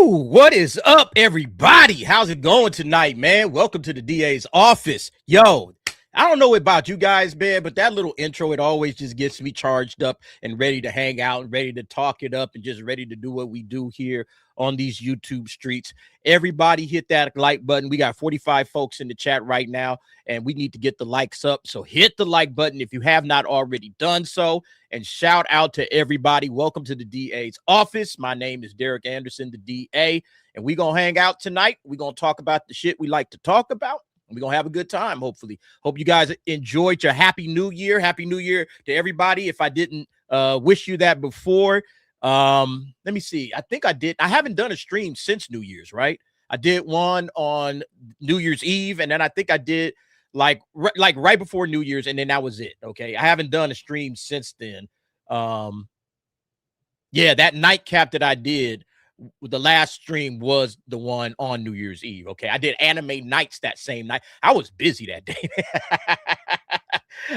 Woo! What is up, everybody? How's it going tonight, man? Welcome to the DA's office. Yo, I don't know about you guys, man, but that little intro, it always just gets me charged up and ready to hang out and ready to talk it up and just ready to do what we do here on these YouTube streets. Everybody hit that like button. We got 45 folks in the chat right now, and we need to get the likes up. So hit the like button if you have not already done so. And shout out to everybody. Welcome to the DA's office. My name is Derek Anderson, the DA, and we're going to hang out tonight. We're going to talk about the shit we like to talk about. We're going to have a good time, hopefully. Hope you guys enjoyed your Happy New Year. Happy New Year to everybody. If I didn't wish you that before, let me see. I think I did. I haven't done a stream since New Year's, right? I did one on New Year's Eve, and then I think I did like right before New Year's, and then that was it. Okay, I haven't done a stream since then. Yeah, that nightcap that I did, the last stream was the one on New Year's Eve. Okay, I did anime nights that same night. I was busy that day.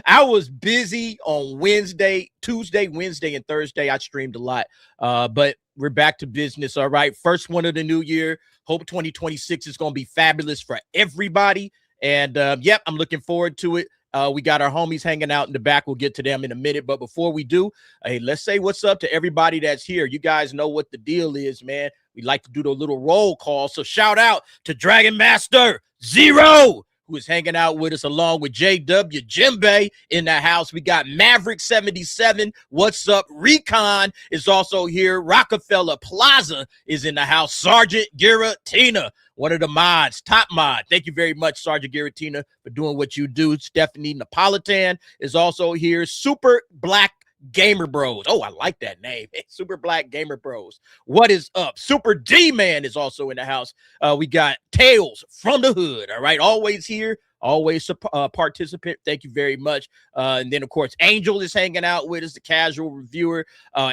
I was busy on Wednesday, Tuesday, Wednesday, and Thursday. I streamed a lot, but we're back to business. All right, first one of the new year. Hope 2026 is going to be fabulous for everybody. And yep, I'm looking forward to it. We got our homies hanging out in the back. We'll get to them in a minute. But before we do, hey, let's say what's up to everybody that's here. You guys know what the deal is, man. We like to do the little roll call. So shout out to Dragon Master Zero, who is hanging out with us, along with JW Jimbe in the house. We got Maverick 77. What's up? Recon is also here. Rockefeller Plaza is in the house. Sergeant Giratina, one of the mods, top mod. Thank you very much, Sergeant Giratina, for doing what you do. Stephanie Napolitan is also here. Super Black Gamer Bros. Oh, I like that name. Super Black Gamer Bros. What is up? Super D-Man is also in the house. We got Tales from the Hood. All right. Always here. Always a participant. Thank you very much. And then, of course, Angel is hanging out with us, the casual reviewer.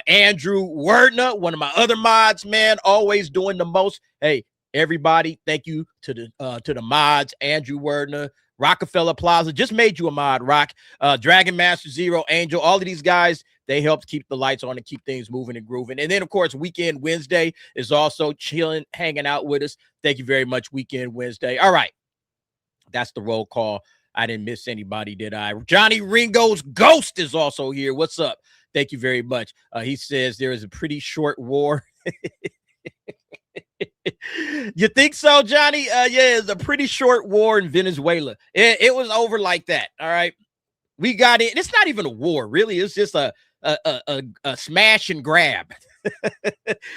Andrew Werdner, one of my other mods, man, always doing the most. Hey, everybody, thank you to the mods. Andrew Werdner, Rockefeller Plaza, just made you a mod, Rock. Dragon Master Zero, Angel, all of these guys, they helped keep the lights on and keep things moving and grooving. And then, of course, Weekend Wednesday is also chilling, hanging out with us. Thank you very much, Weekend Wednesday. All right, that's the roll call. I didn't miss anybody, did I? Johnny Ringo's Ghost is also here. What's up? Thank you very much. He says there is a pretty short war. You think so, Johnny? Yeah, it's a pretty short war in Venezuela. It was over like that. All right, we got it. It's not even a war, really. It's just a smash and grab.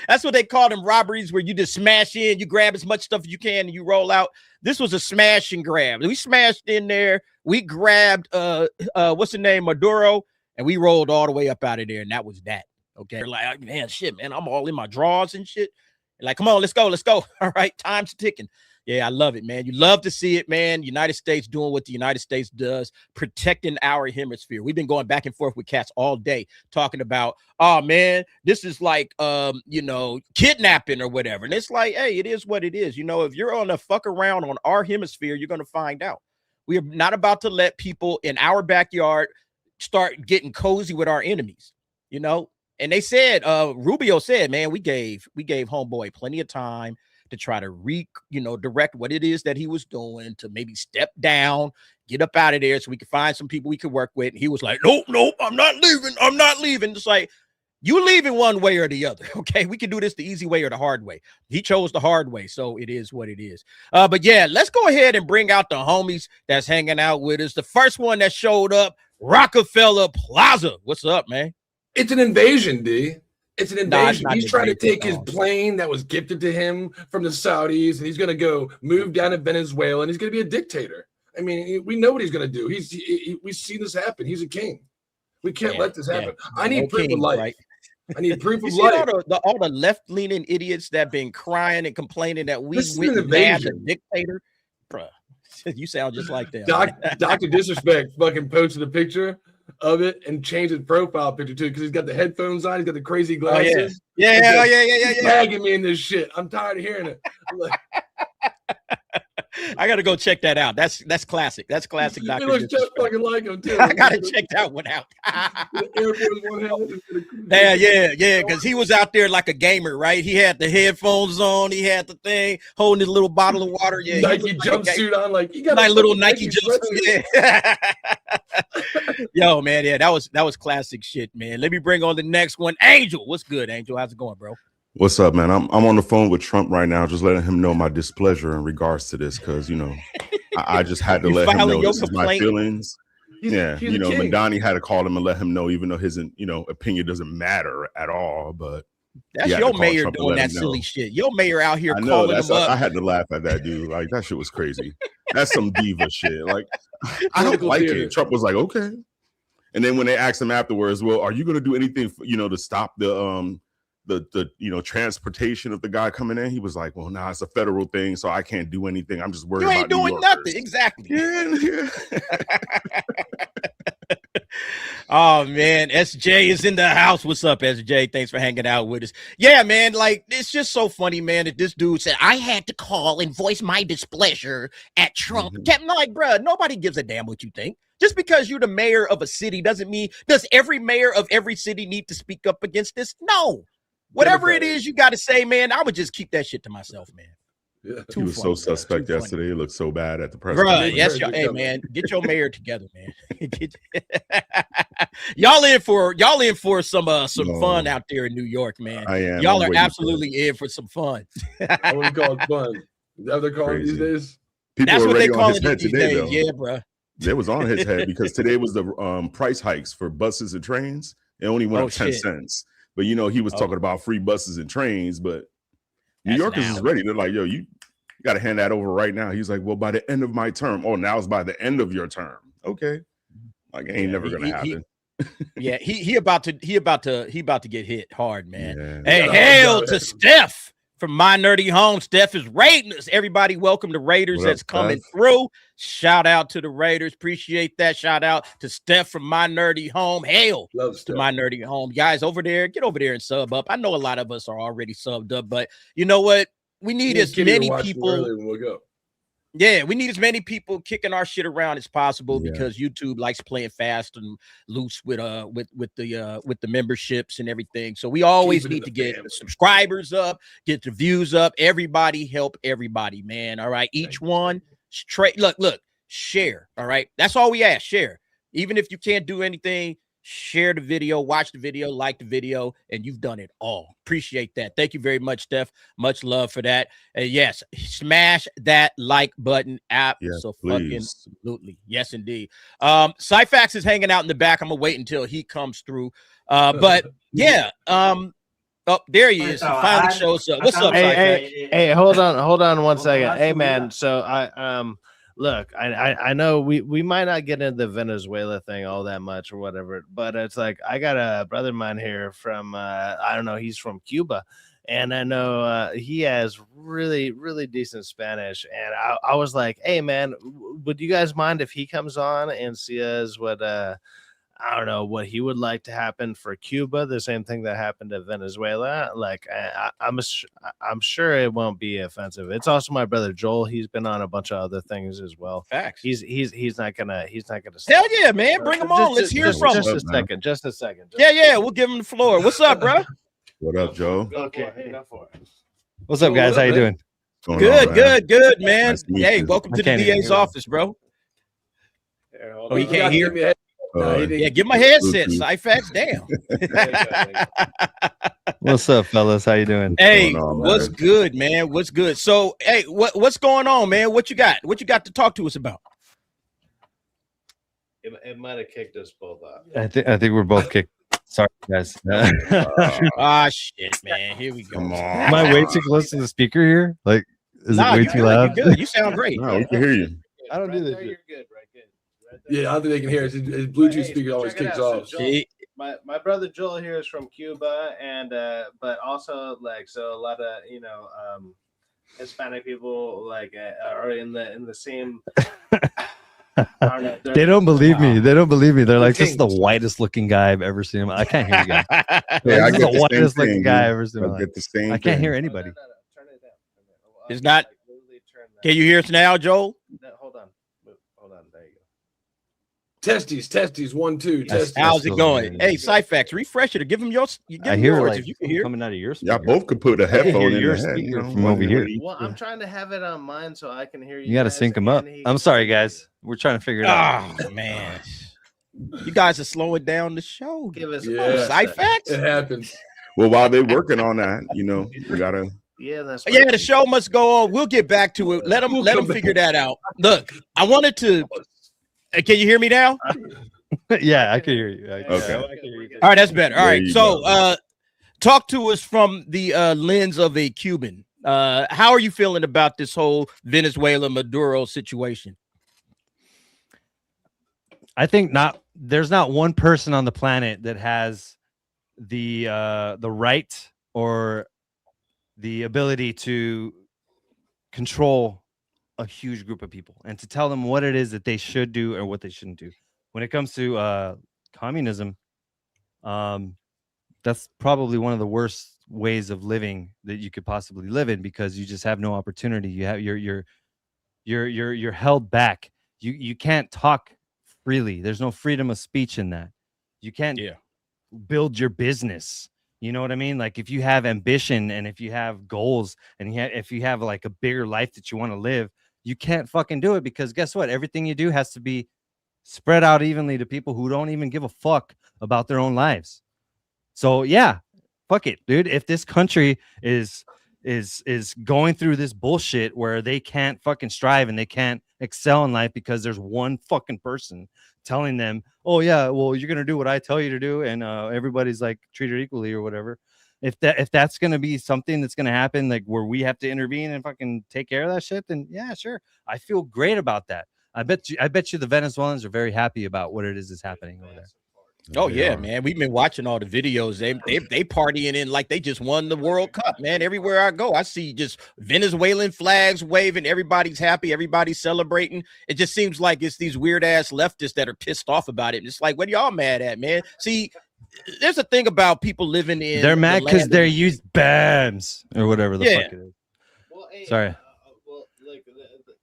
That's what they call them, robberies, where you just smash in, you grab as much stuff as you can, and you roll out. This was a smash and grab. We smashed in there. We grabbed what's the name, Maduro, and we rolled all the way up out of there, and that was that. Okay, like, man, shit, man, I'm all in my drawers and shit. Like, come on, let's go. All right, time's ticking. Yeah, I love it, man. You love to see it, man. United States doing what the United States does, protecting our hemisphere. We've been going back and forth with cats all day talking about, oh, man, this is like, kidnapping or whatever. And it's like, hey, it is what it is. You know, if you're on a fuck around on our hemisphere, you're going to find out. We are not about to let people in our backyard start getting cozy with our enemies, you know? And they said, Rubio said, man, we gave homeboy plenty of time to try to direct what it is that he was doing, to maybe step down, get up out of there so we could find some people we could work with. And he was like, nope, I'm not leaving. It's like, you leaving one way or the other. Okay, we can do this the easy way or the hard way. He chose the hard way, so it is what it is. But yeah, let's go ahead and bring out the homies that's hanging out with us. The first one that showed up, Rockefeller Plaza. What's up, man? It's an invasion, D. It's an invasion. He's trying to take his plane that was gifted to him from the Saudis, and he's going to go move down to Venezuela, and he's going to be a dictator. I mean, we know what he's going to do. We've seen this happen. He's a king. We can't let this happen. I need proof of life. Right? I need proof of life. All the left-leaning idiots that have been crying and complaining that we went and nabbed a dictator. Bruh, you sound just like that. Dr. Disrespect fucking posted a picture of it and changed his profile picture too, because he's got the headphones on, he's got the crazy glasses. Yeah. Tagging me in this shit. I'm tired of hearing it. I gotta go check that out. That's classic. That's classic. He Dr. looks just Disrespect. fucking like him too. I gotta check that one out. Air Force One helmet. Yeah, because he was out there like a gamer, right? He had the headphones on, he had the thing, holding his little bottle of water. Yeah, Nike jumpsuit on, like you got my little Nike jumpsuit. Yeah. Yo, man, yeah, that was classic shit, man. Let me bring on the next one. Angel, what's good, Angel? How's it going, bro? What's up, man? I'm on the phone with Trump right now, just letting him know my displeasure in regards to this, because I just had to let him know this is my feelings. He's Mandani had to call him and let him know, even though his opinion doesn't matter at all. But that's your mayor Trump doing that silly shit. Your mayor out here calling him up. I had to laugh at that dude. Like, that shit was crazy. That's some diva shit. Like, I don't like it. Trump was like, okay. And then when they asked him afterwards, well, are you going to do anything to stop the transportation of the guy coming in? He was like, well, nah, it's a federal thing, so I can't do anything. I'm just worried about you ain't doing nothing. Exactly. Yeah. Oh man, SJ is in the house. What's up, SJ? Thanks for hanging out with us. Yeah, man, like it's just so funny, man, that this dude said I had to call and voice my displeasure at Trump. I'm like, bruh, nobody gives a damn what you think. Just because you're the mayor of a city doesn't mean, does every mayor of every city need to speak up against this? No. Whatever it is you got to say, man, I would just keep that shit to myself, man. Yeah. He was so suspect yesterday. He looked so bad at the press. Bruh, yes, hey, man, get your mayor together, man. Y'all in for some fun out there in New York, man. I am. Y'all are absolutely in for some fun. I wouldn't call it fun. Is that what they're calling these days? People That's what they call it these days. Though. Yeah, bro. It was on his head because today was the price hikes for buses and trains. It only went up 10 cents. But he was talking about free buses and trains. But New Yorkers is ready. They're like, yo, you got to hand that over right now. He's like, well, by the end of my term. Oh, now it's by the end of your term. Okay, like it ain't never gonna happen. Yeah, he about to get hit hard, man. Yeah. Hey, hail to Steph from My Nerdy Home. Steph is raiding us. Everybody, welcome to Raiders that's coming through. Shout out to the Raiders. Appreciate that. Shout out to Steph from My Nerdy Home. Hail to My Nerdy Home. Guys, over there, get over there and sub up. I know a lot of us are already subbed up, but you know what? We need as many people. Yeah, we need as many people kicking our shit around as possible because YouTube likes playing fast and loose with the memberships and everything. So we always need to get subscribers up, get the views up. Everybody help everybody, man. All right, each one straight. Look, share. All right, that's all we ask. Share, even if you can't do anything. Share the video, watch the video, like the video, and you've done it all. Appreciate that. Thank you very much, Steph. Much love for that. Yes, smash that like button. Absolutely. Yes, indeed. Cyfax is hanging out in the back. I'm gonna wait until he comes through. But yeah, oh, there he is. He finally shows up. What's up, Cyfax? Hey, hold on 1 second. Hey, man. So look, I know we might not get into the Venezuela thing all that much or whatever, but it's like I got a brother of mine here from I don't know, he's from Cuba, and I know he has really, really decent Spanish, and I was like, hey man, would you guys mind if he comes on and sees what I don't know what he would like to happen for Cuba, the same thing that happened to Venezuela. Like I'm sure it won't be offensive. It's also my brother Joel. He's been on a bunch of other things as well. Facts. He's not gonna. Hell yeah, man! Bring him on. Let's hear from him. Just a second. Yeah. We'll give him the floor. What's up, bro? What up, Joe? Okay. What's up, guys? How you doing? Good, man. Hey, welcome to the DA's office, bro. Oh, you can't hear me. Yeah, give my headset, Cyfax. Damn. What's up, fellas? How you doing? Hey, what's good, man? What's good? So, hey, what's going on, man? What you got? What you got to talk to us about? It might have kicked us both off. I think we're both kicked. Sorry, guys. Shit, man. Here we go. Come on. Am I way too close to the speaker here? Like, is it way too loud? Good. You sound great. No, we can hear you. I don't do this. You're good, right? Yeah, I don't think they can hear us. His Bluetooth speaker always kicks off. So Joel, my brother Joel here is from Cuba, and but also like so a lot of Hispanic people like are in the same. They don't believe me. They don't believe me. They're like, this is the whitest looking guy I've ever seen. I can't hear you guys. Yeah, I get the whitest looking guy I've ever seen. I get the same. I can't hear anybody. It's not. Can you hear us now, Joel? No, hold on. There you go. Testes, 1, 2. Testes. How's it going? Hey, Cyfax, refresh it or give him yours. I hear yours like if you can hear. coming out of your speaker. Y'all both could put a headphone in your your head, speaker from over here. Well, I'm trying to have it on mine so I can hear you. You got to sync them up. I'm sorry, guys. We're trying to figure it out. Oh man, you guys are slowing down the show. Give us Cyfax. It happens. Well, while they're working on that, you know, we gotta. Yeah, that's the show must go on. We'll get back to it. Let them figure that out. Look, I wanted to. Can you hear me now? Yeah, I can hear you. Okay. All right, that's better. All right, so go. talk to us from the lens of a Cuban. How are you feeling about this whole Venezuela Maduro situation? I think there's not one person on the planet that has the right or the ability to control a huge group of people and to tell them what it is that they should do or what they shouldn't do. When it comes to communism, that's probably one of the worst ways of living that you could possibly live in, because you just have no opportunity. You have you're held back. You can't talk freely. There's no freedom of speech in that. You can't build your business. You know what I mean? Like if you have ambition and if you have goals and if you have like a bigger life that you want to live, you can't fucking do it, because guess what? Everything you do has to be spread out evenly to people who don't even give a fuck about their own lives. So yeah, fuck it, dude. If this country is going through this bullshit where they can't fucking strive and they can't excel in life because there's one fucking person telling them, oh yeah, well, you're gonna do what I tell you to do, and everybody's like treated equally or whatever. If that's gonna be something that's gonna happen, like where we have to intervene and fucking take care of that shit, then yeah, sure. I feel great about that. I bet you the Venezuelans are very happy about what it is that's happening over there. Oh yeah, man. We've been watching all the videos. They partying in like they just won the World Cup, man. Everywhere I go, I see just Venezuelan flags waving. Everybody's happy. Everybody's celebrating. It just seems like it's these weird ass leftists that are pissed off about it. And it's like, what are y'all mad at, man? See, there's a thing about people living in. They're mad because they're used BAMs or whatever the fuck it is. Well, hey, sorry. Like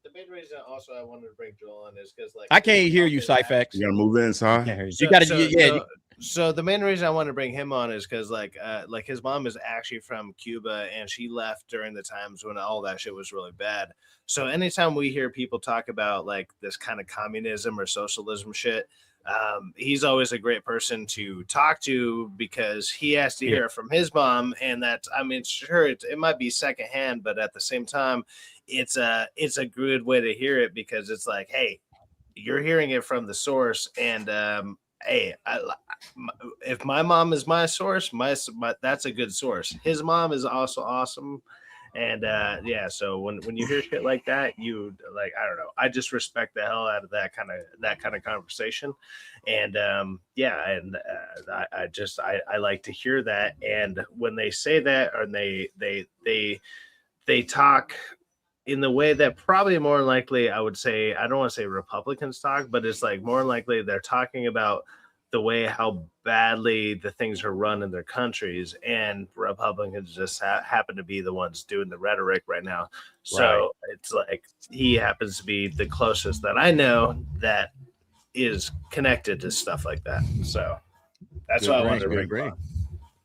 the main reason also I wanted to bring Joel on is because like I can't hear you, Cyfax. You gotta move in, Si. You gotta, So the main reason I wanted to bring him on is because like his mom is actually from Cuba and she left during the times when all that shit was really bad. So anytime we hear people talk about like this kind of communism or socialism shit, he's always a great person to talk to because he has to hear it from his mom. And that's, I mean, sure, it might be secondhand, but at the same time, it's a good way to hear it because it's like, hey, you're hearing it from the source. And hey, if my mom is my source, that's a good source. His mom is also awesome. And yeah, so when you hear shit like that, you like, I don't know, I just respect the hell out of that kind of conversation. And yeah, and I like to hear that. And when they say that, or they talk in the way that probably more likely, I would say, I don't want to say Republicans talk, but it's like more likely they're talking about the way how badly the things are run in their countries, and Republicans just happen to be the ones doing the rhetoric right now. So it's like he happens to be the closest that I know that is connected to stuff like that. So that's why I wanted to bring.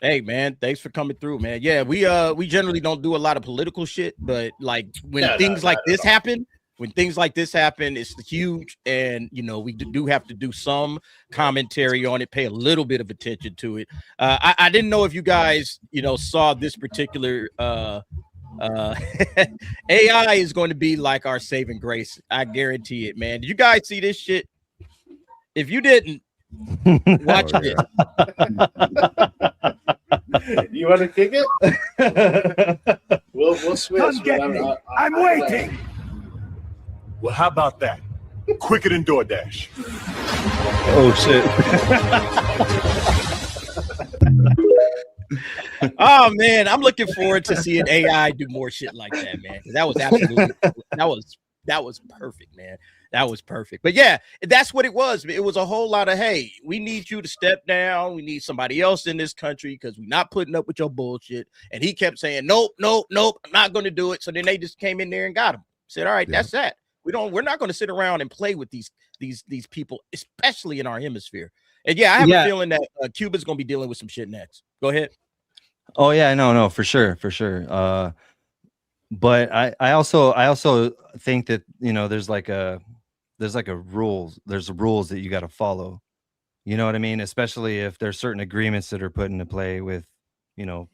Hey man, thanks for coming through, man. Yeah, we generally don't do a lot of political shit, but like when things like this happen, it's huge, and you know we do have to do some commentary on it, pay a little bit of attention to it. I didn't know if you guys saw this particular AI is going to be like our saving grace. I guarantee it, man. Did you guys see this shit? If you didn't, watch it. You want to kick it? We'll switch. Come get me. I'm waiting. Well, how about that? Quicker than DoorDash. Oh shit. Oh man, I'm looking forward to seeing AI do more shit like that, man. That was absolutely that was perfect, man. That was perfect. But yeah, that's what it was. It was a whole lot of, hey, we need you to step down. We need somebody else in this country because we're not putting up with your bullshit. And he kept saying, nope, I'm not going to do it. So then they just came in there and got him. Said, all right, that's that. We're not going to sit around and play with these people, especially in our hemisphere. And yeah, I have a feeling that Cuba's going to be dealing with some shit next. Go ahead. Oh yeah, no, for sure. But I also think that, you know, there's rules that you got to follow. You know what I mean? Especially if there's certain agreements that are put into play with, you know,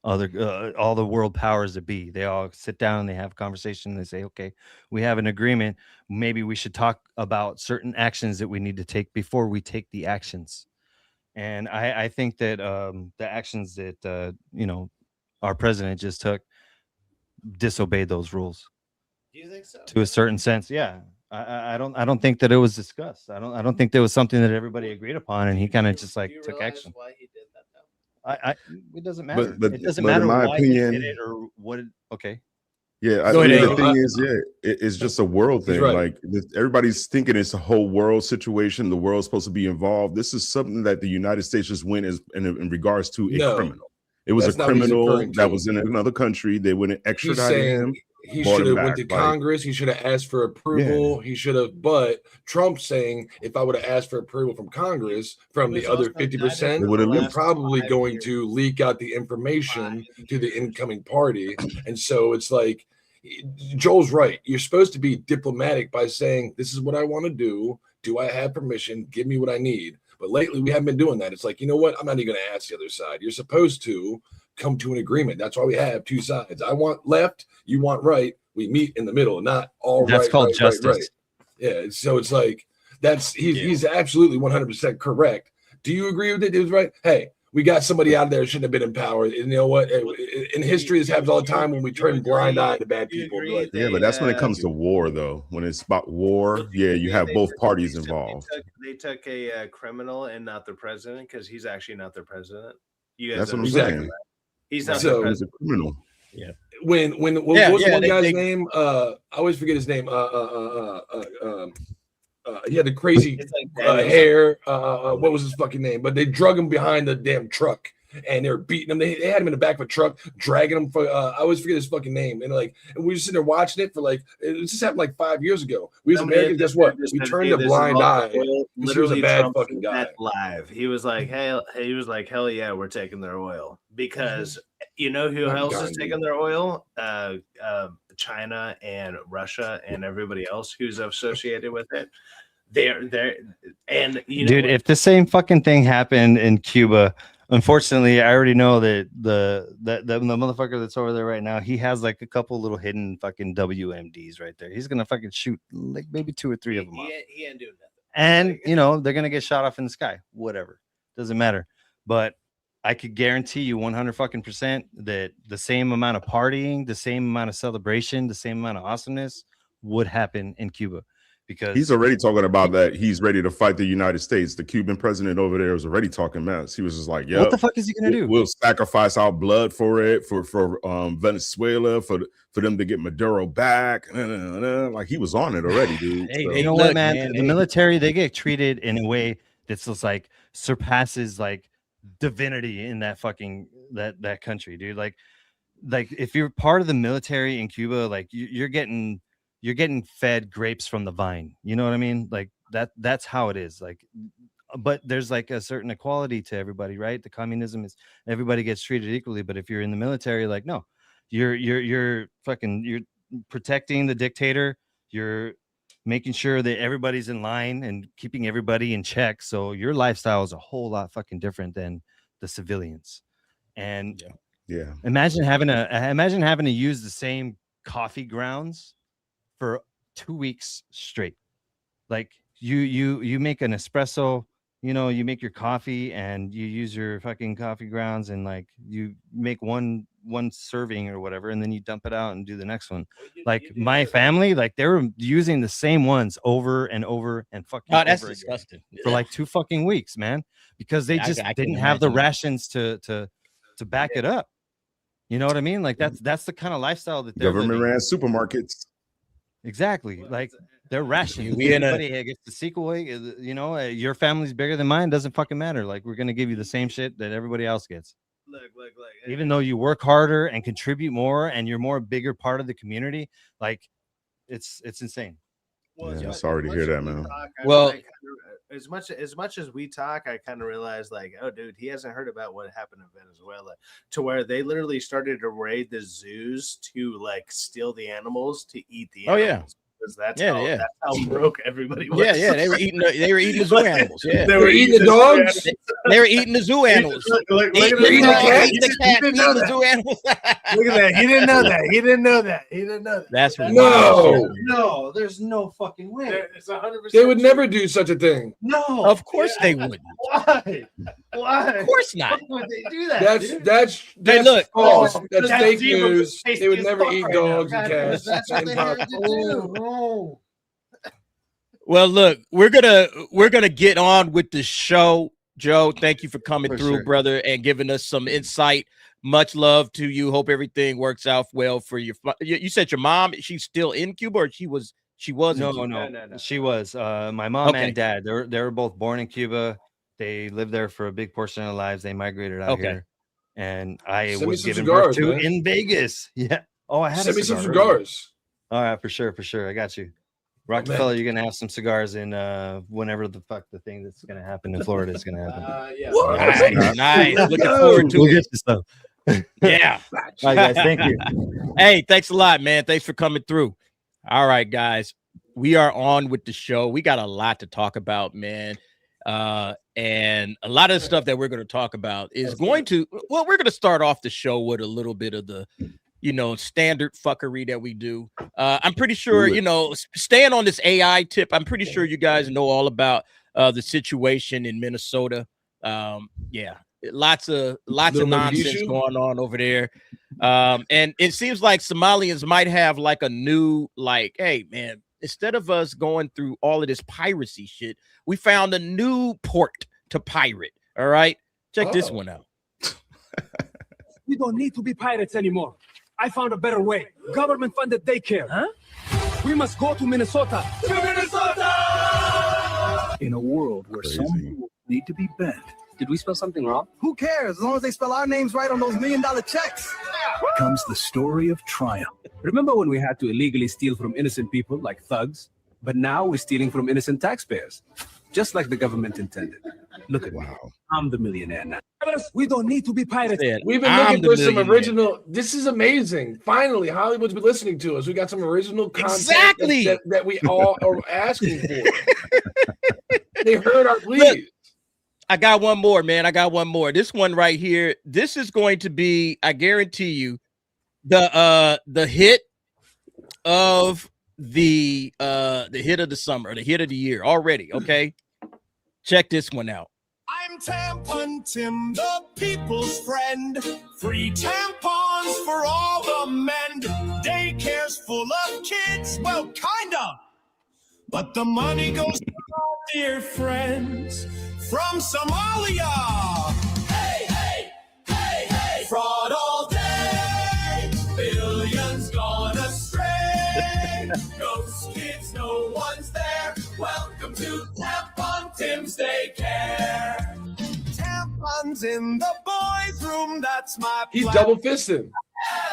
other all the world powers that be. They all sit down, they have a conversation, they say, okay, we have an agreement. Maybe we should talk about certain actions that we need to take before we take the actions. And I think that the actions that you know, our president just took disobeyed those rules. Do you think so? To a certain sense, yeah. I don't think that it was discussed. I don't think there was something that everybody agreed upon, and he kind of just like took action. Why he did that though? It doesn't matter. But it doesn't but matter in my why opinion, he did it or what. Okay. Yeah, I Go mean, ahead, the thing is, it's just a world thing. right. Like everybody's thinking it's a whole world situation. The world's supposed to be involved. This is something that the United States just went in regards to a criminal. It was a criminal that was in another country. They went and extradited him. He should have went to Congress. He should have asked for approval. He should have. But Trump's saying, if I would have asked for approval from Congress from the other 50%, they're probably going to leak out the information to the incoming party. And so it's like, Joel's right. You're supposed to be diplomatic by saying, this is what I want to do. Do I have permission? Give me what I need. But lately, we haven't been doing that. It's like, you know what? I'm not even going to ask the other side. You're supposed to come to an agreement. That's why we have two sides. I want left, you want right. We meet in the middle, not all right. That's called justice. Right. Yeah. So it's like he's absolutely 100% correct. Do you agree with it? It was right. Hey, we got somebody out there that shouldn't have been in power. And you know what? In history, this happens all the time when we turn a blind eye to bad people. Like, yeah, but that's when it comes to war, though. When it's about war, you have both parties involved. They took a criminal and not the president because he's actually not their president. That's what I'm saying. He's not the president. He's a criminal. Yeah. What was the one guy's name? I always forget his name. He had the crazy hair. What was his fucking name? But they drug him behind the damn truck and they were beating him. They had him in the back of a truck, dragging him for. I always forget his fucking name. And and we were sitting there watching it for it just happened like 5 years ago. We as Americans, guess what? We turned a blind eye. He was a bad fucking guy. Live, he was like, hell yeah, we're taking their oil because you know who else is taking their oil? China and Russia and everybody else who's associated with it. They're and you know, dude, if the same fucking thing happened in Cuba, unfortunately, I already know that the motherfucker that's over there right now, he has like a couple little hidden fucking WMDs right there. He's gonna fucking shoot like maybe 2 or 3 of them up. He ain't doing nothing. And you know they're gonna get shot off in the sky. Whatever, doesn't matter. But I could guarantee you 100% that the same amount of partying, the same amount of celebration, the same amount of awesomeness would happen in Cuba. Because he's already talking about that he's ready to fight the United States. The Cuban president over there was already talking mess. He was just like, "Yo, what the fuck is he gonna do? We'll sacrifice our blood for it, for Venezuela, for them to get Maduro back." Like he was on it already, dude. Hey, you know what, man? The military, they get treated in a way that's just like surpasses like divinity in that fucking that country, dude. Like if you're part of the military in Cuba, like you're getting fed grapes from the vine. You know what I mean? Like that's how it is. Like, but there's like a certain equality to everybody, right? The communism is everybody gets treated equally. But if you're in the military, like, no, you're protecting the dictator. You're making sure that everybody's in line and keeping everybody in check. So your lifestyle is a whole lot fucking different than the civilians. And imagine having to use the same coffee grounds for 2 weeks straight. Like you make an espresso, you know, you make your coffee and you use your fucking coffee grounds and like you make one serving or whatever, and then you dump it out and do the next one. Like my family, like they were using the same ones over and over and fucking that's disgusting for like 2 fucking weeks, man, because they just didn't have the rations to back it up. You know what I mean? Like that's the kind of lifestyle that government ran supermarkets. Exactly. Like they're rationing. Everybody gets the sequel. You know, your family's bigger than mine. Doesn't fucking matter. Like we're gonna give you the same shit that everybody else gets. Look. Even though you work harder and contribute more, and you're more a bigger part of the community, like it's insane. Well, yeah, sorry to hear that, man. Well, as much as we talk, I kind of realized, like, oh, dude, he hasn't heard about what happened in Venezuela, to where they literally started to raid the zoos to like steal the animals to eat the animals. Yeah. Because that's how broke everybody was. Yeah, they were eating the zoo animals. Yeah, they were eating the dogs. They were eating the zoo animals. Look eating the cat, eating the zoo animals. Look at that. He didn't know that. He didn't know that. That's no. There's no fucking way. It's 100%. They would never do such a thing. No, of course they wouldn't. Why? Of course not. Why would they do that? That's hey, look. False. That's fake news. They would never eat dogs and cats. That's what they had to do. Well, look, we're gonna get on with the show. Joe, thank you for coming through, brother, and giving us some insight. Much love to you. Hope everything works out well for you. You said your mom, she's still in Cuba, or she was no. She was. My mom and dad, they were both born in Cuba. They lived there for a big portion of their lives. They migrated out here, and I was given birth to in Vegas. Yeah. Oh, I had Send me some cigars. All right, for sure. I got you. Rockefeller, you're gonna have some cigars in whenever the fuck the thing that's gonna happen in Florida is gonna happen. Yeah. Nice. Looking forward to it. Get you some. Yeah. All right, guys. Thank you. Hey, thanks a lot, man. Thanks for coming through. All right, guys. We are on with the show. We got a lot to talk about, man. And a lot of the stuff that we're going to talk about is we're going to start off the show with a little bit of the standard fuckery that we do. I'm pretty sure, staying on this AI tip, I'm pretty sure you guys know all about the situation in Minnesota. Lots of nonsense going on over there. And it seems like Somalians might have like a new, hey man, instead of us going through all of this piracy shit, we found a new port to pirate. All right. Check this one out. We don't need to be pirates anymore. I found a better way. Government-funded daycare. Huh? We must go to Minnesota. To Minnesota! In a world where some people need to be bent. Did we spell something wrong? Who cares? As long as they spell our names right on those $1 million checks. Comes the story of triumph. Remember when we had to illegally steal from innocent people like thugs? But now we're stealing from innocent taxpayers. Just like the government intended. Look at me. I'm the millionaire now. We don't need to be pirates. We've been looking for some original. This is amazing. Finally, Hollywood's been listening to us. We got some original content that we all are asking for. They heard our pleas. Look, I got one more, man. This one right here. This is going to be, I guarantee you, the hit of the hit of the summer, the hit of the year already. Okay, check this one out. I'm Tampon Tim, the people's friend. Free tampons for all the men. Daycare's full of kids, well, kind of. But the money goes to our dear friends from Somalia. Hey, hey, hey, hey. Fraud all day. Billions gone astray. Ghost kids, no one's there. Welcome to Tampon Tim's Daycare. Tampons in the boys' room, that's my plan. He's double fisting.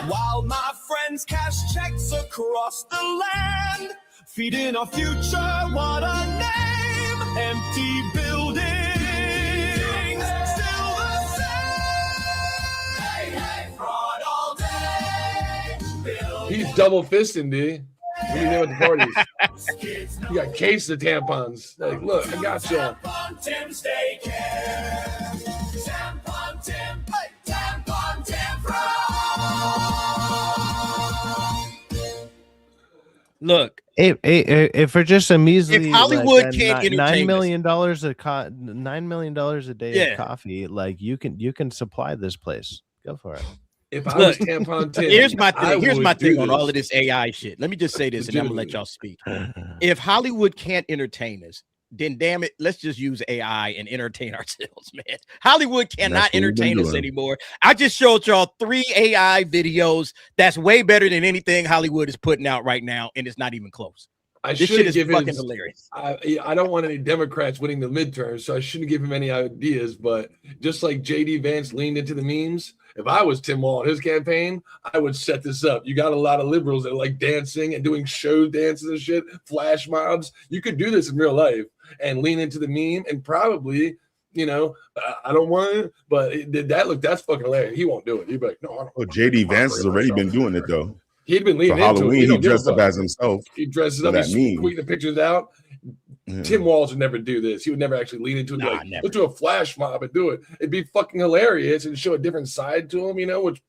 While my friends cash checks across the land. Feeding our future, what a name. Empty buildings, still the same. Hey, hey, fraud all day. He's double fisting, D. What are you doing at the parties? You got case of tampons. Like, look, I got you. Tampon Tim's Daycare. Tampon Tim, hey, Tampon Tim Look, if for just a measly, if Hollywood can't entertain $9 million $9 million a day of coffee, like you can supply this place. Go for it. If I was Tampon Tim, here's my thing on all of this AI shit. Let me just say this, and I'm gonna let y'all speak. If Hollywood can't entertain us, then damn it, let's just use AI and entertain ourselves, man. Hollywood cannot entertain us anymore. I just showed y'all 3 AI videos that's way better than anything Hollywood is putting out right now, and it's not even close. This shit is fucking hilarious. I don't want any Democrats winning the midterms, so I shouldn't give him any ideas. But just like JD Vance leaned into the memes, if I was Tim Wall in his campaign, I would set this up. You got a lot of liberals that like dancing and doing show dances and shit, flash mobs. You could do this in real life and lean into the meme and probably, you know, I don't want it, but that's fucking hilarious. He won't do it. He'd be like, no, I don't. Well, JD Vance has already been doing it though. He'd been leaning for Halloween. into it. He dressed up as himself. He dresses up. He's tweeting the pictures out. Yeah. Tim Walz would never do this. He would never actually lean into it. Let's do a flash mob and do it. It'd be fucking hilarious and show a different side to him, you know, which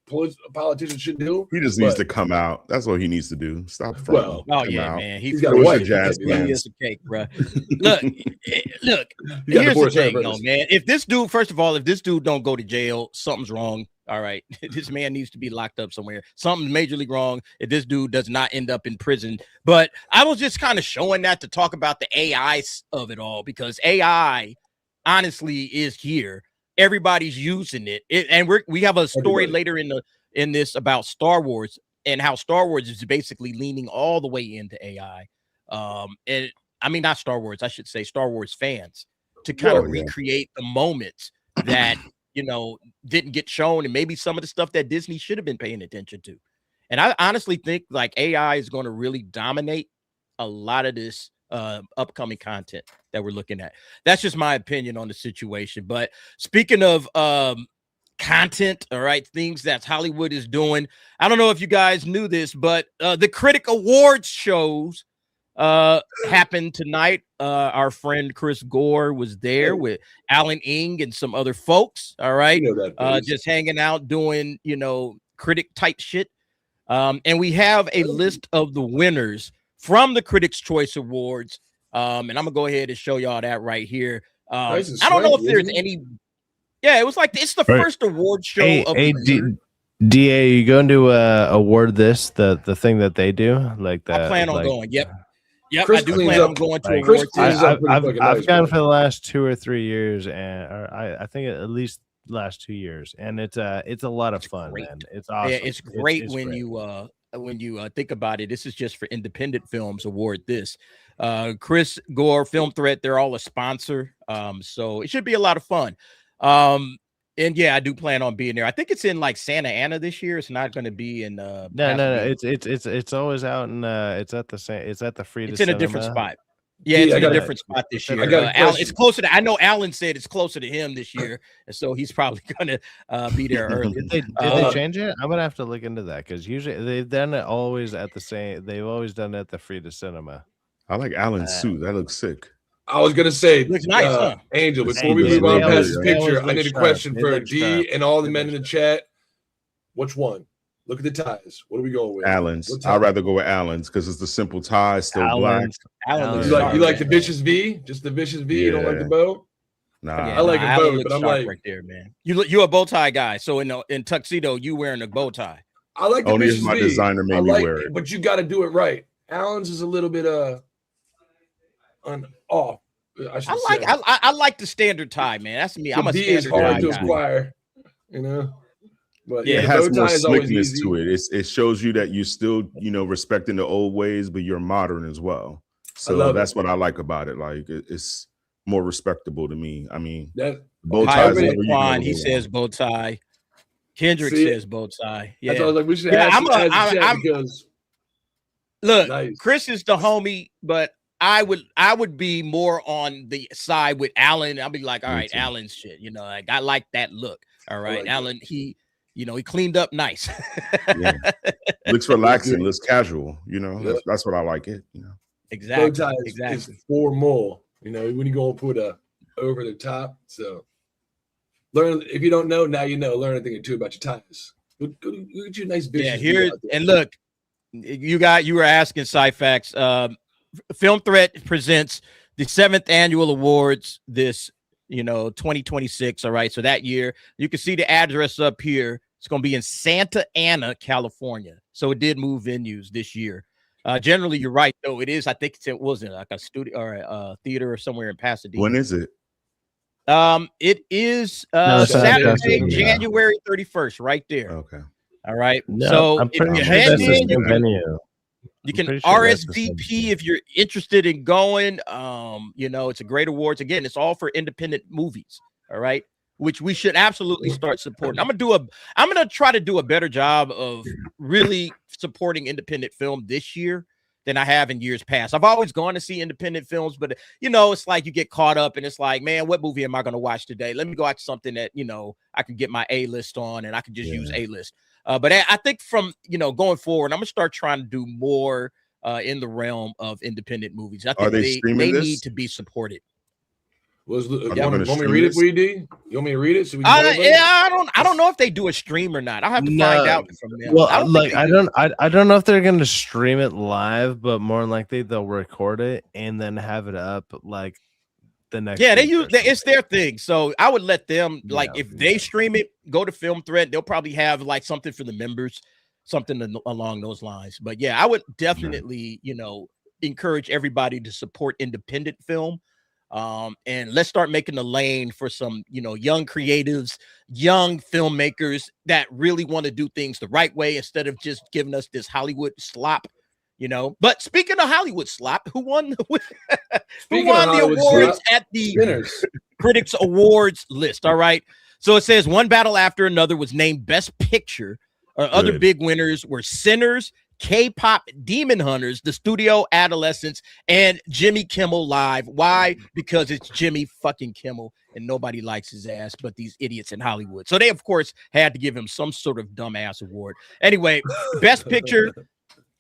politicians should do. He just needs to come out. That's what he needs to do. Stop fronting. Man. He's got a white jazz plans. A cake, bro. Look. Here's the thing, though, man. If this dude, first of all, if this dude don't go to jail, something's wrong. All right, this man needs to be locked up somewhere. Something's majorly wrong if this dude does not end up in prison. But I was just kind of showing that to talk about the AI of it all, because AI honestly is here. Everybody's using it, and we have a story later in this about Star Wars and how Star Wars is basically leaning all the way into AI. And I mean, not Star Wars, I should say Star Wars fans, to kind of recreate the moments that you know didn't get shown, and maybe some of the stuff that Disney should have been paying attention to. And I honestly think like AI is going to really dominate a lot of this upcoming content that we're looking at. That's just my opinion on the situation. But speaking of content, all right, things that Hollywood is doing, I don't know if you guys knew this, but the Critic Awards shows happened tonight. Our friend Chris Gore was there with Alan Ng and some other folks, all right, just hanging out doing, you know, critic type shit. And we have a list of the winners from the Critics' Choice Awards. And I'm gonna go ahead and show y'all that right here. I don't know if there's any. Yeah, it was like it's the first award show of the year. DA, you going to award this the thing that they do? Like that? I plan on like, going. Yep. Chris I do plan on going to awards. I've gone for the last 2 or 3 years, and I think at least last 2 years, and it's a lot of fun, man. It's awesome. Yeah, it's great when you think about it. This is just for independent films award. This Chris Gore, Film Threat, they're all a sponsor, so it should be a lot of fun. And yeah, I do plan on being there. I think it's in like Santa Ana this year. It's not going to be in no. It's always out in it's at the same. It's at the free. It's in a different spot. Yeah, it's in a different spot this year. It's closer to. I know Alan said it's closer to him this year, and so he's probably going to be there early. Did they change it? I'm gonna have to look into that, because usually they've done it always at the same. They've always done it at the free to cinema. I like Alan's suit. That looks sick. I was gonna say, looks nice, huh? Angel. Before we move on past this picture, I need a question for D and all the men in the chat. Which one? Look at the ties. What are we going with? Alan's. I'd rather go with Alan's because it's the simple tie, still black. You like the vicious V? Just the vicious V? Yeah. You don't like the bow? Nah, I like a bow, but I'm like right there, man. You're a bow tie guy, so in tuxedo, you wearing a bow tie. I like the only vicious if my V. designer made me wear it, but you got to do it right. Alan's is a little bit off. I like the standard tie, man. That's me. I'm a standard tie to acquire, you know. But yeah, it has more slickness to it. It shows you that you're still, you know, respecting the old ways, but you're modern as well. So that's what I like about it. Like it's more respectable to me. I mean, bow tie. He says bow tie. Kendrick says bow tie. Yeah, that's what I was like, we should I'm because look, nice. Chris is the homie, but I would be more on the side with Alan. I'll be like, all right, Alan's shit. You know, like I like that look. All right, Alan, he cleaned up nice. Yeah. Looks relaxing, looks casual. You know, that's what I like it. You know, exactly. It's formal. You know, when you go and put over the top. So learn, if you don't know, now you know. Learn a thing or two about your ties. Look at your nice business. Yeah, here and look, you were asking Cyfax. Film Threat presents the 7th annual awards this 2026. All right, so that year you can see the address up here. It's going to be in Santa Ana, California. So it did move venues this year. Generally, you're right though. It is. I think it wasn't like a studio or a theater or somewhere in Pasadena. When is it? It is Saturday, January 31st, right there. Okay. All right. No, so I'm pretty if sure that's the same venue. You can pretty sure that's the RSVP if you're interested in going. You know, it's a great awards. Again, it's all for independent movies. All right. Which we should absolutely start supporting. I'm gonna try to do a better job of really supporting independent film this year than I have in years past. I've always gone to see independent films, but you know, it's like you get caught up and it's like, man, what movie am I gonna watch today? Let me go watch something that, you know, I can get my A-list on and I can just use A-list. But I think from, you know, going forward, I'm gonna start trying to do more in the realm of independent movies. I think they need to be supported. Want me to read it for you, D? You want me to read it? So we can I don't know if they do a stream or not. I'll have to find out from them. Well, I don't know if they're going to stream it live, but more than likely they'll record it and then have it up like the next. Yeah, it's their thing. So I would let them if they stream it, go to Film Thread. They'll probably have like something for the members, something along those lines. But yeah, I would definitely encourage everybody to support independent film. And let's start making a lane for some, young creatives, young filmmakers that really want to do things the right way instead of just giving us this Hollywood slop, But speaking of Hollywood slop, who won the awards at the Critics Awards list? All right. So it says One Battle After Another was named Best Picture. Other big winners were Sinners, K-pop Demon Hunters, The Studio Adolescents, and Jimmy Kimmel Live. Why? Because it's Jimmy fucking Kimmel, and nobody likes his ass but these idiots in Hollywood. So they, of course, had to give him some sort of dumbass award. Anyway, Best Picture,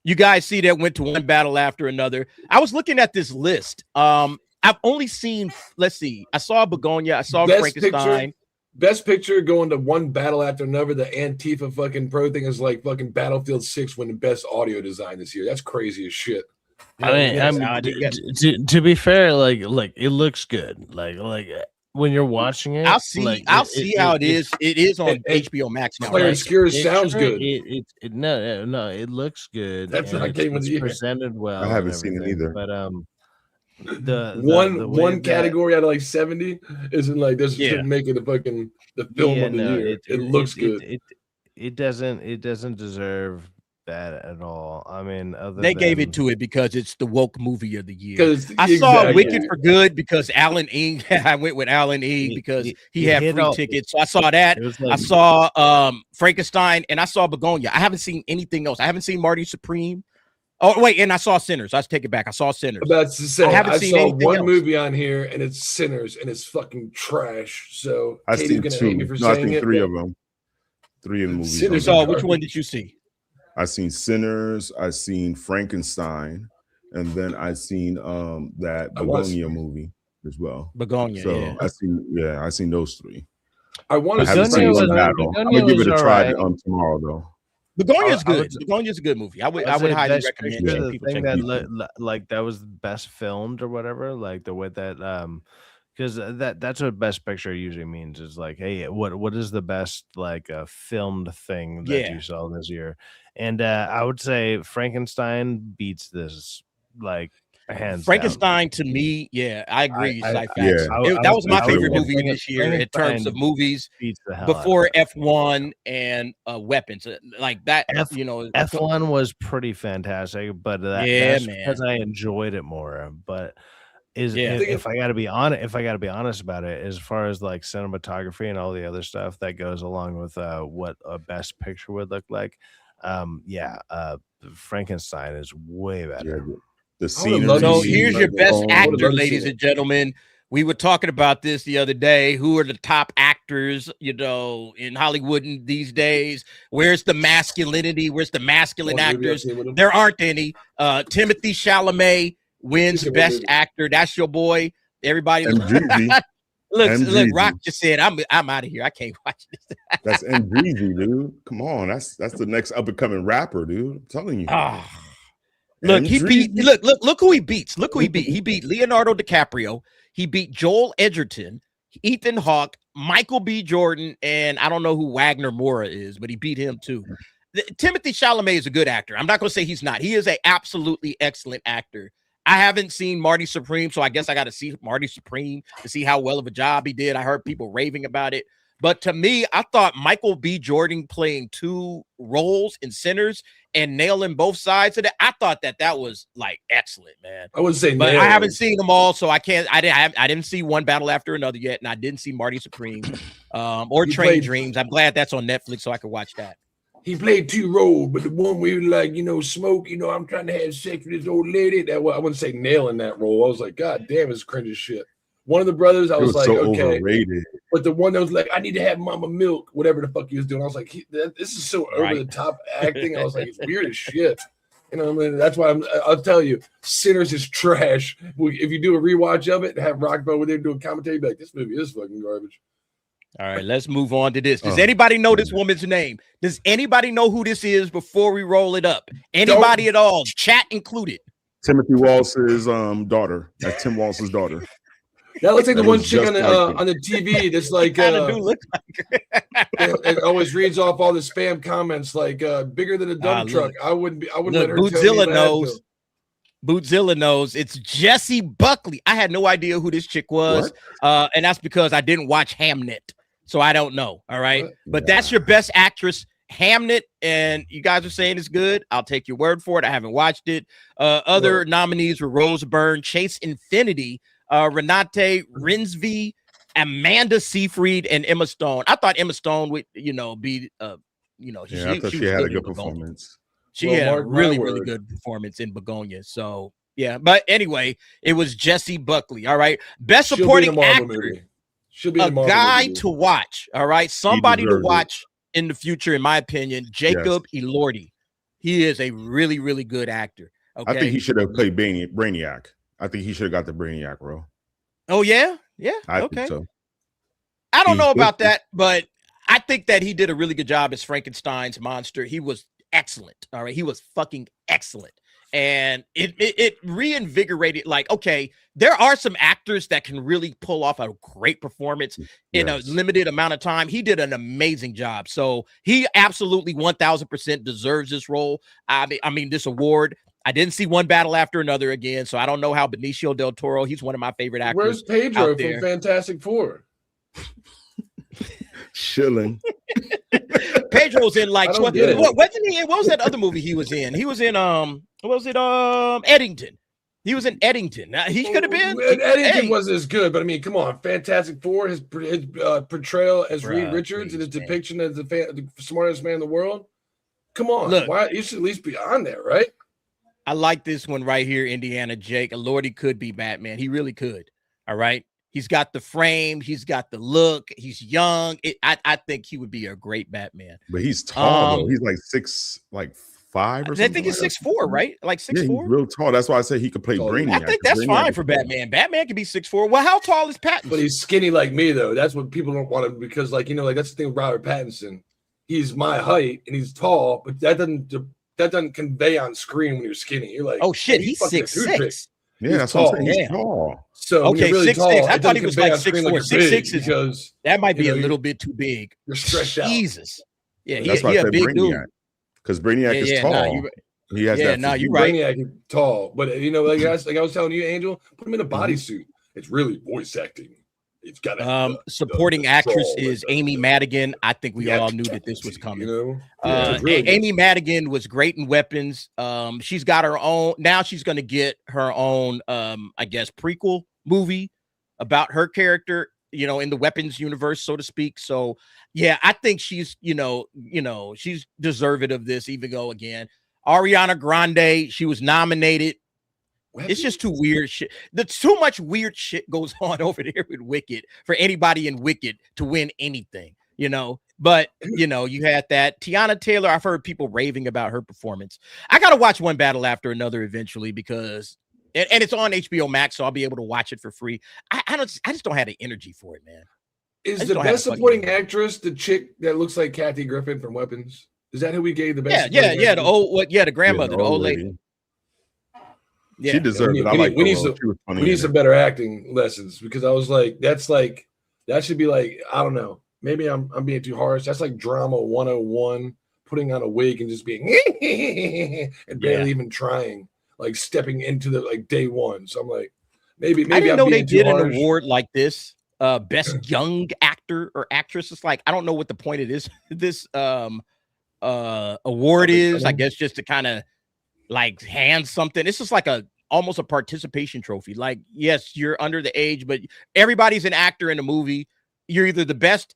you guys see that went to One Battle After Another. I was looking at this list. I've only seen, let's see, I saw Begonia, I saw Frankenstein. Best Picture going to One Battle After Another. The Antifa fucking pro thing is like fucking Battlefield 6 winning Best Audio Design this year. That's crazy as shit. To be fair, like it looks good. Like when you're watching it, I'll see how it is. It is on HBO Max now. Right? Sounds good. No, it looks good. That's not game of the year. Presented well. I haven't seen it either. But the one category out of like 70 isn't like this is making the fucking the film of the year. It looks good. It doesn't deserve that at all. I mean, they gave it to it because it's the woke movie of the year. I saw Wicked for Good because Alan Ing. I went with Alan Ing because he had free tickets. So I saw that. I saw Frankenstein and I saw Begonia. I haven't seen anything else. I haven't seen Marty Supreme. Oh, wait, and I saw Sinners. I take it back. I saw Sinners. That's to say, I saw one movie on here, and it's Sinners, and it's fucking trash. So I seen two. I think three of them. Three of the movies. Sinners. So which one did you see? I seen Sinners. I seen Frankenstein, and then I seen that Begonia movie as well. Begonia. So yeah. I seen those three. I want to see One Battle. I'm gonna give it a try tomorrow though. Begonia is good. Begonia is a good movie. I would highly recommend people check it out. Like that was best filmed or whatever. Like the way that because that's what Best Picture usually means is like, hey, what is the best like filmed thing that you saw this year? And I would say Frankenstein beats this like hands Frankenstein down. To me, I agree. That was my favorite movie this year in terms of movies before F1 and Weapons. Like that, F1 was pretty fantastic, but that's because I enjoyed it more. But if I got to be honest about it, as far as like cinematography and all the other stuff that goes along with what a Best Picture would look like, Frankenstein is way better. The scene. So here's your best actor, ladies and gentlemen. We were talking about this the other day. Who are the top actors, in Hollywood these days? Where's the masculinity? Where's the masculine actors? There aren't any. Timothy Chalamet wins Best Actor. That's your boy. Everybody. Look, Rock just said, I'm out of here. I can't watch this. That's MGZ, dude. Come on. That's the next up and coming rapper, dude. I'm telling you. Look, look who he beats. Look who he beat. He beat Leonardo DiCaprio. He beat Joel Edgerton, Ethan Hawke, Michael B. Jordan, and I don't know who Wagner Moura is, but he beat him too. Timothy Chalamet is a good actor. I'm not going to say he's not. He is an absolutely excellent actor. I haven't seen Marty Supreme, so I guess I got to see Marty Supreme to see how well of a job he did. I heard people raving about it. But to me, I thought Michael B. Jordan playing 2 roles in Sinners and nailing both sides of that. I thought that was like excellent, man. I wouldn't say, but I haven't seen them all, so I can't. I didn't see One Battle After Another yet, and I didn't see Marty Supreme or Train Dreams. I'm glad that's on Netflix, so I could watch that. He played 2 roles, but the one where he was like, smoke, I'm trying to have sex with this old lady. That I wouldn't say nailing that role. I was like, God damn, it's cringe as shit. One of the brothers, I was like, so okay. overrated. But the one that was like, I need to have mama milk, whatever the fuck he was doing. I was like, this is so over the top acting. I was like, it's weird as shit. You know what I mean? That's why I'll tell you, Sinners is trash. If you do a rewatch of it and have Rock over there do a commentary, be like, this movie is fucking garbage. All right, let's move on to this. Does anybody know this woman's name? Does anybody know who this is before we roll it up? Anybody at all? Chat included. Timothy Walsh's daughter. That's Tim Walsh's daughter. That looks like the one chick on the TV that's like, it always reads off all the spam comments like bigger than a dump truck. I wouldn't let her Bootzilla knows. Bootzilla knows. It's Jessie Buckley. I had no idea who this chick was. And that's because I didn't watch Hamnet. So I don't know. All right. But that's your best actress, Hamnet. And you guys are saying it's good. I'll take your word for it. I haven't watched it. Other nominees were Rose Byrne, Chase Infinity, Renate Rinsby, Amanda Seyfried, and Emma Stone. I thought Emma Stone would, be, I thought she had a good performance. She had a really, really good performance in Begonia. So, yeah. But anyway, it was Jessie Buckley. All right. Best supporting actor. She'll be a guy to watch. All right. Somebody to watch in the future, in my opinion, Jacob Elordi. He is a really, really good actor. Okay. I think he should have played Brainiac. I think he should have got the Brainiac role. Oh, yeah? Yeah. I think so. I don't know about that, but I think that he did a really good job as Frankenstein's monster. He was excellent. All right. He was fucking excellent. And it reinvigorated, like, okay, there are some actors that can really pull off a great performance in a limited amount of time. He did an amazing job. So he absolutely 1000% deserves this role. I mean, this award. I didn't see One Battle After Another again, so I don't know how Benicio del Toro, he's one of my favorite actors. Where's Pedro from Fantastic Four? Chilling. Pedro's in like wasn't he? What was that other movie he was in? He was in Eddington. He was in Eddington. He could have been. Eddington wasn't as good, but I mean, come on, Fantastic Four, his portrayal as Reed Richards and his depiction as the smartest man in the world. Come on, look, why you should at least be on there, right? I like this one right here, Indiana Jake. Lordy could be Batman. He really could. All right. He's got the frame. He's got the look. He's young. I think he would be a great Batman. But he's tall. Though. He's like 6'5" or something. I think he's 6'4", right? Like 6'4". Yeah, he's real tall. That's why I say he could play Brainiac. I think that's fine for Batman. Batman can be 6'4". Well, how tall is Pattinson? But he's skinny like me, though. That's what people don't want to, because, like, that's the thing with Robert Pattinson. He's my height and he's tall, but that doesn't convey on screen when you're skinny. You're like, oh shit, he's 6'6". Yeah, that's tall. He's tall. So okay, really 6'6". I thought he was like 6'4". Like 6'6" is because that might be a little bit too big. You're stretched out. Jesus. Yeah, that's why I said big Brainiac. dude. Because Brainiac is tall. He has that. No, you're right. Brainiac is tall, but like I was telling you, Angel, put him in a bodysuit. It's really voice acting. It's got supporting actress is Amy Madigan. I think we all knew that this was coming. Amy Madigan was great in Weapons. She's got her own. Now she's going to get her own, I guess, prequel movie about her character, in the Weapons universe, so to speak. So, yeah, I think she's, she's deserving of this. Even go again. Ariana Grande, she was nominated. It's just too weird shit. There's too much weird shit goes on over there with Wicked for anybody in Wicked to win anything, But, you had that. Tiana Taylor, I've heard people raving about her performance. I got to watch One Battle After Another eventually because, and it's on HBO Max, so I'll be able to watch it for free. I just don't have the energy for it, man. Is the best supporting actress the chick that looks like Kathy Griffin from Weapons? Is that who we gave the best? Yeah. The grandmother, the old lady. Yeah. She deserved it. We need some better acting lessons, because I was like, that should be like, I don't know. Maybe I'm being too harsh. That's like drama 101, putting on a wig and just being and barely even trying, like stepping into the day one. So I'm like, maybe I didn't know they did an award like this. Best young actor actor or actress. It's like I don't know what the point of this award is. I guess just to kind of like hand something. It's just like almost a participation trophy. Like, yes, you're under the age, but everybody's an actor in a movie. You're either the best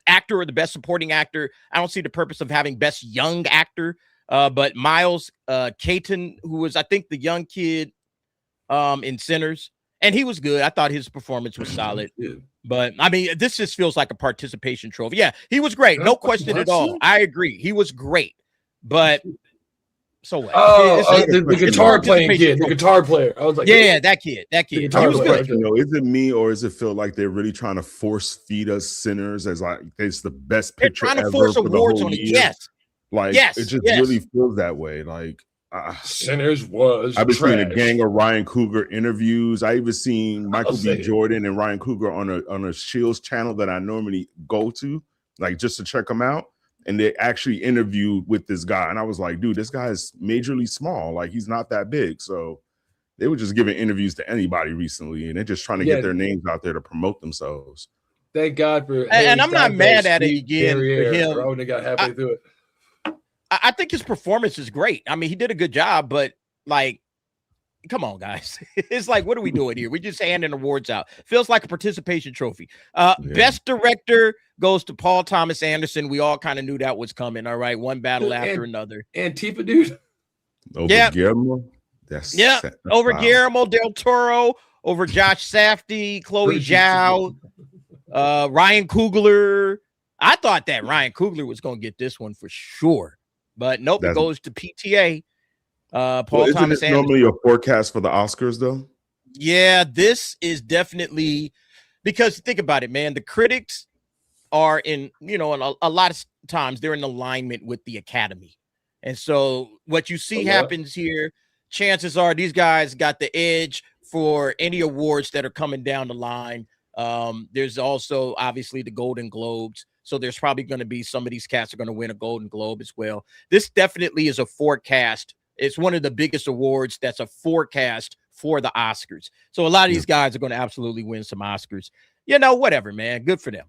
actor or the best supporting actor. I don't see the purpose of having best young actor. But Miles Caton, who was, I think, the young kid in Sinners, and he was good. I thought his performance was solid. But I mean, this just feels like a participation trophy. Yeah, he was great. No question at all. I agree. He was great. But so what? The guitar playing kid, the guitar player. I was like, yeah, that kid. He was good. You know, is it me or does it feel like they're really trying to force feed us Sinners as like it's the best picture they're trying to ever force for the awards whole on it? year? Yes. Like it just really feels that way. Like Sinners was. I've been trash. seeing a gang of Ryan Coogler interviews. I even seen Michael B. Jordan and Ryan Coogler on a Shields channel that I normally go to, like just to check them out. And they actually interviewed with this guy, and I was like, dude, this guy is majorly small. Like he's not that big. So they were just giving interviews to anybody recently, and they're just trying to get their names out there to promote themselves. Thank God for. And I'm not mad at it again for him. I would have got halfway through it. I think his performance is great. I mean, he did a good job, but like, come on, guys. It's like, what are we doing here? We just handing awards out. Feels like a participation trophy. Best director goes to Paul Thomas Anderson. We all kind of knew that was coming. All right, one battle after another. Antifa, dude. Over Guillermo. Over Guillermo del Toro. Over Josh Safdie, Chloe Zhao, Ryan Coogler. I thought that Ryan Coogler was going to get this one for sure, but nope. It goes to PTA. Paul Thomas Anderson. Normally a forecast for the Oscars, though. Yeah, this is definitely because think about it, man. The critics are in, a lot of times they're in alignment with the Academy. And so what you see happens here, chances are these guys got the edge for any awards that are coming down the line. There's also obviously the Golden Globes. So there's probably going to be some of these cats are going to win a Golden Globe as well. This definitely is a forecast. It's one of the biggest awards that's a forecast for the Oscars. So a lot of these guys are going to absolutely win some Oscars. Whatever, man. Good for them.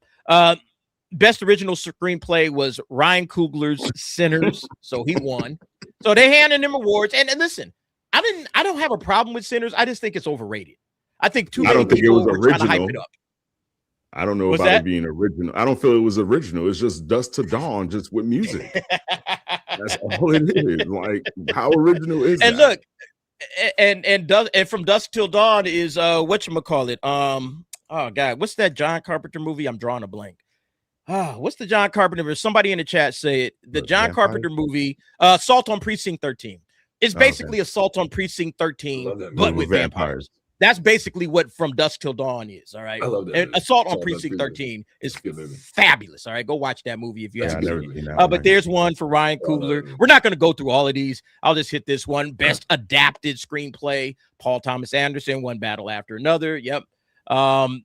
Best original screenplay was Ryan Coogler's Sinners. So he won. So they handed him awards. And listen, I don't have a problem with Sinners. I just think it's overrated. I think too many people were trying to hype it up. I don't know about it being original. I don't feel it was original. It's just Dusk to Dawn, just with music. That's all it is. Like, how original is and that? Look, and from Dusk Till Dawn is whatchamacallit? Oh God, what's that John Carpenter movie? I'm drawing a blank. What's the John Carpenter movie? Somebody in the chat say it. The John Carpenter movie, Assault on Precinct 13. It's basically Assault on Precinct 13, but with vampires. That's basically what From Dusk Till Dawn is. All right. I love that. And Assault on Precinct 13 is fabulous. All right. Go watch that movie if you haven't seen it. But there's one for Ryan Coogler. We're not going to go through all of these. I'll just hit this one. Best adapted screenplay, Paul Thomas Anderson, One Battle After Another. Yep.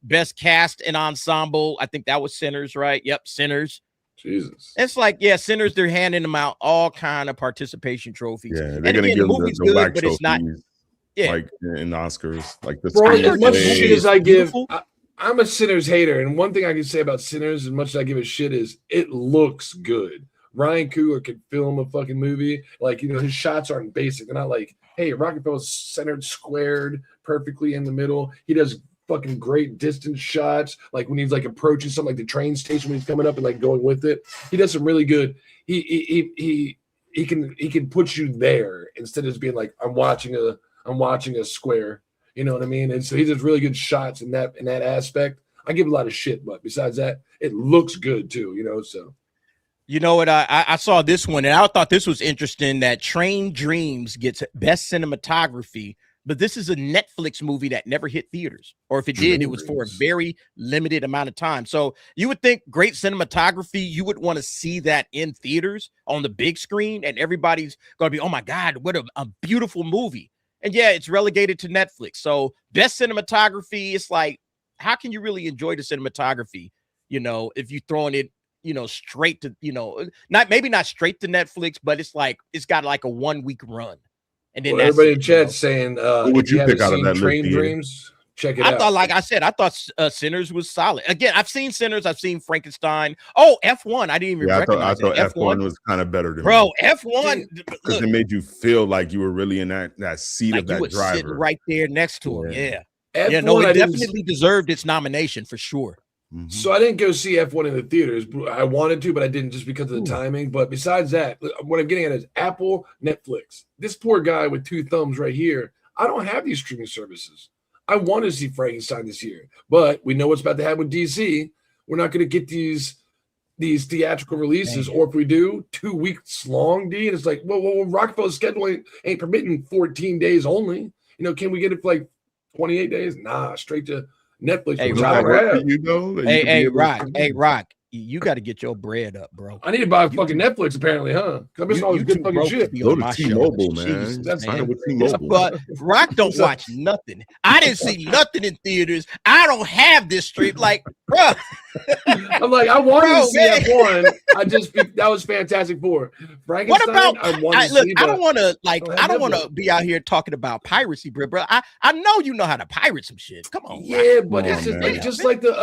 Best cast and ensemble. I think that was Sinners, right? Yep. Sinners. Jesus. It's like, Sinners, they're handing them out all kind of participation trophies. Yeah, they're going to give movie's the good, but it's not. Yeah, like in Oscars, like this. Bro, as much shit as I give, I'm a Sinners hater, and one thing I can say about Sinners, as much as I give a shit, is it looks good. Ryan Coogler can film a fucking movie. Like, his shots aren't basic. They're not like, hey, Rockefeller's centered, squared, perfectly in the middle. He does fucking great distance shots, like when he's like approaching something like the train station when he's coming up and like going with it. He does some really good. He can put you there instead of just being like, I'm watching a square, you know what I mean? And so he does really good shots in that aspect. I give a lot of shit, but besides that, it looks good too, so. You know what? I saw this one and I thought this was interesting that Train Dreams gets best cinematography, but this is a Netflix movie that never hit theaters. Or if it did, it was for a very limited amount of time. So you would think great cinematography, you would want to see that in theaters on the big screen and everybody's going to be, oh my God, what a beautiful movie. And yeah, it's relegated to Netflix. So best cinematography, it's like, how can you really enjoy the cinematography, if you're throwing it, straight to, not straight to Netflix, but it's like, it's got like a 1 week run. And then everybody in chat saying, what would you pick out of that Train list, Dreams? Check it out. I thought, like I said, I thought Sinners was solid. Again, I've seen Sinners, I've seen Frankenstein. Oh, F1, I didn't even recognize I thought it. F1 was kind of better than bro. F1 because it made you feel like you were really in that seat like of that driver, sitting right there next to him. Yeah, F1, yeah. No, it definitely deserved its nomination for sure. So I didn't go see F1 in the theaters. I wanted to, but I didn't just because of the timing. But besides that, what I'm getting at is Apple, Netflix. This poor guy with 2 thumbs right here. I don't have these streaming services. I want to see Frankenstein this year, but we know what's about to happen with DC. We're not going to get these theatrical releases, or if we do, 2 weeks long, D. And it's like, well, Rockefeller's schedule ain't permitting 14 days only. Can we get it for like 28 days? Nah, straight to Netflix. Hey, Rock. You got to get your bread up, bro. I need to buy fucking Netflix, apparently, huh? I'm missing all this good fucking shit. Go to T-Mobile, man. That's fine with T-Mobile. But Rock don't watch nothing. I didn't see nothing in theaters. I don't have this stream. Like, bro. I'm like, I wanted to see F1. That was Fantastic Four. Frankenstein, what about? I don't want to be out here talking about piracy, bro. I know you know how to pirate some shit. Come on. Yeah, but it's just like the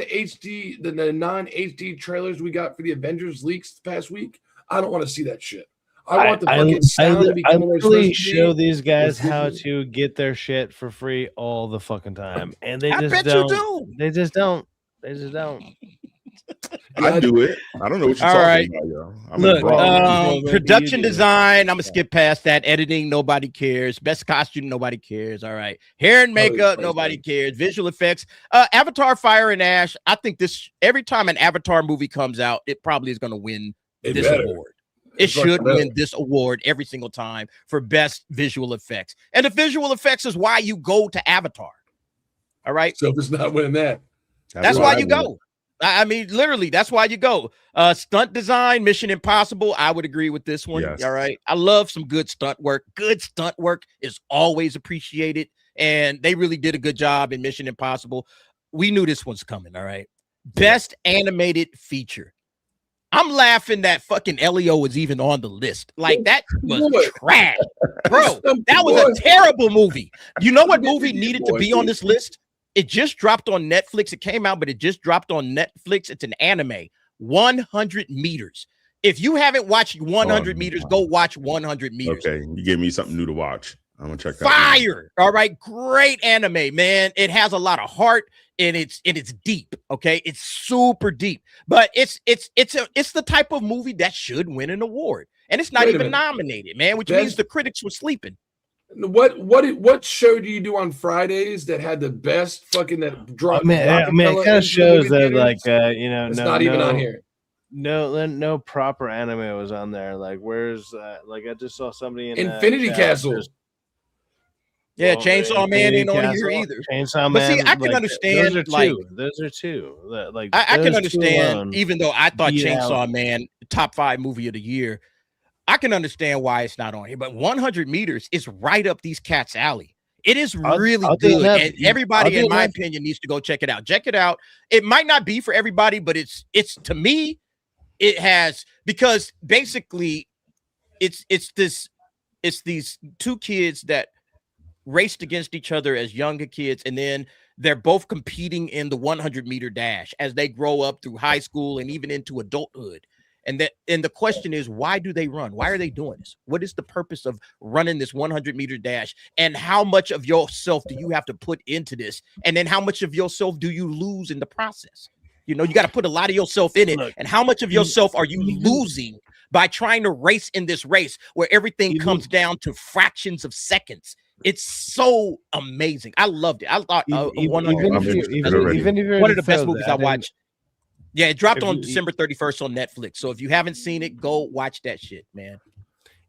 HD, the non-HD trailers we got for the Avengers leaks this past week. I don't want to see that shit. I want the fucking sound to be really show these guys how to get their shit for free all the fucking time, and they just don't. They just don't. I do it. I don't know what you're talking about, y'all. Look, production design, I'm gonna skip past that. Editing, nobody cares. Best costume, nobody cares. All right, hair and makeup, nobody cares. Visual effects, Avatar: Fire and Ash. I think every time an Avatar movie comes out, it probably is gonna win this award. It should win this award every single time for best visual effects, and the visual effects is why you go to Avatar. All right, so if it's not winning that. That's why you go. I mean, literally, that's why you go. Stunt design, Mission Impossible. I would agree with this one. Yes. All right. I love some good stunt work. Good stunt work is always appreciated. And they really did a good job in Mission Impossible. We knew this one's coming. All right. Best animated feature. I'm laughing that fucking Elio was even on the list. Like, that was trash. Bro, that was a terrible movie. You know what movie needed to be on this list? It just dropped on Netflix. It came out, but it just dropped on Netflix. It's an anime, 100 meters. If you haven't watched 100 meters, go watch 100 meters. Okay, you gave me something new to watch. I'm gonna check that. Fire! All right, great anime, man. It has a lot of heart and it's deep. Okay, it's super deep, but it's the type of movie that should win an award, and it's not even nominated, man. Which means the critics were sleeping. What show do you do on Fridays that had the best fucking that drop? I mean, it kind of shows that it's not even on here. No proper anime was on there. Like, where's like I just saw somebody in Infinity Castle. Yeah, Chainsaw Man ain't on here either. Chainsaw Man. But see, I can understand. Those are two. Like, I can understand, even though I thought Chainsaw Man top 5 movie of the year. I can understand why it's not on here, but 100 meters is right up these cats' alley. It is really good, and everybody, in my opinion, needs to go check it out. Check it out. It might not be for everybody, but it's to me, it has, because basically, it's these 2 kids that raced against each other as younger kids, and then they're both competing in the 100-meter dash as they grow up through high school and even into adulthood. And the question is, why do they run? Why are they doing this? What is the purpose of running this 100-meter dash? And how much of yourself do you have to put into this? And then how much of yourself do you lose in the process? You know, you got to put a lot of yourself in it. And how much of yourself are you losing by trying to race in this race where everything comes down to fractions of seconds? It's so amazing. I loved it. I thought one of the best movies I watched. Yeah, it dropped on December 31st on Netflix. So if you haven't seen it, go watch that shit, man.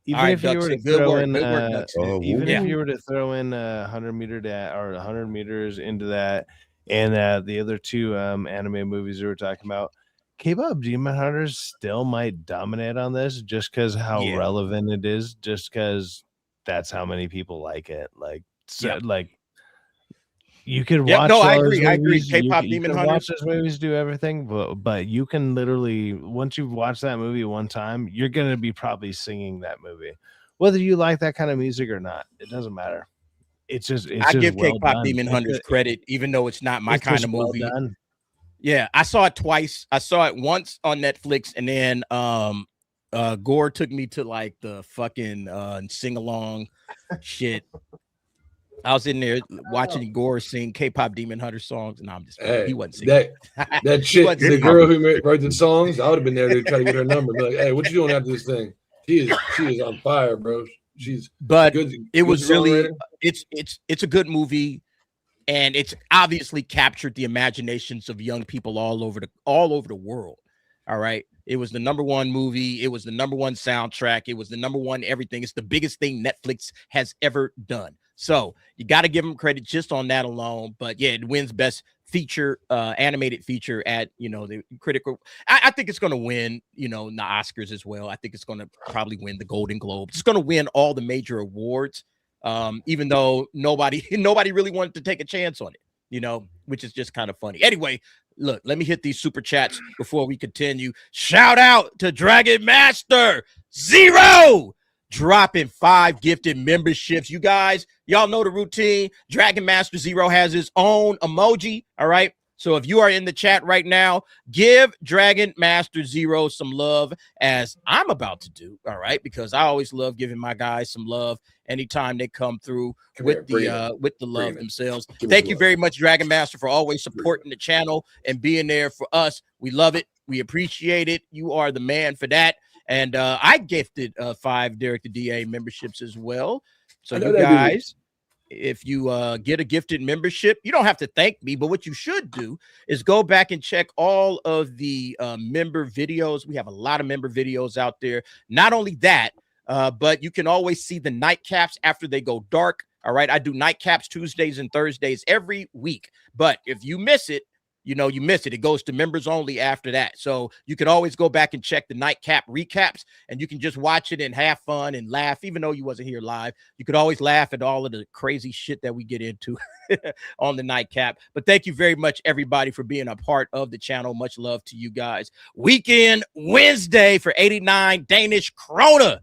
Even if you were to throw in, if you were to throw in 100-meter or 100 meters into that, and the other 2 anime movies we were talking about, K-pop Demon Hunters still might dominate on this just because how relevant it is, just because that's how many people like it. Like, you could watch. No, I agree. K-pop Demon Hunters. Watch those movies, do everything, but you can literally, once you've watched that movie one time, you're gonna be probably singing that movie, whether you like that kind of music or not. It doesn't matter. I give K-Pop Demon Hunters credit, even though it's not my kind of movie. Yeah, I saw it twice. I saw it once on Netflix, and then Gore took me to like the fucking sing-along shit. I was in there watching Gore sing K-Pop Demon Hunter songs, and I'm just he wasn't singing. That chick, the girl who wrote the songs, I would have been there to try to get her number. Be like, hey, what you doing after this thing? She is on fire, bro. It was really it's a good movie, and it's obviously captured the imaginations of young people all over the world. All right. It was the #1 movie. It was the #1 soundtrack. It was the #1 everything. It's the biggest thing Netflix has ever done. So you got to give them credit just on that alone. But yeah, it wins best feature, animated feature at, the critical. I think it's going to win, the Oscars as well. I think it's going to probably win the Golden Globe. It's going to win all the major awards, even though nobody really wanted to take a chance on it, which is just kind of funny. Anyway, look, let me hit these super chats before we continue. Shout out to Dragon Master Zero, dropping 5 gifted memberships. You guys, y'all know the routine. Dragon Master Zero has his own emoji. All right. So if you are in the chat right now, give Dragon Master Zero some love, as I'm about to do. All right, because I always love giving my guys some love anytime they come through with the love themselves. Thank you very much, Dragon Master, for always supporting the channel and being there for us. We love it. We appreciate it. You are the man for that. And I gifted 5 Derek the DA memberships as well. So you guys, if you get a gifted membership, you don't have to thank me, but what you should do is go back and check all of the member videos. We have a lot of member videos out there. Not only that, but you can always see the nightcaps after they go dark. All right. I do nightcaps Tuesdays and Thursdays every week. But if you miss it, you miss it. It goes to members only after that. So you can always go back and check the nightcap recaps, and you can just watch it and have fun and laugh, even though you wasn't here live. You could always laugh at all of the crazy shit that we get into on the nightcap. But thank you very much, everybody, for being a part of the channel. Much love to you guys. Weekend Wednesday for 89 Danish krona.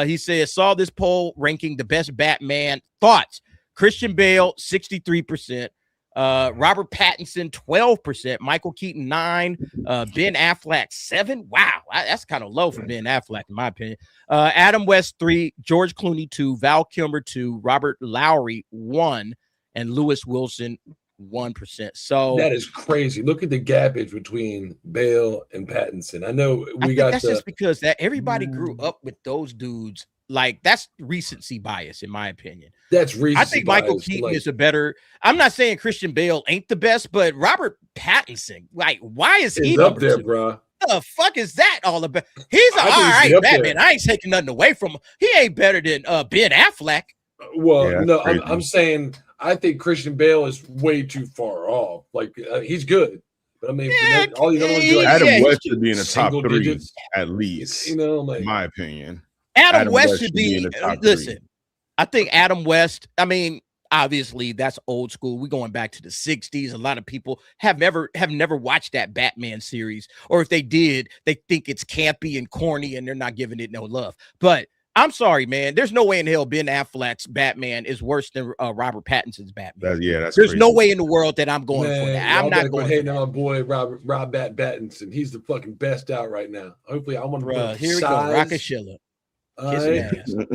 He says, saw this poll ranking the best Batman. Thoughts? Christian Bale, 63%. Robert Pattinson, 12%. Michael Keaton, 9%. Ben Affleck, 7%. Wow, that's kind of low for Ben Affleck, in my opinion. Adam West, 3%. George Clooney, 2%. Val Kilmer, 2%. Robert Lowry, 1%. And Lewis Wilson, 1%. So that is crazy. Look at the gapage between Bale and Pattinson. I know that's just because that everybody grew up with those dudes. Like, that's recency bias, in my opinion. That's recency. I think Michael Keaton is a better. I'm not saying Christian Bale ain't the best, but Robert Pattinson, like, why is he up there, bro? What the fuck is that all about? He's all right, Batman. There. I ain't taking nothing away from him. He ain't better than Ben Affleck. Well, yeah, no, I'm saying I think Christian Bale is way too far off. Like, he's good. But I mean, all these other ones, like, Adam West should be in the top 3 at least, like, in my opinion. Adam West should be in the top 3. I think Adam West, I mean, obviously that's old school. We're going back to the 60s. A lot of people have never watched that Batman series, or if they did, they think it's campy and corny and they're not giving it no love. But I'm sorry, man. There's no way in hell Ben Affleck's Batman is worse than Robert Pattinson's Batman. That's there's crazy. No way in the world that I'm going for that. I'm not going hating on my boy Rob Pattinson. He's the fucking best out right now. Hopefully, I want to here we go, Rockashilla.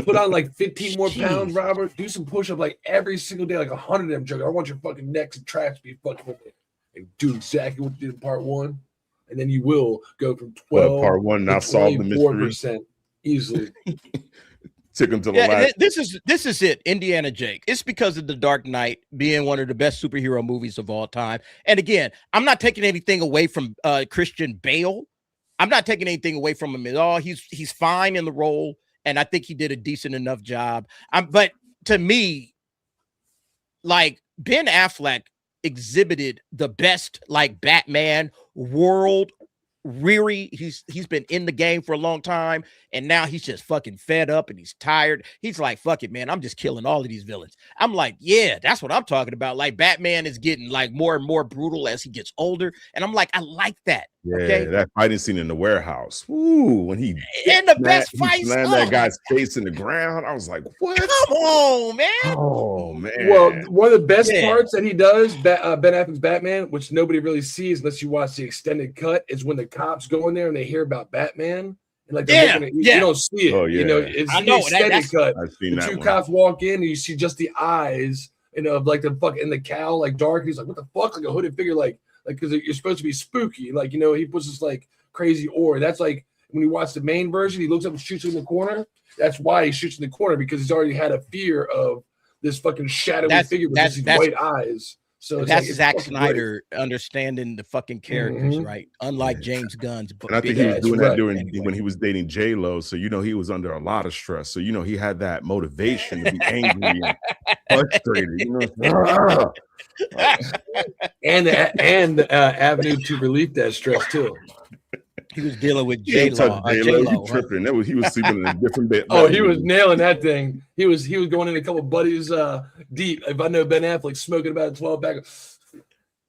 Put on like 15 more pounds, Robert. Do some push-up like every single day, like 100 of them, Joker. I want your fucking necks and traps to be fucking with it. And do exactly what you did in part 1, and then you will go from 12 part 1 now solve the mystery easily. Took him to the last. This is it, Indiana Jake. It's because of The Dark Knight being one of the best superhero movies of all time. And again, I'm not taking anything away from Christian Bale. I'm not taking anything away from him at all. He's fine in the role. And I think he did a decent enough job. But to me, like, Ben Affleck exhibited the best, like, Batman world. Really, he's been in the game for a long time, and now he's just fucking fed up and he's tired. He's like, fuck it, man. I'm just killing all of these villains. I'm like, yeah, that's what I'm talking about. Like, Batman is getting like more and more brutal as he gets older. And I'm like, I like that. Yeah, Okay. that fighting scene in the warehouse. Ooh, when he And the best fight slammed that guy's face in the ground. I was like, what? Come on, man. Oh man. Well, one of the best parts that he does, Ben Affleck's Batman, which nobody really sees unless you watch the extended cut, is when the cops go in there and they hear about Batman. And like you don't see it. Oh, yeah. You know, it's the extended cut. I've seen the that two one. cops walk in and you see just the eyes, of like the fuck in the cowl, like dark. And he's like, what the fuck? Like a hooded figure, like because you're supposed to be spooky. Like, he puts this like crazy aura. That's like when you watch the main version, he looks up and shoots in the corner. That's why he shoots in the corner, because he's already had a fear of this fucking shadowy figure with these white eyes. So that's Zack Snyder understanding the fucking characters, right? Unlike James Gunn's. And I think he was doing that when he was dating J-Lo. So, he was under a lot of stress. So, he had that motivation to be angry and frustrated. And the avenue to relieve that stress too. He was dealing with J-Lo. He tripping. He was sleeping in a different bed. Oh, he was nailing that thing. He was going in a couple buddies deep. If I know Ben Affleck smoking about a 12 pack,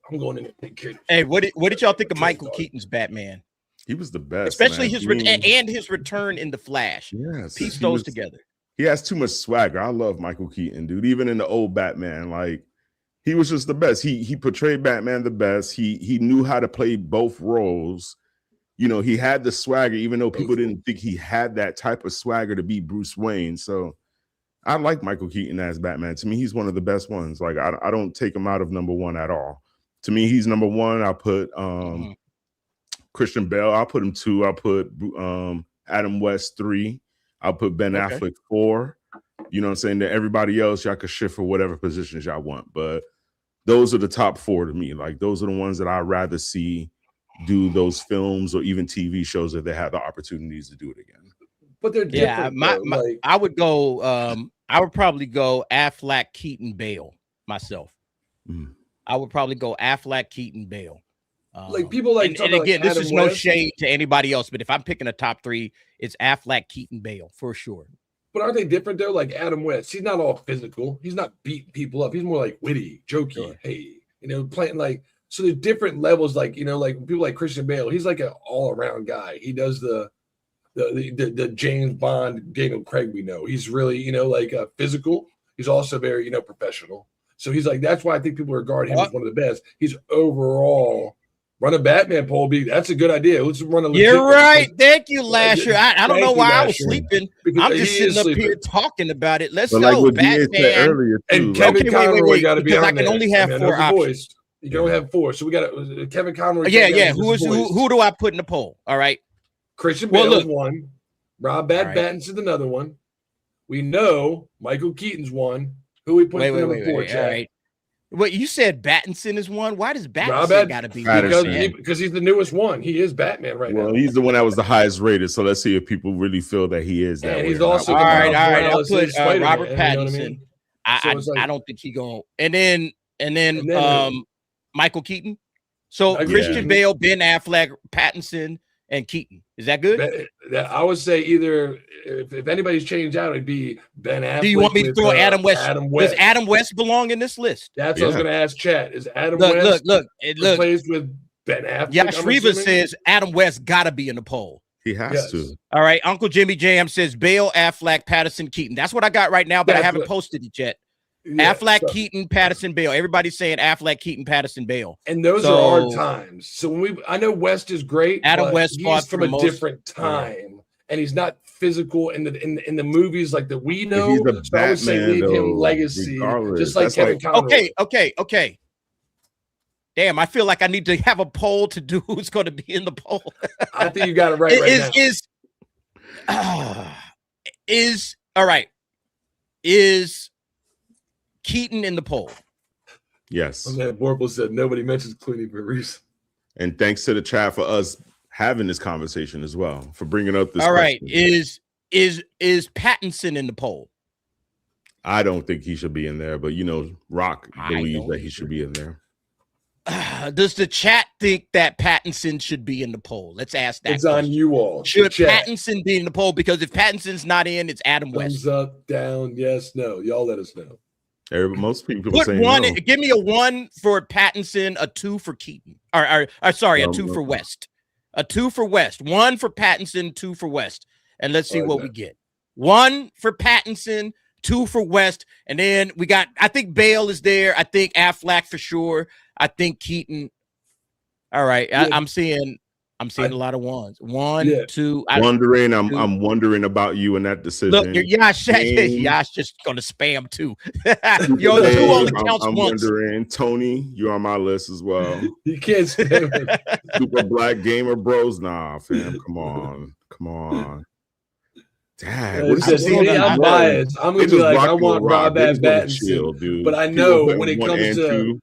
I'm going in there. Hey, what did y'all think of Michael Keaton's Batman? He was the best, especially his return in the Flash. Yes, piece those together. He has too much swagger. I love Michael Keaton, dude. Even in the old Batman, like he was just the best. He portrayed Batman the best. He knew how to play both roles. He had the swagger, even though people didn't think he had that type of swagger to be Bruce Wayne. So I like Michael Keaton as Batman. To me, he's one of the best ones. Like I don't take him out of number one at all. To me, he's number one. I'll put Christian Bale. I'll put him 2. I'll put Adam West 3. I'll put Ben Affleck 4. You know what I'm saying? That everybody else, y'all could shift for whatever positions y'all want. But those are the top 4 to me. Like those are the ones that I'd rather see do those films or even TV shows if they have the opportunities to do it again. But they're different. I would go. I would probably go Affleck, Keaton, Bale myself. I would probably go Affleck, Keaton, Bale. Like people like, and again, this Adam is no West. shade to anybody else, but if I'm picking a top 3, it's Affleck, Keaton, Bale for sure. But aren't they different though? Like Adam West, he's not all physical. He's not beating people up. He's more like witty, jokey. Sure. Hey, playing like. So there's different levels, like like people like Christian Bale. He's like an all-around guy. He does the James Bond, Daniel Craig. We know he's really like physical. He's also very professional. So he's like that's why I think people regard him as one of the best. He's overall run a Batman poll. That's a good idea. Let's run a. You're right. Thank you, Lasher. I don't know why I was sleeping. Because I'm just sitting up here talking about it. Let's go, like Batman. Earlier too, and Kevin Conroy got to be on I can only have 4 options. You can only have 4, so we got Kevin Conroy. Yeah. Who do I put in the poll? All right, Christian Bale is one. Rob Pattinson's another one. We know Michael Keaton's one. Who we put in number 4? Chad? All right. Well, you said Pattinson is one. Why does Pattinson got to be? Because he's the newest one. He is Batman right now. Well, he's the one that was the highest rated. So let's see if people really feel that he is that. And way he's also all right. I'll put Robert Pattinson. I don't think he going. And then Michael Keaton. So Christian Bale, Ben Affleck, Pattinson, and Keaton. Is that good? I would say either if anybody's changed out, it'd be Ben Affleck. Do you want me to throw Adam West? Does Adam West belong in this list? That's what I was going to ask Chat. Is Adam West look plays with Ben Affleck? Yash Riva says Adam West got to be in the poll. He has to. All right. Uncle Jimmy Jam says Bale, Affleck, Pattinson, Keaton. That's what I got right now, but I haven't posted it yet. Affleck, Keaton, Pattinson, Bale. Everybody's saying Affleck, Keaton, Pattinson, Bale. And those are our times. So when I know West is great. Adam West he's from a different time, and he's not physical in the movies like that we know. He's a Batman, I would say leave him legacy, just like Kevin Conroy. Okay. Damn, I feel like I need to have a poll to do who's going to be in the poll. I think you got it right now. Is Keaton in the poll? Yes. Warble said nobody mentions Clooney for a reason. And thanks to the chat for us having this conversation as well, for bringing up this. All right. Is Pattinson in the poll? I don't think he should be in there, but Rock believes that he should be in there. Does the chat think that Pattinson should be in the poll? Let's ask that. It's on you all. Should Pattinson be in the poll? Because if Pattinson's not in, it's Adam West. Thumbs up, down, yes, no. Y'all let us know. Most people put saying one. No. Give me a 1 for Pattinson, a 2 for Keaton, or sorry, a 2 for West. A 2 for West, 1 for Pattinson, 2 for West, and let's see what we get. 1 for Pattinson, 2 for West, and then we got. I think Bale is there. I think Affleck for sure. I think Keaton. All right, yeah. I'm seeing a lot of ones. 1, 2. I'm wondering about you in that decision. Look, Yash just gonna spam 2. Yo, 2 only counts I'm once. Wondering, Tony, you're on my list as well. You can't spam it. Super Black Gamer Bros. Nah, fam, come on. Dad, I'm biased. I'm gonna be like, I want Rob Pattinson, dude. But I know when it comes to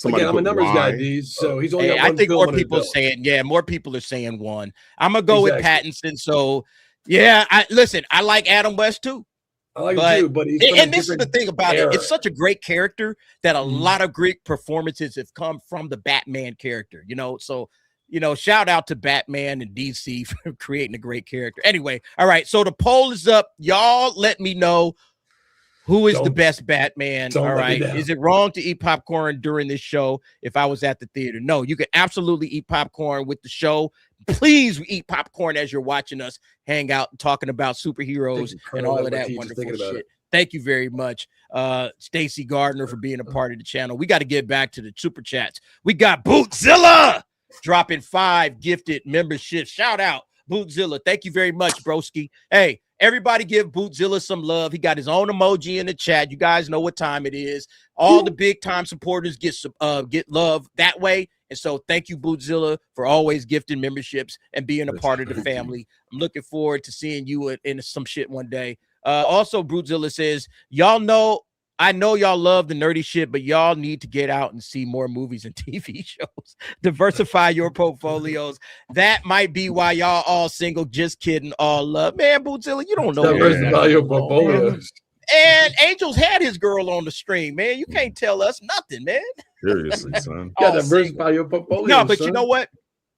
again, I'm a numbers guy, D. So he's only. I think more people are saying, more people are saying 1. I'm gonna go with Pattinson. So yeah, I like Adam West too. I like him too, but this is the thing about it. It's such a great character that a lot of great performances have come from the Batman character. So. Shout out to Batman and DC for creating a great character. Anyway, all right. So the poll is up. Y'all let me know who is the best Batman. All right. Is it wrong to eat popcorn during this show if I was at the theater? No, you can absolutely eat popcorn with the show. Please eat popcorn as you're watching us hang out and talking about superheroes and all of that wonderful shit. Thank you very much, Stacy Gardner, for being a part of the channel. We got to get back to the super chats. We got Bootzilla dropping 5 gifted memberships. Shout out, Bootzilla. Thank you very much, broski. Hey, everybody give Bootzilla some love. He got his own emoji in the chat. You guys know what time it is. All the big time supporters get love that way. And so thank you, Bootzilla, for always gifting memberships and being a part of the family. I'm looking forward to seeing you in some shit one day. Also, Bootzilla says, I know y'all love the nerdy shit, but y'all need to get out and see more movies and TV shows. Diversify your portfolios. That might be why y'all all single. Just kidding. All love. Man, Bootzilla, you don't know. Diversify your portfolios. And Angels had his girl on the stream, man. You can't tell us nothing, man. Seriously, son. You gotta diversify your portfolio. No, but you know what?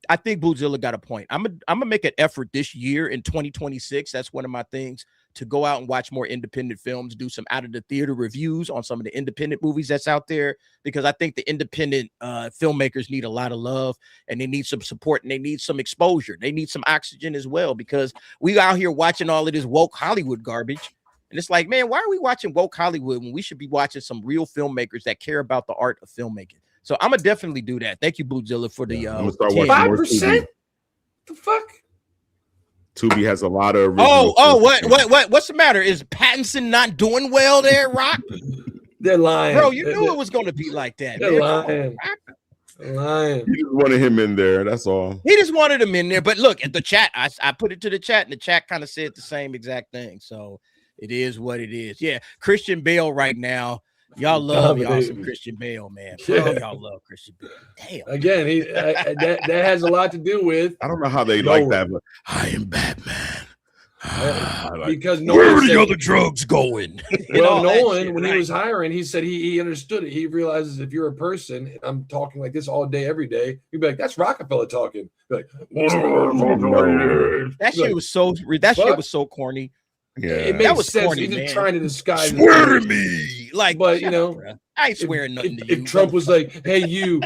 I think Bootzilla got a point. I'm gonna make an effort this year in 2026. That's one of my things, to go out and watch more independent films, do some out of the theater reviews on some of the independent movies that's out there, because I think the independent filmmakers need a lot of love, and they need some support, and they need some exposure. They need some oxygen as well, because we out here watching all of this woke Hollywood garbage. And it's like, man, why are we watching woke Hollywood when we should be watching some real filmmakers that care about the art of filmmaking? So I'm gonna definitely do that. Thank you, Bootzilla, for the 5%. The fuck? Tubi has a lot of. What's the matter? Is Pattinson not doing well there, Rock? They're lying, bro. You knew it was going to be like that. They're lying. He just wanted him in there. That's all. He just wanted him in there. But look at the chat. I put it to the chat, and the chat kind of said the same exact thing. So it is what it is. Yeah, Christian Bale right now. Y'all love y'all some Christian Bale, man. Bro, y'all love Christian Bale. Damn. Again, that has a lot to do with. I don't know how they like that, but I am Batman. Because where are the other drugs going? Well, Nolan, when he was hiring, he said he understood it. He realizes if you're a person, and I'm talking like this all day, every day, you'd be like, "That's Rockefeller talking." Be like, that shit was so. That shit was so corny. Yeah, it makes sense. Corny, he's just trying to disguise. Swear to me, like, but you know, I ain't swearing nothing to you. If Trump was like, "Hey, you,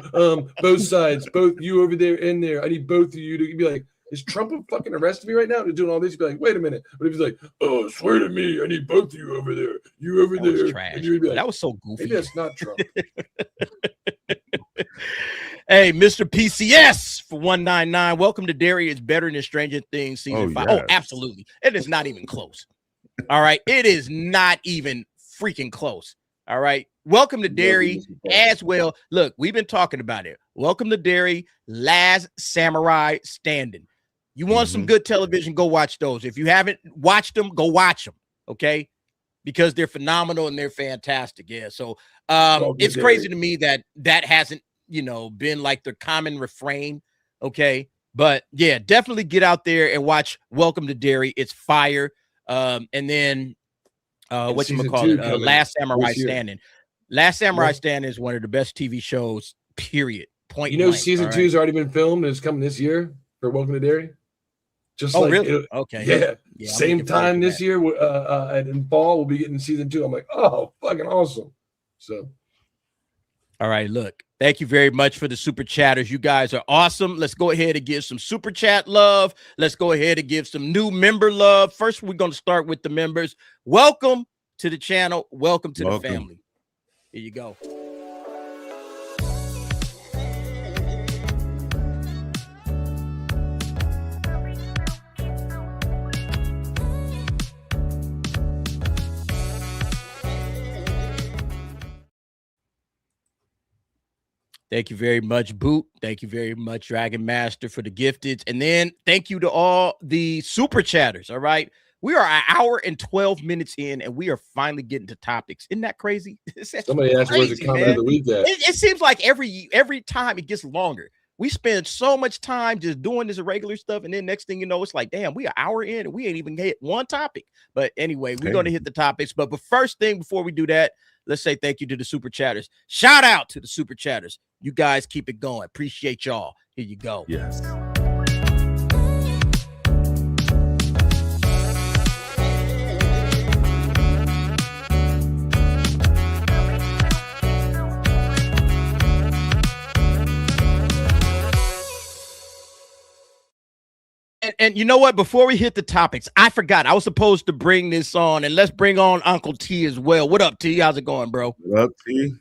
both sides, both you over there and there, I need both of you to be like." Is Trump fucking arresting me right now? They're doing all this. You'd be like, wait a minute. But if he's like, oh, swear to me, I need both of you over there. You over there. And you'd be like, that was so goofy. Maybe that's not Trump. Hey, Mr. PCS for 199. Welcome to Derry. It's better than Stranger Things season 5. Yes. Oh, absolutely. It is not even close. All right. It is not even freaking close. All right. Welcome to Derry as well. Look, we've been talking about it. Welcome to Derry. Last Samurai Standing. You want some good television, go watch those. If you haven't watched them, go watch them, okay? Because they're phenomenal and they're fantastic. Yeah, so it's crazy to me that hasn't, been like the common refrain, okay? But yeah, definitely get out there and watch Welcome to Derry. It's fire. And then whatchamacallit, Last Samurai Standing. Last Samurai Standing is one of the best TV shows, period. Point blank, season 2 has already been filmed and it's coming this year for Welcome to Derry. Just really? Okay. Yeah. Same time this year. In fall, we'll be getting season 2. I'm like, oh, fucking awesome. So, all right, look, Thank you very much for the super chatters. You guys are awesome. Let's go ahead and give some super chat love. Let's go ahead and give some new member love. First, we're going to start with the members. Welcome to the channel. Welcome to the family. Here you go. Thank you very much, Boot. Thank you very much, Dragon Master, for the gifted. And then thank you to all the super chatters. All right. We are an hour and 12 minutes in, and we are finally getting to topics. Isn't that crazy? Somebody asked where's the comment of the week at? It seems like every time it gets longer. We spend so much time just doing this regular stuff, and then next thing you know, it's like, damn, we an hour in, and we ain't even hit one topic. But anyway, we're going to hit the topics. But the first thing before we do that, let's say thank you to the super chatters. Shout out to the super chatters. You guys keep it going. Appreciate y'all. Here you go. Yes. And you know what? Before we hit the topics, I forgot. I was supposed to bring this on, and let's bring on Uncle T as well. What up, T? How's it going, bro? What up, T?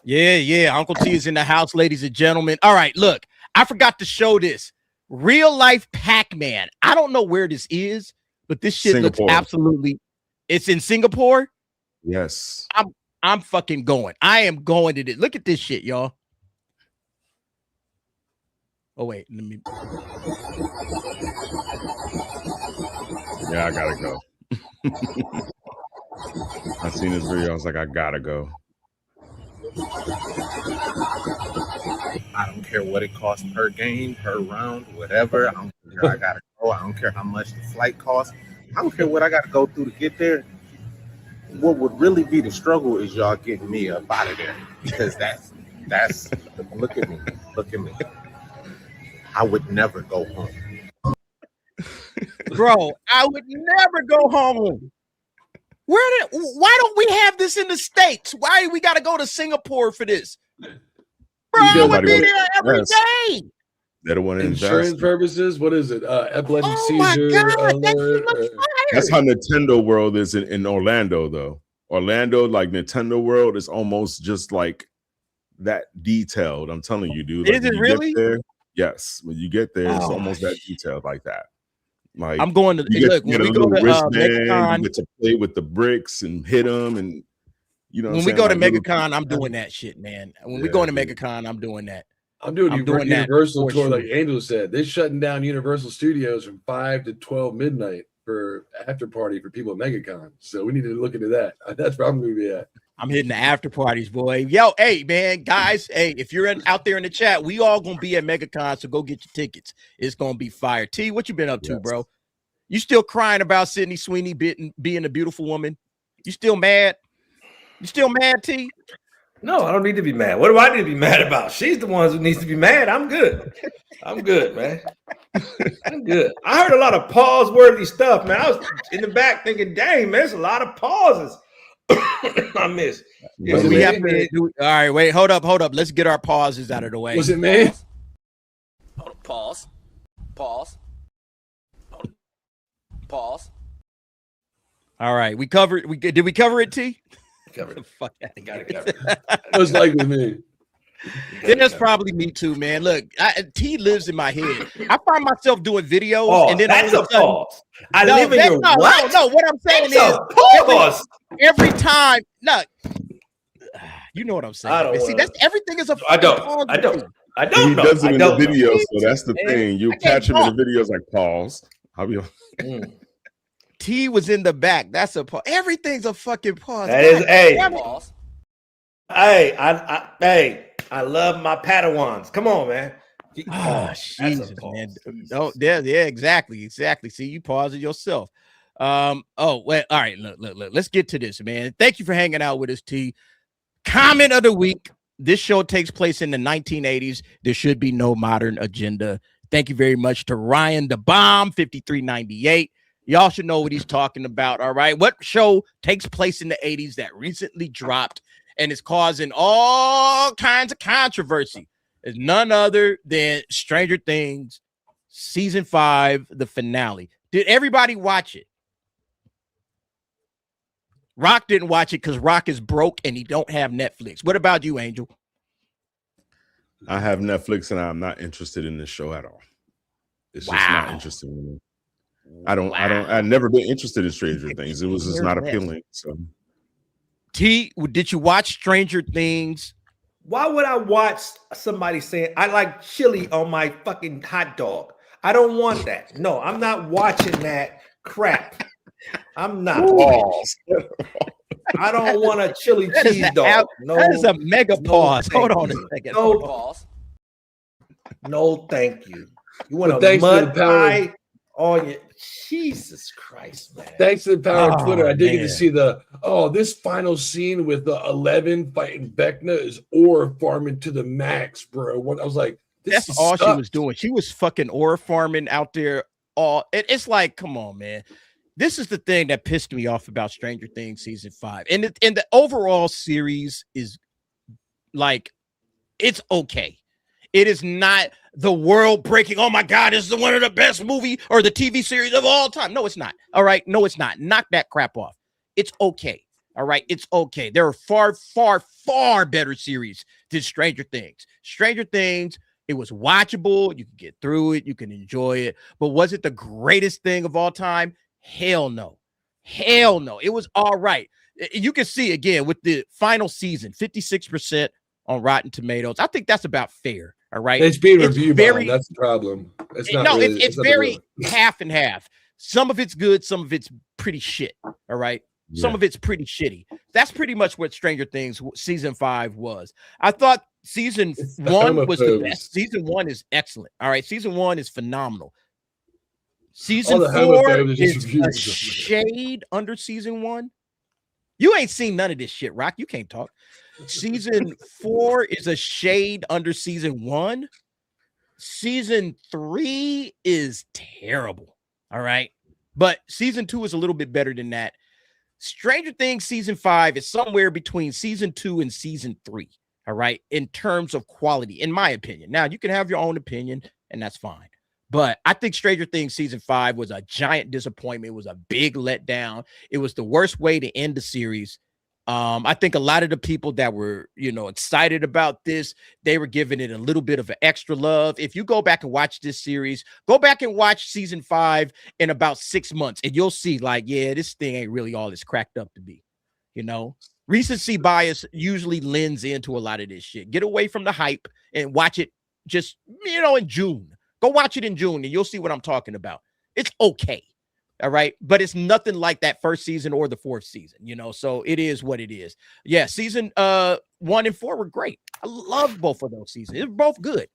Yeah. Uncle T is in the house, ladies and gentlemen. All right, look, I forgot to show this. Real life Pac-Man. I don't know where this is, but this shit looks absolutely. It's in Singapore. Yes. I'm fucking going. I am going to this. Look at this shit, y'all. Oh wait, let me. Yeah, I gotta go. I seen this video. I was like, I gotta go. I don't care what it costs per game, per round, whatever. I don't care. I gotta go. I don't care how much the flight costs. I don't care what I gotta go through to get there. What would really be the struggle is y'all getting me up out of there, because that's look at me. I would never go home. Bro, I would never go home. Why don't we have this in the States? Why we got to go to Singapore for this? Bro, I would be there every day. They don't want to insurance invest. Purposes. What is it? Epileptic seizure. My God, alert, that's how Nintendo World is in Orlando, though. Orlando, like Nintendo World, is almost just like that detailed. I'm telling you, dude. Like, is it really? Yes. When you get there, it's almost that detailed like that. Like, I'm going to look when we go to MegaCon. You get to play with the bricks and hit them, and you know. When we go to MegaCon, I'm doing that shit, man. When we go to MegaCon, I'm doing that. I'm doing Universal tour, like Angel said. They're shutting down Universal Studios from 5 to 12 midnight for after party for people at MegaCon. So we need to look into that. That's where I'm going to be at. I'm hitting the after parties, boy. Yo, hey, man, guys, hey, if you're out there in the chat, we all gonna be at MegaCon, so go get your tickets. It's gonna be fire. T, what you been up to, bro? You still crying about Sydney Sweeney being a beautiful woman? You still mad? You still mad, T? No, I don't need to be mad. What do I need to be mad about? She's the one who needs to be mad. I'm good. I'm good, man. I'm good. I heard a lot of pause-worthy stuff, man. I was in the back thinking, dang, man, there's a lot of pauses. I missed. We have to do, all right, wait, hold up. Let's get our pauses out of the way. Was it me? Pause. All right, did we cover it, T? Covered it. Fuck that. Got it covered. It was likely me. That's probably me too, man. Look, T lives in my head. I find myself doing videos, and then that's all of a pause. I live in your what? No, what I'm saying is every time. No, you know what I'm saying. I don't see, that's everything is a. I don't He know. does it in the video, know. so that's the thing. You catch him in the videos like pause. I'll be T was in the back. That's a pause. Everything's a fucking pause. That is Pause. I love my Padawans. Come on, man. Jesus, man. Oh, yeah, exactly. See, you pause it yourself. Well, all right. Look. Let's get to this, man. Thank you for hanging out with us, T. Comment of the week. This show takes place in the 1980s. There should be no modern agenda. Thank you very much to Ryan the Bomb 5398. Y'all should know what he's talking about. All right. What show takes place in the 80s that recently dropped and it's causing all kinds of controversy, is none other than Stranger Things season 5, the finale. Did everybody watch it? Rock didn't watch it because Rock is broke and he don't have Netflix. What about you, Angel? I have Netflix and I'm not interested in this show at all. It's just not interesting to me. I've never been interested in Stranger Things. It was just not appealing. So T, did you watch Stranger Things? Why would I watch somebody saying I like chili on my fucking hot dog? I don't want that. No, I'm not watching that crap. I'm not. I don't want a chili cheese dog. No, that is a mega pause. Hold on a second. No, Pause. no, thank you. You want a mud pie on your Jesus Christ, man. Thanks to the power of Twitter, I did get man. to see this final scene with the 11 fighting Vecna is ore farming to the max, bro. I was like, that's all she was doing. She was fucking ore farming out there. It's like, come on, man. This is the thing that pissed me off about Stranger Things season 5. And the overall series is like, it's okay. It is not the world breaking. Oh my God, this is one of the best movie or the TV series of all time. No, it's not. All right. No, it's not. Knock that crap off. It's okay. All right. It's okay. There are far, far, far better series than Stranger Things. Stranger Things, it was watchable. You can get through it. You can enjoy it. But was it the greatest thing of all time? Hell no. Hell no. It was all right. You can see again with the final season, 56% on Rotten Tomatoes. I think that's about fair. All right. It's being reviewed. That's the problem. It's not. No, really, it's very half and half. Some of it's good. Some of it's pretty shit. All right. Yeah. Some of it's pretty shitty. That's pretty much what Stranger Things season 5 was. I thought season 1 was the best. Season 1 is excellent. All right. Season 1 is phenomenal. Season 4 is a shade under season 1. You ain't seen none of this shit, Rock. You can't talk. Season 4 is a shade under season 1. Season 3 is terrible. All right. But season 2 is a little bit better than that. Stranger Things season 5 is somewhere between season 2 and season 3. All right. In terms of quality, in my opinion. Now, you can have your own opinion, and that's fine. But I think Stranger Things season 5 was a giant disappointment. It was a big letdown. It was the worst way to end the series. I think a lot of the people that were, excited about this, they were giving it a little bit of an extra love. If you go back and watch this series, go back and watch season 5 in about 6 months, and you'll see like, yeah, this thing ain't really all it's cracked up to be. Recency bias usually lends into a lot of this shit. Get away from the hype and watch it just, in June. Go watch it in June and you'll see what I'm talking about. It's okay. All right. But it's nothing like that first season or the 4th season, so it is what it is. Yeah. Season 1 and 4 were great. I love both of those seasons. They're both good.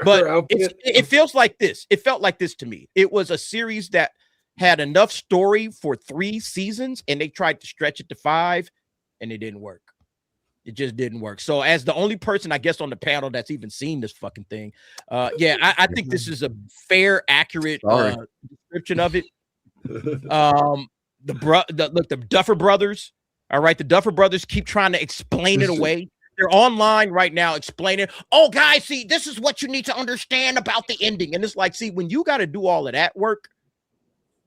But it feels like this. It felt like this to me. It was a series that had enough story for 3 seasons and they tried to stretch it to 5 and it didn't work. It just didn't work. So as the only person, I guess, on the panel that's even seen this fucking thing, I think this is a fair, accurate description of it. The Duffer Brothers, all right, the Duffer Brothers keep trying to explain it away. They're online right now explaining, oh, guys, see, this is what you need to understand about the ending. And it's like, see, when you got to do all of that work,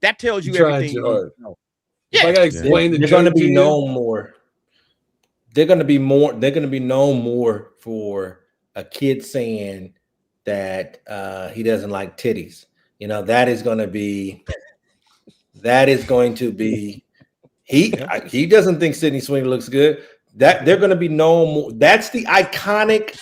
that tells you everything you need to know. Yeah, I gotta explain they're going to be known more. They're going to be known more for a kid saying that he doesn't like titties. That is going to be he doesn't think Sydney Sweeney looks good. That they're going to be known more. That's the iconic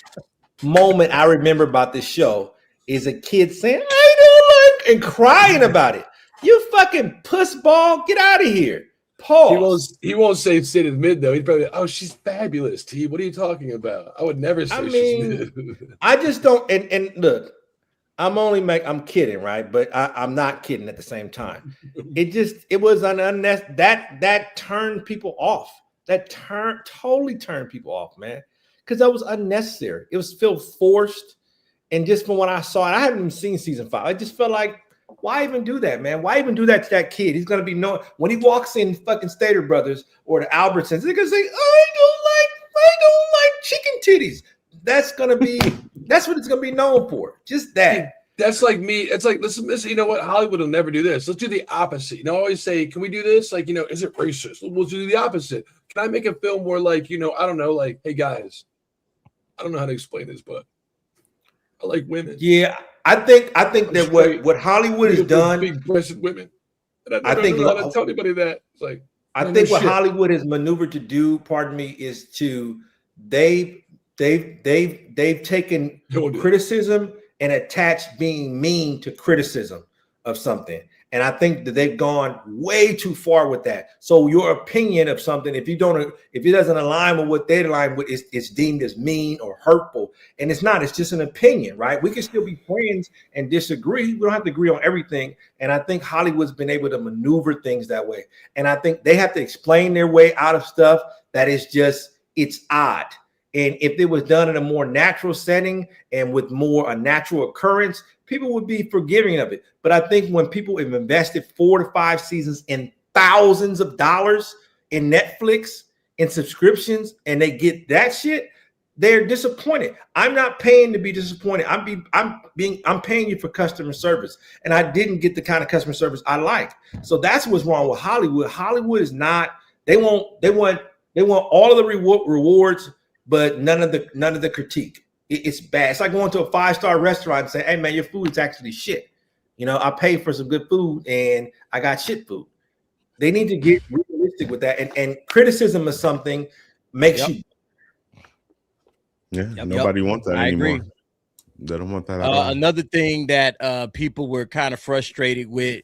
moment I remember about this show is a kid saying, I don't like, and crying about it. You fucking puss ball, get out of here. Pause. He won't say Sid is mid though. He'd probably, oh, she's fabulous. T, what are you talking about? I would never say she's mid. I just don't. And look, I'm kidding, right? But I'm not kidding at the same time. It was an unnecessary that turned people off. That totally turned people off, man. Because that was unnecessary. It was feel forced, and just from what I saw, I haven't even seen season 5. I just felt like, why even do that, man? Why even do that to that kid? He's gonna be known when he walks in fucking Stater Brothers or the Albertsons. They're gonna say, I chicken titties. That's what it's gonna be known for. Just that. That's like me. It's like, listen, you know what? Hollywood will never do this. Let's do the opposite. You know, I always say, can we do this? Like, you know, is it racist? We'll do the opposit. Can I make a film more like, you know, I don't know, like, hey guys, I don't know how to explain this, but I like women. Yeah, I think that what Hollywood has done, big-breasted women. And I think don't know how to tell anybody that. It's like, I think what Hollywood has maneuvered to do, pardon me, is to they've taken criticism and attached being mean to criticism of something. And I think that they've gone way too far with that. So your opinion of something, if it doesn't align with what they align with, it's deemed as mean or hurtful. And it's not, it's just an opinion, right? We can still be friends and disagree. We don't have to agree on everything. And I think Hollywood's been able to maneuver things that way. And I think they have to explain their way out of stuff that is just, it's odd. And if it was done in a more natural setting and with more a natural occurrence, people would be forgiving of it. But I think when people have invested 4 to 5 seasons and thousands of dollars in Netflix and subscriptions, and they get that shit, they're disappointed. I'm not paying to be disappointed. I'm paying you for customer service, and I didn't get the kind of customer service I like. So that's what's wrong with Hollywood. Hollywood is not. They want all of the rewards, but none of the critique. It's bad. It's like going to a 5-star restaurant and saying, hey man, your food's actually shit. You know, I paid for some good food and I got shit food. They need to get realistic with that. And criticism of something makes you. Yeah, nobody wants that anymore. Agree. They don't want that at all. Another thing that people were kind of frustrated with,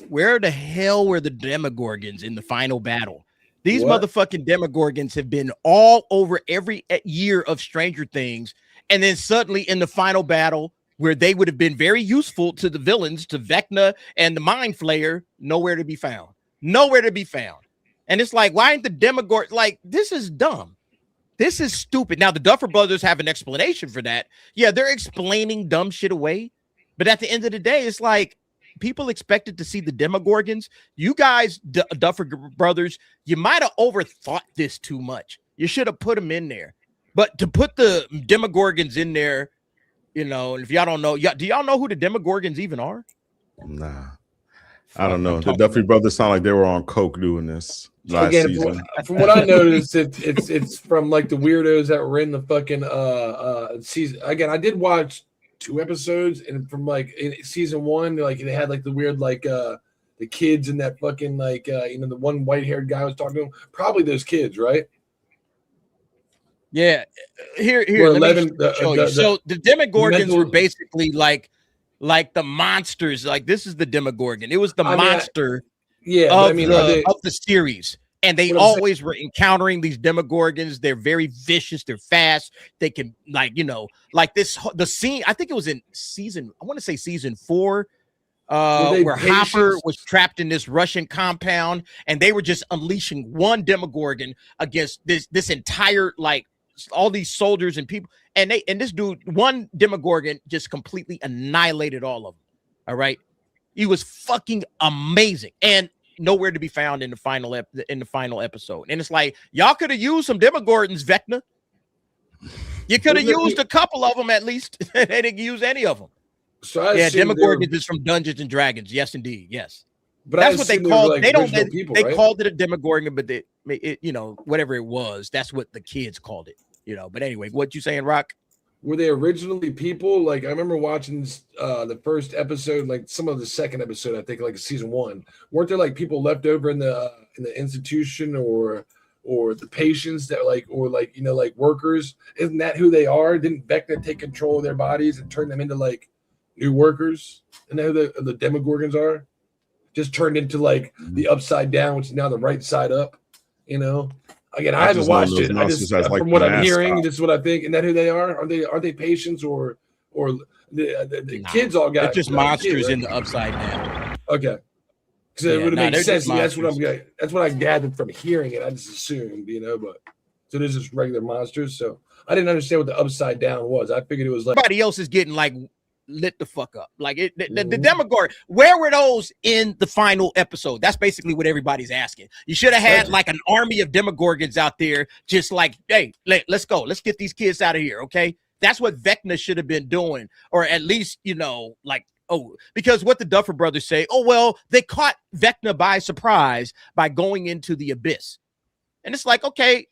where the hell were the Demogorgons in the final battle? These motherfucking Demogorgons have been all over every year of Stranger Things. And then suddenly in the final battle, where they would have been very useful to the villains, to Vecna and the Mind Flayer, nowhere to be found. Nowhere to be found. And it's like, why ain't the Demogorgon? Like, this is dumb. This is stupid. Now, the Duffer Brothers have an explanation for that. Yeah, they're explaining dumb shit away. But at the end of the day, it's like, people expected to see the Demogorgons. You guys, Duffer Brothers, you might have overthought this too much. You should have put them in there. But to put the Demogorgons in there, you know, if y'all don't know, do y'all know who the Demogorgons even are? Nah, I don't know. The Duffy Brothers sound like they were on coke doing this last season. From what I noticed, it's from like the weirdos that were in the fucking season. Again, I did watch 2 episodes, and from like in season 1, like they had like the weird like the kids and that fucking like you know, the one white-haired guy was talking to him. Probably those kids, right? Yeah. Here. Let me show you. So the Demogorgons were basically like the monsters. Like, this is the Demogorgon. It was the monster of the series. And they always were encountering these Demogorgons. They're very vicious. They're fast. They can, like, you know, like the scene. I think it was in season 4, where Hopper was trapped in this Russian compound, and they were just unleashing one Demogorgon against this entire, like, all these soldiers and people. And this dude, one Demogorgon, just completely annihilated all of them. All right, he was fucking amazing. And nowhere to be found in the final episode. And it's like, y'all could have used some Demogorgons, Vecna. You could have used a couple of them at least. They didn't use any of them. So Demogorgons is from Dungeons and Dragons. Yes, indeed. Yes. But that's what they called. Like, they called it a Demogorgon, but you know, whatever it was, that's what the kids called it. You know. But anyway, what you saying, Rock? Were they originally people? Like, I remember watching the first episode, like some of the second episode, I think, like season 1. Weren't there like people left over in the institution or the patients that like, or like, you know, like workers? Isn't that who they are? Didn't Vecna take control of their bodies and turn them into like new workers? And who the Demogorgons are? Just turned into like the upside down, which is now the right side up. You know. Again, I haven't watched it. I just, from what I'm hearing, this is what I think. Isn't that who they are? Are they patients or the kids all got? They're just monsters in the upside down. Okay, because it would make sense. That's what I gathered from hearing it. I just assumed, you know, but so they're just regular monsters. So I didn't understand what the upside down was. I figured it was like everybody else is getting like lit the fuck up. Like the Demogorgon. Where were those in the final episode? That's basically what everybody's asking. You should have had like an army of Demogorgons out there, just like, hey, let's go. Let's get these kids out of here. Okay. That's what Vecna should have been doing, or at least, like, because what the Duffer Brothers say, well, they caught Vecna by surprise by going into the abyss. And it's like, okay,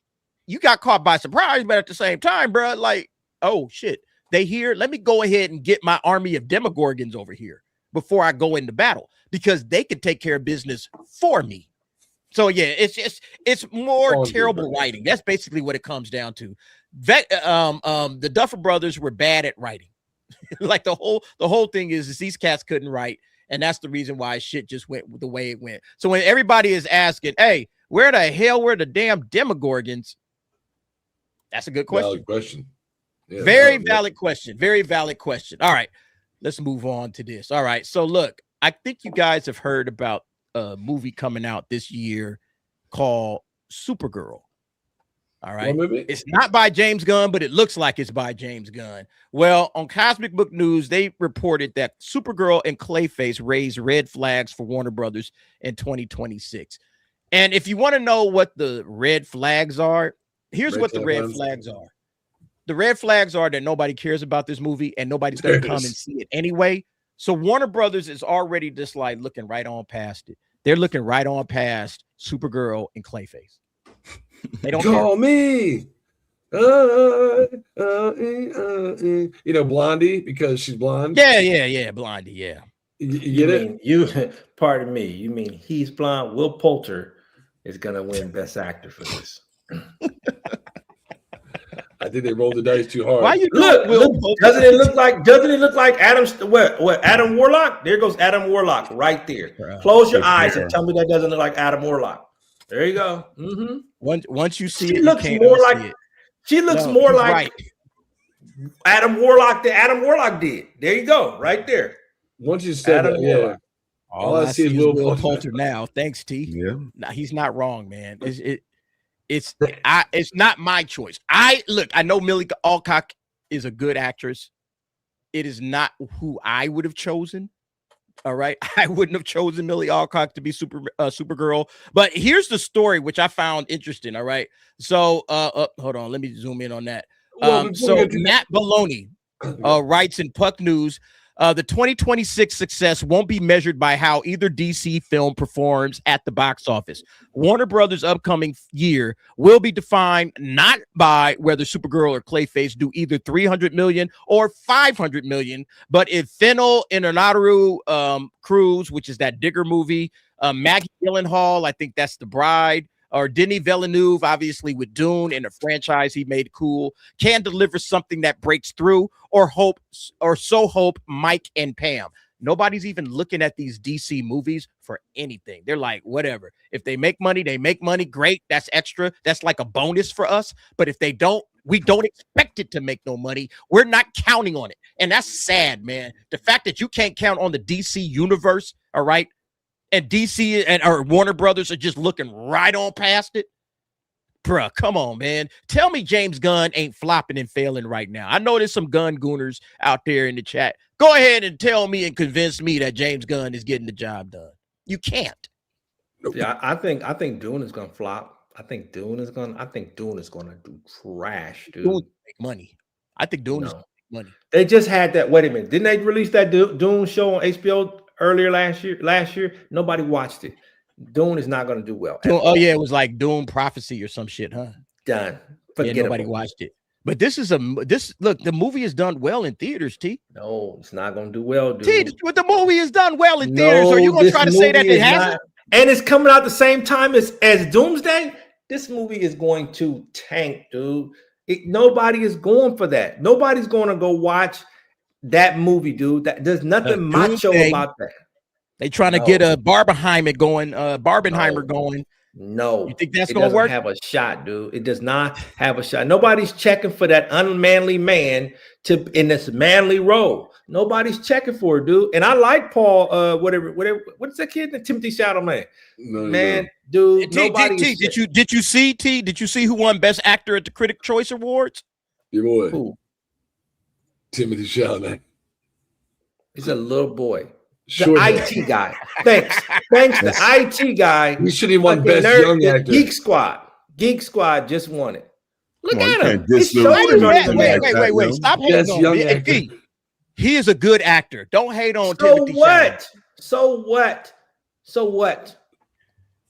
you got caught by surprise, but at the same time, bro, like, oh shit. They here, let me go ahead and get my army of Demogorgons over here before I go into battle, because they could take care of business for me. So yeah, it's more terrible writing. That's basically what it comes down to. The Duffer Brothers were bad at writing. Like the whole thing is these cats couldn't write, and that's the reason why shit just went the way it went. So when everybody is asking, hey, where the hell were the damn Demogorgons? That's a good question. Valid question. Yeah, very valid question. Very valid question. All right, let's move on to this. All right, so look, I think you guys have heard about a movie coming out this year called Supergirl. All right, it's not by James Gunn, but it looks like it's by James Gunn. Well, on Cosmic Book News, they reported that Supergirl and Clayface raised red flags for Warner Brothers in 2026. And if you want to know what the red flags are, here's what the red flags are. The red flags are that nobody cares about this movie and nobody's going to come and see it anyway. So Warner Brothers is already just like looking right on past it. They're looking right on past Supergirl and Clayface. They don't call me. Blondie, because she's blonde. Yeah, Blondie. Yeah. You get it? You pardon me. You mean he's blonde? Will Poulter is gonna win Best Actor for this. I think they rolled the dice too hard. Why you look? Doesn't it look like Adam? What? Adam Warlock? There goes Adam Warlock right there. Close your eyes and tell me that doesn't look like Adam Warlock. There you go. Mm-hmm. Once you see she it, looks more like she looks more like Adam Warlock than Adam Warlock did. There you go, right there. Once you said that, yeah. All I see is Will Poulter now. Thanks, T. Yeah, nah, he's not wrong, man. It's not my choice. I know Millie Alcock is a good actress. It is not who I would have chosen. All right, I wouldn't have chosen Millie Alcock to be Supergirl. But here's the story, which I found interesting. All right, so hold on, let me zoom in on that. So Matt Baloney writes in Puck News, the 2026 success won't be measured by how either DC film performs at the box office. Warner Brothers' upcoming year will be defined not by whether Supergirl or Clayface do either 300 million or 500 million, but if Fennel Inarnaru Cruz, which is that Digger movie, Maggie Gyllenhaal, I think that's The Bride, or Denis Villeneuve, obviously with Dune and a franchise he made cool, can deliver something that breaks through, or hope Mike and Pam. Nobody's even looking at these DC movies for anything. They're like, whatever. If they make money, they make money. Great. That's extra. That's like a bonus for us. But if they don't, we don't expect it to make no money. We're not counting on it. And that's sad, man. The fact that you can't count on the DC universe, all right, and DC or Warner Brothers are just looking right on past it. Bruh, come on, man. Tell me James Gunn ain't flopping and failing right now. I know there's some gun gooners out there in the chat. Go ahead and tell me and convince me that James Gunn is getting the job done. You can't. Yeah, I think Dune is gonna flop. I think Dune is gonna do trash, dude. Dune make money. I think Dune is gonna make money. They just had that. Wait a minute. Didn't they release that Dune show on HBO earlier last year? Nobody watched it. Dune is not going to do well. Oh yeah, it was like Dune Prophecy or some shit, huh? Done. Nobody watched it. But look, the movie is done well in theaters, T. No, it's not going to do well, dude. T, but the movie is done well in theaters. Are you going to try to say that it hasn't? And it's coming out the same time as Doomsday. This movie is going to tank, dude. Nobody is going for that. Nobody's going to go watch that movie, dude. There's nothing macho about that. They trying to get a Barbenheimer going. No, you think that's gonna work? Have a shot, dude. It does not have a shot. Nobody's checking for that unmanly man in this manly role. Nobody's checking for it, dude. And I like Paul. Whatever. What's that kid? Timothy Chalamet. Dude. Did you see who won Best Actor at the Critic Choice Awards? Your boy. Who? Timothy Chalamet. He's a little boy. The Sure IT guy. Thanks, the IT guy. We should have won best young actor. Geek Squad just won it. Look at him. Wait. Stop hating on me. He is a good actor. Don't hate on Timothy Chalamet. So what?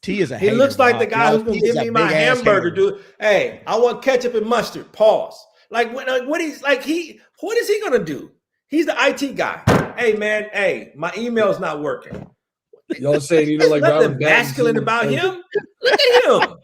T is a He looks like the guy who's gonna give me my hamburger, dude. Hey, I want ketchup and mustard. Pause. What is he gonna do? He's the IT guy. Hey man, my email's not working. Y'all saying you know like nothing masculine about him? Look at him.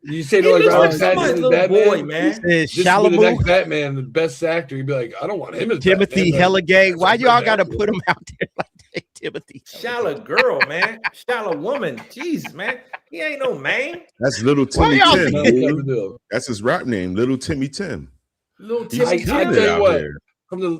You say like Robert Pattinson, little boy, man. This is the next Batman, the best actor. You'd be like, I don't want him as Timothy Helligay. Why y'all got to put him out there like that? Timothy. Shallow girl, man. Shallow woman. Jeez, man. He ain't no man. That's Little Timmy Tim. That's his rap name, Little Timmy Tim. Little Timmy Tim. I tell you what,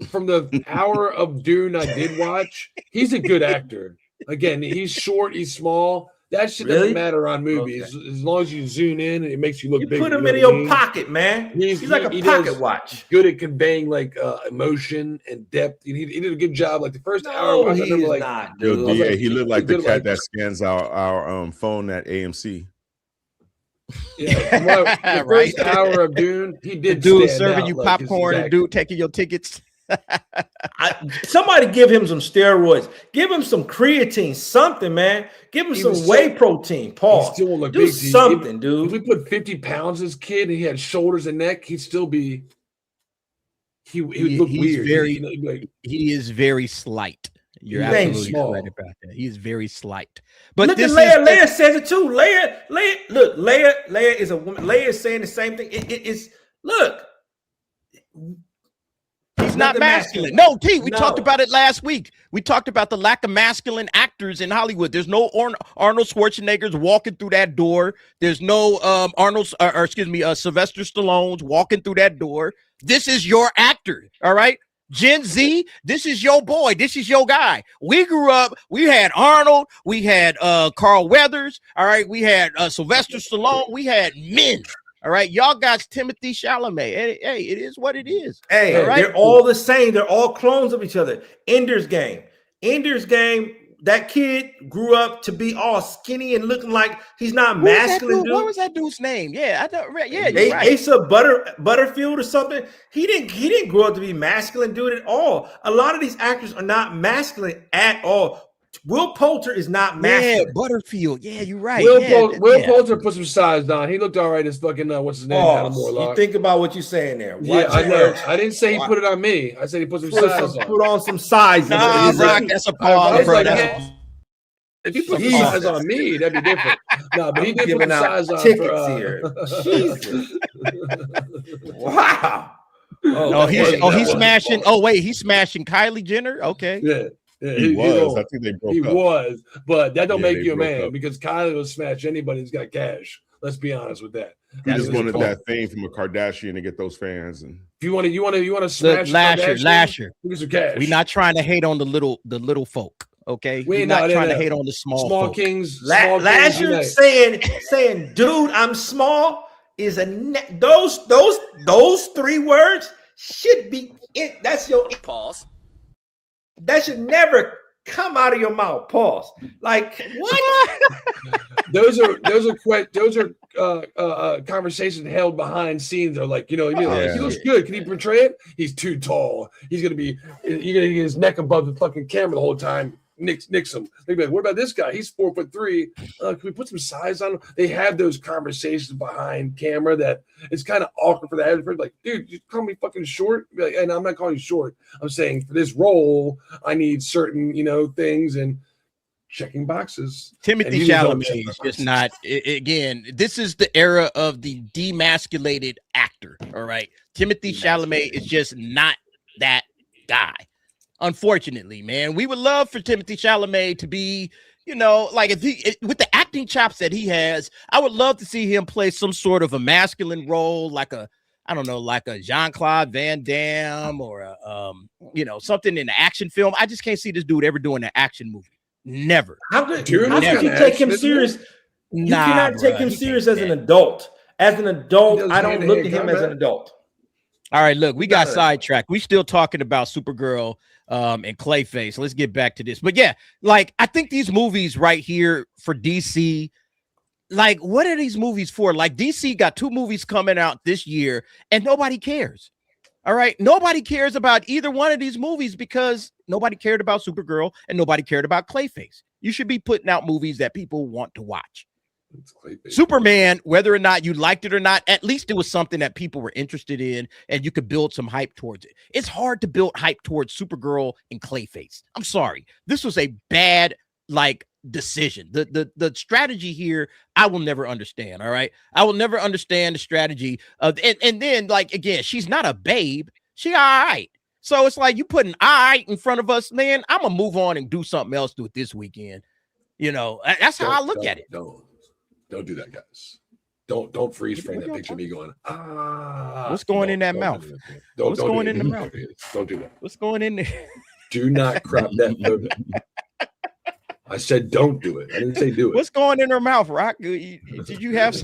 from the hour of Dune I did watch, he's a good actor. Again, he's short, he's small. That shit doesn't matter on movies as long as you zoom in and it makes you look big. Put him in your pocket, man. He's like a pocket watch. Good at conveying like emotion and depth. He did a good job. Like the first hour, he's not. He looked like the cat that scans our phone at AMC. Yeah, the first hour of Dune, he did. The dude serving you popcorn, and dude taking your tickets. Somebody give him some steroids. Give him some creatine, something, man. Give him some whey protein. Paul, do something, dude. If we put 50 pounds this kid and he had shoulders and neck, he'd still be. He would look weird. He is very slight. You're absolutely right about that. He's very slight. But look at Leia. Leia says it too. Leia is a woman. Leia is saying the same thing. It's look. He's not masculine. No, T, we talked about it last week. We talked about the lack of masculine actors in Hollywood. There's no Arnold Schwarzenegger's walking through that door. There's no Sylvester Stallone's walking through that door. This is your actor, all right? Gen Z, this is your boy. This is your guy. We grew up, we had Arnold, we had Carl Weathers, all right? We had Sylvester Stallone, we had men. All right, y'all got Timothy Chalamet. Hey, it is what it is. Hey, all right? They're all the same. They're all clones of each other. Ender's Game. That kid grew up to be all skinny and looking like he's not masculine. Dude. What was that dude's name? Yeah, I don't. Yeah, you're right. Asa Butterfield or something. He didn't grow up to be masculine, dude, at all. A lot of these actors are not masculine at all. Will Poulter is not masculine. Yeah, Butterfield. Yeah, you're right. Will Poulter put some size on. He looked all right as fucking what's his name? Adam Warlock. You think about what you're saying there. Yeah, I know. I didn't say he put it on me. I said he put some size on. Put on some size. Nah, Brock, that's a pause, bro. If you put some size on me, that'd be different. No, but he did put some size on tickets here. Jesus. Wow. He's smashing. Oh wait, he's smashing Kylie Jenner. Okay. Yeah. Yeah, he was. I think they broke up. He was, but that don't make you a man because Kylie will smash anybody who's got cash. Let's be honest with that. He just wanted that fame from a Kardashian to get those fans. And if you want to smash Lasher, give some cash. We're not trying to hate on the little folk. Okay, we're not trying to hate on the small folk. Kings. Lasher saying, dude, I'm small is those 3 words should be it. That's your pause. That should never come out of your mouth. Pause. Like what? those are conversations held behind scenes. They're like, he looks good. Can he portray it? He's too tall. You're gonna get his neck above the fucking camera the whole time. Nix him. They'd be like, what about this guy? He's 4'3". Can we put some size on him? They have those conversations behind camera that it's kind of awkward for the editor. Like, dude, you call me fucking short? Be like, and I'm not calling you short. I'm saying for this role, I need certain, things and checking boxes. Timothy Chalamet is just not. Again, this is the era of the demasculated actor. All right, Timothy Chalamet is just not that guy. Unfortunately, man, we would love for Timothy Chalamet to be, like with the acting chops that he has, I would love to see him play some sort of a masculine role, like a Jean-Claude Van Damme or something in the action film. I just can't see this dude ever doing an action movie. Never. How can you take him serious? You cannot take him serious as an adult. As an adult, I don't look at him as an adult. All right, look, we got sidetracked. We still talking about Supergirl. and Clayface. Let's get back to this. But yeah, like I think these movies right here for DC, like what are these movies for? Like DC got 2 movies coming out this year and nobody cares. All right. Nobody cares about either one of these movies because nobody cared about Supergirl and nobody cared about Clayface. You should be putting out movies that people want to watch. Superman, whether or not you liked it or not, at least it was something that people were interested in and you could build some hype towards it. It's hard to build hype towards Supergirl and Clayface. I'm sorry. This was a bad, decision. The strategy here, I will never understand. All right. I will never understand the strategy of, and then again, she's not a babe. She all right. So it's like you putting all right in front of us, man. I'm gonna move on and do something else to it this weekend. That's how I look at it. Don't do that, guys. Don't freeze frame that picture of me going, what's going in that mouth? What's going in the mouth? Don't do that. What's going in there? Do not crop that photo. I said don't do it. I didn't say do it. What's going in her mouth, Rock? Did you have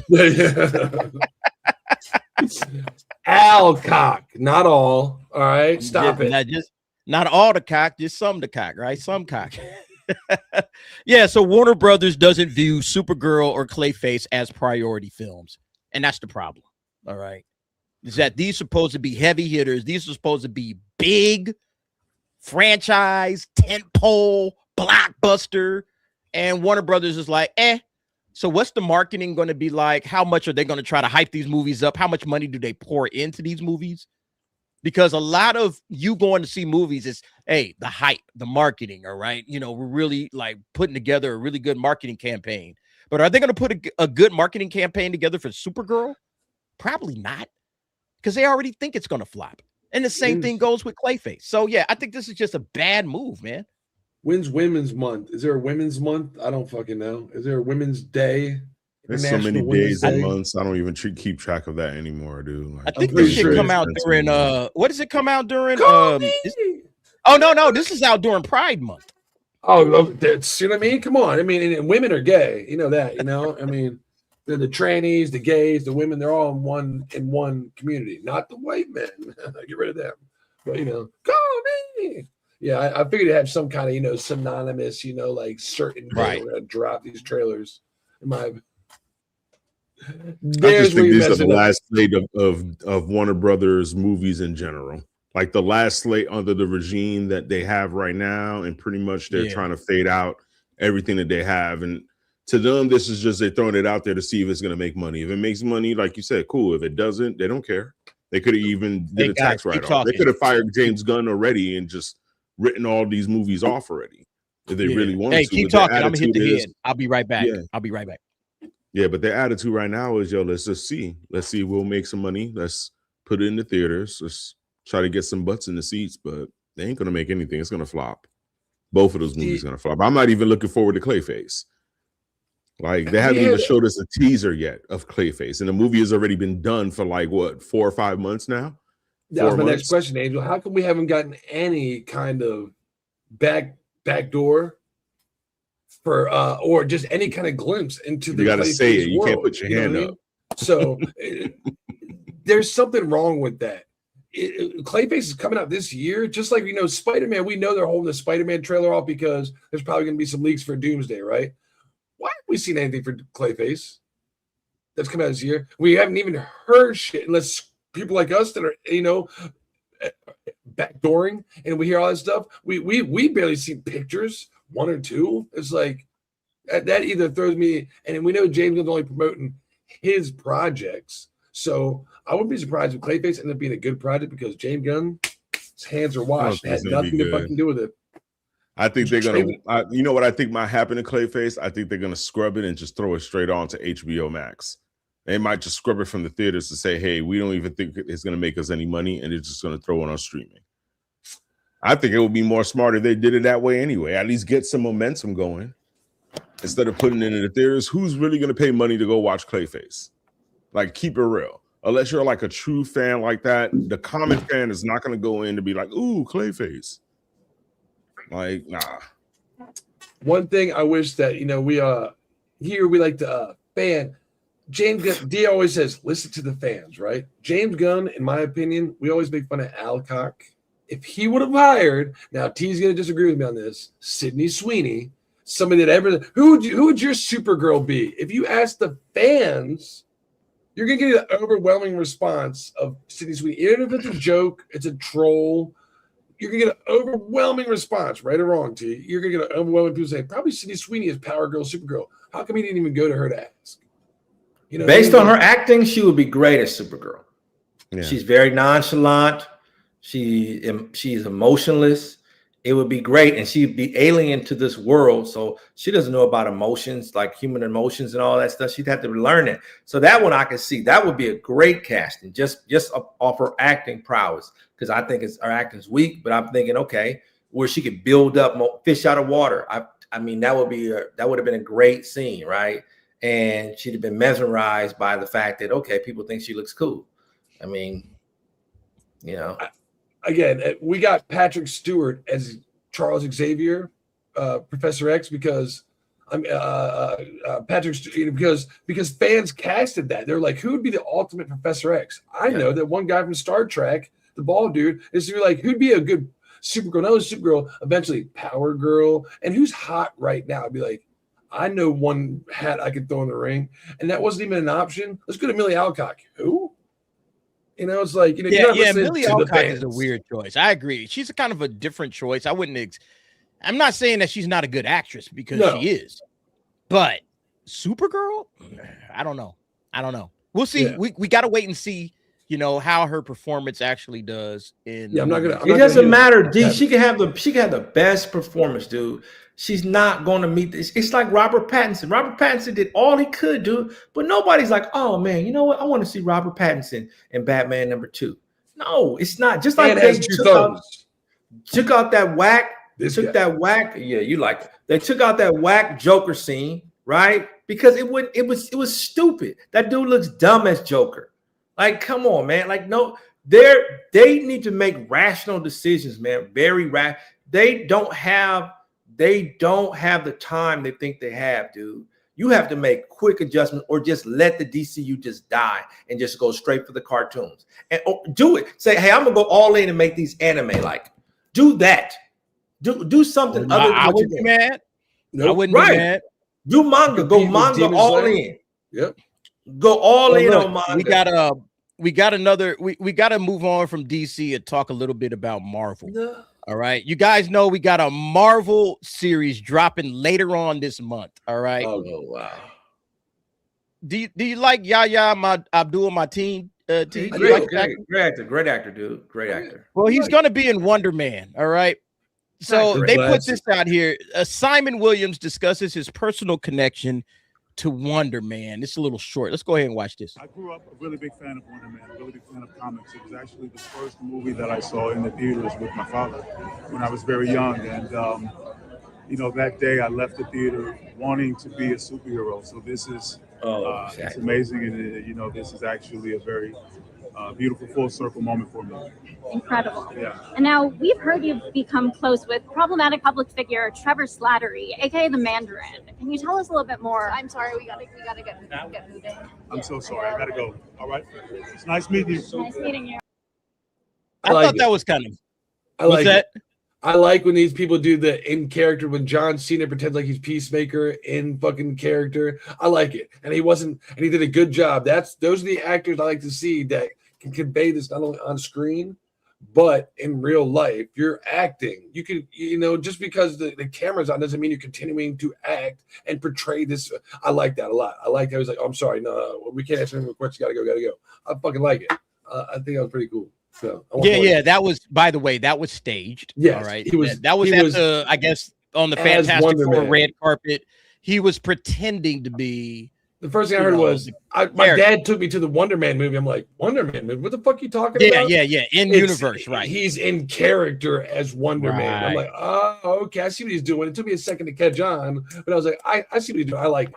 Alcock, not all. All right, stop it. Not all the cock, just some the cock, right? Some cock. Yeah, so Warner Brothers doesn't view Supergirl or Clayface as priority films, and that's the problem. All right, is that these are supposed to be heavy hitters? These are supposed to be big franchise, tentpole, blockbuster, and Warner Brothers is like, So what's the marketing going to be like? How much are they going to try to hype these movies up? How much money do they pour into these movies? Because a lot of you going to see movies is, the hype, the marketing, all right? We're really putting together a really good marketing campaign. But are they going to put a good marketing campaign together for Supergirl? Probably not, because they already think it's going to flop. And the same thing goes with Clayface. So, yeah, I think this is just a bad move, man. When's Women's Month? Is there a Women's Month? I don't fucking know. Is there a Women's Day? There's so many days and months. I don't even keep track of that anymore, dude. I think this should come out during what does it come out during? Oh no, this is out during Pride Month. Oh, that's, you know what I mean? Come on. I mean, and women are gay. You know that, I mean, they're the trannies, the gays, the women, they're all in one community, not the white men. Get rid of them. But call me. Yeah, I figured it had some kind of, synonymous, certain day we're gonna drop these trailers. I just think these are the last slate of Warner Brothers movies in general. Like the last slate under the regime that they have right now, and pretty much they're trying to fade out everything that they have. And to them, this is just they're throwing it out there to see if it's going to make money. If it makes money, like you said, cool. If it doesn't, they don't care. They could have even did a tax write-off. They could have fired James Gunn already and just written all these movies off already if they really wanted to. Hey, keep talking. I'm gonna hit the head. I'll be right back. I'll be right back. Yeah, but their attitude right now is, let's just see. Let's see if we'll make some money. Let's put it in the theaters. Let's try to get some butts in the seats, but they ain't going to make anything. It's going to flop. Both of those movies are going to flop. I'm not even looking forward to Clayface. They haven't even showed us a teaser yet of Clayface, and the movie has already been done for 4 or 5 months now. That was my next question, Angel. How come we haven't gotten any kind of back door for or just any kind of glimpse into the you got to say it. You world, can't put your hand up. So there's something wrong with that. Clayface is coming out this year, just like Spider-Man. We know they're holding the Spider-Man trailer off because there's probably going to be some leaks for Doomsday, right? Why haven't we seen anything for Clayface that's coming out this year? We haven't even heard shit unless people like us that are backdooring and we hear all that stuff. We barely see pictures, 1 or 2. It's like that either throws me, and we know James Gunn's only promoting his projects, so I wouldn't be surprised if Clayface ended up being a good project because James Gunn's hands are washed. It had nothing to fucking do with it. I think they're gonna. You know what I think might happen to Clayface? I think they're gonna scrub it and just throw it straight on to HBO Max. They might just scrub it from the theaters to say, "Hey, we don't even think it's gonna make us any money," and they're just gonna throw it on streaming. I think it would be more smart if they did it that way anyway. At least get some momentum going instead of putting it in the theaters. Who's really gonna pay money to go watch Clayface? Keep it real. Unless you're a true fan like that, the common fan is not gonna go in to be like, "Ooh, Clayface." Nah. One thing I wish that we here we like to fan. James Gunn, D always says, listen to the fans, right? James Gunn, in my opinion, we always make fun of Alcock if he would have hired, now T's going to disagree with me on this, Sydney Sweeney, somebody that ever, who would your Supergirl be? If you ask the fans, you're going to get an overwhelming response of Sydney Sweeney. Even if it's a joke, it's a troll, you're going to get an overwhelming response, right or wrong, T. You're going to get an overwhelming people saying, probably Sydney Sweeney is Power Girl, Supergirl. How come he didn't even go to her to ask? You know, based on her acting, she would be great as Supergirl. Yeah. She's very nonchalant. She's emotionless. It would be great, and she'd be alien to this world, so she doesn't know about emotions, like human emotions and all that stuff. She'd have to learn it. So that one I can see. That would be a great casting, just off her acting prowess, because I think her acting's weak. But I'm thinking, okay, where she could build up fish out of water. I mean, that would have been a great scene, right? And she'd have been mesmerized by the fact that, okay, people think she looks cool. I mean, you know. Again, we got Patrick Stewart as Charles Xavier, Professor X, because Patrick because fans casted that. They're like, who would be the ultimate Professor X? I know that one guy from Star Trek, the bald dude, is like, who'd be a good Supergirl? No, Supergirl, eventually Power Girl, and who's hot right now? I'd be like, I know one hat I could throw in the ring, and that wasn't even an option. Let's go to Millie Alcock. Who? You know, it's like, you know, Millie Alcock is a weird choice. I agree. She's a kind of a different choice. I'm not saying that she's not a good actress, because she is, but Supergirl, I don't know. We'll see. Yeah. We got to wait and see, you know, how her performance actually does. It doesn't matter, D. She can have the best performance, dude. She's not going to meet this. It's like Robert Pattinson. Robert Pattinson did all he could do, but nobody's like, oh man, you know what? I want to see Robert Pattinson in Batman #2. No, it's not. Just like they took out that whack. They took out that whack Joker scene, right? Because it was stupid. That dude looks dumb as Joker. Like, come on, man. Like, no, they need to make rational decisions, man. Very rational. They don't have the time they think they have, dude. You have to make quick adjustments, or just let the DCU just die and just go straight for the cartoons. And do it. Say, hey, I'm gonna go all in and make these anime like. Do that. Do something other than what you're doing. Mad. Nope. I wouldn't be mad. Do manga. Go manga all in. Yep. Go all in on manga. We got to move on from DC and talk a little bit about Marvel. No. All right. You guys know we got a Marvel series dropping later on this month. All right. Oh, wow. Do you like Yahya Abdul Mateen? Great actor, dude. Great actor. Well, he's going to be in Wonder Man. All right. So they put this out here. Simon Williams discusses his personal connection to Wonder Man. It's a little short. Let's go ahead and watch this. I grew up a really big fan of Wonder Man, a really big fan of comics. It was actually the first movie that I saw in the theaters with my father when I was very young. And, you know, that day I left the theater wanting to be a superhero. So this is it's amazing. And, you know, this is actually a very beautiful full circle moment for me. Incredible. Yeah. And now we've heard you've become close with problematic public figure Trevor Slattery, aka the Mandarin. Can you tell us a little bit more? I'm sorry, we gotta get moving. I'm so sorry. I gotta go. All right. It's nice meeting you. Nice meeting you. I thought that was kind of. I like when these people do the in character, when John Cena pretends like he's Peacemaker in fucking character. I like it, and he did a good job. Those are the actors I like to see that can convey this not only on screen, but in real life. You're acting. You can, you know, just because the camera's on doesn't mean you're continuing to act and portray this. I like that a lot. I like how he's like, oh, I'm sorry, no, we can't answer any more questions. Gotta go. I fucking like it. I think that was pretty cool. So that was, by the way, that was staged. Yeah, all right. That was I guess on the Fantastic Four red carpet. He was pretending to be. The first thing I heard was my dad took me to the Wonder Man movie. I'm like, Wonder Man movie? What the fuck are you talking about? Yeah. In universe, right? He's in character as Wonder Man. I'm like, oh, okay, I see what he's doing. It took me a second to catch on, but I was like, I see what he's doing. I like it.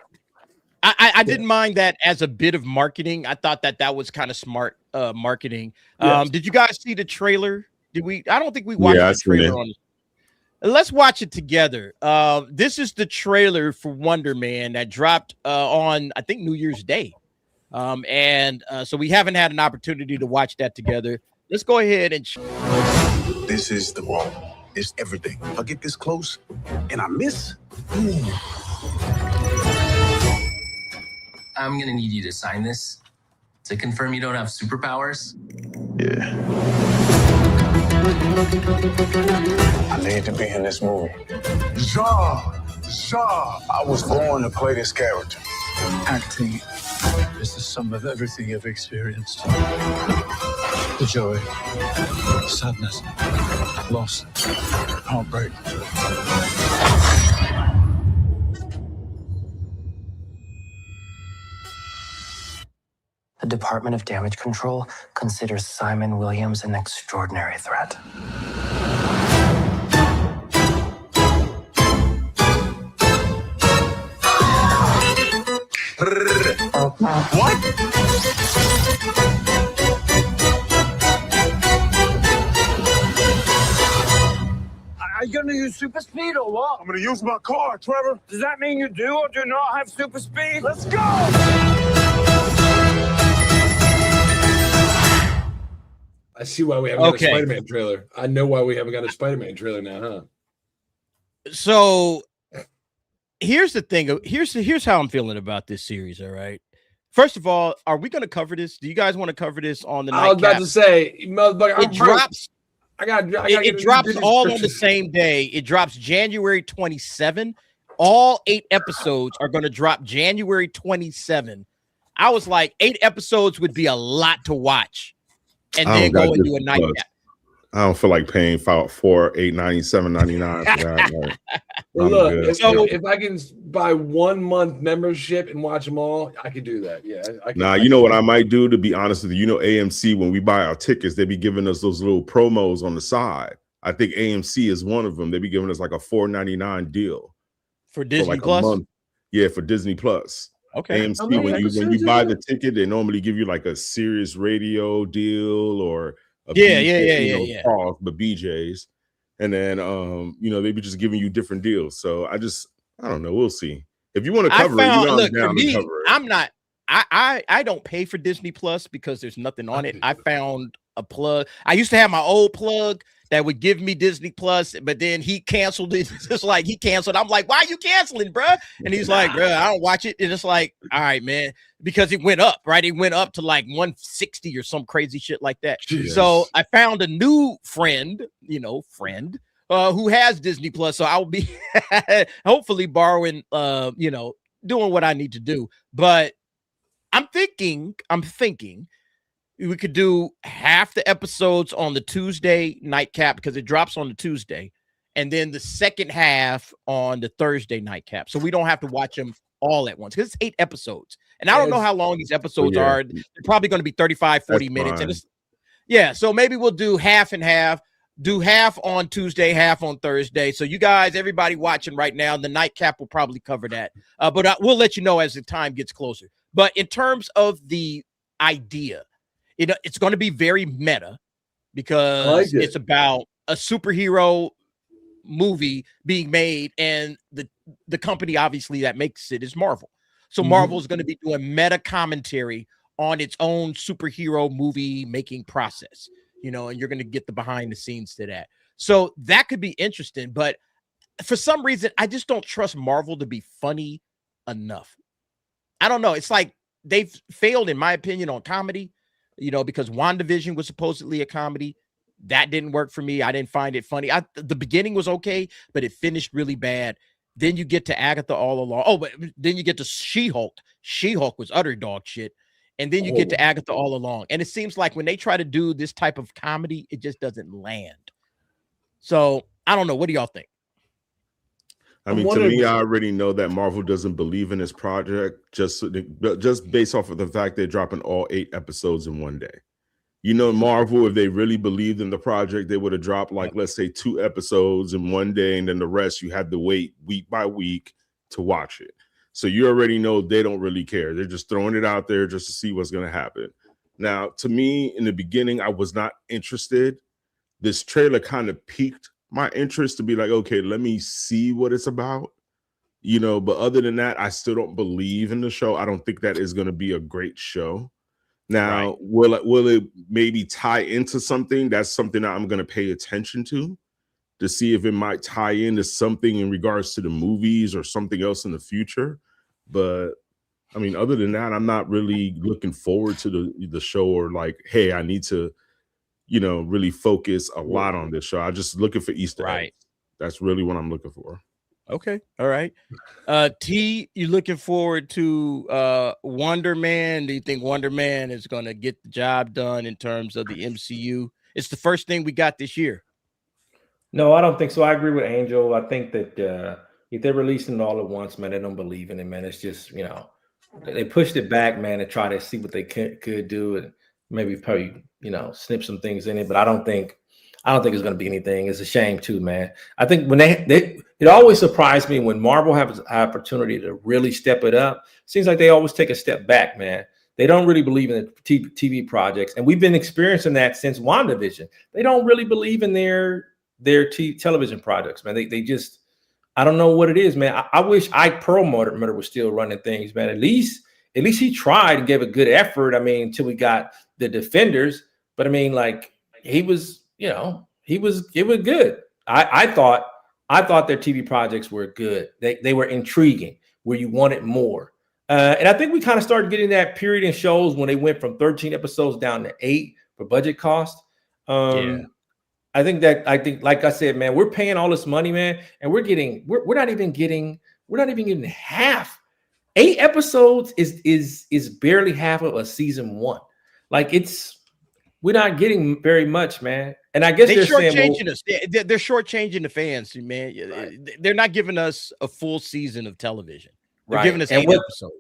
I didn't mind that as a bit of marketing. I thought that was kind of smart marketing. Yes. Did you guys see the trailer? Did we? I don't think we watched the trailer on. Let's watch it together. This is the trailer for Wonder Man that dropped on, I think, New Year's Day. So we haven't had an opportunity to watch that together. Let's go ahead and. This is the wall. It's everything. If I get this close and I miss, I'm gonna need you to sign this to confirm you don't have superpowers. yeah. I need to be in this movie. Zah! I was born to play this character. Acting is the sum of everything you've experienced. The joy, sadness, loss, heartbreak. The Department of Damage Control considers Simon Williams an extraordinary threat. What? Are you gonna use super speed or what? I'm gonna use my car, Trevor. Does that mean you do or do not have super speed? Let's go! I see why we haven't got a Spider-Man trailer. I know why we haven't got a Spider-Man trailer now, huh? So here's the thing. Here's how I'm feeling about this series. All right. First of all, are we going to cover this? Do you guys want to cover this on the night? I was about to say, motherfucker, it drops. It drops all on the same day. It drops January 27. All 8 episodes are going to drop January 27. I was like, 8 episodes would be a lot to watch, and then go and do a nightcap. I don't feel like paying $4, $8, $97, $99 for that. Like, well, look, if I can buy 1 month membership and watch them all, I could do that. Yeah. You know what I might do, to be honest with you? You know, AMC, when we buy our tickets, they be giving us those little promos on the side. I think AMC is one of them. They be giving us like a $4.99 deal for Disney like Plus. Yeah, for Disney Plus. Okay. AMC, when you buy the ticket, they normally give you like a Sirius radio deal or yeah. Pause, but BJ's, and then they be just giving you different deals. So I don't know. We'll see. If you want to cover it, for me, I'm not. I don't pay for Disney Plus because there's nothing on it. I found a plug. I used to have my old plug that would give me Disney Plus, but then he canceled it. It's like he canceled. I'm like, why are you canceling, bruh? And he's like, bruh, I don't watch it. And it's like, all right, man, because it went up, right? It went up to like 160 or some crazy shit like that. Jesus. So I found a new friend, who has Disney Plus. So I'll be hopefully borrowing, doing what I need to do. But I'm thinking we could do half the episodes on the Tuesday nightcap because it drops on the Tuesday, and then the second half on the Thursday nightcap. So we don't have to watch them all at once because it's 8 episodes. And I don't know how long these episodes are. They're probably going to be 35, 40 minutes. Fine. And so maybe we'll do half and half, do half on Tuesday, half on Thursday. So you guys, everybody watching right now, the nightcap will probably cover that. But we'll let you know as the time gets closer. But in terms of the idea, it's going to be very meta because it's about a superhero movie being made, and the company obviously that makes it is Marvel. So Marvel is going to be doing meta commentary on its own superhero movie making process, and you're going to get the behind the scenes to that. So that could be interesting, but for some reason, I just don't trust Marvel to be funny enough. I don't know. It's like they've failed, in my opinion, on comedy. Because WandaVision was supposedly a comedy. That didn't work for me. I didn't find it funny. The beginning was okay, but it finished really bad. Then you get to Agatha all along. Oh, but then you get to She-Hulk. She-Hulk was utter dog shit. And then you get to Agatha all along. And it seems like when they try to do this type of comedy, it just doesn't land. So I don't know. What do y'all think? I mean, to me, I already know that Marvel doesn't believe in this project just based off of the fact they're dropping all 8 episodes in one day. Marvel, if they really believed in the project, they would have dropped let's say 2 episodes in one day, and then the rest you had to wait week by week to watch it. So you already know they don't really care. They're just throwing it out there just to see what's going to happen. Now, to me, in the beginning, I was not interested. This trailer kind of piqued my interest to be like, okay, let me see what it's about, but other than that, I still don't believe in the show. I don't think that is going to be a great show. Now, will it maybe tie into something? That's something that I'm going to pay attention to see if it might tie into something in regards to the movies or something else in the future. But I mean, other than that, I'm not really looking forward to the show or like, hey, I need to, really focus a lot on this show. I'm just looking for Easter eggs. That's really what I'm looking for. Okay. All right. T, you looking forward to Wonder Man? Do you think Wonder Man is going to get the job done in terms of the MCU? It's the first thing we got this year. No, I don't think so. I agree with Angel. I think that if they're releasing it all at once, man, they don't believe in it, man. It's just, they pushed it back, man, and try to see what they could do and maybe probably, snip some things in it. But I don't think it's going to be anything. It's a shame too, man. I think when it always surprised me when Marvel has an opportunity to really step it up. Seems like they always take a step back, man. They don't really believe in the TV projects, and we've been experiencing that since WandaVision. They don't really believe in their television projects, man. They just, I don't know what it is, man. I wish Ike Perlmutter was still running things, man. At least he tried and gave a good effort. I mean, until we got the Defenders, but I mean, like it was good. I thought their TV projects were good. They were intriguing, where you wanted more. And I think we kind of started getting that period in shows when they went from 13 episodes down to 8 for budget cost. I think, like I said, man, we're paying all this money, man, and we're not even getting half. 8 episodes is barely half of a season 1. Like we're not getting very much, man. And I guess they're shortchanging us. They're shortchanging the fans, man. Right. They're not giving us a full season of television. They're giving us 8 episodes.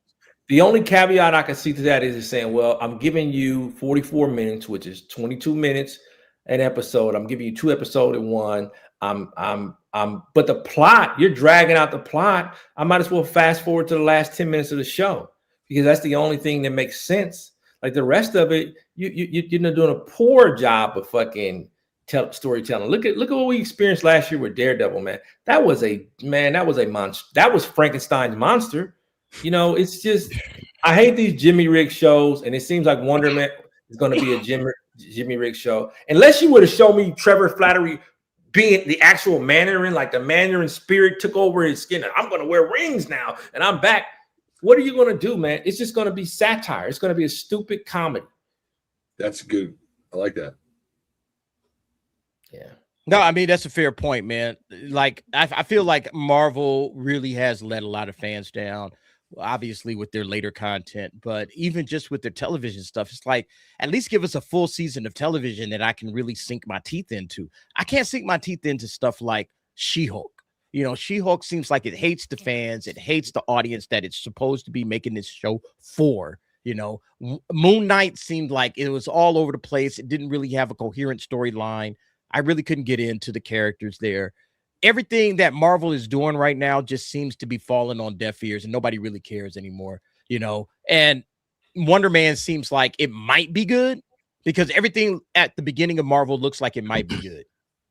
The only caveat I can see to that is saying, well, I'm giving you 44 minutes, which is 22 minutes an episode. I'm giving you 2 episodes in one. But the plot, you're dragging out the plot. I might as well fast forward to the last 10 minutes of the show because that's the only thing that makes sense. Like the rest of it, you're doing a poor job of fucking storytelling. Look at what we experienced last year with Daredevil, man. That was a monster. That was Frankenstein's monster. It's just, I hate these Jimmy Rig shows, and it seems like Wonder Man is going to be a Jimmy Rig show. Unless you would have shown me Trevor Flattery being the actual Mandarin, like the Mandarin spirit took over his skin, and I'm going to wear rings now, and I'm back. What are you going to do, man? It's just going to be satire. It's going to be a stupid comedy. That's good. I like that. Yeah. No, I mean, that's a fair point, man. Like, I feel like Marvel really has let a lot of fans down, obviously with their later content, but even just with their television stuff, it's like, at least give us a full season of television that I can really sink my teeth into. I can't sink my teeth into stuff like She-Hulk. She-Hulk seems like it hates the fans. It hates the audience that it's supposed to be making this show for. Moon Knight seemed like it was all over the place. It didn't really have a coherent storyline. I really couldn't get into the characters there. Everything that Marvel is doing right now just seems to be falling on deaf ears, and nobody really cares anymore, And Wonder Man seems like it might be good because everything at the beginning of Marvel looks like it might be good.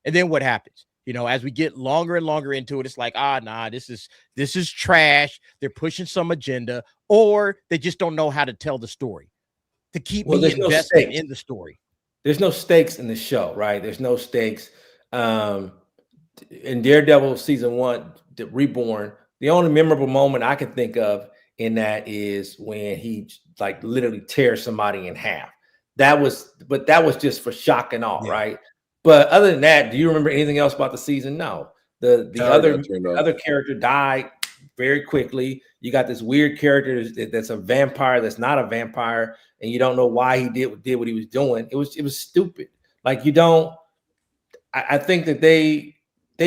And then what happens? As we get longer and longer into it, it's like, nah, this is trash. They're pushing some agenda, or they just don't know how to tell the story to keep me invested in the story. There's no stakes in the show, right? There's no stakes. In Daredevil season 1, the Reborn, the only memorable moment I can think of in that is when he like literally tears somebody in half. That was just for shock and awe, right? But other than that, do you remember anything else about the season? No. The other character died very quickly. You got this weird character that's a vampire that's not a vampire, and you don't know why he did what he was doing. It was stupid. Like I think that they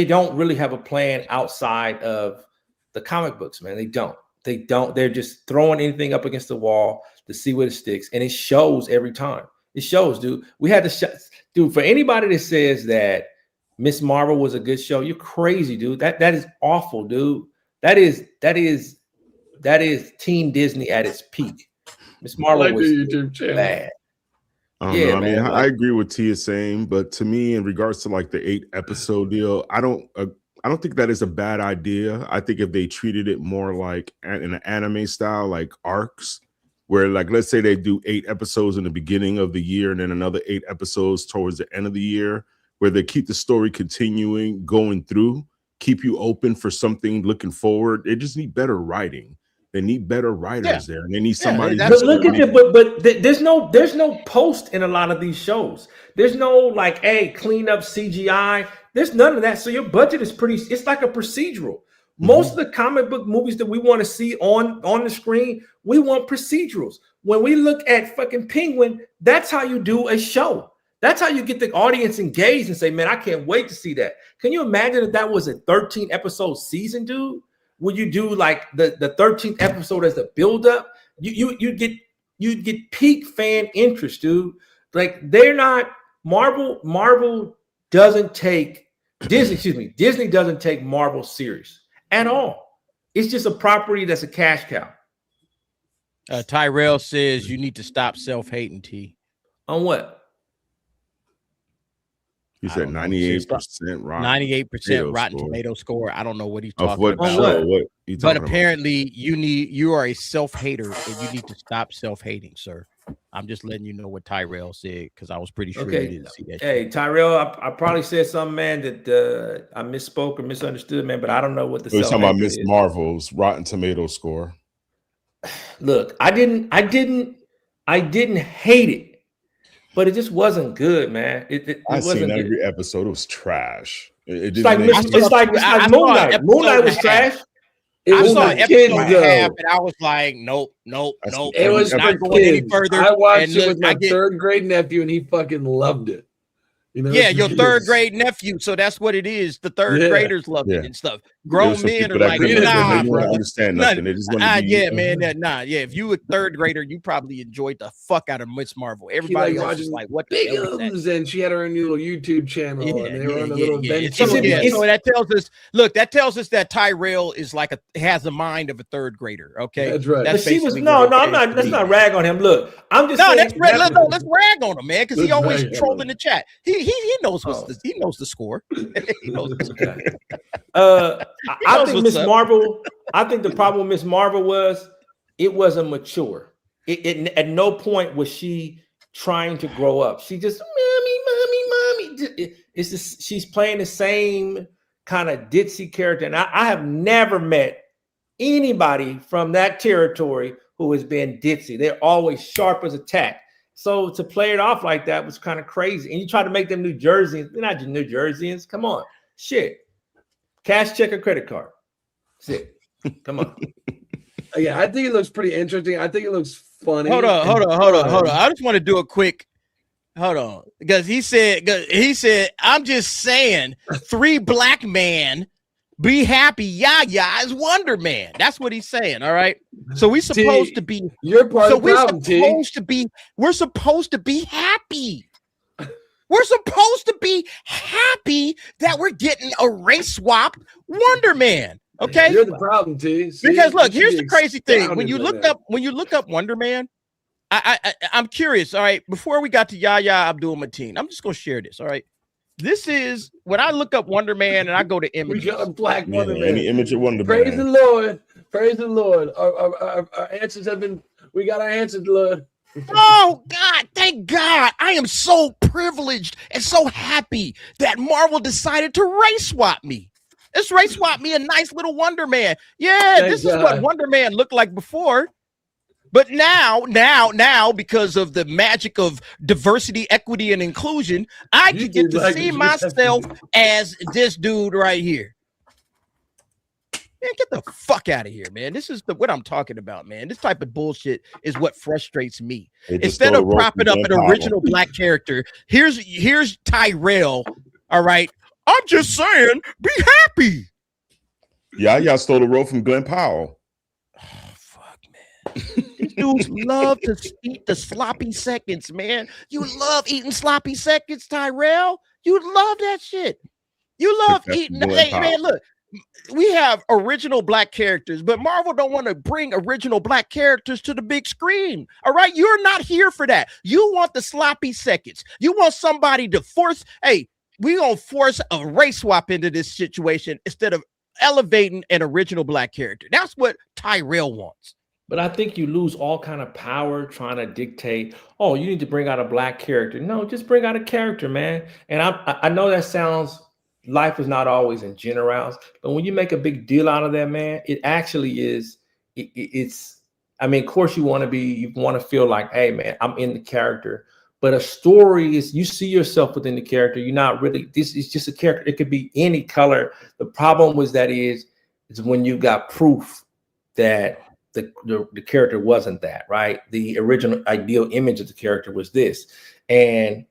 don't really have a plan outside of the comic books, man. They don't. They're just throwing anything up against the wall to see what it sticks, and it shows every time. It shows, dude. We had to dude, for anybody that says that Miss Marvel was a good show, you're crazy, dude. That is awful, dude. That is Teen Disney at its peak. Miss Marvel was bad. I don't know. I mean, I agree with Tia saying, but to me, in regards to like the 8 episode deal, I don't think that is a bad idea. I think if they treated it more like in an anime style, like arcs, where, like, let's say they do 8 episodes in the beginning of the year and then another 8 episodes towards the end of the year, where they keep the story continuing, going through, keep you open for something, looking forward. They just need better writing. They need better writers there, and they need somebody. But look at it. But there's no post in a lot of these shows. There's no like, hey, clean up CGI. There's none of that. So your budget is pretty. It's like a procedural. Most of the comic book movies that we want to see on the screen, we want procedurals. When we look at fucking Penguin, that's how you do a show. That's how you get the audience engaged and say, man, I can't wait to see that. Can you imagine if that was a 13 episode season, dude? Would you do like the 13th episode as the buildup? You'd get peak fan interest, dude. Like they're not Marvel doesn't take Disney doesn't take Marvel serious at all. It's just a property that's a cash cow. Tyrell says you need to stop self-hating, T. On what? He said 98% Rotten 98% Rotten Tomato score. I don't know what he's talking about. But apparently you are a self-hater and you need to stop self-hating, sir. I'm just letting you know what Tyrell said because I was pretty sure you didn't see that. Hey, Tyrell, I probably said something, man, that I misspoke or misunderstood, man, but I don't know what the talking about Miss Marvel's Rotten Tomato score. Look, I didn't hate it. But it just wasn't good, man. It wasn't seen good. every episode. It was trash. It's like Moon Knight. Moon Knight was trash. I saw episode half, and I was like, nope. It was not going any further. I watched it with my third grade nephew, and he fucking loved it. You know, yeah, your third grade nephew. So that's what it is. The third graders love it and stuff. Grown men are like, nah, bro. Understand nothing. They just want to be, yeah, man. Yeah. If you were third grader, you probably enjoyed the fuck out of Miss Marvel. Everybody else was like, what the hell is that? And she had her own little YouTube channel. And they were on a little bench. So that tells us, that tells us that Tyrell is like has the mind of a third grader. Okay, that's right. But she was I'm not. Let's not rag on him. Look, I'm just saying. Let's rag on him, man, because he always trolling the chat. He knows he knows the score. He knows the score. I think Miss Marvel. I think the problem with Miss Marvel was it wasn't mature. At no point was she trying to grow up. She just mommy. It's just she's playing the same kind of ditzy character. And I have never met anybody from that territory who has been ditzy. They're always sharp as a tack. So to play it off like that was kind of crazy. And you try to make them New Jerseyans. They're not just New Jerseyans. Come on. Shit. Cash, check, or credit card. That's it. Come on. Yeah, I think it looks pretty interesting. I think it looks funny. Hold on. I just want to do a quick because he said, I'm just saying 3 black men be happy. Yaya is Wonder Man. That's what he's saying. All right. So we're supposed to be. You're part of the problem, We're supposed to be happy. We're supposed to be happy that we're getting a race swap Wonder Man. Okay, you're the problem, T. Because look, here's the crazy thing: when you look up Wonder Man, I'm curious. All right, before we got to Yahya Abdul-Mateen, I'm just gonna share this. All right, this is when I look up Wonder Man and I go to images. We got a black Wonder Man. Any image of Wonder Man. Praise the Lord. Our answers have been. We got our answers, Lord. Oh God, thank God. I am so privileged and so happy that Marvel decided to race swap me. Let's race swap me a nice little Wonder Man. Yeah, this is what Wonder Man looked like before. But now, because of the magic of diversity, equity, and inclusion, I can get to see myself as this dude right here. Man, get the fuck out of here, man. This is what I'm talking about, man. This type of bullshit is what frustrates me. Instead of propping up an original black character, here's Tyrell. All right. I'm just saying, be happy. Yeah, y'all stole the role from Glenn Powell. Oh, fuck, man. These dudes love to eat the sloppy seconds, man. You love eating sloppy seconds, Tyrell. You love that shit. You love eating. Hey, man, look. We have original black characters, but Marvel don't want to bring original black characters to the big screen. All right. You're not here for that. You want the sloppy seconds. You want somebody to force. Hey, we're going to force a race swap into this situation instead of elevating an original black character. That's what Tyrell wants. But I think you lose all kind of power trying to dictate, oh, you need to bring out a black character. No, just bring out a character, man. And I know that sounds, life is not always in generals, but when you make a big deal out of that, man, it actually is, it's, I mean, of course you want to feel like, hey, man, I'm in the character. But a story is, you see yourself within the character. You're not really, this is just a character. It could be any color. The problem was that is when you got proof that the character wasn't that, right? The original ideal image of the character was this. And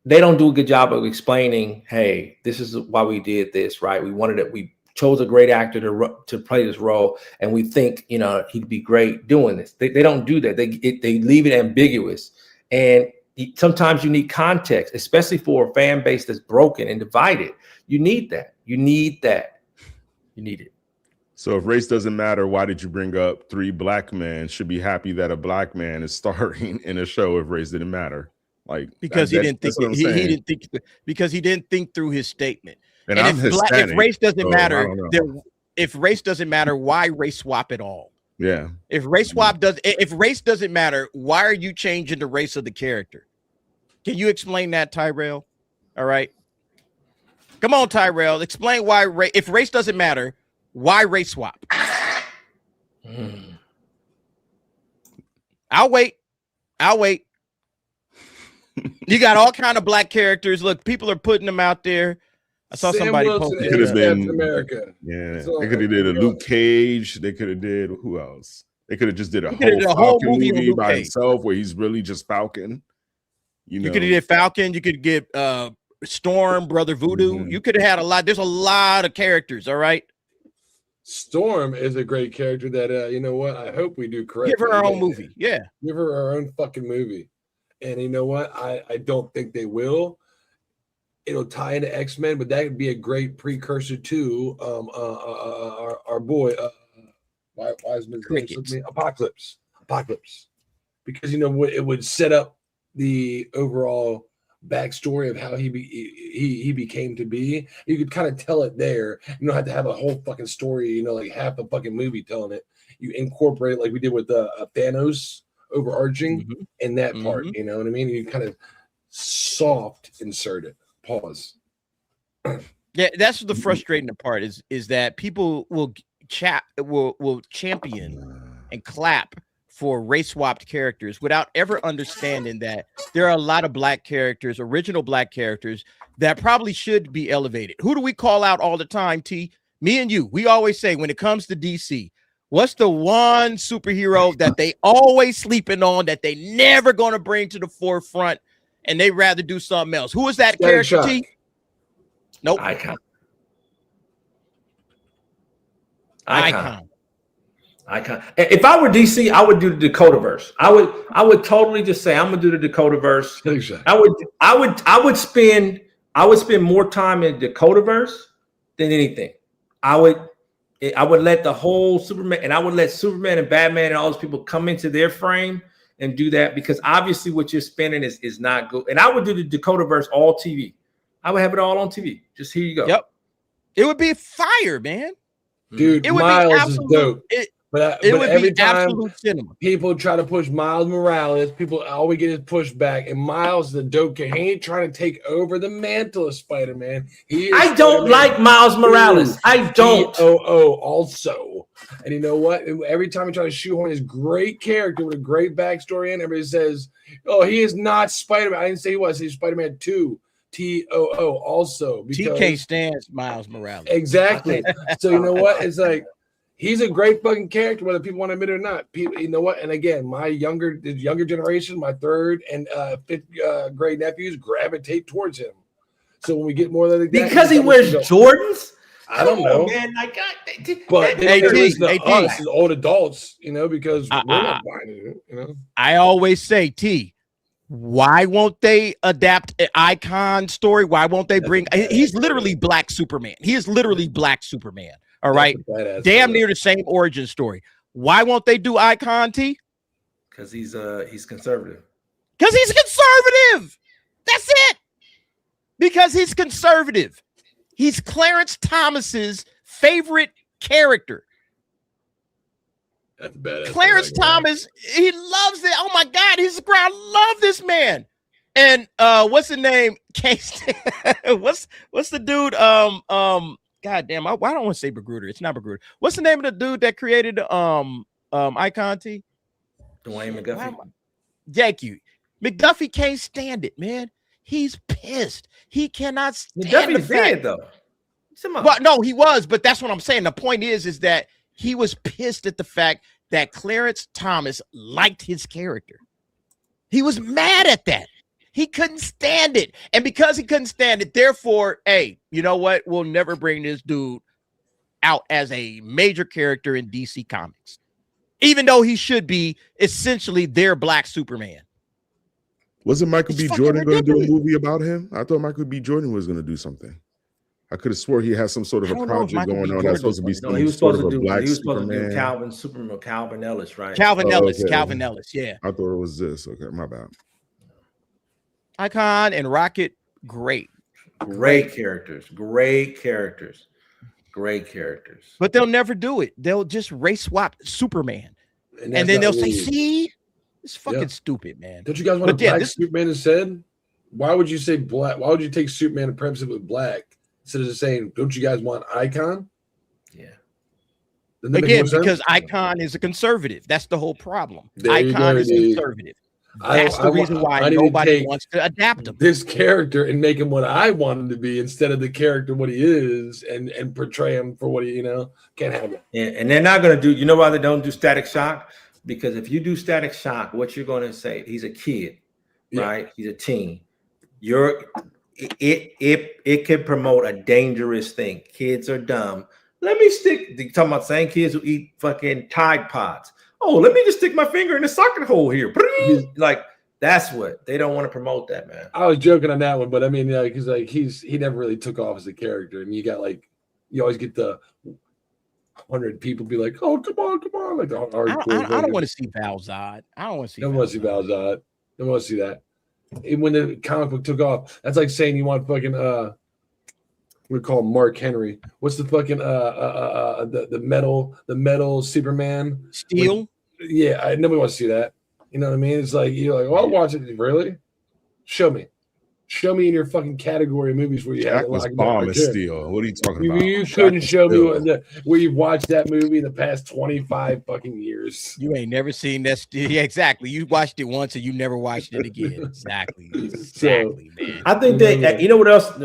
they don't do a good job of explaining, hey, this is why we did this, right? We chose a great actor to play this role, and we think, you know, he'd be great doing this. They don't do that. They leave it ambiguous. And sometimes you need context, especially for a fan base that's broken and divided. You need that. You need it. So if race doesn't matter, why did you bring up 3 black men should be happy that a black man is starring in a show if race didn't matter? Like, because he didn't think because he didn't think through his statement. And I'm Hispanic, if race doesn't matter, if race doesn't matter, why race swap at all? Yeah. If race doesn't matter, why are you changing the race of the character? Can you explain that, Tyrell? All right. Come on, Tyrell. Explain why if race doesn't matter, why race swap? I'll wait. You got all kind of black characters. Look, people are putting them out there. I saw somebody post it. Could have been America. Yeah, they could have did a Luke Cage. They could have did who else? They could have just did a whole Falcon movie by himself where he's really just Falcon. You could have did Falcon. You could get Storm, Brother Voodoo. You could have had a lot. There's a lot of characters. All right. Storm is a great character that you know what? I hope we do correct. Give her our own movie. Yeah. Give her our own fucking movie. And you know what? I don't think they will. It'll tie into X-Men, but that would be a great precursor to our boy Apocalypse. Because you know what, it would set up the overall backstory of how he became to be. You could kind of tell it there. You don't have to have a whole fucking story, you know, like half a fucking movie telling it. You incorporate it like we did with Thanos overarching in that part, you know what I mean? You kind of soft insert it. Pause. Yeah, that's the frustrating part is that people will champion and clap for race swapped characters without ever understanding that there are a lot of black characters, original black characters that probably should be elevated. Who do we call out all the time, T? Me and you. We always say when it comes to DC, what's the one superhero that they always sleeping on that they never going to bring to the forefront and they rather do something else? Who is that character, T? Nope. Icon. If I were DC, I would do the Dakotaverse. I would totally just say I'm gonna do the Dakotaverse. I would spend more time in Dakotaverse than anything. I would let the whole Superman, and I would let Superman and Batman and all those people come into their frame and do that, because obviously what you're spending is not good. And I would do the Dakotaverse all TV. I would have it all on TV. Just here you go. Yep. It would be fire, man. Dude, it would Miles be absolute, is dope. But every time cinema. People try to push Miles Morales, all we get is pushback. And Miles, the dope kid, he ain't trying to take over the mantle of Spider-Man. I don't like Miles Morales. I don't. Also. And you know what? Every time he tries to shoehorn his great character with a great backstory in, everybody says, oh, he is not Spider-Man. I didn't say he was. He's Spider-Man 2. TOO also. TK stands Miles Morales. Exactly. So you know what? It's like, he's a great fucking character, whether people want to admit it or not. People, you know what? And again, my younger generation, my third and fifth grade nephews gravitate towards him. So when we get more like that, because he wears Jordans, I don't know, man. Like, but us as old adults, you know, because we're not buying it. You know, I always say, T, why won't they adapt an Icon story? Why won't they bring? He's literally Black Superman. He is literally Black Superman. All right, damn near the same origin story. Why won't they do Icon, T? Because he's conservative. Because he's conservative. That's it. Because he's conservative. He's Clarence Thomas's favorite character. That's badass. Clarence Thomas, he loves it. Oh my God, he's the crowd. Love this man. And what's the name? What's the dude? God damn, I don't want to say Magruder. It's not Magruder. What's the name of the dude that created Icon T? Dwayne McDuffie. Thank you. McDuffie can't stand it, man. He's pissed. He cannot stand McDuffie's dead though. Well, no, he was, but that's what I'm saying. The point is that he was pissed at the fact that Clarence Thomas liked his character. He was mad at that. He couldn't stand it. And because he couldn't stand it, therefore, hey, you know what? We'll never bring this dude out as a major character in DC Comics, even though he should be essentially their Black Superman. Wasn't Michael B. Jordan going to do a movie about him? I thought Michael B. Jordan was going to do something. I could have swore he had some sort of a project going on that's supposed to be he was supposed to do Black he was supposed Superman. to do Calvin Ellis, right? Calvin Ellis, okay. Calvin Ellis, yeah. I thought it was this. Okay, my bad. Icon and Rocket, great characters. But they'll never do it. They'll just race swap Superman, and then they'll say, "See, it's fucking stupid, man." Don't you guys want Black Superman instead? Why would you say black? Why would you take Superman and preface it with black instead of just saying, "Don't you guys want Icon?" Yeah. Again, because Icon is a conservative. That's the whole problem. Icon is conservative. That's the reason why nobody wants to adapt him. This character and make him what I want him to be instead of the character what he is, and portray him for what he, can't have it. And they're not going to do. You know why they don't do Static Shock? Because if you do Static Shock, what you're going to say? He's a kid, right? He's a teen. It can promote a dangerous thing. Kids are dumb. Let me stick. You're talking about saying kids who eat fucking Tide Pods. Oh, let me just stick my finger in the socket hole here. Like that's what they don't want to promote that, man. I was joking on that one, but I mean, because he never really took off as a character, and you always get the 100 people be like, "Oh, come on!" Like I don't want to see Val-Zod. I don't want to see. Don't want to see Val-Zod. Don't want to see that. And when the comic book took off, that's like saying you want fucking we call him Mark Henry. What's the fucking the metal Superman? Steel? Nobody wants to see that. You know what I mean? It's like you're like, I'll watch it. Really? Show me in your fucking category of movies where you Jack was bomb as Steel. What are you talking about? You couldn't show me where you've watched that movie in the past 25 fucking years. You ain't never seen that. Yeah, exactly. You watched it once and you never watched it again. Exactly, man. I think that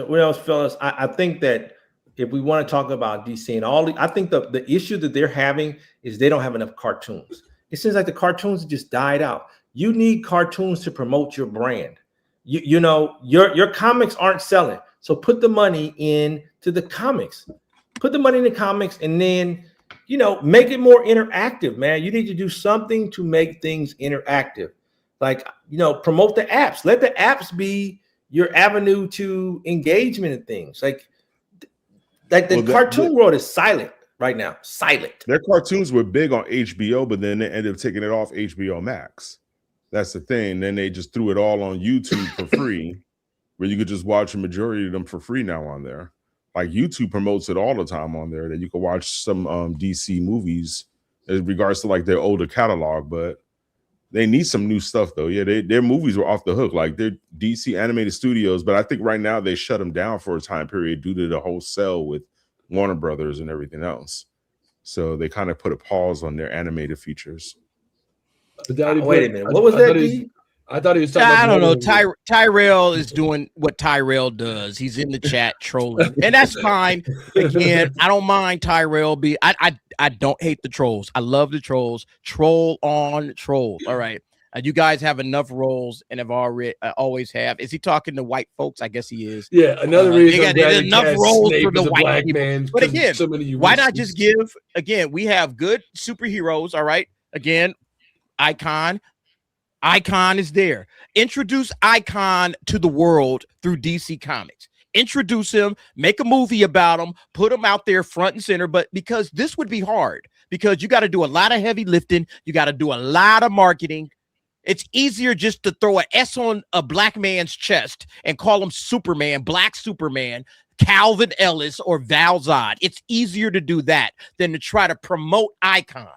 what else, fellas? I think that if we want to talk about DC and I think the issue that they're having is they don't have enough cartoons. It seems like the cartoons just died out. You need cartoons to promote your brand. Your comics aren't selling, so put the money into the comics. Put the money in the comics, and then make it more interactive, man. You need to do something to make things interactive, like promote the apps. Let the apps be your avenue to engagement and things. Like the cartoon world is silent right now. Silent. Their cartoons were big on HBO, but then they ended up taking it off HBO Max. That's the thing. Then they just threw it all on YouTube for free, where you could just watch a majority of them for free now on there. Like YouTube promotes it all the time on there that you can watch some DC movies in regards to like their older catalog, but they need some new stuff though. Yeah, their movies were off the hook. Like they're DC animated studios, but I think right now they shut them down for a time period due to the whole sell with Warner Brothers and everything else. So they kind of put a pause on their animated features. Wait a minute. What was that? I thought he was talking I don't know. Tyrell is doing what Tyrell does. He's in the chat trolling, and that's fine. Again, I don't mind Tyrell. I don't hate the trolls. I love the trolls. Troll on troll. All right. You guys have enough roles and have always have. Is he talking to white folks? I guess he is. Yeah, another reason there's enough roles for the white people. Man, but again, why not just give? Again, we have good superheroes. All right. Again, Icon is there. Introduce Icon to the world through DC Comics. Introduce him, make a movie about him, put him out there front and center. But because this would be hard, because you got to do a lot of heavy lifting, you got to do a lot of marketing. It's easier just to throw an S on a black man's chest and call him Superman, Black Superman, Calvin Ellis, or Val-Zod. It's easier to do that than to try to promote Icon.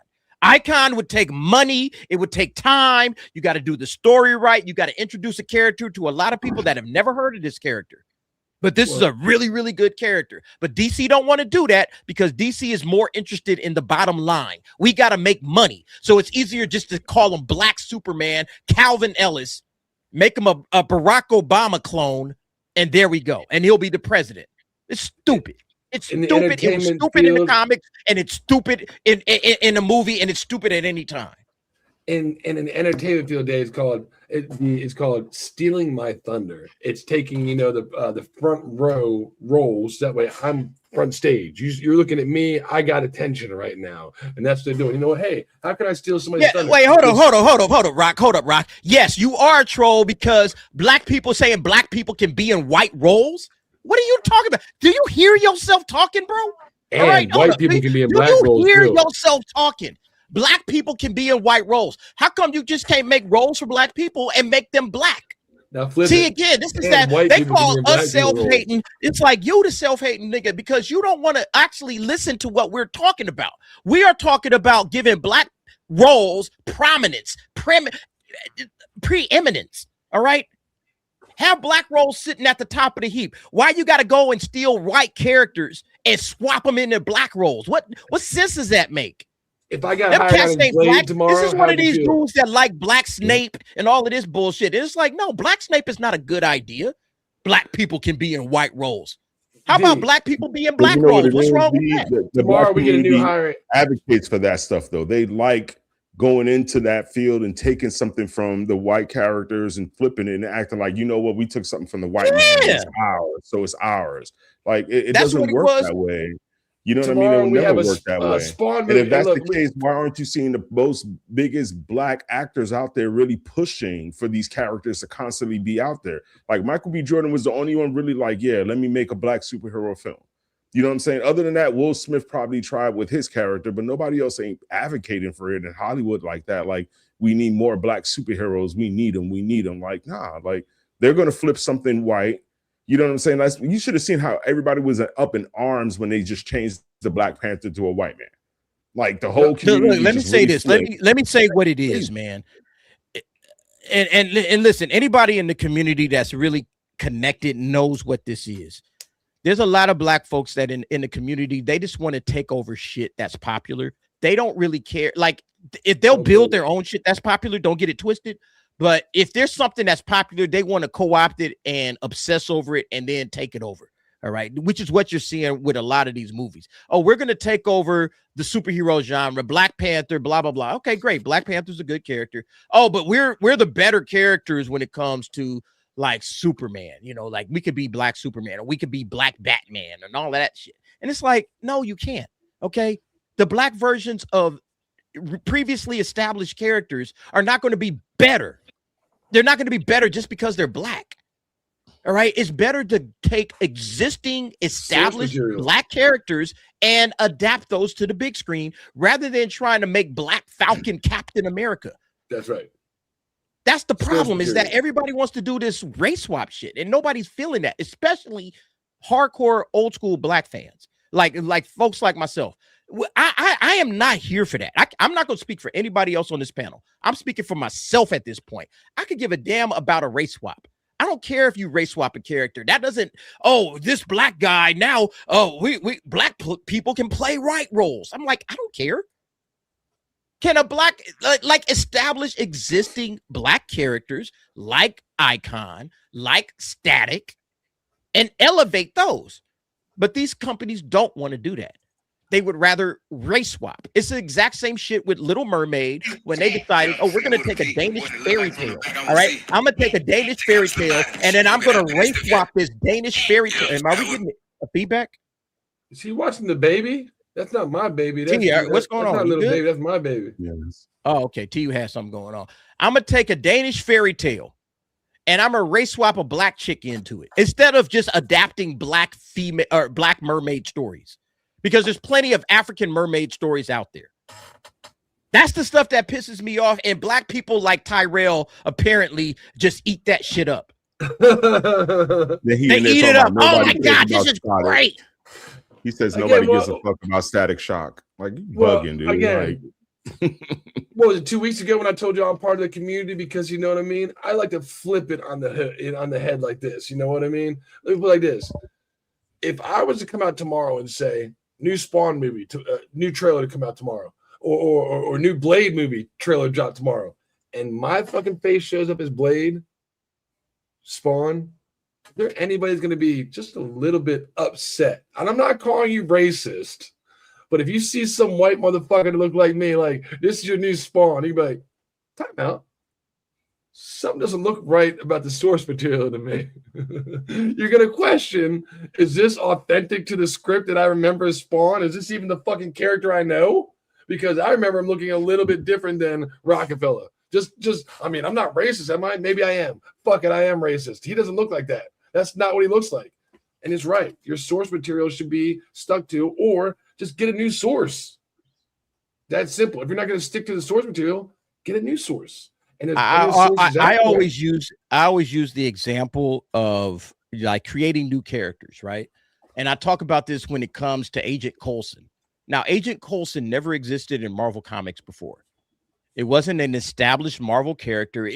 Icon would take money. It would take time. You got to do the story right. You got to introduce a character to a lot of people that have never heard of this character. But this is a really, really good character. But DC don't want to do that because DC is more interested in the bottom line. We got to make money. So it's easier just to call him Black Superman, Calvin Ellis, make him a Barack Obama clone, and there we go. And he'll be the president. It's stupid. It's stupid. It was stupid in the comics, and it's stupid in a movie, and it's stupid at any time. In an entertainment field day, it's called stealing my thunder. It's taking the front row roles. That way, I'm front stage. You're looking at me. I got attention right now, and that's what they're doing. Hey, how can I steal somebody's thunder? Wait, hold up, Rock. Yes, you are a troll because black people saying black people can be in white roles. What are you talking about? Do you hear yourself talking, bro? And white people can be in black roles. Do you hear yourself talking? Black people can be in white roles. How come you just can't make roles for black people and make them black? Now, see, again, this is that they call us self-hating. It's like you the self-hating nigga because you don't want to actually listen to what we're talking about. We are talking about giving black roles prominence, preeminence, all right? Have black roles sitting at the top of the heap. Why you got to go and steal white characters and swap them into black roles? What sense does that make? If I got hired on Blade tomorrow, this is one of these dudes that like Black Snape and all of this bullshit. It's like, no, Black Snape is not a good idea. Black people can be in white roles. How about black people be in black roles? What's wrong with that? Tomorrow we get a new hire. Advocates for that stuff though. They like going into that field and taking something from the white characters and flipping it and acting like, you know what, we took something from the white man. It's ours, so it's ours. Like it doesn't work that way. You know what I mean? It'll never work that way. And if that's the case, why aren't you seeing the most biggest black actors out there really pushing for these characters to constantly be out there? Like Michael B. Jordan was the only one really like, yeah, let me make a black superhero film. You know what I'm saying? Other than that, Will Smith probably tried with his character, but nobody else ain't advocating for it in Hollywood like that. Like, we need more black superheroes. We need them. Like, nah, like they're going to flip something white. You know what I'm saying? You should have seen how everybody was up in arms when they just changed the Black Panther to a white man. Like the whole community. Look, let me say this. Let me say what it is, man. And listen, anybody in the community that's really connected knows what this is. There's a lot of black folks that in the community, they just want to take over shit that's popular. They don't really care. Like if they'll build their own shit that's popular, don't get it twisted. But if there's something that's popular, they want to co-opt it and obsess over it and then take it over. All right. Which is what you're seeing with a lot of these movies. Oh, we're going to take over the superhero genre, Black Panther, blah, blah, blah. Okay, great. Black Panther's a good character. Oh, but we're the better characters when it comes to like Superman, like we could be Black Superman or we could be Black Batman and all that shit. And it's like, no, you can't. Okay. The black versions of previously established characters are not going to be better. They're not going to be better just because they're black. All right. It's better to take existing established black characters and adapt those to the big screen rather than trying to make Black Falcon Captain America. That's right. That's the problem is that everybody wants to do this race swap shit and nobody's feeling that, especially hardcore old school black fans, like folks like myself. I am not here for that. I'm not going to speak for anybody else on this panel. I'm speaking for myself at this point. I could give a damn about a race swap. I don't care if you race swap a character. That doesn't, this black guy now, we black people can play right roles. I'm like, I don't care. Can a black, like establish existing black characters like Icon, like Static, and elevate those? But these companies don't want to do that. They would rather race swap. It's the exact same shit with Little Mermaid when they decided, we're going to take a Danish fairy tale. All right, I'm going to take a Danish fairy tale, and then I'm going to race swap this Danish fairy tale. Are we getting a feedback? Is he watching the baby? That's not my baby. What's going on? Not little baby. That's my baby. Yes. Oh, okay. TU has something going on. I'm going to take a Danish fairy tale, and I'm going to race swap a black chick into it instead of just adapting black female or black mermaid stories. Because there's plenty of African mermaid stories out there. That's the stuff that pisses me off. And black people like Tyrell apparently just eat that shit up. They eat it up. Oh my God, this is great. He says nobody gives a fuck about Static Shock. Like, you bugging, dude. Again, What was it, 2 weeks ago when I told you I'm part of the community? Because you know what I mean? I like to flip it on the head like this. You know what I mean? Let me put it like this. If I was to come out tomorrow and say, new Spawn movie, new trailer to come out tomorrow, or new Blade movie trailer drop tomorrow, and my fucking face shows up as Blade, Spawn, there anybody's going to be just a little bit upset. And I'm not calling you racist, but if you see some white motherfucker that look like me, like, this is your new Spawn, you'd be like, time out. Something doesn't look right about the source material to me. You're going to question, is this authentic to the script that I remember as Spawn? Is this even the fucking character I know? Because I remember him looking a little bit different than Rockefeller. I mean, I'm not racist, am I? Maybe I am. Fuck it, I am racist. He doesn't look like that. That's not what he looks like. And it's right. Your source material should be stuck to, or just get a new source. That's simple. If you're not going to stick to the source material, get a new source. And I always use the example of like creating new characters, right? And I talk about this when it comes to Agent Coulson. Now, Agent Coulson never existed in Marvel Comics before. It wasn't an established Marvel character.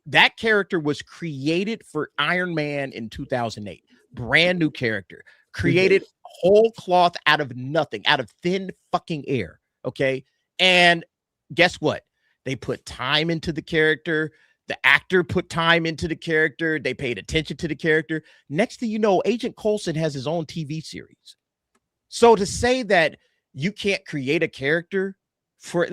That character was created for Iron Man in 2008. Brand new character, created whole cloth out of nothing, out of thin fucking air. Okay. And guess what? They put time into the character. The actor put time into the character. They paid attention to the character. Next thing you know, Agent Coulson has his own TV series. So to say that you can't create a character for,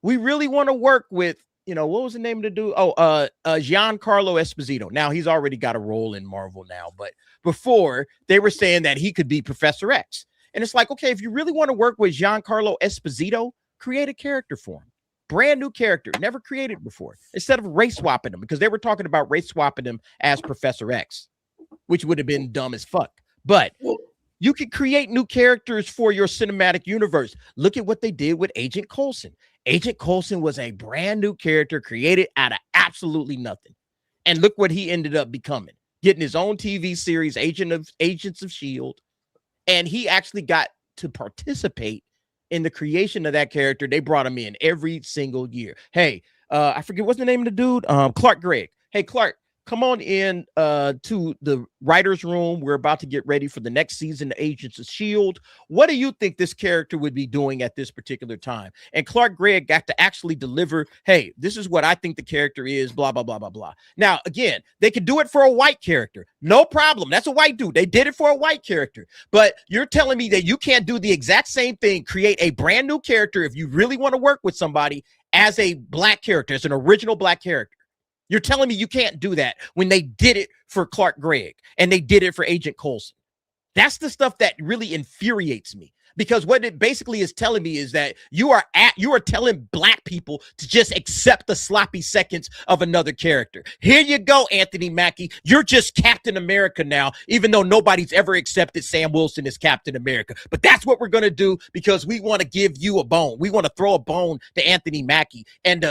we really want to work with, what was the name of the dude? Giancarlo Esposito. Now he's already got a role in Marvel now, but before they were saying that he could be Professor X. And it's like, okay, if you really want to work with Giancarlo Esposito, create a character for him. Brand new character, never created before, instead of race swapping him, because they were talking about race swapping him as Professor X, which would have been dumb as fuck. But you can create new characters for your cinematic universe. Look at what they did with Agent Coulson. Agent Coulson was a brand new character created out of absolutely nothing. And look what he ended up becoming, getting his own TV series, Agents of S.H.I.E.L.D. And he actually got to participate in the creation of that character. They brought him in every single year. Hey, I forget what's the name of the dude. Clark Gregg. Hey, Clark, come on in to the writer's room. We're about to get ready for the next season of Agents of S.H.I.E.L.D. What do you think this character would be doing at this particular time? And Clark Gregg got to actually deliver, hey, this is what I think the character is, blah, blah, blah, blah, blah. Now, again, they could do it for a white character. No problem. That's a white dude. They did it for a white character. But you're telling me that you can't do the exact same thing, create a brand new character if you really want to work with somebody as a black character, as an original black character. You're telling me you can't do that when they did it for Clark Gregg and they did it for Agent Coulson. That's the stuff that really infuriates me, because what it basically is telling me is that you are telling black people to just accept the sloppy seconds of another character. Here you go, Anthony Mackie. You're just Captain America now, even though nobody's ever accepted Sam Wilson as Captain America. But that's what we're going to do because we want to give you a bone. We want to throw a bone to Anthony Mackie and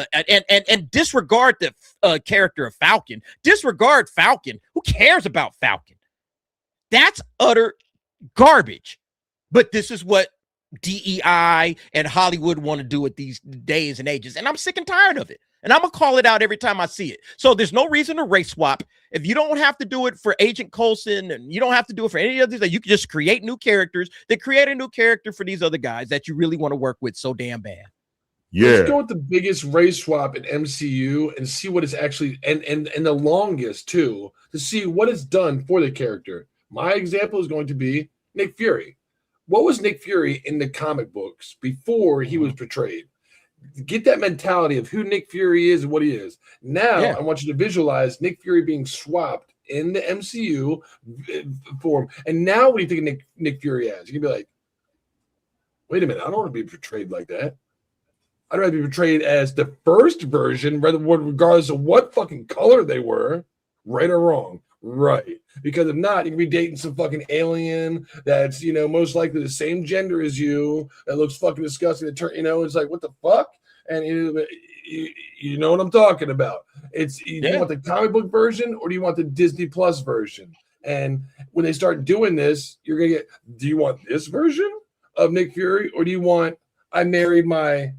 disregard the character of Falcon. Disregard Falcon. Who cares about Falcon? That's utter garbage. But this is what DEI and Hollywood want to do with these days and ages. And I'm sick and tired of it. And I'm going to call it out every time I see it. So there's no reason to race swap. If you don't have to do it for Agent Coulson and you don't have to do it for any of these, you can just create new characters. Then create a new character for these other guys that you really want to work with so damn bad. Yeah. Let's go with the biggest race swap in MCU and see what it's actually, and the longest too, to see what it's done for the character. My example is going to be Nick Fury. What was Nick Fury in the comic books before he was portrayed? Get that mentality of who Nick Fury is and what he is. Now, I want you to visualize Nick Fury being swapped in the MCU form. And now what do you think of Nick Fury as? You can be like, wait a minute, I don't want to be portrayed like that. I'd rather be portrayed as the first version, regardless of what fucking color they were, right or wrong. Right. Because if not, you can be dating some fucking alien that's, most likely the same gender as you, that looks fucking disgusting. It's like, what the fuck? And you know what I'm talking about. Do you want the comic book version or do you want the Disney Plus version? And when they start doing this, you're going to get, do you want this version of Nick Fury or do you want, I married my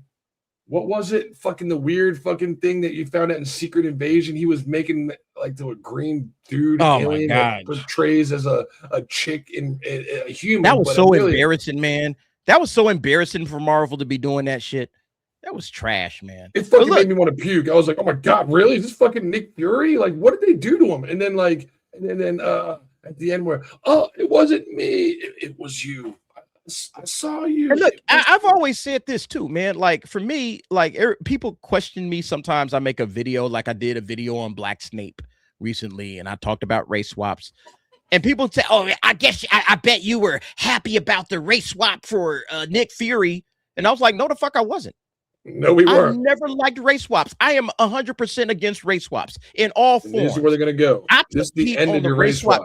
what was it? Fucking the weird fucking thing that you found out in Secret Invasion. He was making like to a green dude alien that portrays as a chick in a human. That was so embarrassing, man. That was so embarrassing for Marvel to be doing that shit. That was trash, man. It fucking made me want to puke. I was like, oh my God, really? Is this fucking Nick Fury? Like, what did they do to him? And then like, and then at the end where, oh, it wasn't me. It was you. I saw you. And look, I've always said this too, man. Like for me, like people question me sometimes. I make a video, like I did a video on Black Snape recently, and I talked about race swaps. And people say, oh, I guess I bet you were happy about the race swap for Nick Fury. And I was like, no, the fuck I wasn't. No, we weren't. I never liked race swaps. I am 100% against race swaps in all forms. This is where they're going to go. This is the end of your race swap.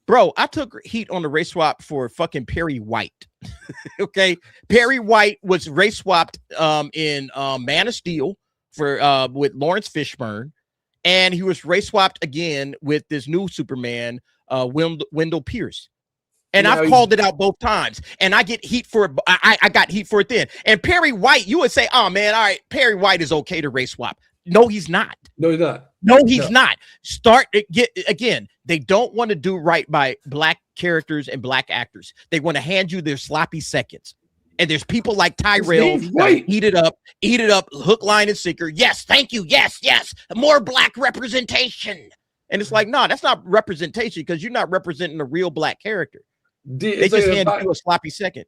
Bro, I took heat on the race swap for fucking Perry White. Okay. Perry White was race swapped in Man of Steel for with Lawrence Fishburne. And he was race swapped again with this new Superman, Wendell Pierce. And I've called it out both times, and I get heat for it. I got heat for it then. And Perry White, you would say, oh man, all right, Perry White is okay to race swap. No, he's not. No, he's not. No, he's not. Again, they don't want to do right by black characters and black actors. They want to hand you their sloppy seconds. And there's people like Tyrell, eat it up, hook, line, and sinker. Yes, thank you. Yes, more black representation. And it's like, no, that's not representation because you're not representing a real black character. They just handed you a sloppy second.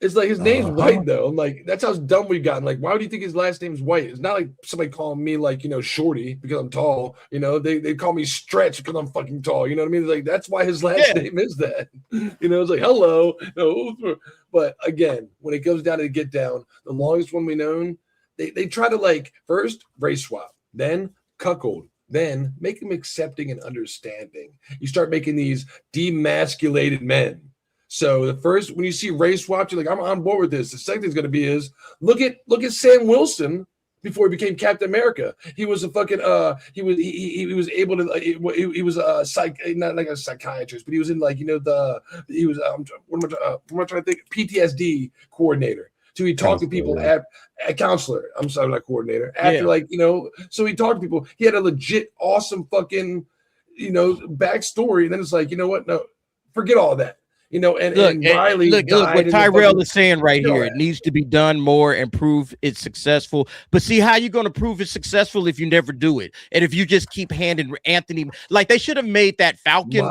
It's like his name's White though. I'm like, that's how dumb we've gotten. Like, why do you think his last name's White? It's not like somebody calling me like, Shorty because I'm tall. They call me Stretch because I'm fucking tall. You know what I mean? It's like that's why his last name is that. It's like hello. But again, when it goes down to get down, the longest one we known, they try to like first race swap, then cuckold. Then make them accepting and understanding. You start making these demasculated men. So the first, when you see race swaps, you're like, I'm on board with this. The second thing's going to be is look at Sam Wilson before he became Captain America. He was a fucking he was able to he was a not like a psychiatrist, but he was in like what am I trying to think? PTSD coordinator. So he talked to people at a counselor. I'm sorry, not coordinator. After so he talked to people. He had a legit awesome fucking backstory. And then it's like, you know what? No, forget all that. And Riley. Look what Tyrell is saying right here. It needs to be done more and prove it's successful. But see, how you going to prove it's successful if you never do it? And if you just keep handing Anthony, like they should have made that Falcon,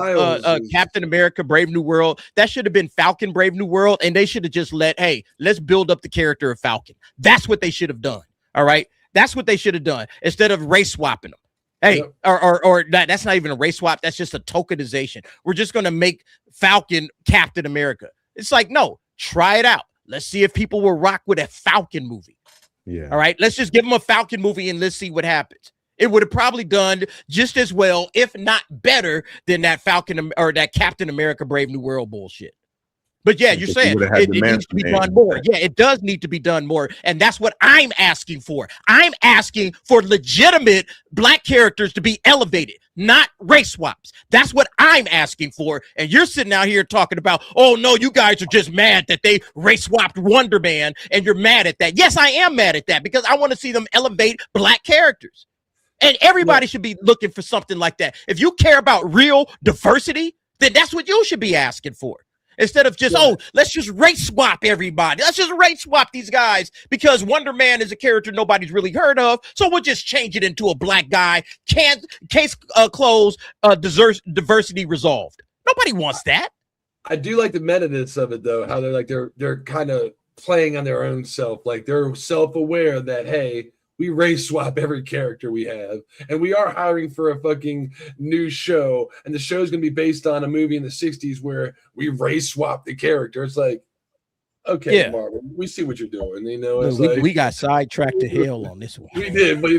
Captain America, Brave New World. That should have been Falcon, Brave New World. And they should have just let's build up the character of Falcon. That's what they should have done. All right. That's what they should have done instead of race swapping them. Hey, or that's not even a race swap. That's just a tokenization. We're just going to make Falcon Captain America. It's like, no, try it out. Let's see if people will rock with a Falcon movie. Yeah. All right. Let's just give them a Falcon movie and let's see what happens. It would have probably done just as well, if not better, than that Falcon or that Captain America Brave New World bullshit. But yeah, you're saying it needs to be done more. Yeah, it does need to be done more. And that's what I'm asking for. I'm asking for legitimate black characters to be elevated, not race swaps. That's what I'm asking for. And you're sitting out here talking about, oh, no, you guys are just mad that they race swapped Wonder Man. And you're mad at that. Yes, I am mad at that because I want to see them elevate black characters. And everybody should be looking for something like that. If you care about real diversity, then that's what you should be asking for. Instead of just, let's just race swap everybody. Let's just race swap these guys because Wonder Man is a character nobody's really heard of. So we'll just change it into a black guy. Case closed, diversity resolved. Nobody wants that. I do like the meta-ness of it, though, how they're kind of playing on their own self. Like they're self-aware that, hey, we race swap every character we have. And we are hiring for a fucking new show. And the show is going to be based on a movie in the 60s where we race swap the character. It's like, okay, Marvel, we see what you're doing. It's we got sidetracked to hell on this one. We did, but we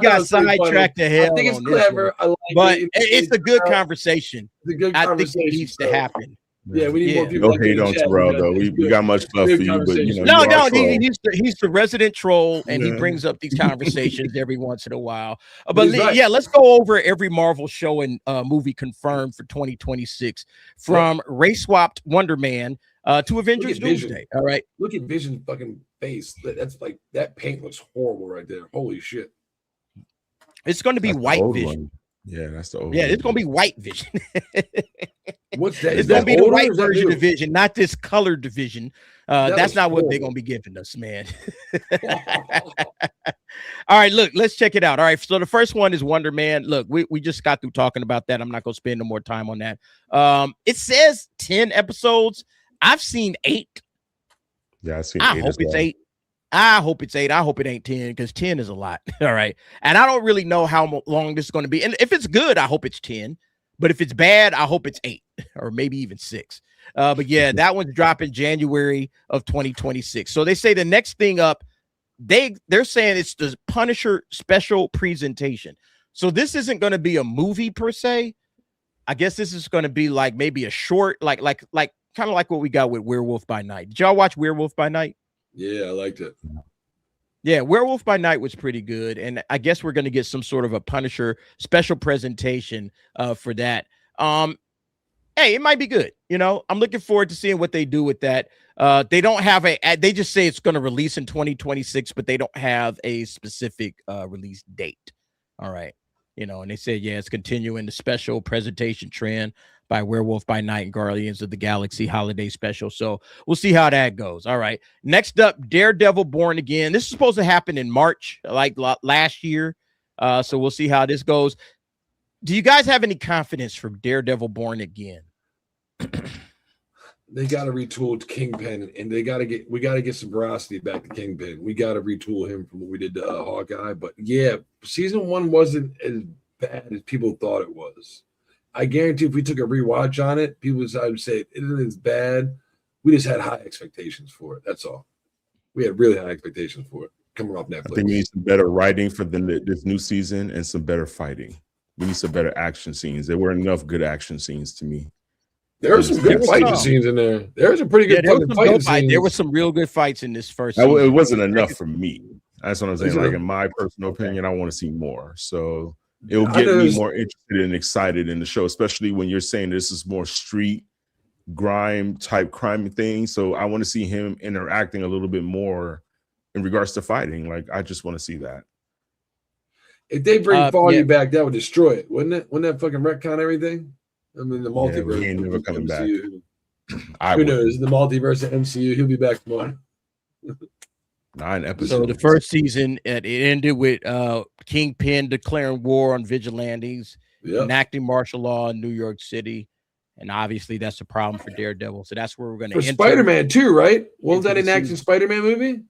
got sidetracked to hell. I think it's clever. I like but it's a good conversation. It's a good conversation. I think it needs to happen. Yeah, we need more people. Don't hate on Terrell though. We got much love for you, but you know, he's the resident troll, and he brings up these conversations every once in a while. But yeah, let's go over every Marvel show and movie confirmed for 2026, from race swapped Wonder Man to Avengers Doomsday. All right, look at Vision's fucking face. That's like, that paint looks horrible right there. Holy shit! It's going to be White Vision. One. Yeah, that's the old. Yeah, it's going to be White Vision. What's that? It's going to be the white version of Vision, not this colored Vision. That's not what they're going to be giving us, man. All right, look, let's check it out. All right, so the first one is Wonder Man. Look, we just got through talking about that. I'm not going to spend no more time on that. It says 10 episodes. I've seen 8. Yeah, I've seen 8. I hope it's 8. I hope it's 8. I hope it ain't 10, because 10 is a lot. All right. And I don't really know how long this is going to be. And if it's good, I hope it's 10. But if it's bad, I hope it's 8 or maybe even 6. But yeah, that one's dropping January of 2026. So they say the next thing up, they're saying it's the Punisher special presentation. So this isn't going to be a movie per se. I guess this is going to be like maybe a short, like kind of like what we got with Werewolf by Night. Did y'all watch Werewolf by Night? Yeah, I liked it. Yeah, Werewolf by Night was pretty good, and I guess we're going to get some sort of a Punisher special presentation for that. Hey, it might be good. You know, I'm looking forward to seeing what they do with that. They don't have they just say it's going to release in 2026, but they don't have a specific release date. All right. You know, and they said, yeah, it's continuing the special presentation trend by Werewolf by Night and Guardians of the Galaxy holiday special. So we'll see how that goes. All right. Next up, Daredevil Born Again. This is supposed to happen in March, like last year. So we'll see how this goes. Do you guys have any confidence from Daredevil Born Again? They got to retool Kingpin, and we got to get some veracity back to Kingpin. We got to retool him from what we did to Hawkeye. But yeah, season 1 wasn't as bad as people thought it was. I guarantee if we took a rewatch on it, people would say it isn't as bad. We just had high expectations for it. That's all. We had really high expectations for it coming off Netflix. I think we need some better writing for this new season and some better fighting. We need some better action scenes. There weren't enough good action scenes to me. There were some good fighting scenes in there. There was a pretty good fighting scenes. There were some real good fights in this first season. It wasn't enough for me. That's what I'm saying. Like, in my personal opinion, I want to see more. So it will get me more interested and excited in the show, especially when you're saying this is more street grime type crime thing. So I want to see him interacting a little bit more in regards to fighting. Like, I just want to see that. If they bring Foggy back, that would destroy it, wouldn't it? Wouldn't that fucking retcon everything? I mean, the multiverse. He ain't never coming back. Who knows? The multiverse of MCU, he'll be back tomorrow. 9 episodes. So the first season, it ended with Kingpin declaring war on vigilantes, enacting martial law in New York City, and obviously that's a problem for Daredevil. So that's where we're going to enter. For Spider-Man too, right? Wasn't that an action Spider-Man movie?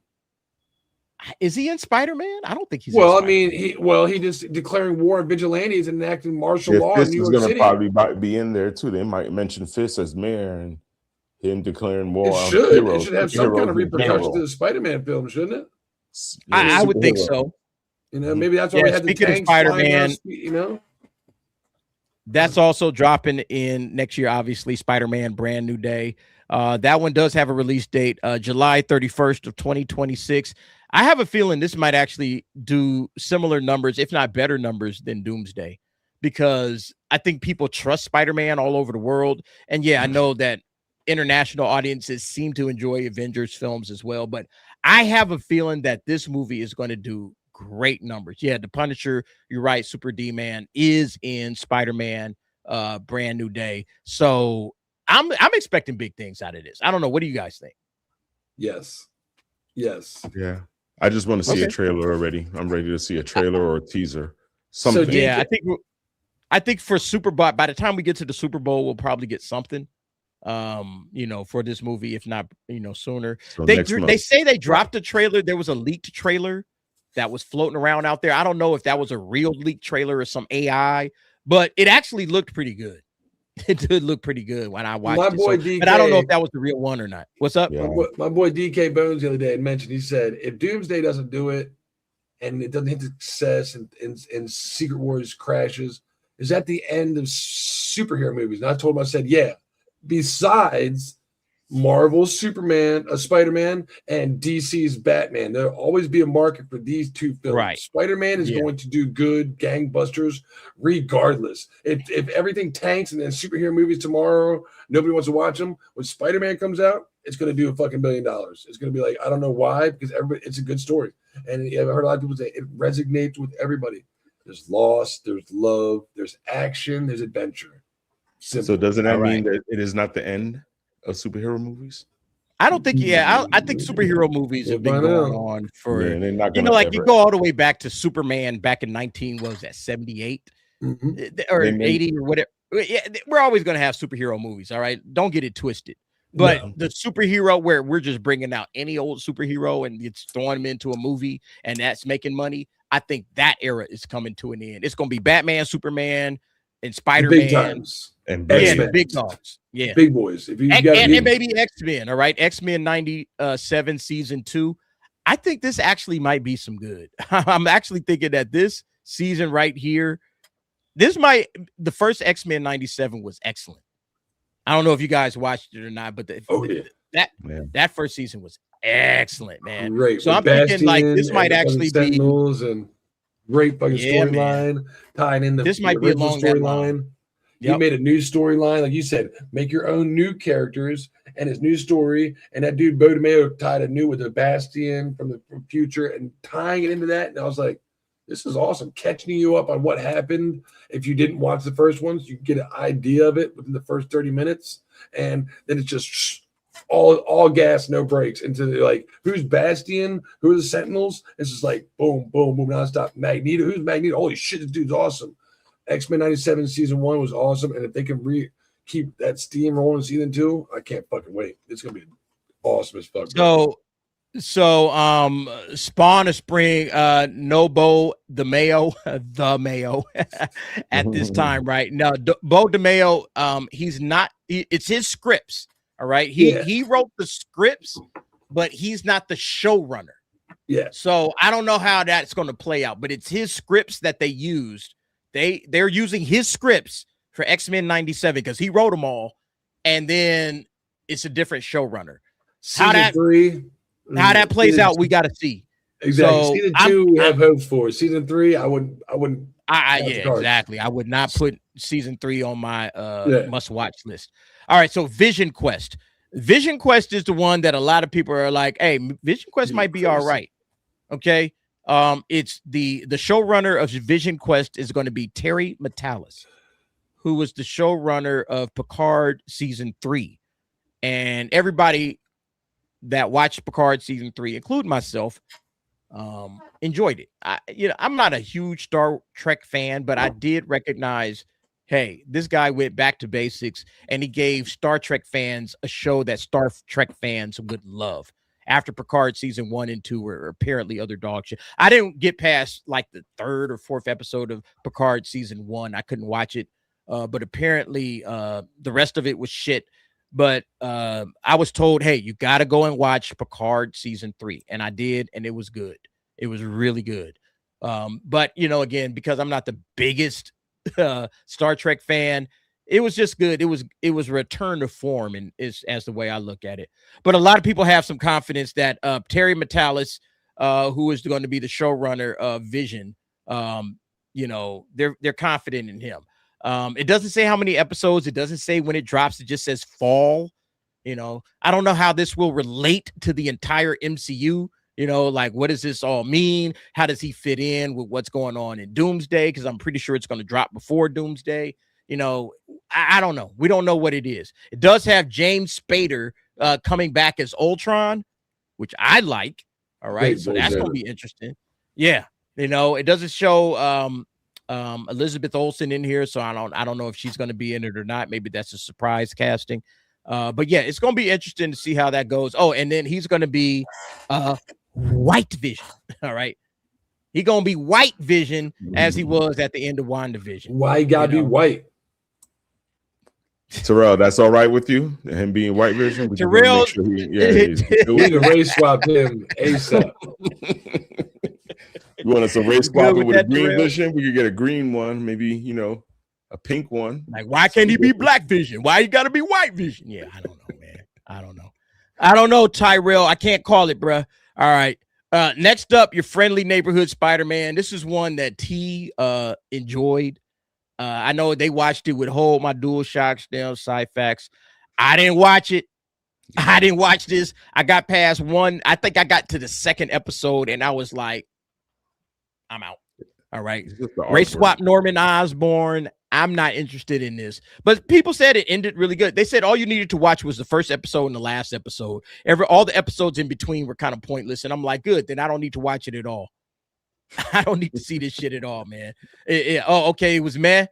Is he in Spider-Man? I don't think he's. Well, I mean, he just declaring war on vigilantes and enacting martial law in New York City. Probably be in there too. They might mention Fist as mayor and him declaring war. It should. It should have some kind of repercussions to the Spider-Man film, shouldn't it? I would think so. You know, maybe that's why we had the tanks Spider-Man. You know, that's also dropping in next year. Obviously, Spider-Man: Brand New Day. That one does have a release date, July 31st of 2026. I have a feeling this might actually do similar numbers, if not better numbers, than Doomsday, because I think people trust Spider-Man all over the world. And yeah, I know that international audiences seem to enjoy Avengers films as well, but I have a feeling that this movie is going to do great numbers. Yeah, the Punisher, you're right, Super D-Man is in Spider-Man Brand New Day. So I'm expecting big things out of this. I don't know. What do you guys think? Yes. Yeah. I just want to see a trailer already. I'm ready to see a trailer or a teaser. Something. So yeah, I think for Super Bowl, by the time we get to the Super Bowl, we'll probably get something. For this movie, if not, sooner. So they say they dropped a trailer. There was a leaked trailer that was floating around out there. I don't know if that was a real leaked trailer or some AI, but it actually looked pretty good. It did look pretty good when I watched it. But I don't know if that was the real one or not. What's up? Yeah. My boy DK Bones the other day had mentioned, he said, if Doomsday doesn't do it and it doesn't hit the success and Secret Wars crashes, is that the end of superhero movies? And I told him, I said, yeah, besides Marvel's Superman, Spider-Man, and DC's Batman. There'll always be a market for these two films. Right. Spider-Man is going to do good gangbusters regardless. If everything tanks and then superhero movies tomorrow, nobody wants to watch them. When Spider-Man comes out, it's going to do a fucking $1 billion. It's going to be like, I don't know why, because it's a good story. And I've heard a lot of people say it resonates with everybody. There's loss, there's love, there's action, there's adventure. Simple. So doesn't that mean that it is not the end of superhero movies? I don't think. Yeah, I think superhero movies have been going on for they're not you know, like you go all the way back to Superman back in 78 or 80 or whatever. Yeah, we're always going to have superhero movies. All right, don't get it twisted. But the superhero where we're just bringing out any old superhero and it's throwing them into a movie and that's making money. I think that era is coming to an end. It's going to be Batman, Superman, and Spider-Man. Big times. And the big dogs. Yeah. Big boys. If you and maybe X-Men. All right. X-Men 97 season 2. I think this actually might be some good. I'm actually thinking that this season right here, the first X-Men 97 was excellent. I don't know if you guys watched it or not, but that first season was excellent, man. Great. So I'm thinking like this might actually be and great fucking storyline tying in this might be along that line. He made a new storyline, like you said, make your own new characters and his new story. And that dude Bo DeMeo tied a new with the Bastion from the future and tying it into that. And I was like, this is awesome, catching you up on what happened. If you didn't watch the first ones, you get an idea of it within the first 30 minutes. And then it's just all gas, no brakes into like, who's Bastion? Who are the Sentinels? It's just like boom, boom, boom, nonstop. Magneto, who's Magneto? Holy shit, this dude's awesome. X-Men 97 season 1 was awesome. And if they can keep that steam rolling in season 2, I can't fucking wait. It's going to be awesome as fuck. So Spawn of Spring, Bo DeMeo at this time, right? Now, Bo DeMeo, he's not, it's his scripts, all right? He wrote the scripts, but he's not the showrunner. Yeah. So I don't know how that's going to play out, but it's his scripts that they used. They're using his scripts for X-Men 97 because he wrote them all, and then it's a different showrunner. How that plays out, we got to see. Exactly. So season 2, we have hopes for. Season 3, I wouldn't. Yeah, exactly. I would not put season 3 on my must-watch list. All right, so Vision Quest. Vision Quest is the one that a lot of people are like, "Hey, Vision Quest might be all right." Okay. It's the showrunner of Vision Quest is going to be Terry Matalas, who was the showrunner of Picard season 3, and everybody that watched Picard season 3, including myself, enjoyed it. I'm not a huge Star Trek fan, but I did recognize, hey, this guy went back to basics and he gave Star Trek fans a show that Star Trek fans would love. After Picard season 1 and 2 were apparently other dog shit. I didn't get past like the 3rd or 4th episode of Picard season 1. I couldn't watch it, but apparently the rest of it was shit. But I was told, hey, you got to go and watch Picard season 3. And I did, and it was good. It was really good. But, again, because I'm not the biggest Star Trek fan, it was just good. It was a return to form, and as the way I look at it. But a lot of people have some confidence that Terry Matalas, who is going to be the showrunner of Vision, they're confident in him. It doesn't say how many episodes. It doesn't say when it drops. It just says fall. I don't know how this will relate to the entire MCU. Like, what does this all mean? How does he fit in with what's going on in Doomsday? Because I'm pretty sure it's going to drop before Doomsday. I don't know. We don't know what it is. It does have James Spader coming back as Ultron, which I like. All right. So that's going to be interesting. Yeah. It doesn't show Elizabeth Olsen in here. So I don't know if she's going to be in it or not. Maybe that's a surprise casting. But yeah, it's going to be interesting to see how that goes. Oh, and then he's going to be White Vision. All right. He's going to be White Vision as he was at the end of WandaVision. Why you got to be white? Terrell, that's all right with you? Him being White Vision? Terrell, we can race swap him ASAP. You want us to race swap it with a green Vision? We could get a green one, maybe, a a pink one. Like, why can't he be Black Vision? Why you gotta be White Vision? Yeah, I don't know, man. I don't know, Tyrell. I can't call it, bruh. All right. Next up, your friendly neighborhood Spider-Man. This is one that T enjoyed. I know they watched it with Hold My Dual Shocks down, Cyfax. I didn't watch it. I didn't watch this. I got past one. I think I got to the second episode, and I was like, I'm out. All right. Race swap Norman Osborn. I'm not interested in this. But people said it ended really good. They said all you needed to watch was the first episode and the last episode. All the episodes in between were kind of pointless. And I'm like, good, then I don't need to watch it at all. I don't need to see this shit at all, man. Oh, okay. It was meh.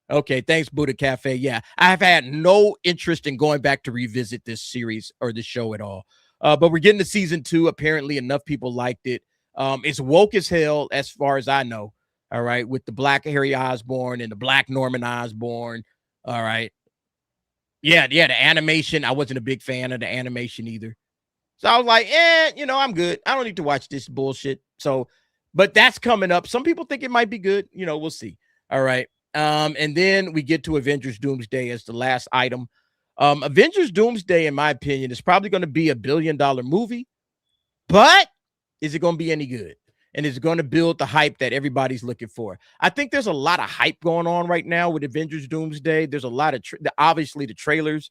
Okay, thanks, Buddha Cafe. Yeah, I've had no interest in going back to revisit this series or this show at all. But we're getting to season 2. Apparently, enough people liked it. It's woke as hell, as far as I know. All right, with the Black Harry Osborn and the Black Norman Osborn. All right. Yeah, the animation. I wasn't a big fan of the animation either. So I was like, I'm good. I don't need to watch this bullshit. So, but that's coming up. Some people think it might be good. We'll see. All right. And then we get to Avengers Doomsday as the last item. Avengers Doomsday, in my opinion, is probably going to be $1 billion movie, but is it going to be any good? And is it going to build the hype that everybody's looking for? I think there's a lot of hype going on right now with Avengers Doomsday. There's a lot of, obviously, the trailers.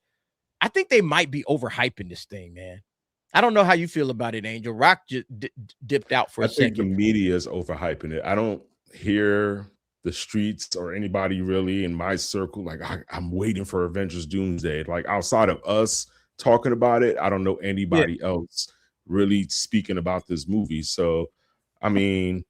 I think they might be overhyping this thing, man. I don't know how you feel about it, Angel. Rock just dipped out for a second. I think the media is overhyping it. I don't hear the streets or anybody really in my circle like, I'm waiting for Avengers Doomsday. Like, outside of us talking about it, I don't know anybody else really speaking about this movie. So, I mean,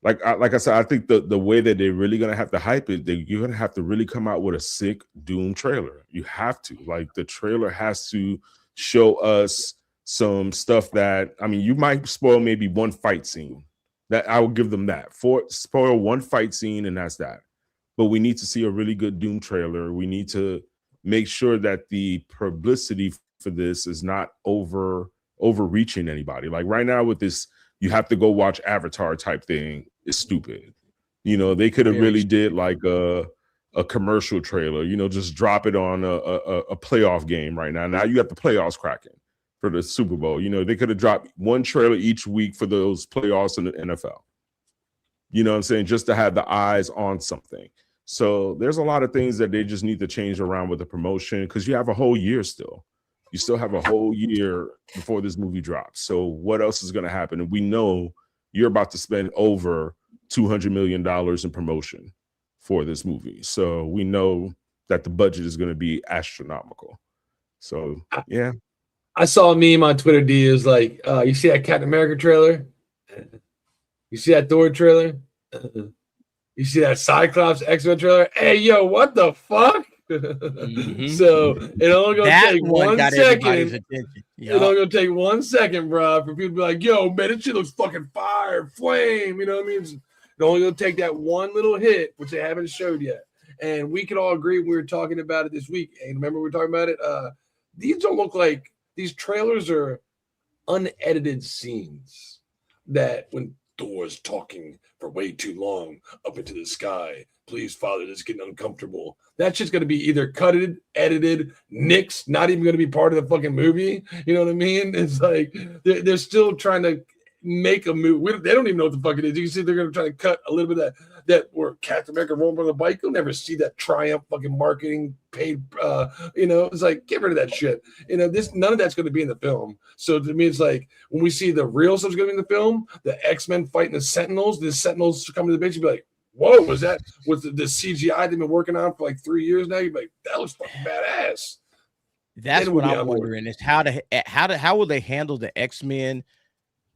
like I said, I think the way that they're really going to have to hype it, you're going to have to really come out with a sick Doom trailer. You have to. Like, the trailer has to show us some stuff that, I mean, you might spoil maybe one fight scene. That I will give them that. Spoil one fight scene, and that's that. But we need to see a really good Doom trailer. We need to make sure that the publicity for this is not overreaching anybody. Like right now with this, you have to go watch Avatar type thing is stupid. They could have really did like a commercial trailer, just drop it on a playoff game right now. Now you got the playoffs cracking for the Super Bowl. They could have dropped one trailer each week for those playoffs in the NFL. You know what I'm saying? Just to have the eyes on something. So there's a lot of things that they just need to change around with the promotion because you have a whole year still. You still have a whole year before this movie drops. So what else is going to happen? And we know you're about to spend over $200 million in promotion for this movie. So we know that the budget is going to be astronomical. So, yeah. I saw a meme on Twitter, D, is like, you see that Captain America trailer? You see that Thor trailer? You see that Cyclops X-Men trailer? Hey, yo, what the fuck? So it only gonna take 1 second. It only gonna take 1 second, bro, for people to be like, yo, man, this shit looks fucking fire, flame. You know what I mean? It's only gonna take that one little hit, which they haven't showed yet. And we can all agree we were talking about it this week. And remember we were talking about it? These don't look like these trailers are unedited scenes that when Thor's talking for way too long up into the sky, please, Father, this is getting uncomfortable. That shit's going to be either cutted, edited, nixed, not even going to be part of the fucking movie. You know what I mean? It's like they're still trying to make a movie. They don't even know what the fuck it is. You can see they're going to try to cut a little bit of that where Captain America rolling on the bike. You'll never see that Triumph fucking marketing paid. It's like, get rid of that shit. None of that's going to be in the film. So to me, it's like when we see the real stuff's going to be in the film, the X-Men fighting the Sentinels come to the base, you'd be like, whoa, was the CGI they've been working on for like 3 years now? You'd be like, that looks fucking badass. That's what I'm wondering is how will they handle the X-Men?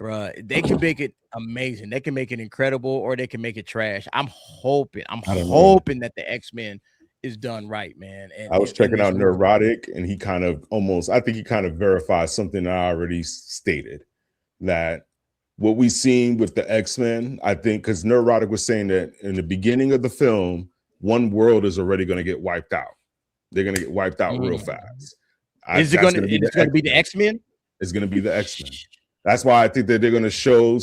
Bruh, they can make it amazing. They can make it incredible, or they can make it trash. I'm hoping that the X-Men is done right, man. I was checking out Neurotic, and he kind of verified something I already stated, that what we seen with the X-Men, I think, because Neurotic was saying that in the beginning of the film, one world is already going to get wiped out. They're going to get wiped out real fast. Is it going to be the X-Men? It's going to be the X-Men. That's why I think that they're going to show,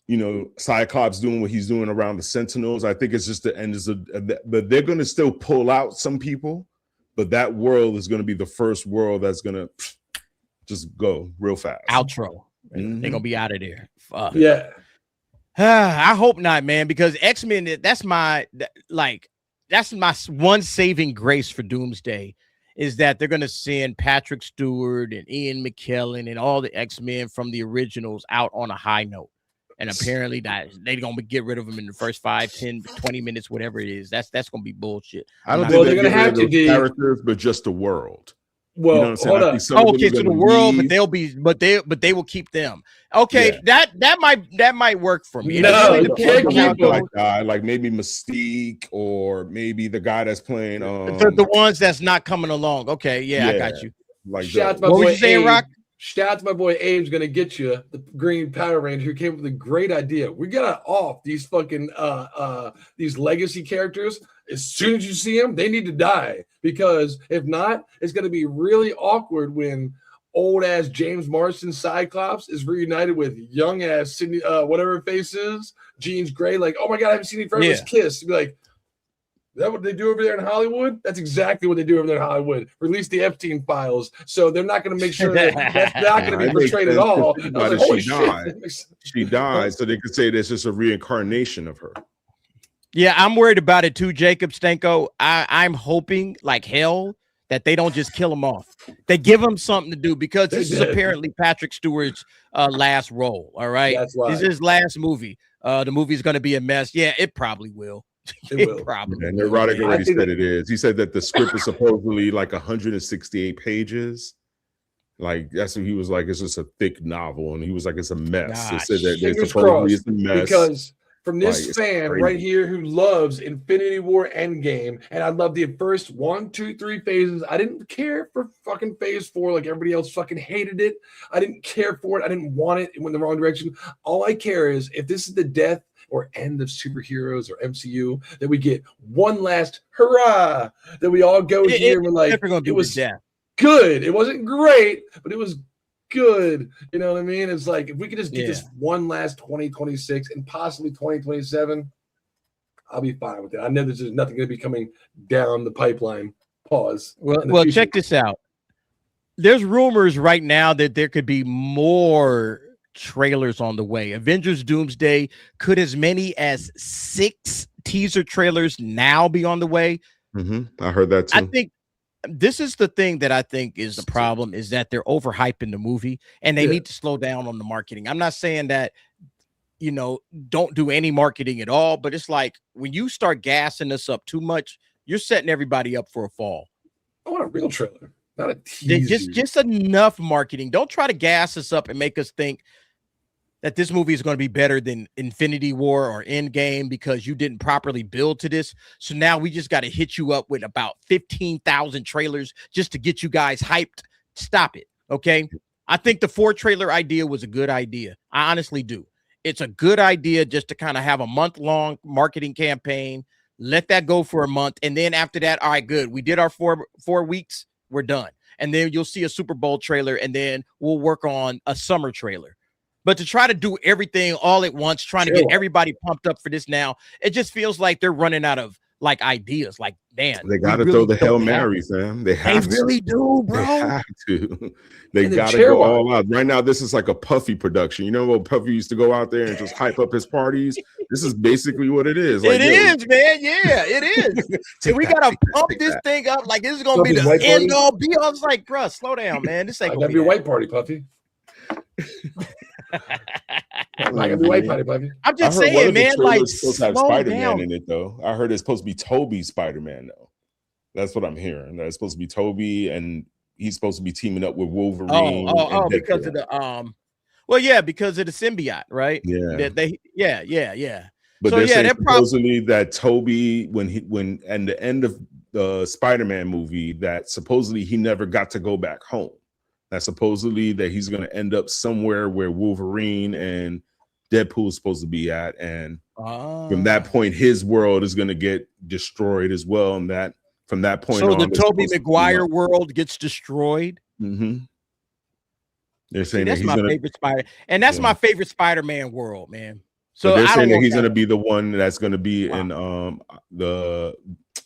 you know, Cyclops doing what he's doing around the Sentinels. I think it's just the end is but they're going to still pull out some people, but that world is going to be the first world that's going to just go real fast. Outro. They're going to be out of there. Fuck. Yeah. I hope not, man, because X-Men, that's my one saving grace for Doomsday is that they're going to send Patrick Stewart and Ian McKellen and all the X-Men from the originals out on a high note. And apparently that they're going to get rid of them in the first 5, 10, 20 minutes, whatever it is. That's going to be bullshit. I don't think they're going to have to be characters, but just the world. Well, you know what I'm saying? Okay, so the world, but they will keep them. Okay, yeah. that might work for me. No, like maybe Mystique or maybe the guy that's playing the ones that's not coming along. Okay, yeah. I got you. Like shout out to my boy Abe. Shout out to my boy Abe's gonna get you the Green Power Ranger who came up with a great idea. We gotta off these fucking these legacy characters. As soon as you see them, they need to die, because if not, it's gonna be really awkward when old ass James Marsden Cyclops is reunited with young ass Sydney, whatever her face is, Jeans Grey. Like, oh my god, I haven't seen any forever. Kiss. Be like, is that what they do over there in Hollywood? That's exactly what they do over there in Hollywood. Release the Epstein files. So they're not going to make sure that's not going to be portrayed at all. She died, so they could say there's just a reincarnation of her. Yeah, I'm worried about it too, Jacob Stanko. I'm hoping like hell that they don't just kill him off. They give him something to do, because this is apparently Patrick Stewart's last role. All right. That's right. This is his last movie. The movie's going to be a mess. Yeah, it probably will. It will. Probably. And Neurotic already said it is. He said that the script is supposedly like 168 pages. Like that's what he was like. It's just a thick novel, and he was like, it's a mess. He said that fingers supposedly crossed, it's a mess. because from this like, fan right here who loves Infinity War Endgame, and I love the first 1, 2, 3 phases. I didn't care for fucking phase 4 like everybody else fucking hated it. I didn't care for it. I didn't want it. It went in the wrong direction. All I care is if this is the death or end of superheroes or MCU, that we get one last hurrah, that we all go here and we're like, it was good. It wasn't great, but it was good. You know what I mean? It's like, if we could just get this one last 2026 and possibly 2027, I'll be fine with it. I know there's nothing going to be coming down the pipeline. Pause. Well, check this out. There's rumors right now that there could be more trailers on the way. Avengers Doomsday, could as many as 6 teaser trailers now be on the way? I heard that too. I think this is the thing that I think is the problem, is that they're overhyping the movie, and they need to slow down on the marketing. I'm not saying that, you know, don't do any marketing at all, but it's like when you start gassing us up too much, you're setting everybody up for a fall. I want a real trailer, not a teaser. Just enough marketing. Don't try to gas us up and make us think that this movie is going to be better than Infinity War or Endgame because you didn't properly build to this. So now we just got to hit you up with about 15,000 trailers just to get you guys hyped. Stop it. Okay. I think the 4 trailer idea was a good idea. I honestly do. It's a good idea just to kind of have a month-long marketing campaign. Let that go for a month. And then after that, all right, good. We did our 4 weeks. We're done. And then you'll see a Super Bowl trailer, and then we'll work on a summer trailer. But to try to do everything all at once, trying to get everybody pumped up for this now, it just feels like they're running out of like ideas. Like, man, they got to throw the Hail Mary, fam. They really do, bro. They have to. They got to go all out. Right now, this is like a Puffy production. You know what Puffy used to go out there and just hype up his parties? This is basically what it is. Like, it is, man. Yeah, it is. And we got to pump this thing up like this is going to be the end all be all. It's like, bro, slow down, man. This ain't going to be a white party, Puffy. I'm just saying, man. Like, supposed to have Spider-Man in it, though. I heard it's supposed to be Toby's Spider-Man, though. That's what I'm hearing. That's supposed to be Toby, and he's supposed to be teaming up with Wolverine. Because of the well, yeah, because of the symbiote, right? Yeah, yeah. But so, they're saying supposedly that Toby, when at the end of the Spider-Man movie, that supposedly he never got to go back home. That supposedly that he's going to end up somewhere where Wolverine and Deadpool is supposed to be at, and from that point, his world is going to get destroyed as well. And that from that point, so the Tobey Maguire world gets destroyed. They're saying that's my favorite Spider, and that's my favorite Spider-Man world, man. So but they're I saying don't that he's want going to be the one that's going to be in the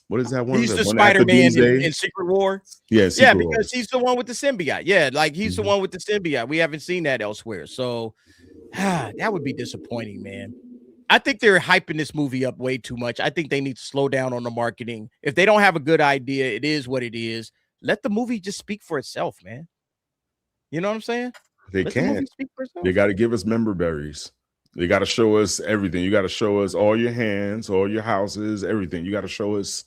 what is that one? He's the one after Spider-Man Doomsday? in Secret War. Yeah, Secret War. because he's the one with the symbiote. Yeah, like he's the one with the symbiote. We haven't seen that elsewhere. So that would be disappointing, man. I think they're hyping this movie up way too much. I think they need to slow down on the marketing. If they don't have a good idea, it is what it is. Let the movie just speak for itself, man. You know what I'm saying? They Let the movie can't. speak for itself. They got to give us member berries. They got to show us everything. You got to show us all your hands, all your houses, everything. You got to show us.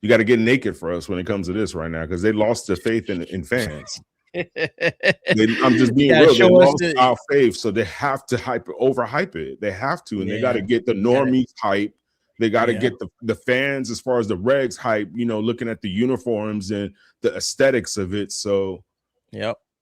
You got to get naked for us when it comes to this right now because they lost their faith in fans. I'm just being real. They lost our faith, so they have to overhype it. They have to, and they got to get the normies hype. They got to get the fans as far as the regs hype. You know, looking at the uniforms and the aesthetics of it. So,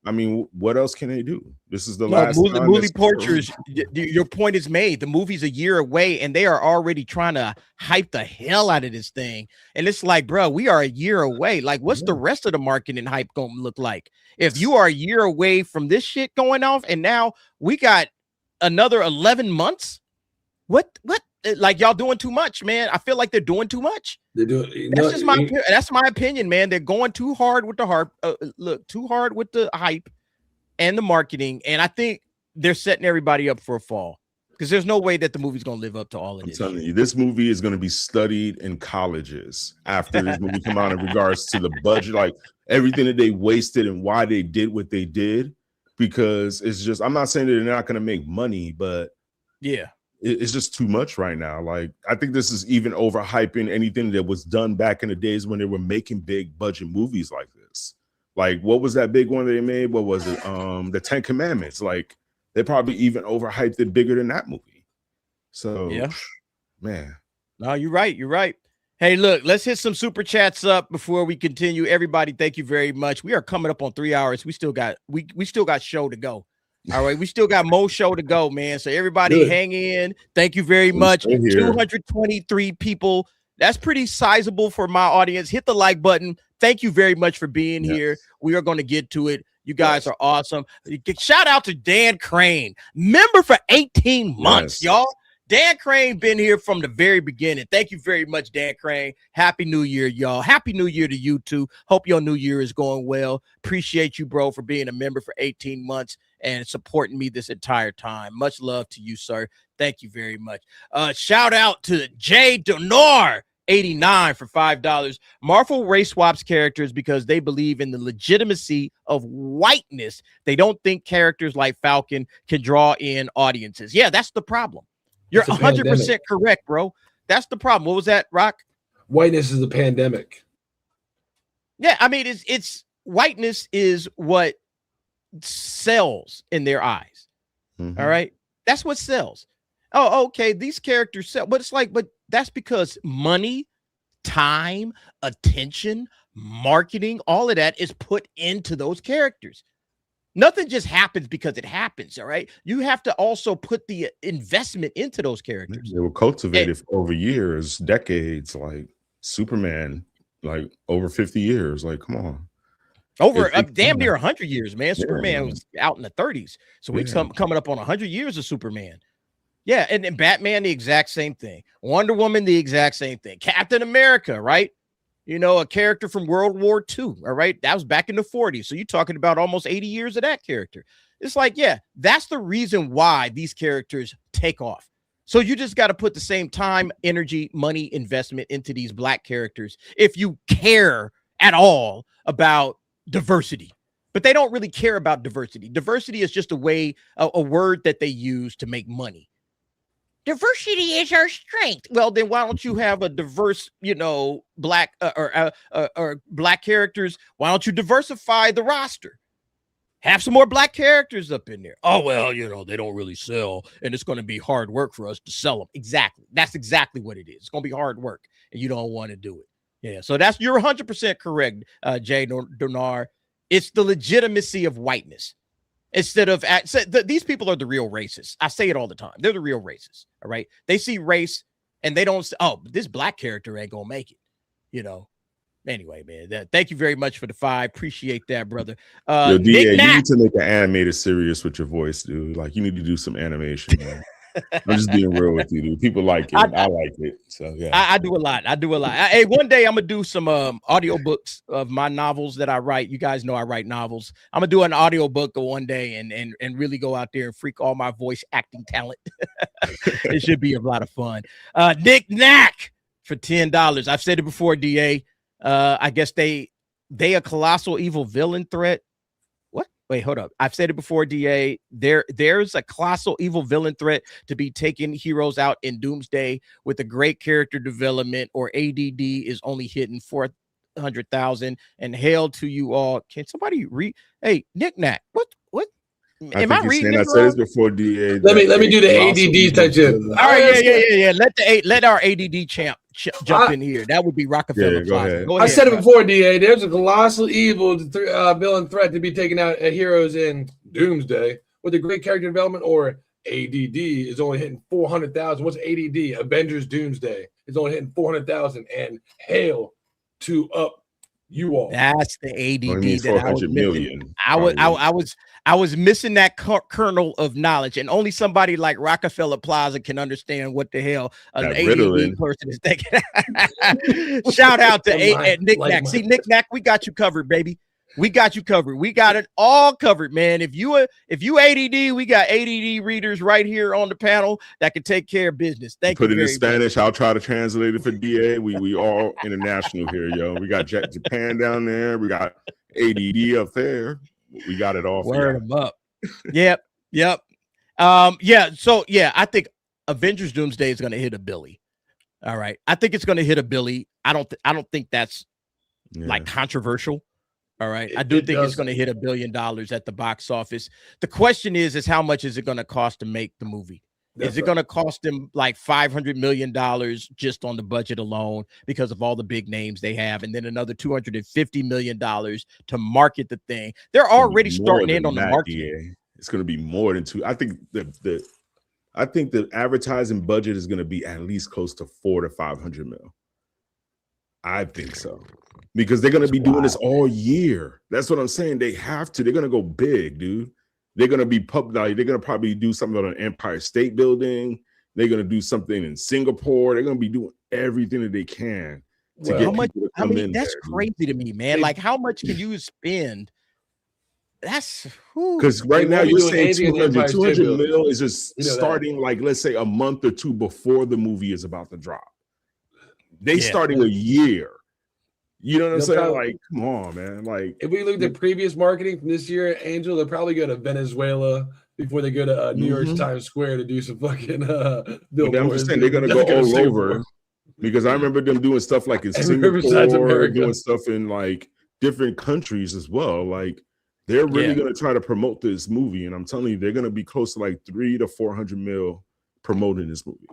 I mean, what else can they do? This is the last movie portraits. Your point is made. The movie's a year away, and they are already trying to hype the hell out of this thing. And it's like, bro, we are a year away. Like, what's the rest of the marketing hype going to look like? If you are a year away from this shit going off, and now we got another 11 months, what? Like, y'all doing too much, man. I feel like they're doing too much. They're doing. That's my opinion, man. They're going too hard with too hard with the hype and the marketing, and I think they're setting everybody up for a fall because there's no way that the movie's going to live up to all of this. I'm telling you, this movie is going to be studied in colleges after this movie come out in regards to the budget, like everything that they wasted and why they did what they did. Because it's just, I'm not saying that they're not going to make money, but it's just too much right now. Like, I think this is even overhyping anything that was done back in the days when they were making big budget movies like this. Like, what was that big one they made? What was it? The 10 Commandments. Like, they probably even overhyped it bigger than that movie. So, man. No, you're right. You're right. Hey, look, let's hit some super chats up before we continue. Everybody, thank you very much. We are coming up on 3 hours. We still got show to go. All right, we still got more show to go, man. So everybody hang in. Thank you very much. 223 people. That's pretty sizable for my audience. Hit the like button. Thank you very much for being here. We are going to get to it. You guys are awesome. Shout out to Dan Crane, member for 18 months, y'all. Dan Crane been here from the very beginning. Thank you very much, Dan Crane. Happy New Year, y'all. Happy New Year to you too. Hope your new year is going well. Appreciate you, bro, for being a member for 18 months and supporting me this entire time. Much love to you, sir. Thank you very much. Shout out to Jay Donar, 89 for $5. Marvel race swaps characters because they believe in the legitimacy of whiteness. They don't think characters like Falcon can draw in audiences. Yeah, that's the problem. You're 100% correct, bro. That's the problem. What was that, Rock? Whiteness is a pandemic. Yeah, I mean, it's whiteness is what sells in their eyes. All right, that's what sells. Oh, okay, these characters sell, but it's like, but that's because money, time, attention, marketing, all of that is put into those characters. Nothing just happens because it happens, all right? You have to also put the investment into those characters. They were cultivated over years, decades, like Superman, like over 50 years. Like, come on. Over damn near 100 years, man. Superman was out in the 30s. So we're coming up on 100 years of Superman. Yeah, and Batman, the exact same thing. Wonder Woman, the exact same thing. Captain America, right? You know, a character from World War II, all right? That was back in the 40s. So you're talking about almost 80 years of that character. It's like, yeah, that's the reason why these characters take off. So you just got to put the same time, energy, money investment into these black characters if you care at all about diversity. But they don't really care about diversity. Diversity is just a way, a word that they use to make money. Diversity is our strength. Well, then why don't you have a diverse, you know, black or black characters? Why don't you diversify the roster? Have some more black characters up in there. Oh, well, you know, they don't really sell, and it's going to be hard work for us to sell them. Exactly. That's exactly what it is. It's going to be hard work, and you don't want to do it. Yeah, so you're 100% correct, Jay Donar. It's the legitimacy of whiteness. Instead of these people are the real racists. I say it all the time. They're the real racists. All right. They see race and they don't say, oh, this black character ain't gonna make it. You know. Anyway, man. Thank you very much for the 5. Appreciate that, brother. Yo, DA, you need to make an animated series with your voice, dude. Like, you need to do some animation, man. I'm just being real with you, dude. People like it. I like it. So yeah. I do a lot. Hey, one day I'm gonna do some audiobooks of my novels that I write. You guys know I write novels. I'm gonna do an audiobook one day and really go out there and freak all my voice acting talent. It should be a lot of fun. Nick Knack for $10. I've said it before, DA. I guess they a colossal evil villain threat. What? Wait, hold up. I've said it before, DA. There's a colossal evil villain threat to be taking heroes out in Doomsday with a great character development, or ADD is only hitting 400,000. And hail to you all. Can somebody read? Hey, Nick Knack, what? Am I reading? I said this before, DA. Let me do the ADD type shit. All right, yeah. Let our ADD champ jump in here. That would be Rockefeller Plaza. Go ahead. I said it before, DA. There's a colossal evil villain threat to be taking out heroes in Doomsday with a great character development, or ADD is only hitting 400,000. What's ADD? Avengers Doomsday is only hitting 400,000. And hail to you all. That's the ADD that I was missing. Million. I was missing that kernel of knowledge, and only somebody like Rockefeller Plaza can understand what the hell an ADD person is thinking. Shout out to Nick Knack. See, Nick Knack, we got you covered, baby. We got you covered. We got it all covered, man. If you ADD, we got ADD readers right here on the panel that can take care of business. Thank you. Put it in Spanish. I'll try to translate it for DA. We all international here, yo. We got Japan down there. We got ADD up there. We got it all. Word them up. Yep. Yeah. So yeah, I think Avengers Doomsday is going to hit a billy. All right. I think it's going to hit a billy. I don't think that's like controversial. All right. I do think it's going to hit $1 billion at the box office. The question is how much is it going to cost to make the movie? Is it going to cost them like $500 million just on the budget alone because of all the big names they have, and then another $250 million to market the thing? They're already starting in on the market. It's going to be more than two. I think the advertising budget is going to be at least close to $400 to $500 mil. I think so, because they're going to be doing this all year. That's what I'm saying. They have to. They're going to go big, dude. They're going to be they're going to probably do something on an Empire State Building. They're going to do something in Singapore. They're going to be doing everything that they can to get people to come in. That's crazy to me, man. Like, how much can you spend? That's because right now you're saying 200 mil is just starting, like, let's say a month or two before the movie is about to drop. They starting a year. You know what I'm saying? Like, come on, man. Like, if we look at previous marketing from this year, Angel, they'll probably go to Venezuela before they go to New York's Times Square to do some fucking billboards. I'm just saying they're gonna go all over, because I remember them doing stuff like in Singapore, doing stuff in like different countries as well. Like, they're really gonna try to promote this movie, and I'm telling you, they're gonna be close to like 300 to 400 mil promoting this movie.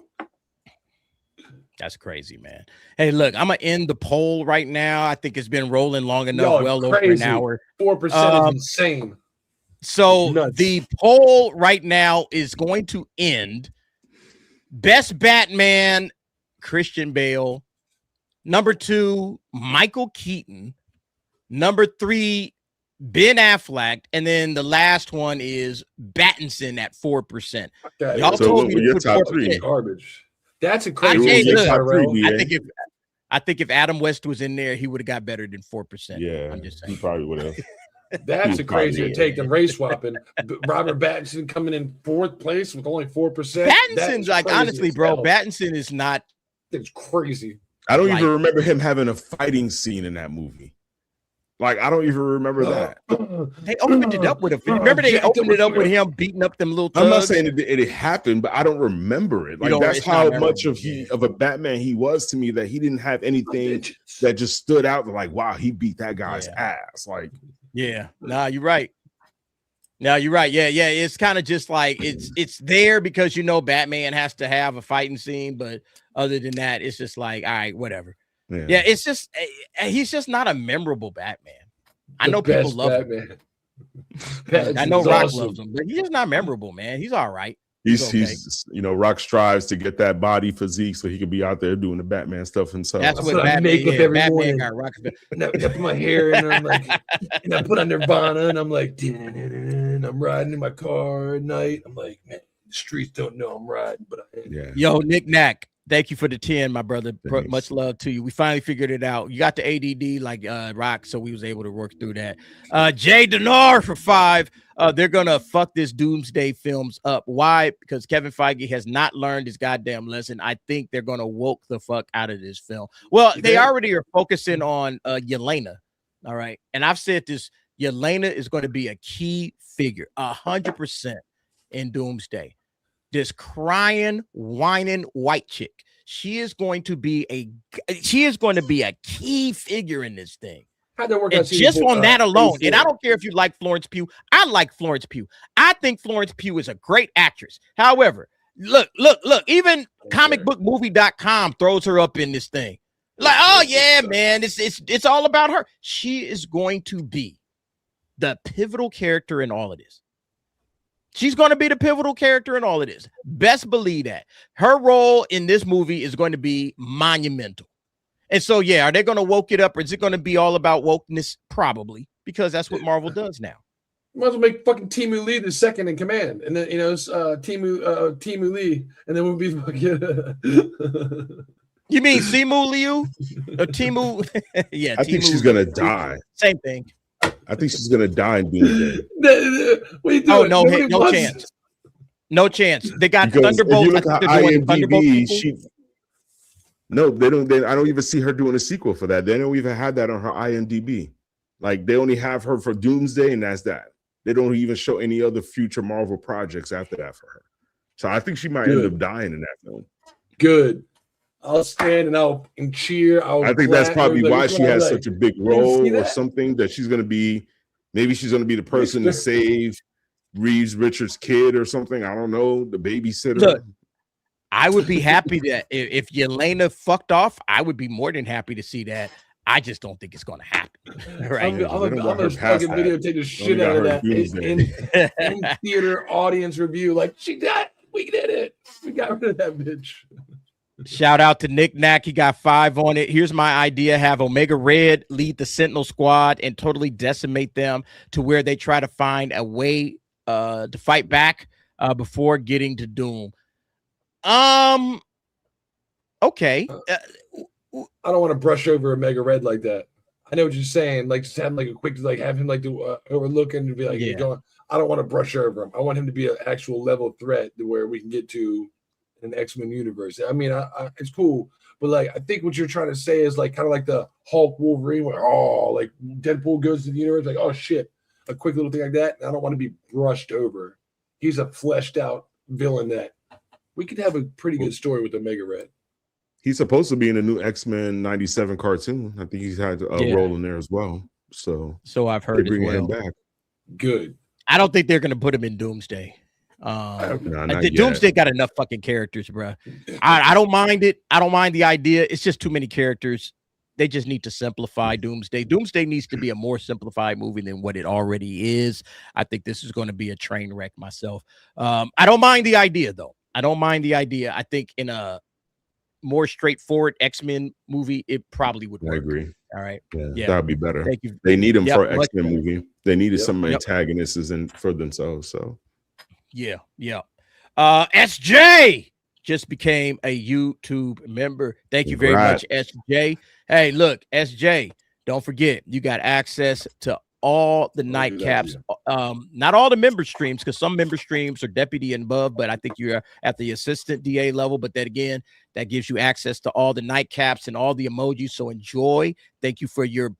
That's crazy, man. Hey, look, I'm going to end the poll right now. I think it's been rolling long enough, over an hour. 4% is insane. So the poll right now is going to end. Best Batman, Christian Bale. Number 2, Michael Keaton. Number 3, Ben Affleck. And then the last one is Pattinson at 4%. Okay. Y'all told me to put top 4%. Garbage. That's a crazy. I think if Adam West was in there, he would have got better than 4%. Yeah, I'm just saying. He probably would have. That's a crazy take than race swapping. Robert Pattinson coming in 4th place with only 4%. Pattinson's like, honestly, bro, Pattinson is not. It's crazy. I don't even remember him having a fighting scene in that movie. Like, I don't even remember that. They opened it up with him. Remember they opened it up with him beating up them little thugs? I'm not saying it happened, but I don't remember it. Like, that's how much of a Batman he was to me, that he didn't have anything that just stood out like, wow, he beat that guy's ass. Like, you're right. Yeah, it's kind of just like it's there because Batman has to have a fighting scene, but other than that, it's just like, all right, whatever. Yeah, it's just he's just not a memorable Batman. I know people love him. I know Rock loves him, but he's just not memorable, man. He's all right. He's Rock strives to get that body physique so he could be out there doing the Batman stuff himself. That's what I make up every morning. Got Rock. And I put my hair in, and I'm like, and I put on Nirvana, and I'm like, and I'm riding in my car at night. I'm like, man, The streets don't know I'm riding, but I am. Yeah. Yo, Nick Knack, thank you for the 10, my brother. Much love to you. We finally figured it out. You got the ADD like Rock, so we was able to work through that. Jay Denar for 5. They're gonna fuck this Doomsday films up. Why? Because Kevin Feige has not learned his goddamn lesson. I think they're gonna woke the fuck out of this film. Well, they already are focusing on Yelena. All right, and I've said this. Yelena is going to be a key figure, 100% in Doomsday. This crying, whining white chick. She is going to be a key figure in this thing. How'd that work And out just on that alone, and I don't. don't care if you like Florence Pugh. I like Florence Pugh. I think Florence Pugh is a great actress. However, look, even comicbookmovie.com throws her up in this thing. Like, oh yeah, man, it's all about her. She is going to be the pivotal character in all of this. She's going to be the pivotal character in all of this. Best believe that. Her role in this movie is going to be monumental. And so, yeah, are they going to woke it up, or is it going to be all about wokeness? Probably, because that's what Marvel does now. Might as well make fucking Timu Lee the second in command, and then it's Timu Lee, and then we'll be fucking. You mean Simu Liu or Timu? Yeah, I think she's gonna die. Same thing. I think she's gonna die in Doomsday. What are you doing? No chance. No chance. They got Thunderbolts. If you look at IMDb, I don't even see her doing a sequel for that. They don't even have that on her IMDb. Like, they only have her for Doomsday, and that's that. They don't even show any other future Marvel projects after that for her. So I think she might end up dying in that film. Good. I'll stand and I'll cheer. I think that's probably why she has such a big role or something, that she's going to be, maybe she's going to be the person to save Reeves Richards' kid or something. I don't know, the babysitter. Look, I would be happy that if Yelena fucked off, I would be more than happy to see that. I just don't think it's going to happen. Right? I'm gonna fucking videotape the shit out of that in theater audience review. Like, we did it. We got rid of that bitch. Shout out to Nick Knack. He got 5 on it. Here's my idea. Have Omega Red lead the Sentinel Squad and totally decimate them to where they try to find a way to fight back before getting to Doom. Okay. I don't want to brush over Omega Red like that. I know what you're saying. Like, just have like a quick, like have him like do overlook and be like, going. I don't want to brush over him. I want him to be an actual level threat to where we can get to an X-Men universe. I mean, it's cool, but like, I think what you're trying to say is like kind of like the Hulk Wolverine, where like Deadpool goes to the universe, like, oh shit, a quick little thing like that. I don't want to be brushed over. He's a fleshed out villain that we could have a pretty good story with Omega Red. He's supposed to be in the new X-Men 97 cartoon. I think he's had a role in there as well. So I've heard bringing him back. Good. I don't think they're going to put him in Doomsday. Doomsday got enough fucking characters, bro. I don't mind it. I don't mind the idea. It's just too many characters. They just need to simplify Doomsday. Doomsday needs to be a more simplified movie than what it already is. I think this is going to be a train wreck myself. I don't mind the idea, though. I don't mind the idea. I think in a more straightforward X-Men movie, it probably would work. I agree. All right. Yeah. That'd be better. Thank you. They need them for an X-Men movie. They needed some antagonists for themselves. So yeah. SJ just became a YouTube member. Thank you very much, SJ. Hey, look, SJ, don't forget, you got access to all the nightcaps, not all the member streams, because some member streams are deputy and above, but I think you're at the assistant DA level. But that again, that gives you access to all the nightcaps and all the emojis. So enjoy. Thank you for your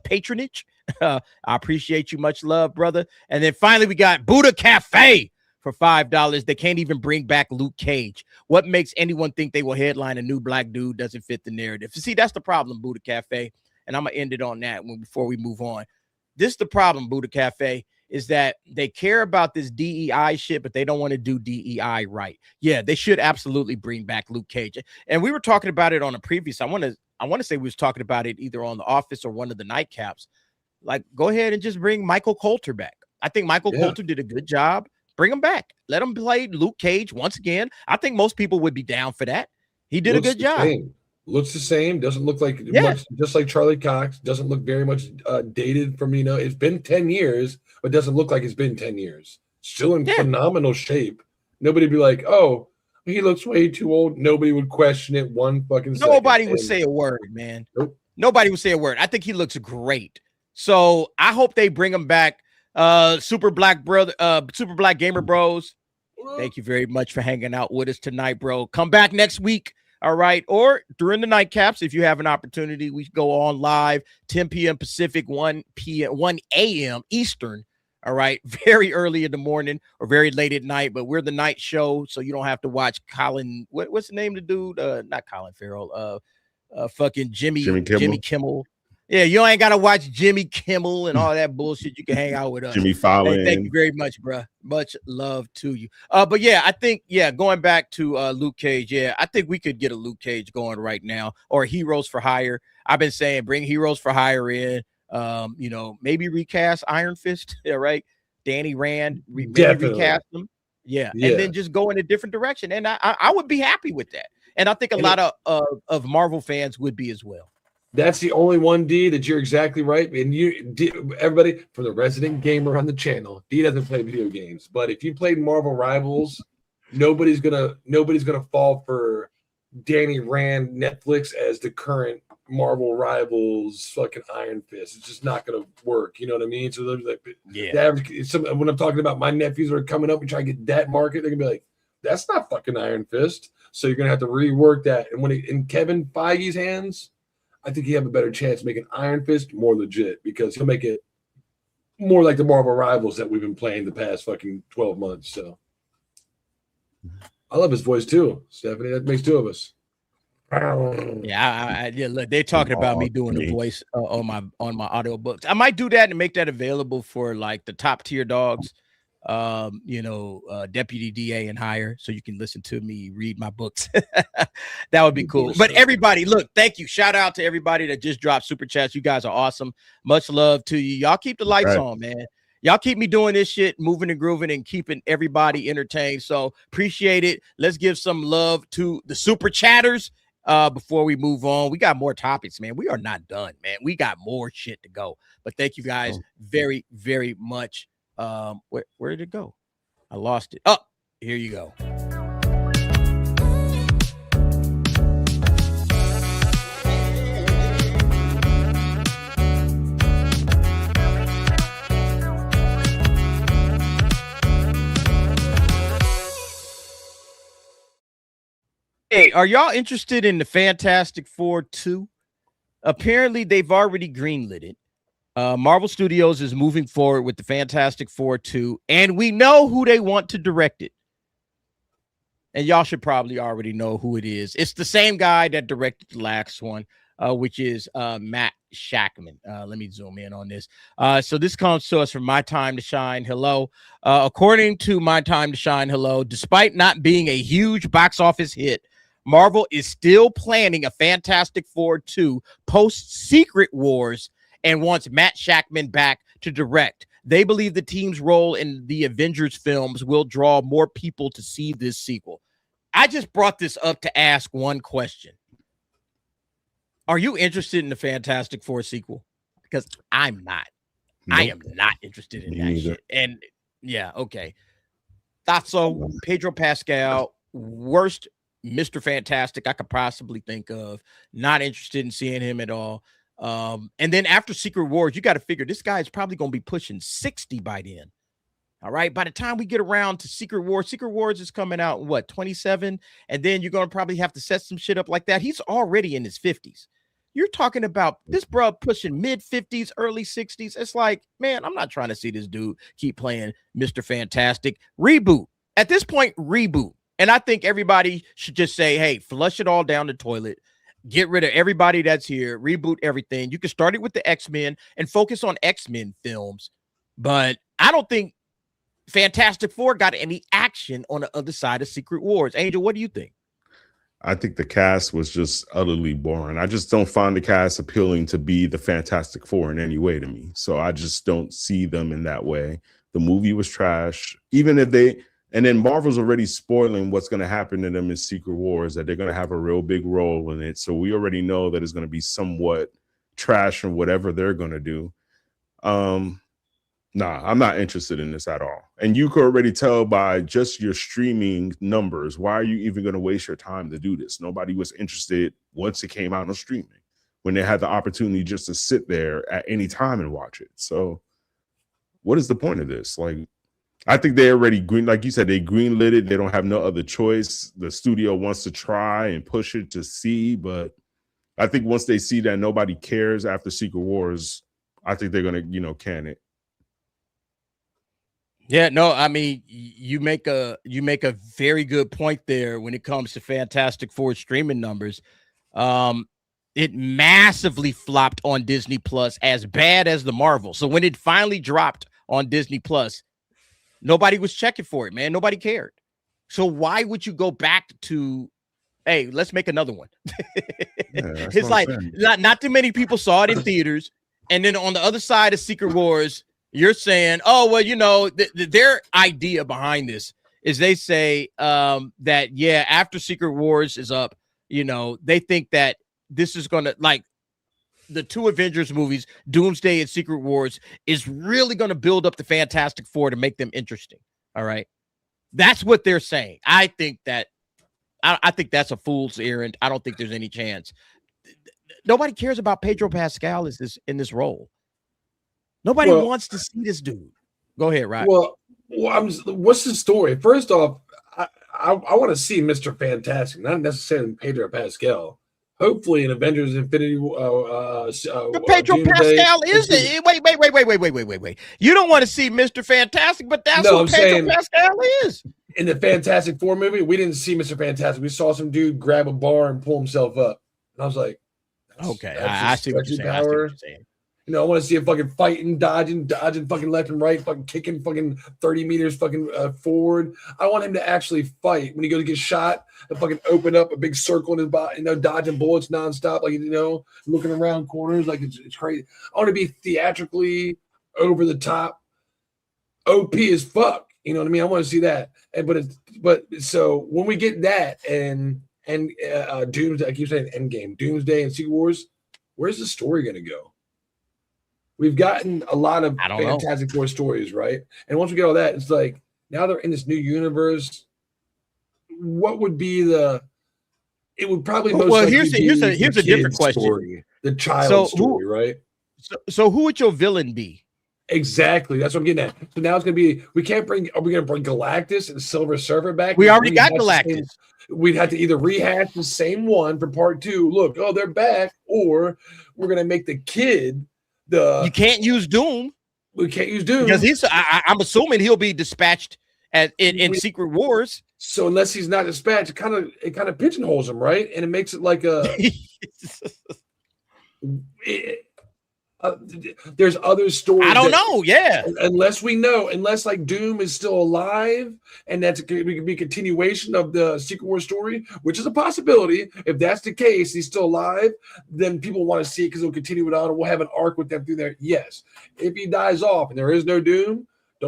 patronage. I appreciate you. Much love, brother. And then finally, we got Buddha Cafe for $5. They can't even bring back Luke Cage. What makes anyone think they will headline a new black dude doesn't fit the narrative? See, that's the problem, Buddha Cafe. And I'm going to end it on that before we move on. This is the problem, Buddha Cafe, is that they care about this DEI shit, but they don't want to do DEI right. Yeah, they should absolutely bring back Luke Cage. And we were talking about it on a previous. I want to say we was talking about it either on The Office or one of the nightcaps. Like, go ahead and just bring Michael Coulter back. I think Michael Coulter did a good job. Bring him back. Let him play Luke Cage once again. I think most people would be down for that. He did a good job. Looks the same. Doesn't look like much, just like Charlie Cox. Doesn't look very much dated from, it's been 10 years, but doesn't look like it's been 10 years. Still in phenomenal shape. Nobody'd be like, "Oh, he looks way too old." Nobody would question it one fucking second. Nobody would say a word, man. Nope. Nobody would say a word. I think he looks great. So I hope they bring him back. Super Black Gamer Bros. Thank you very much for hanging out with us tonight, bro. Come back next week. All right. Or during the nightcaps, if you have an opportunity, we go on live 10 p.m. Pacific, 1 a.m. Eastern. All right. Very early in the morning or very late at night, but we're the night show. So you don't have to watch Colin. What's the name of the dude? Not Colin Farrell. Fucking Jimmy Kimmel. Yeah, you ain't gotta watch Jimmy Kimmel and all that bullshit. You can hang out with us. Jimmy Fallon. Hey, thank you very much, bro. Much love to you. But yeah, I think going back to Luke Cage. Yeah, I think we could get a Luke Cage going right now, or Heroes for Hire. I've been saying bring Heroes for Hire in. Maybe recast Iron Fist. Yeah, right. Danny Rand. Maybe recast him. Yeah, and then just go in a different direction. And I would be happy with that. And I think a lot of Marvel fans would be as well. That's the only one, D, that you're exactly right. And everybody, for the resident gamer on the channel, D doesn't play video games. But if you played Marvel Rivals, nobody's gonna fall for Danny Rand Netflix as the current Marvel Rivals fucking Iron Fist. It's just not gonna work. You know what I mean? So there's like, when I'm talking about my nephews that are coming up and trying to get that market, they're gonna be like, that's not fucking Iron Fist. So you're gonna have to rework that. And when in Kevin Feige's hands, I think you have a better chance of making Iron Fist more legit because he'll make it more like the Marvel Rivals that we've been playing the past fucking 12 months. So I love his voice too, Stephanie. That makes two of us. Yeah, look, they're talking about me doing the voice on my audio books. I might do that and make that available for like the top tier dogs. Deputy DA and higher, so you can listen to me read my books. That would be cool. But everybody, look, thank you. Shout out to everybody that just dropped super chats. You guys are awesome. Much love to you. Y'all keep the lights on, man. Y'all keep me doing this shit, moving and grooving and keeping everybody entertained. So appreciate it. Let's give some love to the super chatters before we move on. We got more topics, man. We are not done, man. We got more shit to go. But thank you guys very, very much. Where did it go? I lost it. Oh, here you go. Hey, are y'all interested in the Fantastic Four 2? Apparently, they've already greenlit it. Marvel Studios is moving forward with the Fantastic Four 2, and we know who they want to direct it. And y'all should probably already know who it is. It's the same guy that directed the last one, which is Matt Shackman. Let me zoom in on this. So this comes to us from My Time to Shine. Hello. According to My Time to Shine, hello, despite not being a huge box office hit, Marvel is still planning a Fantastic Four 2 post-Secret Wars and wants Matt Shackman back to direct. They believe the team's role in the Avengers films will draw more people to see this sequel. I just brought this up to ask one question. Are you interested in the Fantastic Four sequel? Because I'm not. Nope. I am not interested in that shit. And yeah, okay. Thought so. Pedro Pascal, worst Mr. Fantastic I could possibly think of. Not interested in seeing him at all. And then after Secret Wars, you got to figure this guy is probably going to be pushing 60 by then. All right. By the time we get around to Secret Wars is coming out, 27? And then you're going to probably have to set some shit up like that. He's already in his 50s. You're talking about this bro pushing mid 50s, early 60s. It's like, man, I'm not trying to see this dude keep playing Mr. Fantastic. Reboot. At this point, reboot. And I think everybody should just say, hey, flush it all down the toilet. Get rid of everybody that's here, reboot everything. You can start it with the X-Men and focus on X-Men films. But I don't think Fantastic Four got any action on the other side of Secret Wars. Angel, what do you think? I think the cast was just utterly boring. I just don't find the cast appealing to be the Fantastic Four in any way to me. So I just don't see them in that way. The movie was trash. Even if and then Marvel's already spoiling what's going to happen to them in Secret Wars, that they're going to have a real big role in it. So we already know that it's going to be somewhat trash or whatever they're going to do. Nah, I'm not interested in this at all. And you could already tell by just your streaming numbers. Why are you even going to waste your time to do this? Nobody was interested once it came out on streaming, when they had the opportunity just to sit there at any time and watch it. So what is the point of this? Like, I think they already like you said, they greenlit it. They don't have no other choice. The studio wants to try and push it to see, but I think once they see that nobody cares after Secret Wars, I think they're going to, can it. Yeah, no, I mean, you make a very good point there when it comes to Fantastic Four streaming numbers. It massively flopped on Disney Plus, as bad as the Marvel. So when it finally dropped on Disney Plus, nobody was checking for it, man. Nobody cared. So why would you go back to, hey, let's make another one? It's like not too many people saw it in theaters. And then on the other side of Secret Wars, you're saying, oh, well, their idea behind this is they say that, yeah, after Secret Wars is up, they think that this is going to, like, the two Avengers movies, Doomsday and Secret Wars, is really going to build up the Fantastic Four to make them interesting. All right. That's what they're saying. I think that's a fool's errand. I don't think there's any chance. Nobody cares about Pedro Pascal in this role. Nobody wants to see this dude. Go ahead, Rod. Well, what's the story? First off, I want to see Mr. Fantastic, not necessarily Pedro Pascal. Hopefully, in Avengers Infinity. But Pedro Pascal is it? Wait. You don't want to see Mr. Fantastic, but that's what Pedro Pascal is. In the Fantastic Four movie, we didn't see Mr. Fantastic. We saw some dude grab a bar and pull himself up. And I was like, okay, I see what you're saying. I want to see him fucking fighting, dodging fucking left and right, fucking kicking fucking 30 meters fucking forward. I want him to actually fight. When he goes to get shot, and fucking open up a big circle in his body, dodging bullets nonstop, like, looking around corners, like it's crazy. I want to be theatrically over the top, OP as fuck. You know what I mean? I want to see that. But so when we get that and Doomsday, I keep saying Endgame, Doomsday and Secret Wars, where's the story going to go? We've gotten a lot of Fantastic Four stories, right? And once we get all that, it's like, now they're in this new universe. What would be it would probably most likely here's a different question. Story, the child story, right? So who would your villain be? Exactly. That's what I'm getting at. So now it's going to be, are we going to bring Galactus and Silver Surfer back? We already got Galactus. We'd have to either rehash the same one for part 2. Look, they're back. Or we're going to make the kid you can't use Doom. We can't use Doom. Because I'm assuming he'll be dispatched in Secret Wars. So unless he's not dispatched, it kind of pigeonholes him, right? And it makes it like a there's other stories. I don't know. Yeah. Unless like Doom is still alive and that's could be a continuation of the Secret Wars story, which is a possibility. If that's the case, he's still alive, then people want to see it because it'll continue it on and we'll have an arc with them through there. Yes. If he dies off and there is no Doom,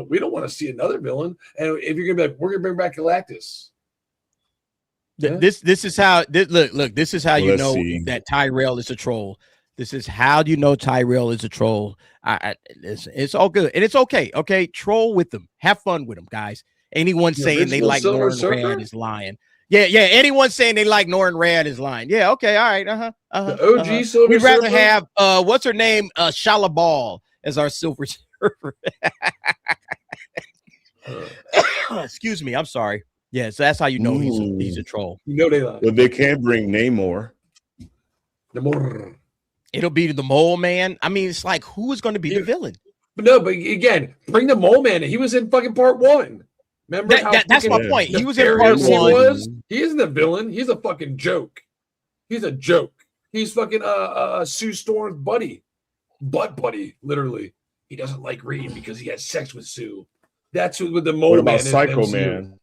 we don't want to see another villain. And if you're gonna be like, we're gonna bring back Galactus. Yeah. This is how look, this is how you know that Tyrell is a troll. This is how you know Tyrell is a troll. It's all good. And it's okay. Okay. Troll with them. Have fun with them, guys. Anyone saying they like Norrin Radd is lying. Yeah. Anyone saying they like Norrin Radd is lying. Yeah. Okay. All right. The OG Silver We'd rather Surfer? have what's her name? Shala Ball as our Silver Surfer. Excuse me. I'm sorry. Yeah. So that's how you know he's a troll. They lie. Well, they can bring Namor. It'll be the Mole Man. I mean, it's like, who is going to be the villain? But again, bring the Mole Man. He was in fucking part 1. Remember that's my point. He was in part 1. He isn't a villain. He's a fucking joke. He's a joke. He's fucking Sue Storm's butt buddy, literally. He doesn't like Reed because he had sex with Sue. That's what the Mole Man is. Psycho Man?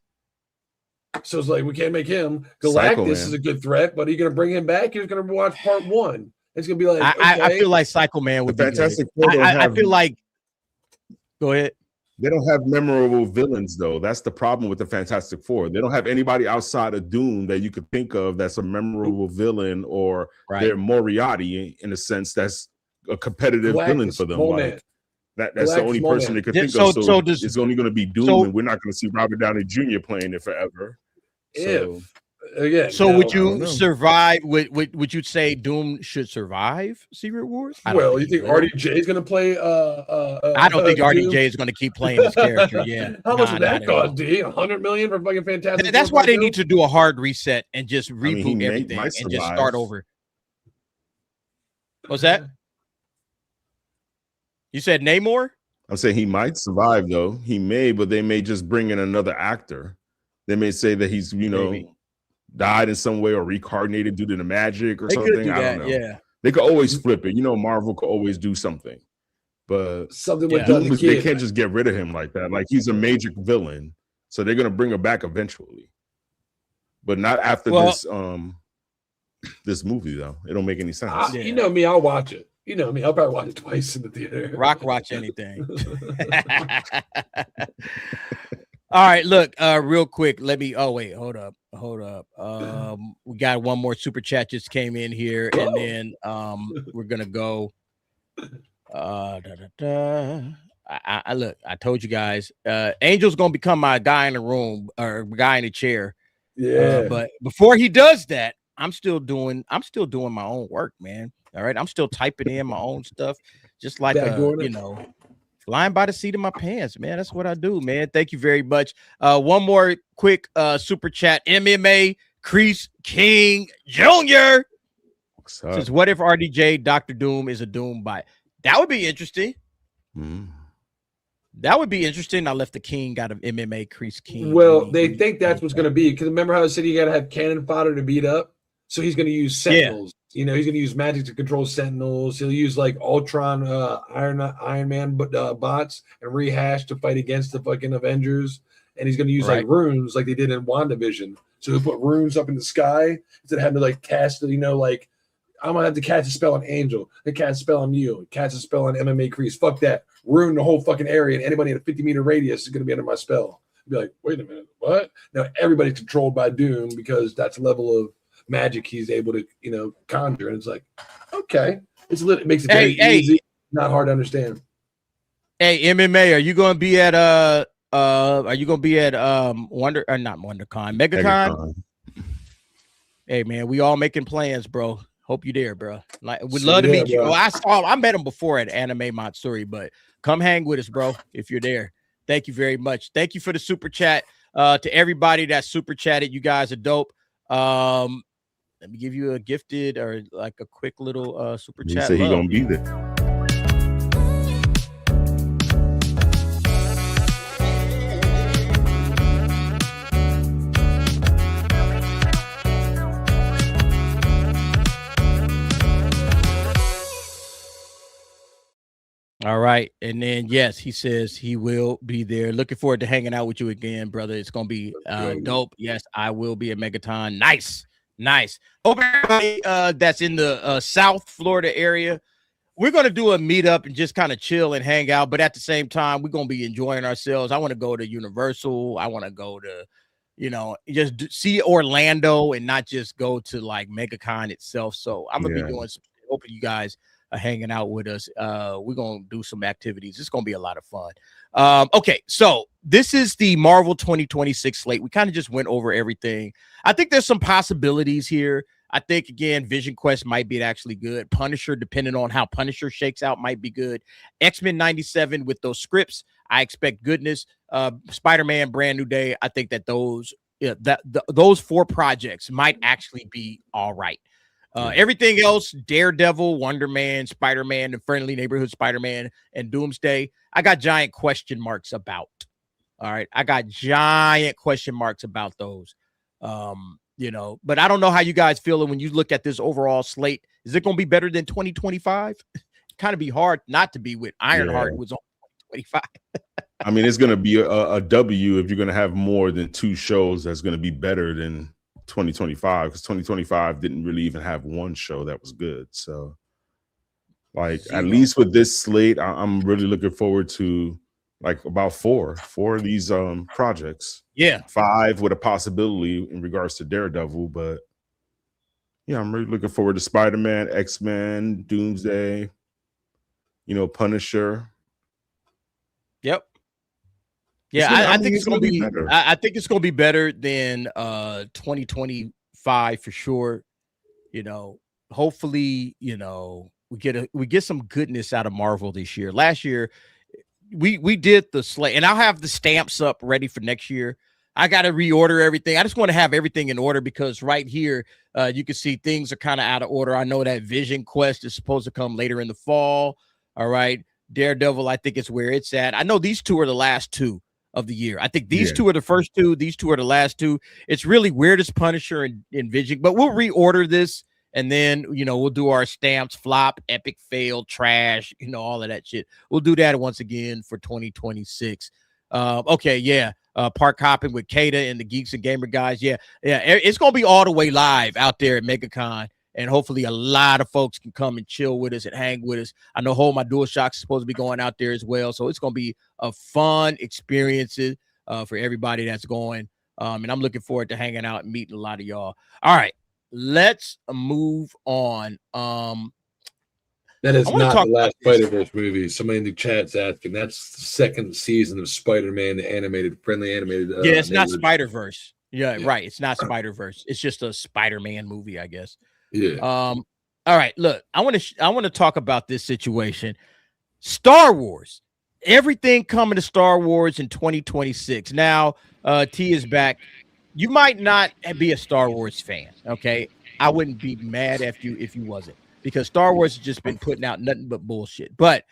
So it's like, we can't make him. Galactus is a good threat, but are you going to bring him back? You're going to watch part 1. It's gonna be like I feel like Psycho Man would be Fantastic Four. I feel like. Go ahead. They don't have memorable villains though. That's the problem with the Fantastic Four. They don't have anybody outside of Doom that you could think of that's a memorable villain or their Moriarty in a sense that's a competitive villain for them. That's the only person they could think of. So it's only going to be Doom, and we're not going to see Robert Downey Jr. playing it forever. Would you survive? Would you say Doom should survive Secret Wars? Well, you think RDJ is going to play? I don't think RDJ is going to keep playing his character. Yeah. How much would that cost? D $100 million for fucking Fantastic? That's why they need to do a hard reset and just reboot everything and just start over. What's that? You said Namor? I'm saying he might survive though. He may, but they may just bring in another actor. They may say that he's, died in some way or reincarnated due to the magic or something. I don't know. Yeah. They could always flip it. Marvel could always do something. But something with they can't just get rid of him like that. Like he's a major villain. So they're gonna bring him back eventually. But not after this movie though. It don't make any sense. You know me, I'll watch it. You know me, I'll probably watch it twice in the theater. Rock watch anything. All right, look, real quick. Let me. Oh wait, hold up. We got one more super chat just came in here, and then we're gonna go. I look. I told you guys. Angel's gonna become my guy in the room or guy in the chair. Yeah. But before he does that, I'm still doing my own work, man. All right, I'm still typing in my own stuff, just like flying by the seat of my pants, man. That's what I do, man. Thank you very much. One more quick super chat. MMA Crease King Jr. says, what if RDJ Dr. Doom is a Doom bot? That would be interesting. That would be interesting. I left the king out of MMA Crease King. Well, they think that's what's going to be. Because remember how I said you got to have cannon fodder to beat up? So he's going to use Sentinels. He's going to use magic to control Sentinels. He'll use like Ultron, Iron Man bots and Rehash to fight against the fucking Avengers. And he's going to use like runes like they did in WandaVision. So he'll put runes up in the sky instead of having to like cast, like I'm going to have to cast a spell on Angel, then cast a spell on you, cast a spell on MMA Crease. Fuck that. Ruin the whole fucking area, and anybody in a 50-meter radius is going to be under my spell. Be like, wait a minute, what? Now everybody's controlled by Doom because that's the level of magic he's able to, conjure. And it's like, okay, it makes it very easy, not hard to understand. Hey, MMA, are you going to be at MegaCon? Hey man, we all making plans, bro. Hope you there, bro. Like, would love to meet you. Bro. I met him before at Anime Matsuri, but come hang with us, bro, if you're there. Thank you very much. Thank you for the super chat. To everybody that super chatted, you guys are dope. Let me give you a gifted or like a quick little super chat. He said he's gonna be there. All right. And then, yes, he says he will be there. Looking forward to hanging out with you again, brother. It's going to be dope. Yes, I will be at Megaton. Nice. Hope everybody that's in the South Florida area, we're going to do a meetup and just kind of chill and hang out. But at the same time, we're going to be enjoying ourselves. I want to go to Universal. I want to go to, just see Orlando and not just go to like MegaCon itself. So I'm going to be doing some, hoping you guys hanging out with us. We're gonna do some activities. It's gonna be a lot of fun. Okay, so this is the Marvel 2026 slate. We kind of just went over everything. I think there's some possibilities here. I think again, Vision Quest might be actually good. Punisher, depending on how Punisher shakes out, might be good. X-Men 97 with those scripts, I expect goodness. Spider-Man Brand New Day, I think that those four projects might actually be all right. Everything else, Daredevil, Wonder Man, Spider-Man, and Friendly Neighborhood Spider-Man, and Doomsday, I got giant question marks about. All right. I got giant question marks about those. But I don't know how you guys feel when you look at this overall slate. Is it going to be better than 2025? Kind of be hard not to be with Ironheart was on 2025. I mean, it's going to be a W if you're going to have more than two shows that's going to be better than 2025, because 2025 didn't really even have one show that was good. So at least with this slate, I'm really looking forward to like about four of these projects. 5 with a possibility in regards to Daredevil, but I'm really looking forward to Spider-Man, X-Men, Doomsday, Punisher. Yep. Yeah, I think it's gonna be better. I think it's gonna be better than 2025 for sure. You know, hopefully, you know, we get some goodness out of Marvel this year. Last year, we did the slate, and I'll have the stamps up ready for next year. I got to reorder everything. I just want to have everything in order because right here, you can see things are kind of out of order. I know that Vision Quest is supposed to come later in the fall. All right. Daredevil, I think it's where it's at. I know these two are the last two of the year. I think these two are the first two. These two are the last two. It's really Weirdest Punisher and Vision, but we'll reorder this. And then, you know, we'll do our stamps, flop, epic fail, trash, you know, all of that shit. We'll do that once again for 2026. Okay, yeah. Park hopping with Kata and the Geeks and Gamer guys. Yeah. It's going to be all the way live out there at MegaCon. And hopefully a lot of folks can come and chill with us and hang with us. I know Hold My DualShock is supposed to be going out there as well. So it's going to be a fun experience for everybody that's going. And I'm looking forward to hanging out and meeting a lot of y'all. All right. Let's move on. That is not the last Spider-Verse movie. Somebody in the chat's asking. That's the second season of Spider-Man, the animated, friendly animated. Yeah, it's not Spider-Verse. Yeah, right. It's not Spider-Verse. It's just a Spider-Man movie, I guess. Yeah. All right. Look, I want to talk about this situation. Star Wars. Everything coming to Star Wars in 2026. Now, T is back. You might not be a Star Wars fan, okay? I wouldn't be mad if you wasn't, because Star Wars has just been putting out nothing but bullshit. But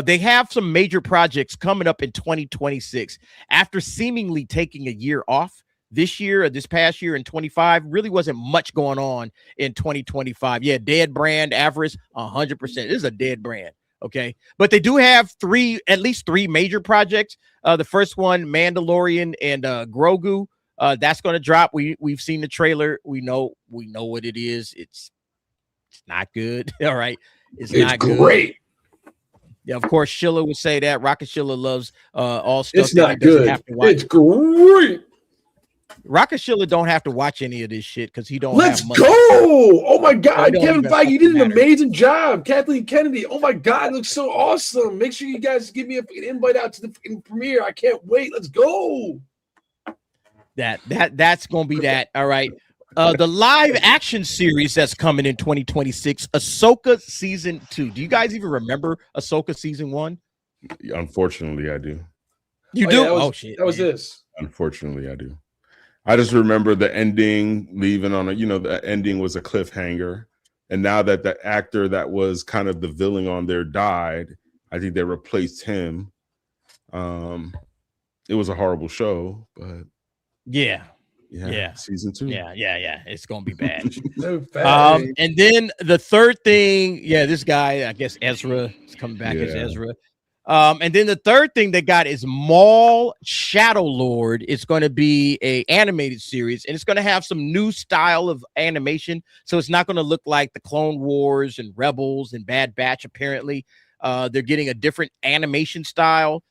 they have some major projects coming up in 2026 after seemingly taking a year off. This year or this past year in 25 really wasn't much going on in 2025. Yeah, dead brand, Avarice, 100%. This is a dead brand, okay? But they do have at least three major projects. The first one, Mandalorian and Grogu. That's going to drop. We've seen the trailer. We know what it is. It's not good. All right. It's not great. Good. Yeah, of course, Schiller would say that. Rocket Schiller loves all stuff. It's not good. It's great. Rocket Schiller don't have to watch any of this shit because he don't. Let's have money. go! Oh my God, Kevin Feige, you did an amazing job. Kathleen Kennedy, oh my God, it looks so awesome. Make sure you guys give me an invite out to the premiere. I can't wait. Let's go. That's gonna be that. All right. The live action series that's coming in 2026, Ahsoka season 2. Do you guys even remember Ahsoka season 1? Unfortunately, I do. You do? Yeah, shit. That was this. Unfortunately, I do. I just remember the ending, leaving on the ending was a cliffhanger. And now that the actor that was kind of the villain on there died, I think they replaced him. It was a horrible show, but yeah. Season 2. Yeah. It's gonna be bad. And then the third thing, this guy, I guess Ezra is coming back as Ezra. And then the third thing they got is Maul Shadow Lord. It's going to be a animated series, and it's going to have some new style of animation. So it's not going to look like the Clone Wars and Rebels and Bad Batch. Apparently, they're getting a different animation style.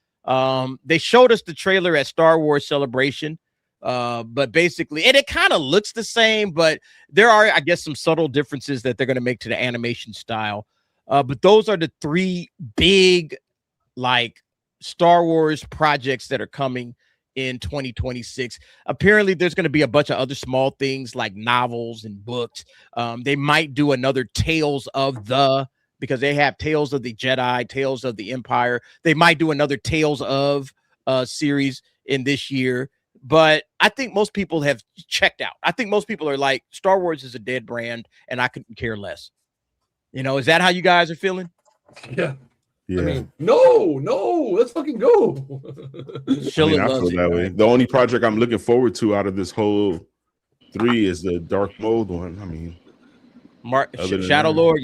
They showed us the trailer at Star Wars Celebration, but basically, and it kind of looks the same, but there are, I guess, some subtle differences that they're going to make to the animation style. But those are the three big, like, Star Wars projects that are coming in 2026. Apparently there's going to be a bunch of other small things like novels and books. They might do another Tales of because they have Tales of the Jedi, Tales of the Empire. They might do another Tales of series in this year, but I think most people have checked out. I think most people are like, Star Wars is a dead brand and I couldn't care less. Is that how you guys are feeling? Yeah. I mean, no, let's fucking go. I feel that way. The only project I'm looking forward to out of this whole 3 is the Dark Mode one. I mean, Shadow Lord,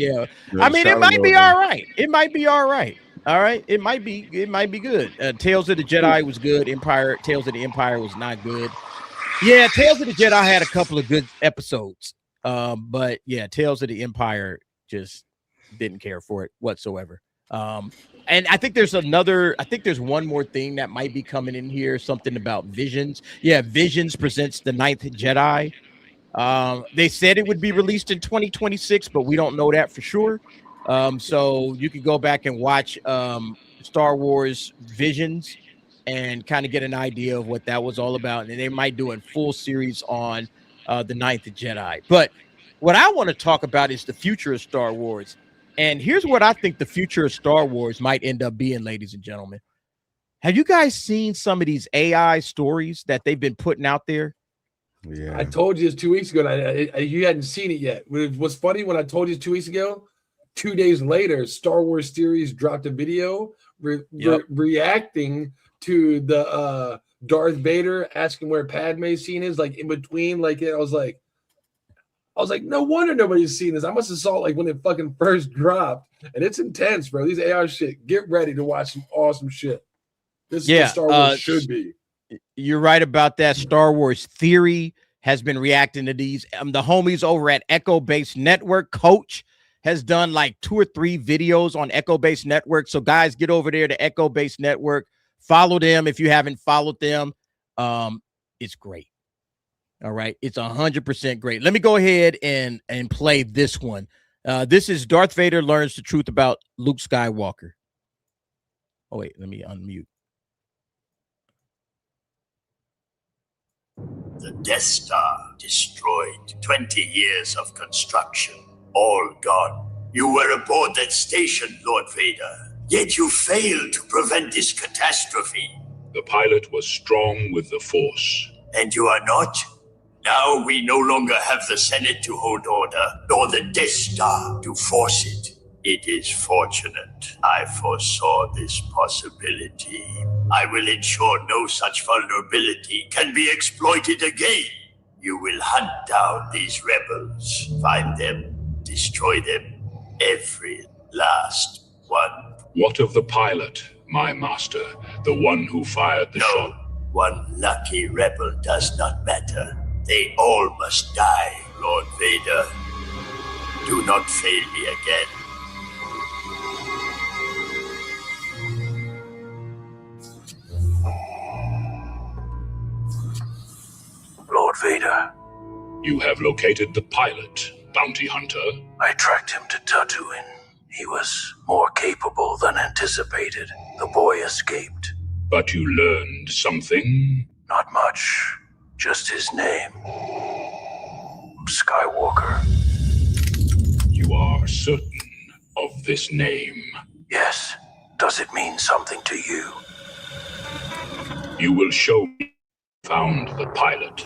I mean, it might be all right. It might be all right. All right, it might be good. Tales of the Jedi was good. Tales of the Empire was not good. Yeah, Tales of the Jedi had a couple of good episodes. But yeah, Tales of the Empire just didn't care for it whatsoever. And I think there's one more thing that might be coming in here, something about Visions. Yeah, Visions presents the 9th Jedi. They said it would be released in 2026, but we don't know that for sure. So you can go back and watch Star Wars Visions and kind of get an idea of what that was all about. And they might do a full series on the Ninth Jedi. But what I want to talk about is the future of Star Wars. And here's what I think the future of Star Wars might end up being, ladies and gentlemen. Have you guys seen some of these AI stories that they've been putting out there? Yeah, I told you this 2 weeks ago, and you hadn't seen it yet. What's funny, when I told you 2 weeks ago, 2 days later, Star Wars Theories dropped a video reacting to the Darth Vader asking where Padme's scene is, like in between. Like I was like, no wonder nobody's seen this. I must have saw it like when it fucking first dropped, and it's intense, bro. These AI shit. Get ready to watch some awesome shit. This is what Star Wars should be. You're right about that. Star Wars Theory has been reacting to these. The homies over at Echo Base Network, Coach, has done like 2 or 3 videos on Echo Base Network. So guys, get over there to Echo Base Network. Follow them if you haven't followed them. It's great. All right. It's 100% great. Let me go ahead and play this one. This is Darth Vader learns the truth about Luke Skywalker. Oh, wait, let me unmute. The Death Star destroyed. 20 years of construction, all gone. You were aboard that station, Lord Vader, yet you failed to prevent this catastrophe. The pilot was strong with the Force. And you are not? Now we no longer have the Senate to hold order, nor the Death Star to force it. It is fortunate I foresaw this possibility. I will ensure no such vulnerability can be exploited again. You will hunt down these rebels, find them, destroy them, every last one. What of the pilot, my master, the one who fired the shot? No, one lucky rebel does not matter. They all must die, Lord Vader. Do not fail me again. Lord Vader. You have located the pilot, bounty hunter. I tracked him to Tatooine. He was more capable than anticipated. The boy escaped. But you learned something? Not much. Just his name. Skywalker. You are certain of this name? Yes. Does it mean something to you? You will show me you found the pilot.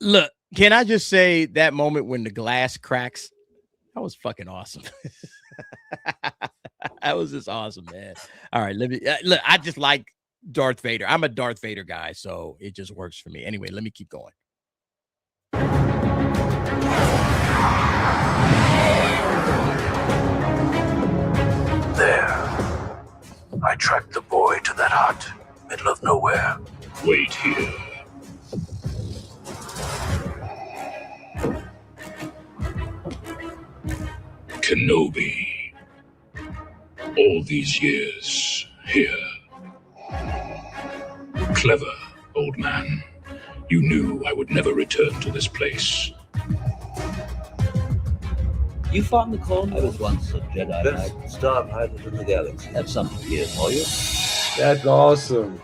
Look, can I just say that moment when the glass cracks? That was fucking awesome. That was just awesome, man. All right, let me look. I just like Darth Vader. I'm a Darth Vader guy, so it just works for me. Anyway, let me keep going. There. I tracked the boy to that hut, middle of nowhere. Wait here. Kenobi. All these years here. Clever, old man. You knew I would never return to this place. You fought in the Clone Wars? I was once a Jedi Knight, star pilot in the galaxy. That's something here for you. That's awesome.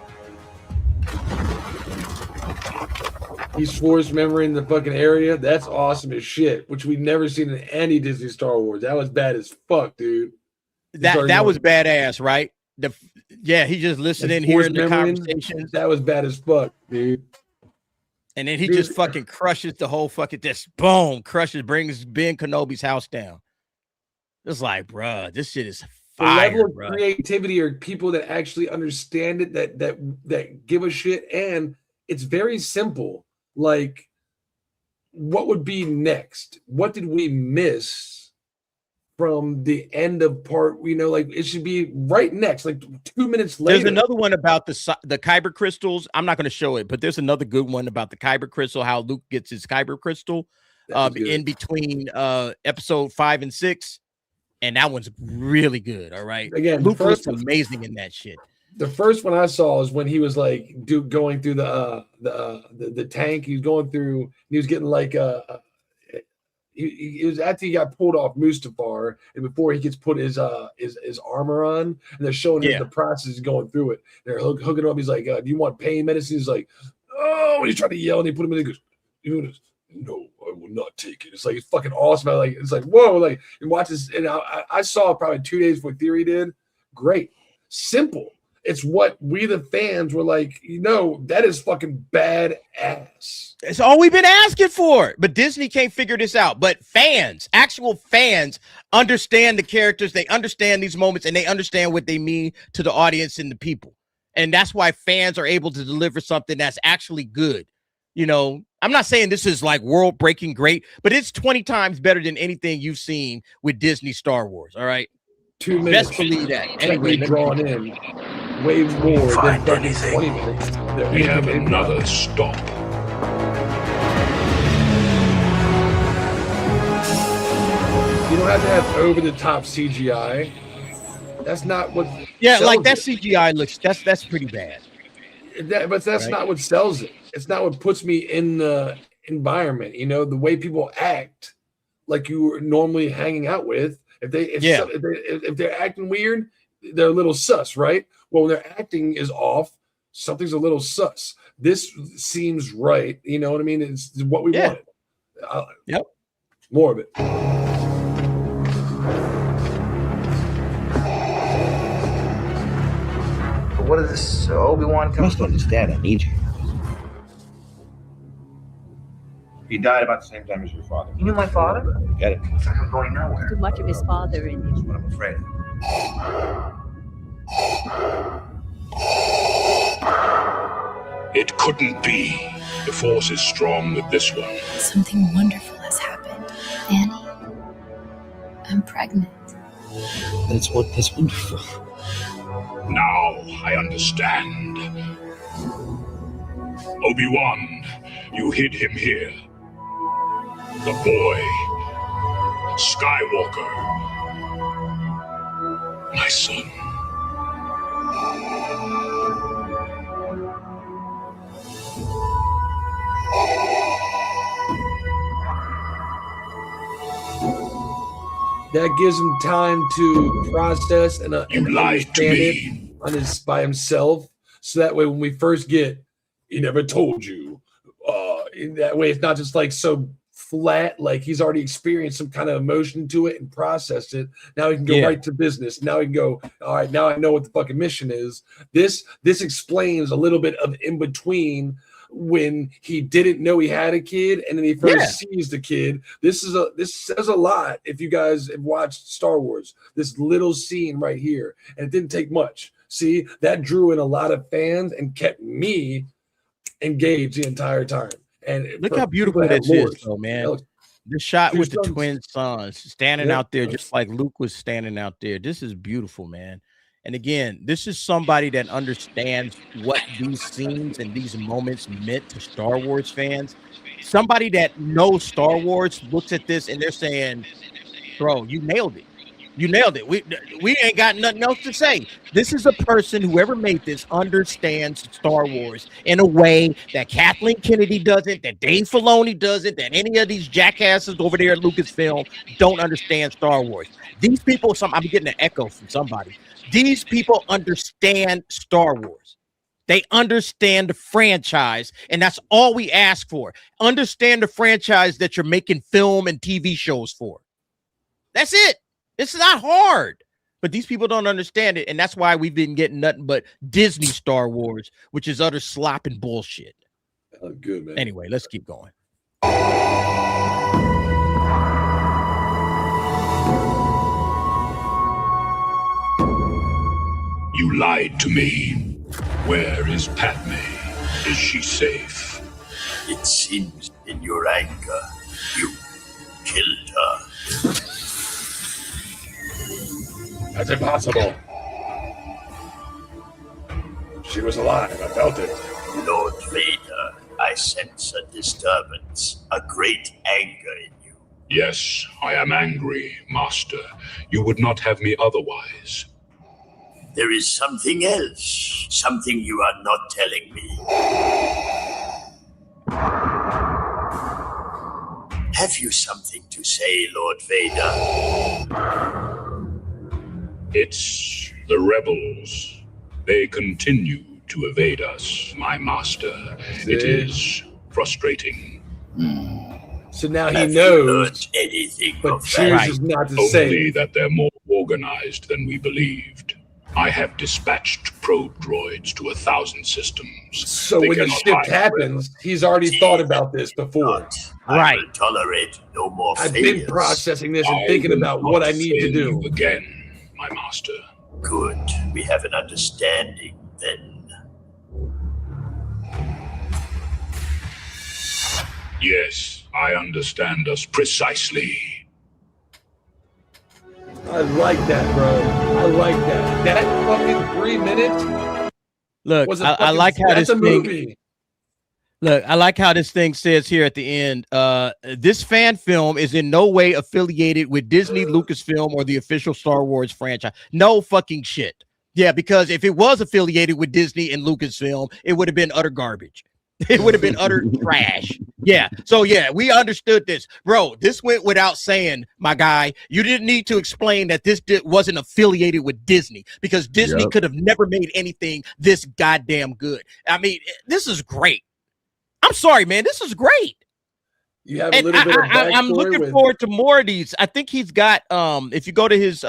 He's force remembering the fucking area. That's awesome as shit, which we've never seen in any Disney Star Wars. That was bad as fuck, dude. That was badass, right? He just listened in here in the conversation. That was bad as fuck, dude. And then he just fucking crushes the whole fucking boom, brings Ben Kenobi's house down. It's like, bruh, this shit is fire. The level of creativity are people that actually understand it, that give a shit, and it's very simple. Like, what would be next? What did we miss from the end of part? Like it should be right next, like 2 minutes later. There's another one about the Kyber crystals. I'm not going to show it, but there's another good one about the Kyber crystal, how Luke gets his Kyber crystal in between episode 5 and 6. And that one's really good. All right. Again, Luke was amazing in that shit. The first one I saw is when he was like going through the tank. He was going through. He was getting like It was after he got pulled off Mustafar, and before he gets put his armor on, and they're showing him the process is going through it. They're hooking him up. He's like, "Do you want pain medicine?" He's like, "Oh!" And he's trying to yell, and they put him in. He goes, "No, I will not take it." It's like it's fucking awesome. It's like whoa, like and watch this. And I saw it probably 2 days before Theory did. Great, simple. It's what we the fans were like, that is fucking badass. It's all we've been asking for. But Disney can't figure this out. But fans, actual fans, understand the characters. They understand these moments, and they understand what they mean to the audience and the people. And that's why fans are able to deliver something that's actually good. I'm not saying this is like world-breaking great, but it's 20 times better than anything you've seen with Disney Star Wars. All right? 2 minutes. Best believe that. Anyway, drawn in way more than 20 minutes. We have another stop. You don't have to have over-the-top CGI. That's not what. Yeah, like that CGI looks. That's pretty bad. But that's not what sells it. It's not what puts me in the environment. The way people act, like you were normally hanging out with. If they're acting weird, they're a little sus, right? Well, when their acting is off, something's a little sus. This seems right. You know what I mean? It's what we wanted. Yep. More of it. What is this Obi-Wan? You must understand, I need you. He died about the same time as your father. You knew my father? Get it. It's like I'm going nowhere. Too much of his father in you. That's what I'm afraid of. It couldn't be. The Force is strong with this one. Something wonderful has happened. Danny, I'm pregnant. That's wonderful. Now I understand. Obi-Wan, you hid him here. The boy, Skywalker, my son. That gives him time to process and understand it by himself. So that way, when we first get, he never told you. In that way, it's not just like so flat. Like he's already experienced some kind of emotion to it and processed it. Now he can go right to business. Now he can go. All right, now I know what the fucking mission is. This explains a little bit of in between when he didn't know he had a kid and then he first sees the kid. This says a lot if you guys have watched Star Wars. This little scene right here, and it didn't take much. See, that drew in a lot of fans and kept me engaged the entire time. And look how beautiful this is, though, man. The shot with the twin sons standing out there, just like Luke was standing out there. This is beautiful, man. And again, this is somebody that understands what these scenes and these moments meant to Star Wars fans. Somebody that knows Star Wars looks at this and they're saying, bro, you nailed it. You nailed it. We ain't got nothing else to say. This is a person, whoever made this, understands Star Wars in a way that Kathleen Kennedy doesn't, that Dave Filoni doesn't, that any of these jackasses over there at Lucasfilm don't understand Star Wars. These people, I'm getting an echo from somebody. These people understand Star Wars. They understand the franchise, and that's all we ask for. Understand the franchise that you're making film and TV shows for. That's it. It's not hard, but these people don't understand it, and that's why we've been getting nothing but Disney Star Wars, which is utter slop and bullshit. Oh, good, man. Anyway, let's keep going. You lied to me. Where is Padme? Is she safe? It seems in your anger, you killed her. That's impossible. She was alive. I felt it. Lord Vader, I sense a disturbance, a great anger in you. Yes, I am angry, Master. You would not have me otherwise. There is something else, something you are not telling me. Have you something to say, Lord Vader? It's the rebels. They continue to evade us, my master. It is frustrating. So now he Have you knows, learned anything but of chooses not to Only say. that they're more organized than we believed. I have dispatched probe droids to 1,000 systems. So They when the cannot shift hide happens, he's already thought about this before. I will tolerate no more I've failures. been processing this and I thinking will about not what I need to fail do. you again, my master. Good. We have an understanding then. Yes, I understand us precisely. I like that, bro. I like that. That fucking 3 minutes. Look, was a I fucking- like how that's this a thing. movie. Look, I like how this thing says here at the end. This fan film is in no way affiliated with Disney, Lucasfilm, or the official Star Wars franchise. No fucking shit. Yeah, because if it was affiliated with Disney and Lucasfilm, it would have been utter garbage. It would have been utter trash. Yeah. So yeah, we understood this, bro. This went without saying, my guy. You didn't need to explain that this wasn't affiliated with Disney, because Disney could have never made anything this goddamn good. I mean, this is great. I'm sorry, man. This is great. You have And a little bit of backstory I'm looking with- forward to more of these. I think he's got if you go to his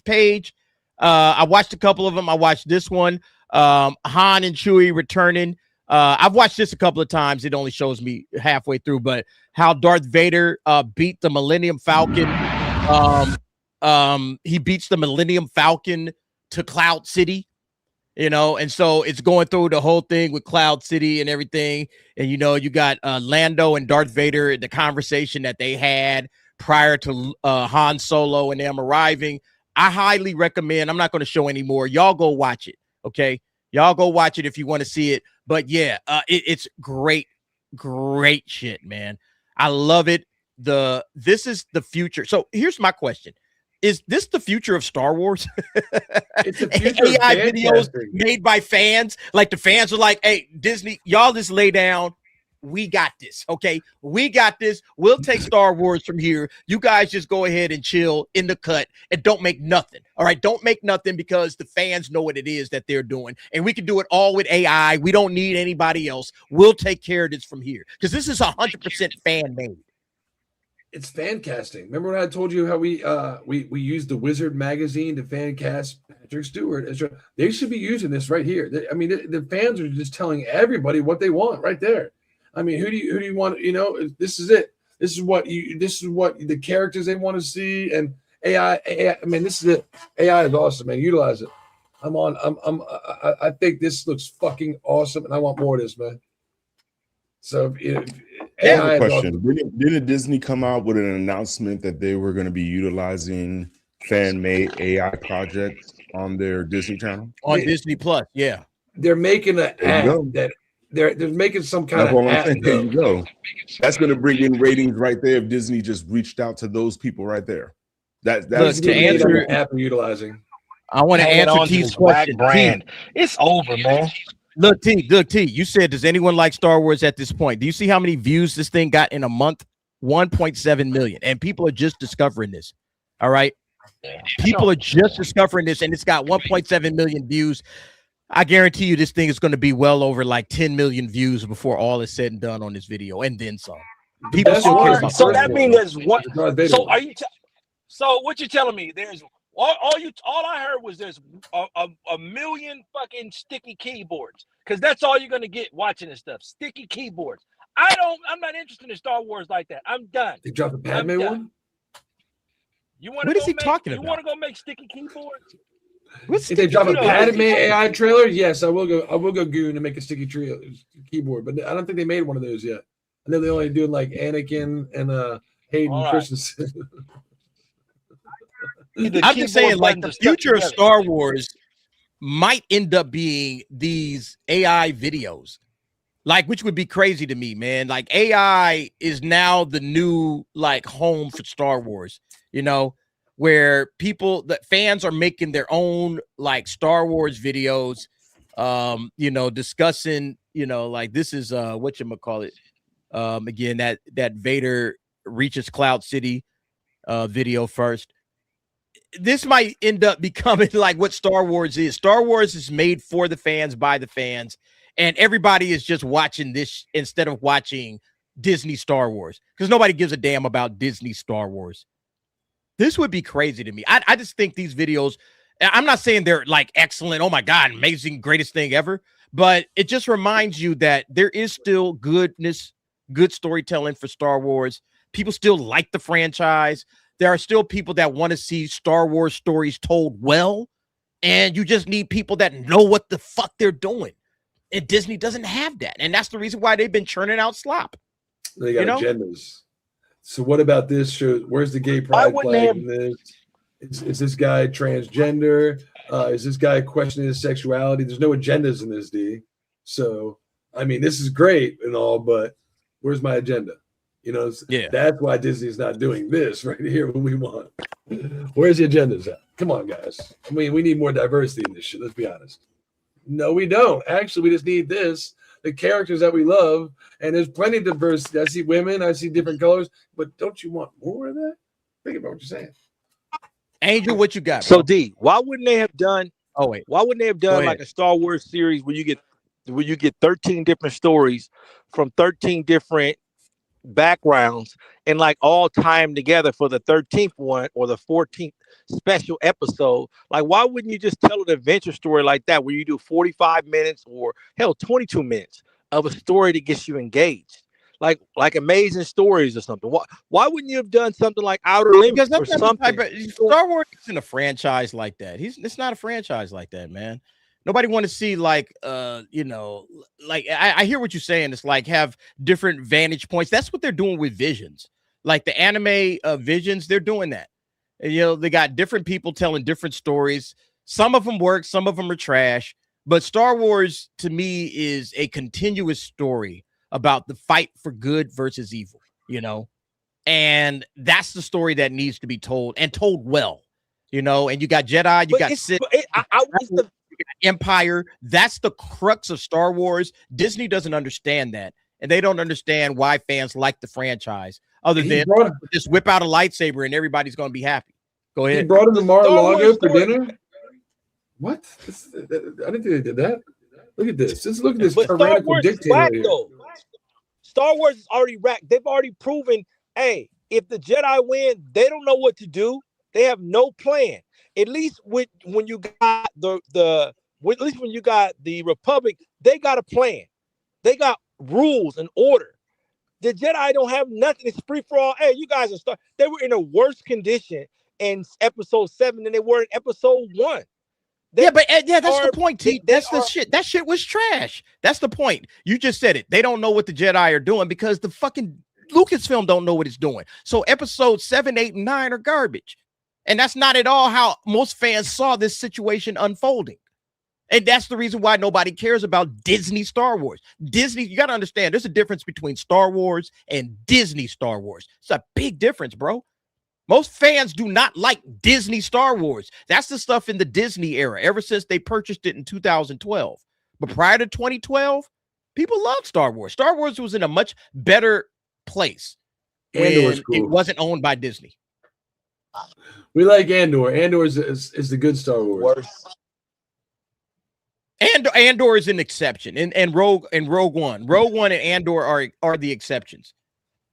page, I watched a couple of them. I watched this one, Han and Chewie returning. I've watched this a couple of times. It only shows me halfway through, but how Darth Vader beat the Millennium Falcon. He beats the Millennium Falcon to Cloud City, you know, and so it's going through the whole thing with Cloud City and everything. And, you know, you got Lando and Darth Vader, the conversation that they had prior to Han Solo and them arriving. I highly recommend. I'm not going to show anymore. Y'all go watch it. Okay. Y'all go watch it if you want to see it. But yeah, it's great shit, man. I love it. This is the future. So here's my question. Is this the future of Star Wars? It's the future of AI fan videos casting. made by fans. Like the fans are like, hey, Disney, y'all just lay down. We got this. Okay. We got this. We'll take Star Wars from here. You guys just go ahead and chill in the cut and don't make nothing. All right. Don't make nothing, because the fans know what it is that they're doing. And we can do it all with AI. We don't need anybody else. We'll take care of this from here, because this is 100% fan made. It's fan casting. Remember when I told you how we used the Wizard magazine to fan cast Patrick Stewart? They should be using this right here. I mean, the fans are just telling everybody what they want right there. I mean, who do you want? You know, this is it. This is what the characters they want to see. And AI. I mean, this is it. AI is awesome, man. Utilize it. I think this looks fucking awesome, and I want more of this, man. So, I have a question. Didn't Disney come out with an announcement that they were going to be utilizing fan-made AI projects on their Disney Channel? On Disney Plus, yeah. They're making an app that they're making some kind That's of what I'm app. saying. There you go. That's going to bring in ratings right there if Disney just reached out to those people right there. That's to answer app we're utilizing. I want to Hanging answer on to T's this whack question. brand. T, It's over, man. Look, T, you said, does anyone like Star Wars at this point? Do you see how many views this thing got in a month? 1.7 million. And people are just discovering this. All right. People are just discovering this, and it's got 1.7 million views. I guarantee you this thing is going to be well over like 10 million views before all is said and done on this video, and then some. People still care about So Star that Wars. means there's one. So are you? So what you're telling me? There's all I heard was there's a million fucking sticky keyboards, because that's all you're gonna get watching this stuff. Sticky keyboards. I'm not interested in Star Wars like that. I'm done. They dropped the Padme one. You want? What is he talking You about? want to go make sticky keyboards? If they drop a Padme AI trailer, yes, I will go goon and make a sticky keyboard. But I don't think they made one of those yet. I know they're only doing like Anakin and Hayden Christensen. I'm just saying, like, the future of Star Wars might end up being these AI videos, like, which would be crazy to me, man. Like, AI is now the new like home for Star Wars, you know, where fans are making their own like Star Wars videos, you know, discussing, you know, like this is whatchamacallit, again, that Vader reaches Cloud City video first. This might end up becoming like what Star Wars is. Star Wars is made for the fans, by the fans, and everybody is just watching this instead of watching Disney Star Wars, because nobody gives a damn about Disney Star Wars. This would be crazy to me. I just think these videos, I'm not saying they're like excellent, oh my God, amazing, greatest thing ever, but it just reminds you that there is still good storytelling for Star Wars. People still like the franchise. There are still people that want to see Star Wars stories told well, and you just need people that know what the fuck they're doing. And Disney doesn't have that, and that's the reason why they've been churning out slop. They got agendas. So what about this show? Where's the gay pride flag in this? Is this guy transgender? Is this guy questioning his sexuality? There's no agendas in this, D. So, I mean, this is great and all, but where's my agenda? You know, that's why Disney's not doing this right here when we want. Where's the agendas at? Come on, guys. I mean, we need more diversity in this shit. Let's be honest. No, we don't. Actually, we just need this. The characters that we love, and there's plenty of diversity. I see women, I see different colors, but don't you want more of that? Think about what you're saying. Angel, what you got? So D, why wouldn't they have done? Oh wait, why wouldn't they have done like a Star Wars series where you get 13 different stories from 13 different backgrounds and like all tie them together for the 13th one or the 14th special episode? Like, why wouldn't you just tell an adventure story like that where you do 45 minutes or hell 22 minutes of a story that gets you engaged, like Amazing Stories or something? Why wouldn't you have done something like Outer Limits or something? Star Wars isn't a franchise like that. It's not a franchise like that, man. Nobody want to see like you know, like I hear what you're saying. It's like have different vantage points. That's what they're doing with Visions. Like the anime Visions, they're doing that. And, you know, they got different people telling different stories. Some of them work, some of them are trash. But Star Wars to me is a continuous story about the fight for good versus evil, you know, and that's the story that needs to be told and told well, you know. And you got Jedi, you got Sith. Empire. That's the crux of Star Wars. Disney doesn't understand that, and they don't understand why fans like the franchise other than just whip out a lightsaber and everybody's going to be happy. Go ahead. He brought him to Mar-a-Lago for dinner. What? I didn't think they did that. Look at this. Just look at this tyrannical dictator. Star Wars is already racked. They've already proven, hey, if the Jedi win, they don't know what to do. They have no plan. At least when you got when you got the Republic, they got a plan. They got rules and order. The Jedi don't have nothing. It's free for all. Hey, you guys are they were in a worse condition in episode 7 than they were in episode 1. That's the point, T. That's the shit. That shit was trash. That's the point. You just said it. They don't know what the Jedi are doing because the fucking Lucasfilm don't know what it's doing. So episodes 7, 8, and 9 are garbage. And that's not at all how most fans saw this situation unfolding. And that's the reason why nobody cares about Disney Star Wars. Disney, you got to understand, there's a difference between Star Wars and Disney Star Wars. It's a big difference, bro. Most fans do not like Disney Star Wars. That's the stuff in the Disney era, ever since they purchased it in 2012. But prior to 2012, people loved Star Wars. Star Wars was in a much better place when it wasn't owned by Disney. We like Andor. Andor is the good Star Wars. And Andor is an exception. And Rogue One. Rogue One and Andor are the exceptions.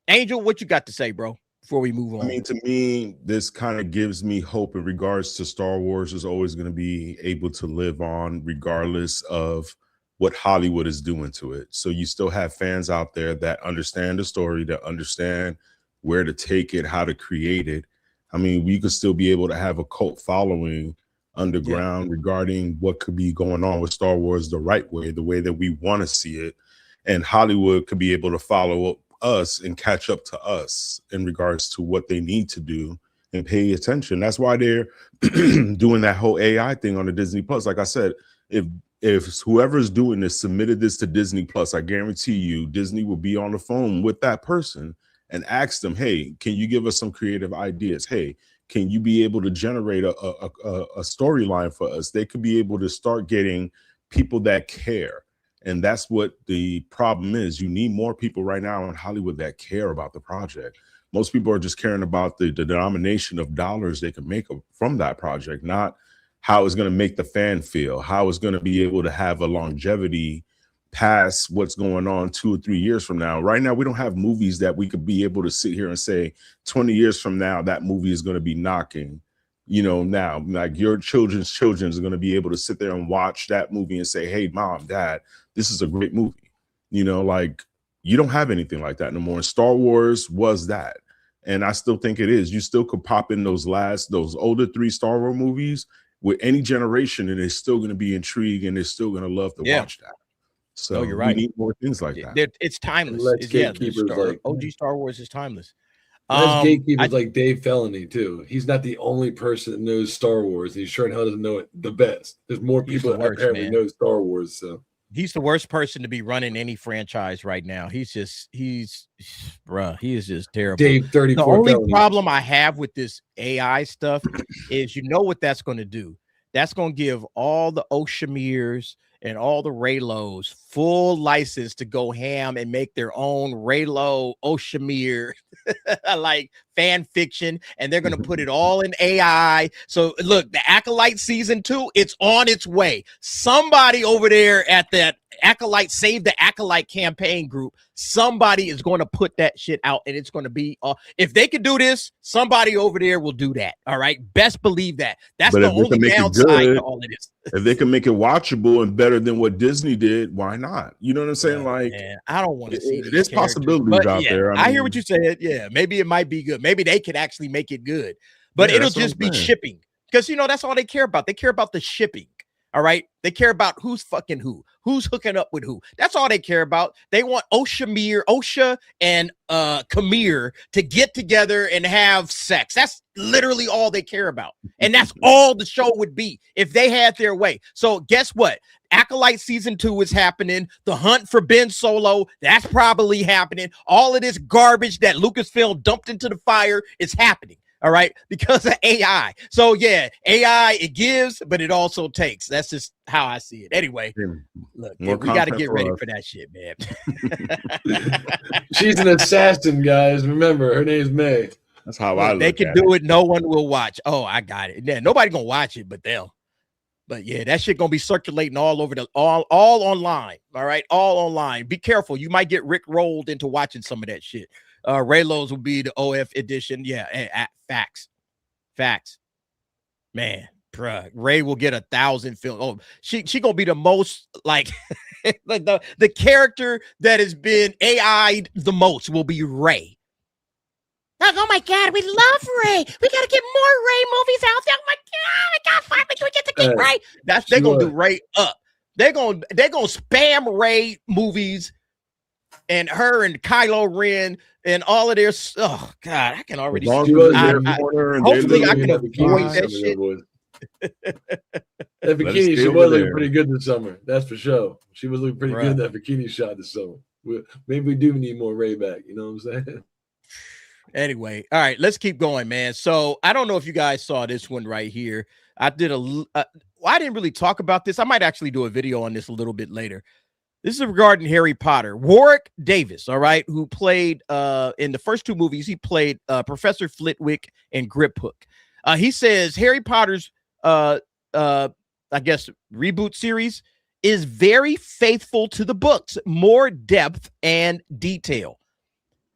Angel, what you got to say, bro, before we move on? I mean, to me, this kind of gives me hope in regards to Star Wars is always going to be able to live on regardless of what Hollywood is doing to it. So you still have fans out there that understand the story, that understand where to take it, how to create it. I mean, we could still be able to have a cult following underground regarding what could be going on with Star Wars the right way, the way that we want to see it. And Hollywood could be able to follow up us and catch up to us in regards to what they need to do and pay attention. That's why they're doing that whole AI thing on the Disney Plus. Like I said, if whoever's doing this submitted this to Disney Plus, I guarantee you Disney will be on the phone with that person and ask them, hey, can you give us some creative ideas? Hey, can you be able to generate a storyline for us? They could be able to start getting people that care. And that's what the problem is. You need more people right now in Hollywood that care about the project. Most people are just caring about the denomination of dollars they can make from that project, not how it's going to make the fan feel, how it's going to be able to have a longevity past what's going on 2 or 3 years from now. Right now, we don't have movies that we could be able to sit here and say 20 years from now, that movie is going to be knocking, you know, now like your children's are going to be able to sit there and watch that movie and say, hey, mom, dad, this is a great movie. You know, like you don't have anything like that no more. And Star Wars was that. And I still think it is. You still could pop in those older 3 Star Wars movies with any generation, and it's still going to be intrigued and they're still going to love to watch that. So you're right. We need more things like that. It's timeless. OG Star Wars is timeless. There's gatekeepers like Dave Filoni too. He's not the only person that knows Star Wars. He sure hell doesn't know it the best. There's more people that apparently know Star Wars. So he's the worst person to be running any franchise right now. He is just terrible. Dave 34. The only problem I have with this AI stuff is, you know what that's going to do? That's going to give all the Oshamirs and all the Raylos full license to go ham and make their own Raylo Oshamir like fan fiction, and they're going to put it all in AI. So look, the Acolyte season 2, it's on its way. Somebody over there at that Acolyte Save the Acolyte campaign group, somebody is going to put that shit out, and it's going to be if they can do this, somebody over there will do that. All right, best believe that. That's the only downside to all of this. If they can make it watchable and better than what Disney did, why not? You know what I'm saying? Like, man, I don't want to see there's possibilities out there. I hear what you said. Yeah, maybe it might be good. Maybe they could actually make it good, but it'll just be shipping, because, you know, that's all they care about. They care about the shipping. All right. They care about who's fucking who's hooking up with who. That's all they care about. They want Osha and Kamir to get together and have sex. That's literally all they care about. And that's all the show would be if they had their way. So guess what? Acolyte season 2 is happening. The hunt for Ben Solo, that's probably happening. All of this garbage that Lucasfilm dumped into the fire is happening. All right, because of AI. So yeah, AI, it gives, but it also takes. That's just how I see it. Anyway, look, we got to get ready for that shit, man. She's an assassin, guys. Remember, her name's May. That's how I look. They can do it. No one will watch. Oh, I got it. Yeah, nobody gonna watch it, but they'll. But yeah, that shit gonna be circulating all over all online. All right, all online. Be careful. You might get Rick rolled into watching some of that shit. Raylos will be the OF edition. Yeah, facts. Man, bruh, Ray will get 1,000 films. Oh, she gonna be the most like the character that has been AI'd the most will be Ray. Like, oh my God, we love Ray. We gotta get more Ray movies out there. Oh my God, finally can we get to get Ray? They're gonna do Ray up. They're gonna spam Ray movies. And her and Kylo Ren and all of their, oh God, I can already see. Hopefully I can avoid that shit. That bikini, she was looking pretty good this summer. That's for sure. She was looking pretty good in that bikini shot this summer. Maybe we do need more Ray back. You know what I'm saying? Anyway, all right, let's keep going, man. So I don't know if you guys saw this one right here. I didn't really talk about this. I might actually do a video on this a little bit later. This is regarding Harry Potter. Warwick Davis, all right, who played in the first 2 movies, he played Professor Flitwick and Griphook. He says Harry Potter's, I guess, reboot series is very faithful to the books, more depth and detail.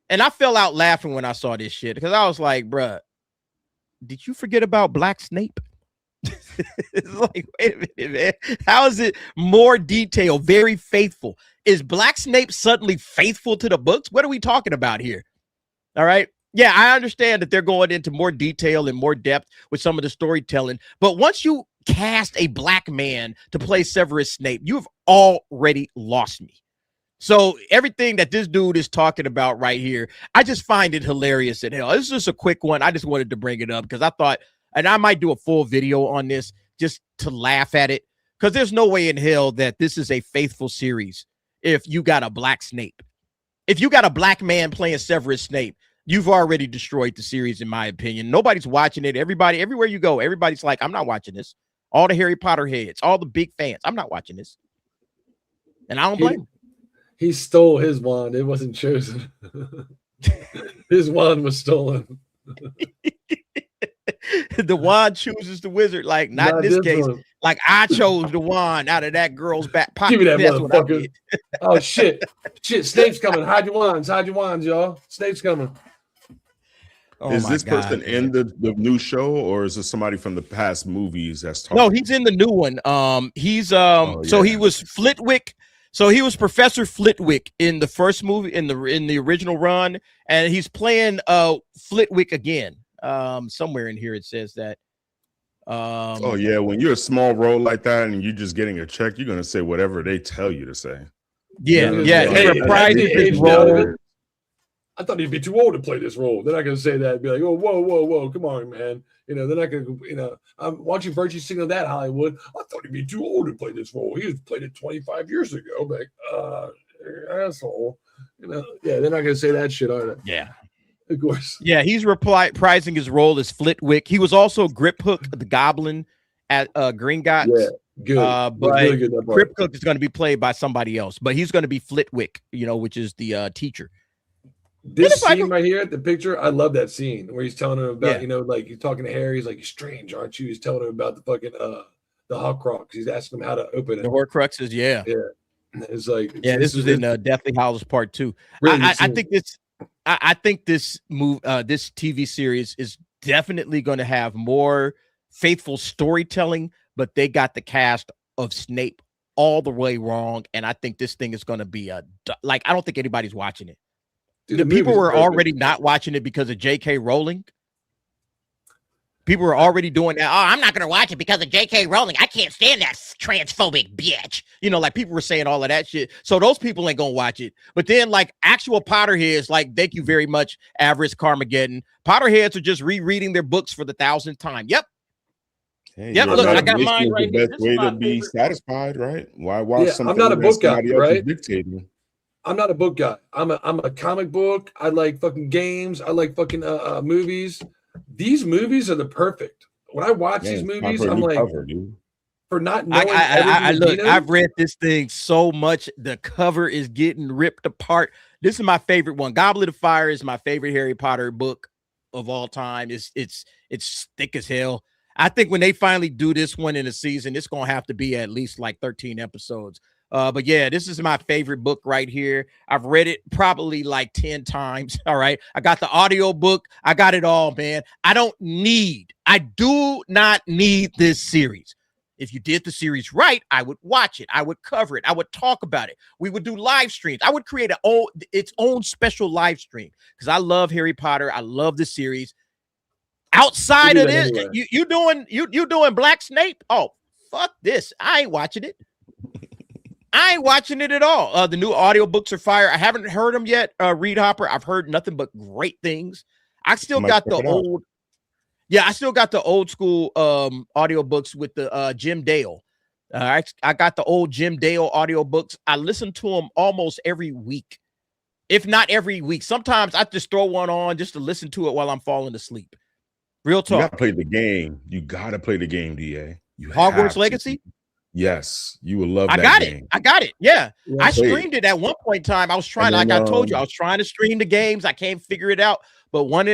And I fell out laughing when I saw this shit, because I was like, bruh, did you forget about Black Snape? It's like, wait a minute, man. How is it more detail, very faithful? Is Black Snape suddenly faithful to the books? What are we talking about here? All right. Yeah, I understand that they're going into more detail and more depth with some of the storytelling. But once you cast a black man to play Severus Snape, you've already lost me. So everything that this dude is talking about right here, I just find it hilarious as hell. This is just a quick one. I just wanted to bring it up because I thought, and I might do a full video on this just to laugh at it, because there's no way in hell that this is a faithful series if you got a black Snape. If you got a black man playing Severus Snape, you've already destroyed the series, in my opinion. Nobody's watching it. Everybody, everywhere you go, everybody's like, I'm not watching this. All the Harry Potter heads, all the big fans, I'm not watching this. And I don't blame him. He stole his wand. It wasn't chosen. His wand was stolen. The wand chooses the wizard. Like, not in this case. One. Like, I chose the wand out of that girl's back pocket. Give me that That's what I motherfucker. did. Oh, shit. Shit, Snape's coming. Hide your wands, y'all. Snape's coming. Oh is my this God, person man. in the new show, or is it somebody from the past movies that's talking? No, he's in the new one. So he was Flitwick. So he was Professor Flitwick in the first movie, in the original run, and he's playing Flitwick again. Somewhere in here it says that. Oh yeah, when you're a small role like that and you're just getting a check, you're gonna say whatever they tell you to say. Yeah, yeah. Hey, He reprised his role. I thought he'd be too old to play this role. They're not going to say that and be like, oh, whoa, come on, man. You know, they're not going to, why don't you virtue signal that, Hollywood? I thought he'd be too old to play this role. He was played it 25 years ago. Like, asshole. You know, yeah, they're not going to say that shit, are they? Yeah. Of course. Yeah, he's reprising his role as Flitwick. He was also Grip Hook, the Goblin at Gringotts. Yeah, good. But really good, that part. Grip Hook is going to be played by somebody else, but he's going to be Flitwick, which is the teacher. This scene right here, the picture, I love that scene where he's telling him about, like he's talking to Harry. He's like, "You're strange, aren't you?" He's telling him about the fucking the Horcrux. He's asking him how to open it. The Horcruxes, yeah. It's like, this was in Deathly Hallows Part 2. Really I think this. I think this this TV series is definitely going to have more faithful storytelling, but they got the cast of Snape all the way wrong, and I think this thing is going to be I don't think anybody's watching it. Dude, the people were already not watching it because of J.K. Rowling. People were already doing that. Oh, I'm not going to watch it because of J.K. Rowling. I can't stand that transphobic bitch. Like people were saying all of that shit. So those people ain't going to watch it. But then like actual Potterheads, like, thank you very much, Avarice Carmageddon. Potterheads are just rereading their books for the 1,000th time. Yep. Hey, yep. Look, I got mine right here. The best way to be satisfied, right? Why watch something? I'm not a book guy, right? Dictating. I'm not a book guy. I'm a comic book. I like fucking games. I like fucking movies. These movies are the perfect. When I watch these movies, I'm like, for not knowing. I've read this thing so much. The cover is getting ripped apart. This is my favorite one. Goblet of Fire is my favorite Harry Potter book of all time. It's thick as hell. I think when they finally do this one in a season, it's gonna have to be at least like 13 episodes. But yeah, this is my favorite book right here. I've read it probably like 10 times. All right. I got the audio book. I got it all, man. I do not need this series. If you did the series right, I would watch it. I would cover it. I would talk about it. We would do live streams. I would create its own special live stream because I love Harry Potter. I love the series. Outside of this, you doing Black Snape? Oh, fuck this. I ain't watching it. I ain't watching it at all. The new audiobooks are fire. I haven't heard them yet, Reed Hopper. I've heard nothing but great things. I still got the old. Yeah, I still got the old school audiobooks with the Jim Dale. I got the old Jim Dale audiobooks. I listen to them almost every week, if not every week. Sometimes I just throw one on just to listen to it while I'm falling asleep. Real talk. You gotta play the game. You gotta play the game, DA. Hogwarts Legacy. Yes, you will love. I got it. Yeah, I streamed it at one point in time. I was trying, then, like I told you, I was trying to stream the games. I can't figure it out. But once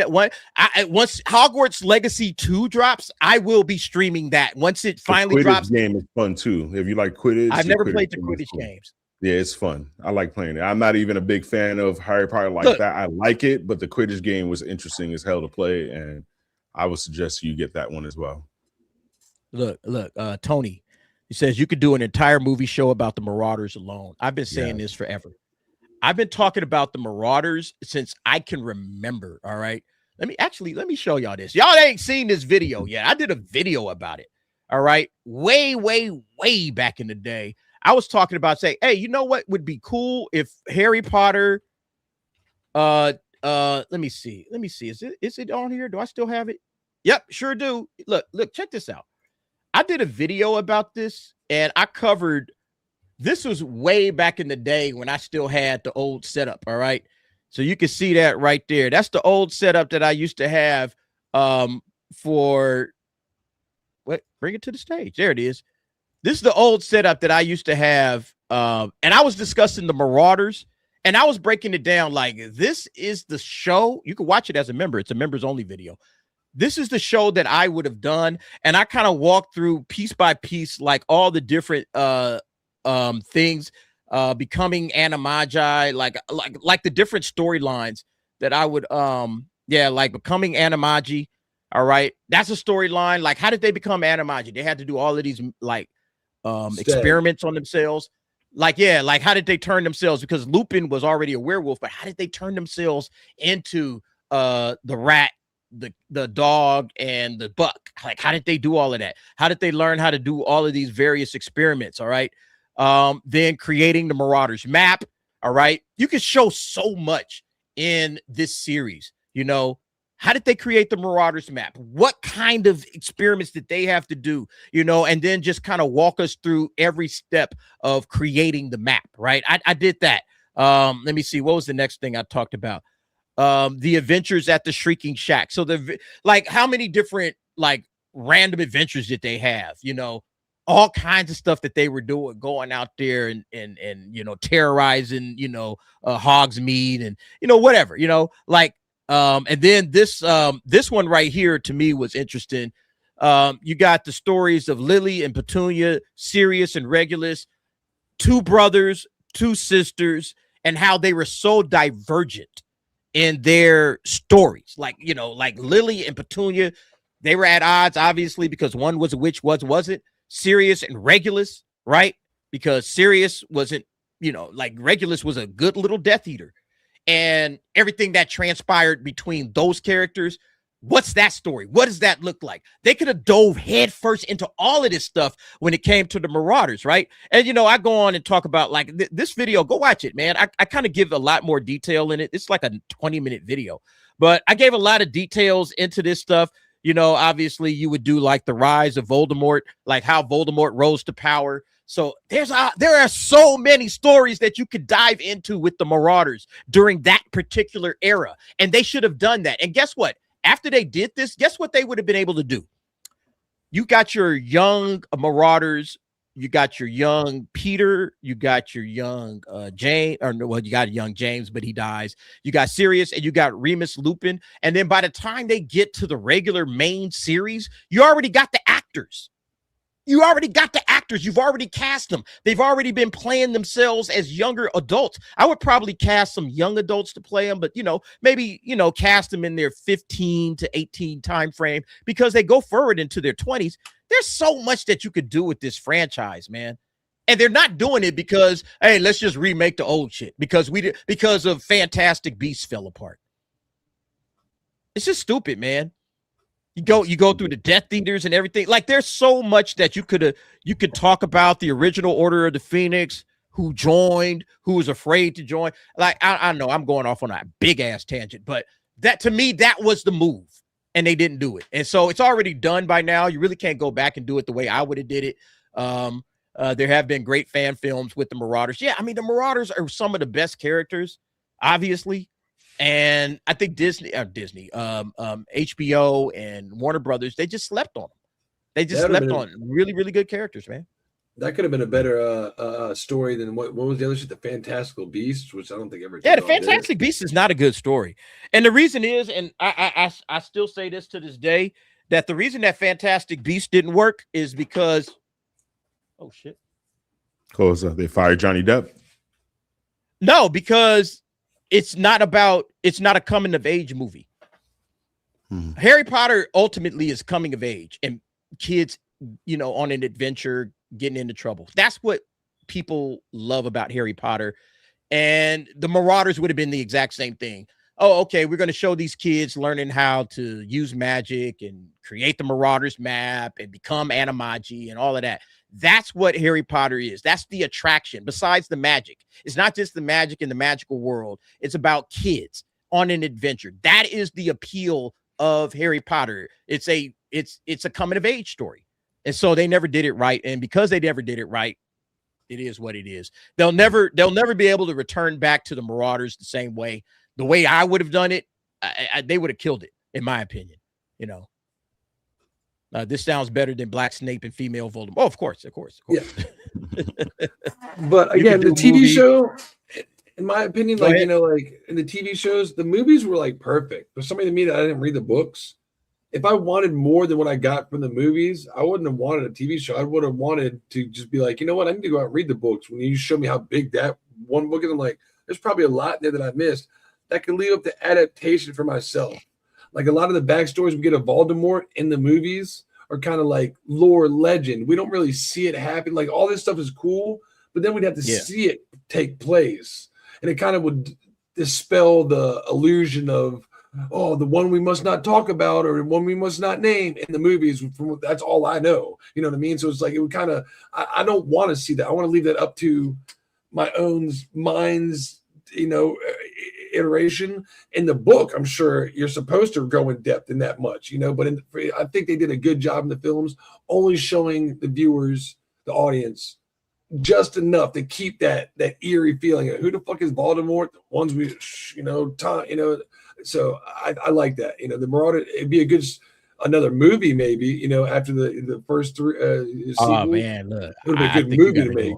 Hogwarts Legacy 2 drops, I will be streaming that. Once it finally drops. The game is fun too. If you like Quidditch, I've never played the Quidditch games. Yeah, it's fun. I like playing it. I'm not even a big fan of Harry Potter like that. I like it, but the Quidditch game was interesting as hell to play, and I would suggest you get that one as well. Look, Tony. He says you could do an entire movie show about the Marauders alone. I've been saying this forever. I've been talking about the Marauders since I can remember. All right. Let me show y'all this. Y'all ain't seen this video yet. I did a video about it. All right. Way back in the day. I was talking about saying, hey, you know what would be cool if Harry Potter. Let me see. Is it on here? Do I still have it? Yep, sure do. Look, check this out. I did a video about this and I covered, this was way back in the day when I still had the old setup. All right. So you can see that right there. That's the old setup that I used to have for what? Bring it to the stage. There it is. This is the old setup that I used to have. And I was discussing the Marauders And I was breaking it down like, this is the show. You can watch it as a member. It's a members only video. This is the show that I would have done. And I kind of walked through piece by piece, like all the different things, becoming Animagi, like the different storylines that I would, like becoming Animagi. All right. That's a storyline. Like, how did they become Animagi? They had to do all of these like experiments on themselves. Like, like how did they turn themselves? Because Lupin was already a werewolf, but how did they turn themselves into the rat, the dog, and the buck? Like, how did they do all of that? How did they learn how to do all of these various experiments? All right. Then creating the Marauders map. All right. You can show so much in this series. You know, how did they create the Marauders map? What kind of experiments did they have to do? You know, and then just kind of walk us through every step of creating the map. Right. I did that. Let me see. What was the next thing I talked about? The adventures at the Shrieking Shack. So how many different like random adventures did they have? You know, all kinds of stuff that they were doing, going out there and you know, terrorizing, you know, Hogsmeade and, you know, whatever, you know, like, and then this one right here to me was interesting. You got the stories of Lily and Petunia, Sirius and Regulus, two brothers, two sisters, and how they were so divergent in their stories. Like, you know, like Lily and Petunia, they were at odds, obviously, because one was a witch, wasn't. Sirius and Regulus, right? Because Sirius wasn't, you know, like Regulus was a good little Death Eater. And everything that transpired between those characters, what's that story? What does that look like? They could have dove headfirst into all of this stuff when it came to the Marauders, right? And, you know, I go on and talk about like this video. Go watch it, man. I kind of give a lot more detail in it. It's like a 20-minute video, but I gave a lot of details into this stuff. You know, obviously you would do like the rise of Voldemort, like how Voldemort rose to power. So there are so many stories that you could dive into with the Marauders during that particular era. And they should have done that. And guess what? After they did this, guess what they would have been able to do? You got your young Marauders. You got your young Peter. You got your young James. Or well, you got a young James, but he dies. You got Sirius and you got Remus Lupin. And then by the time they get to the regular main series, you already got the actors. You already got the actors. You've already cast them. They've already been playing themselves as younger adults. I would probably cast some young adults to play them, but, you know, maybe, you know, cast them in their 15 to 18 time frame because they go forward into their 20s. There's so much that you could do with this franchise, man. And they're not doing it because, hey, let's just remake the old shit because of Fantastic Beasts fell apart. It's just stupid, man. You go through the Death Eaters and everything. Like, there's so much that you could talk about. The original Order of the Phoenix, who joined, who was afraid to join. Like, I know I'm going off on a big ass tangent, but that to me, that was the move, and they didn't do it. And so it's already done by now. You really can't go back and do it the way I would have did it. There have been great fan films with the Marauders. Yeah, I mean, the Marauders are some of the best characters, obviously. And I think Disney, HBO and Warner Brothers, they just slept on them. They just slept on really, really good characters, man. That could have been a better story than what was the other shit? The Fantastical Beasts, which I don't think ever. Yeah, the Fantastic Beasts is not a good story, and the reason is, and I still say this to this day, that the reason that Fantastic Beasts didn't work is because, oh shit, because they fired Johnny Depp. No, because it's not a coming of age movie. Harry Potter ultimately is coming of age and kids, you know, on an adventure, getting into trouble. That's what people love about Harry Potter. And the Marauders would have been the exact same thing. Oh, okay, we're going to show these kids learning how to use magic and create the Marauders map and become Animagi and all of that. That's what Harry Potter is. That's the attraction. Besides the magic, it's not just the magic in the magical world. It's about kids on an adventure. That is the appeal of Harry Potter. It's a coming of age story. And so they never did it right. And because they never did it right, it is what it is. They'll never be able to return back to the Marauders the same way. The way I would have done it, they would have killed it, in my opinion. You know, this sounds better than Black Snape and female Voldemort. Oh, of course. Yeah. But again, the TV show, in my opinion, Go like, ahead. you know, like in the TV shows, the movies were like perfect. For somebody to me that I didn't read the books, if I wanted more than what I got from the movies, I wouldn't have wanted a TV show. I would have wanted to just be like, you know what, I need to go out and read the books. When you show me how big that one book is, I'm like, there's probably a lot there that I missed that could leave up to adaptation for myself. Like a lot of the backstories we get of Voldemort in the movies are kind of like lore legend. We don't really see it happen. Like all this stuff is cool, but then we'd have to see it take place. And it kind of would dispel the illusion of, oh, the one we must not talk about or the one we must not name in the movies. That's all I know. You know what I mean? So it's like, it would kind of, I don't want to see that. I want to leave that up to my own mind's, you know, iteration. In the book, I'm sure you're supposed to go in depth in that much, you know, but I think they did a good job in the films, only showing the viewers, the audience, just enough to keep that eerie feeling of who the fuck is Voldemort, the ones we, you know, you know. So I like that, you know, the Marauder. It'd be a good another movie, maybe, you know, after the first three. Oh man, look, it would be a good movie to make.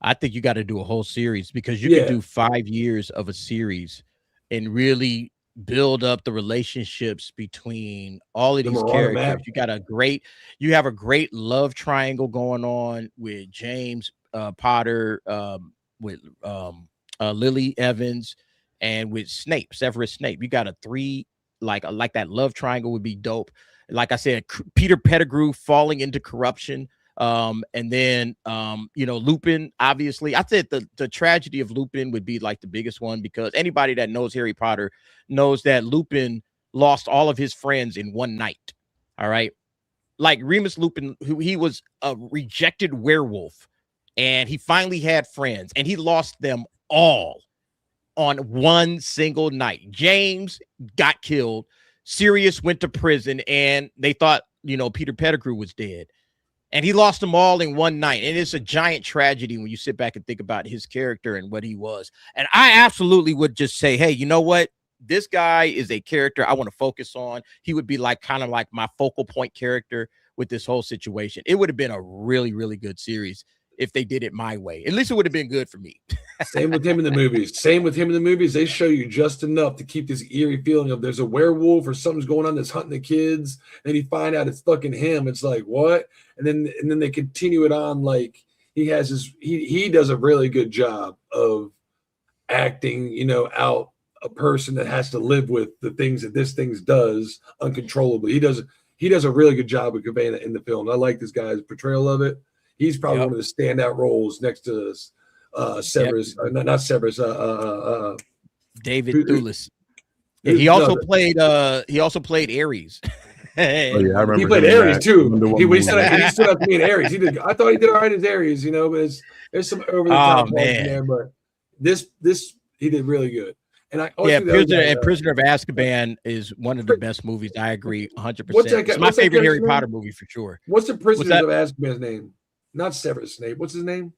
I think you got to do a whole series because you could do 5 years of a series and really build up the relationships between all of these characters. You have a great love triangle going on with James Potter, with Lily Evans, and with Severus Snape. You got a three, like that love triangle would be dope. Like I said, Peter Pettigrew falling into corruption. And then you know, Lupin, obviously. I said the tragedy of Lupin would be like the biggest one, because anybody that knows Harry Potter knows that Lupin lost all of his friends in one night. All right, like Remus Lupin, who he was a rejected werewolf, and he finally had friends, and he lost them all on one single night. James got killed, Sirius went to prison, and they thought, you know, Peter Pettigrew was dead. And he lost them all in one night. And it's a giant tragedy when you sit back and think about his character and what he was. And I absolutely would just say, hey, you know what? This guy is a character I want to focus on. He would be like kind of like my focal point character with this whole situation. It would have been a really, really good series if they did it my way. At least it would have been good for me. Same with him in the movies. They show you just enough to keep this eerie feeling of there's a werewolf or something's going on that's hunting the kids, and you find out it's fucking him. It's like, what? And then they continue it on like he has his he does a really good job of acting, you know, out a person that has to live with the things that this thing does uncontrollably. He does a really good job of conveying it in the film. I like this guy's portrayal of it. He's probably one of the standout roles next to Severus, not Severus. David Thewlis. Yeah, he also played Ares. Oh, yeah, I remember he played Ares too. He stood up to me in Ares. I thought he did all right as Ares, you know, but there's some over the top in there. But this he did really good. And Prisoner of Azkaban is one of the best movies. I agree 100%. It's my favorite Harry Potter movie for sure. What's the Prisoner of Azkaban's name? Not Severus Snape. What's his name?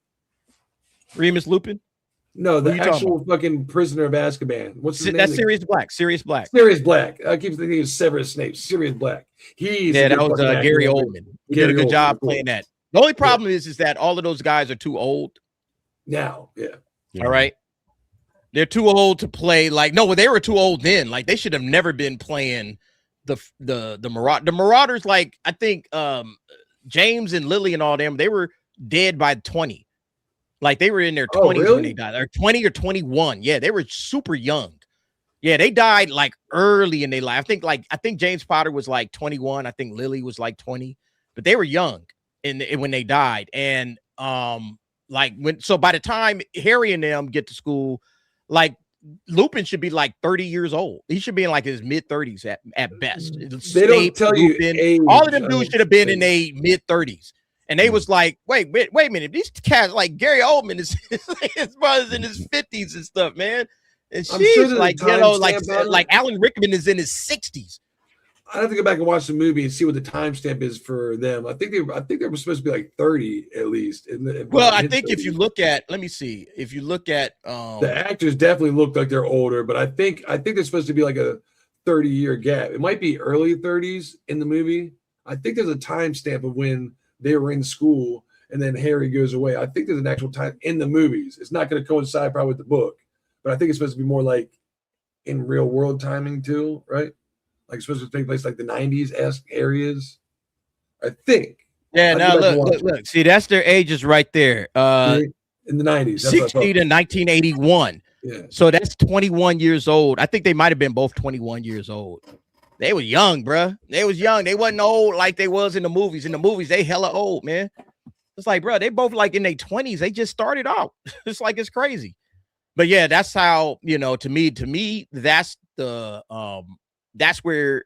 Remus Lupin? No, the actual fucking Prisoner of Azkaban. What's his name? That's Sirius Black. Sirius Black. Sirius Black. I keep thinking of Severus Snape. Sirius Black. That was Gary Oldman. He did a good job playing that. The only problem is that all of those guys are too old now. Yeah. All right. They're too old to play. Like, no, they were too old then. Like, they should have never been playing the Marauders. Like, I think James and Lily and all them, they were dead by 20. Like, they were in their 20s when they died. Or 20 or 21. Yeah, they were super young. Yeah, they died like early in their life. I think James Potter was like 21. I think Lily was like 20, but they were young when they died. And so by the time Harry and them get to school, like Lupin should be like 30 years old. He should be in like his mid 30s at best. They don't tell you age. All of them dudes should have been in their mid 30s. And they was like, wait a minute. These cats, like Gary Oldman is his brother's in his 50s and stuff, man. And she's like, you know, like Alan Rickman is in his 60s. I have to go back and watch the movie and see what the timestamp is for them. I think they were supposed to be like 30 at least. Well, I think 30s. If you look at, let me see. If you look at the actors definitely look like they're older, but I think they're supposed to be like a 30-year gap. It might be early 30s in the movie. I think there's a timestamp of when they were in school and then Harry goes away. I think there's an actual time in the movies. It's not going to coincide probably with the book. but I think it's supposed to be more like in real world timing too, right? Like it's supposed to take place like the 90s-esque areas. I think. Yeah, now look. See, that's their ages right there. In the 90s. 60 to 1981. Yeah. So that's 21 years old. I think they might have been both 21 years old. They were young, bruh. They was young. They wasn't old like they was in the movies. In the movies, they hella old, man. It's like, bro, they both like in their 20s. They just started out. It's like it's crazy. But yeah, that's how, you know, to me, that's the that's where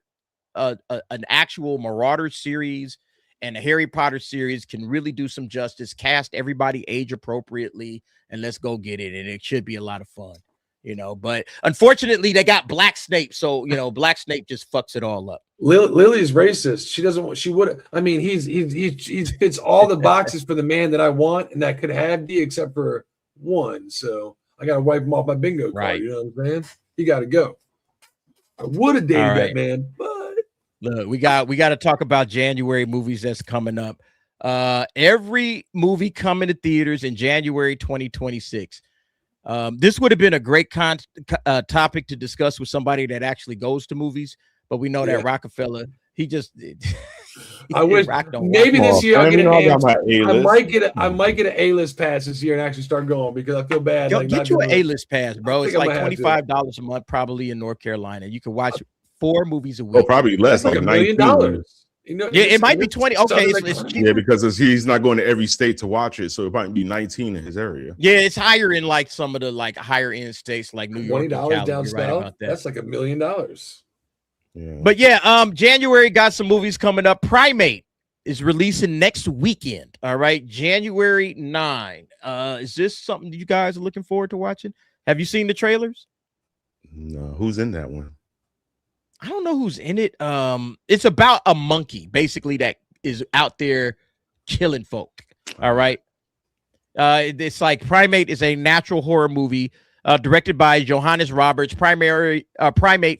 an actual Marauder series and a Harry Potter series can really do some justice, cast everybody age appropriately, and let's go get it. And it should be a lot of fun, you know. But unfortunately, they got Black Snape, so you know, Black Snape just fucks it all up. Lily's racist. She doesn't want. She would. I mean, he fits all the boxes for the man that I want, and that could have D except for one. So I got to wipe him off my bingo card. Right. You know what I'm saying? He got to go. I would have dated that man, but. Look, we got to talk about January movies that's coming up. Every movie coming to theaters in January 2026. This would have been a great topic to discuss with somebody that actually goes to movies, but we know that Rockefeller, he just. I wish maybe this year I'll get I might get an A-list pass this year and actually start going because I feel bad. Yo, get you an A-list pass, bro. It's like $25 a month, probably in North Carolina. You can watch 4 movies a week. Oh, probably less, like $1 million. You know, yeah, it might be 20. Okay, it's cheaper. Yeah, because he's not going to every state to watch it, so it might be 19 in his area. Yeah, it's higher in like some of the like higher end states like New York. $20 down south. That's like $1 million. Yeah. But yeah, January got some movies coming up. Primate is releasing next weekend. All right, January 9. Is this something you guys are looking forward to watching? Have you seen the trailers? No, who's in that one? I don't know who's in it. It's about a monkey, basically, that is out there killing folk. All right. It's like Primate is a natural horror movie directed by Johannes Roberts. Primate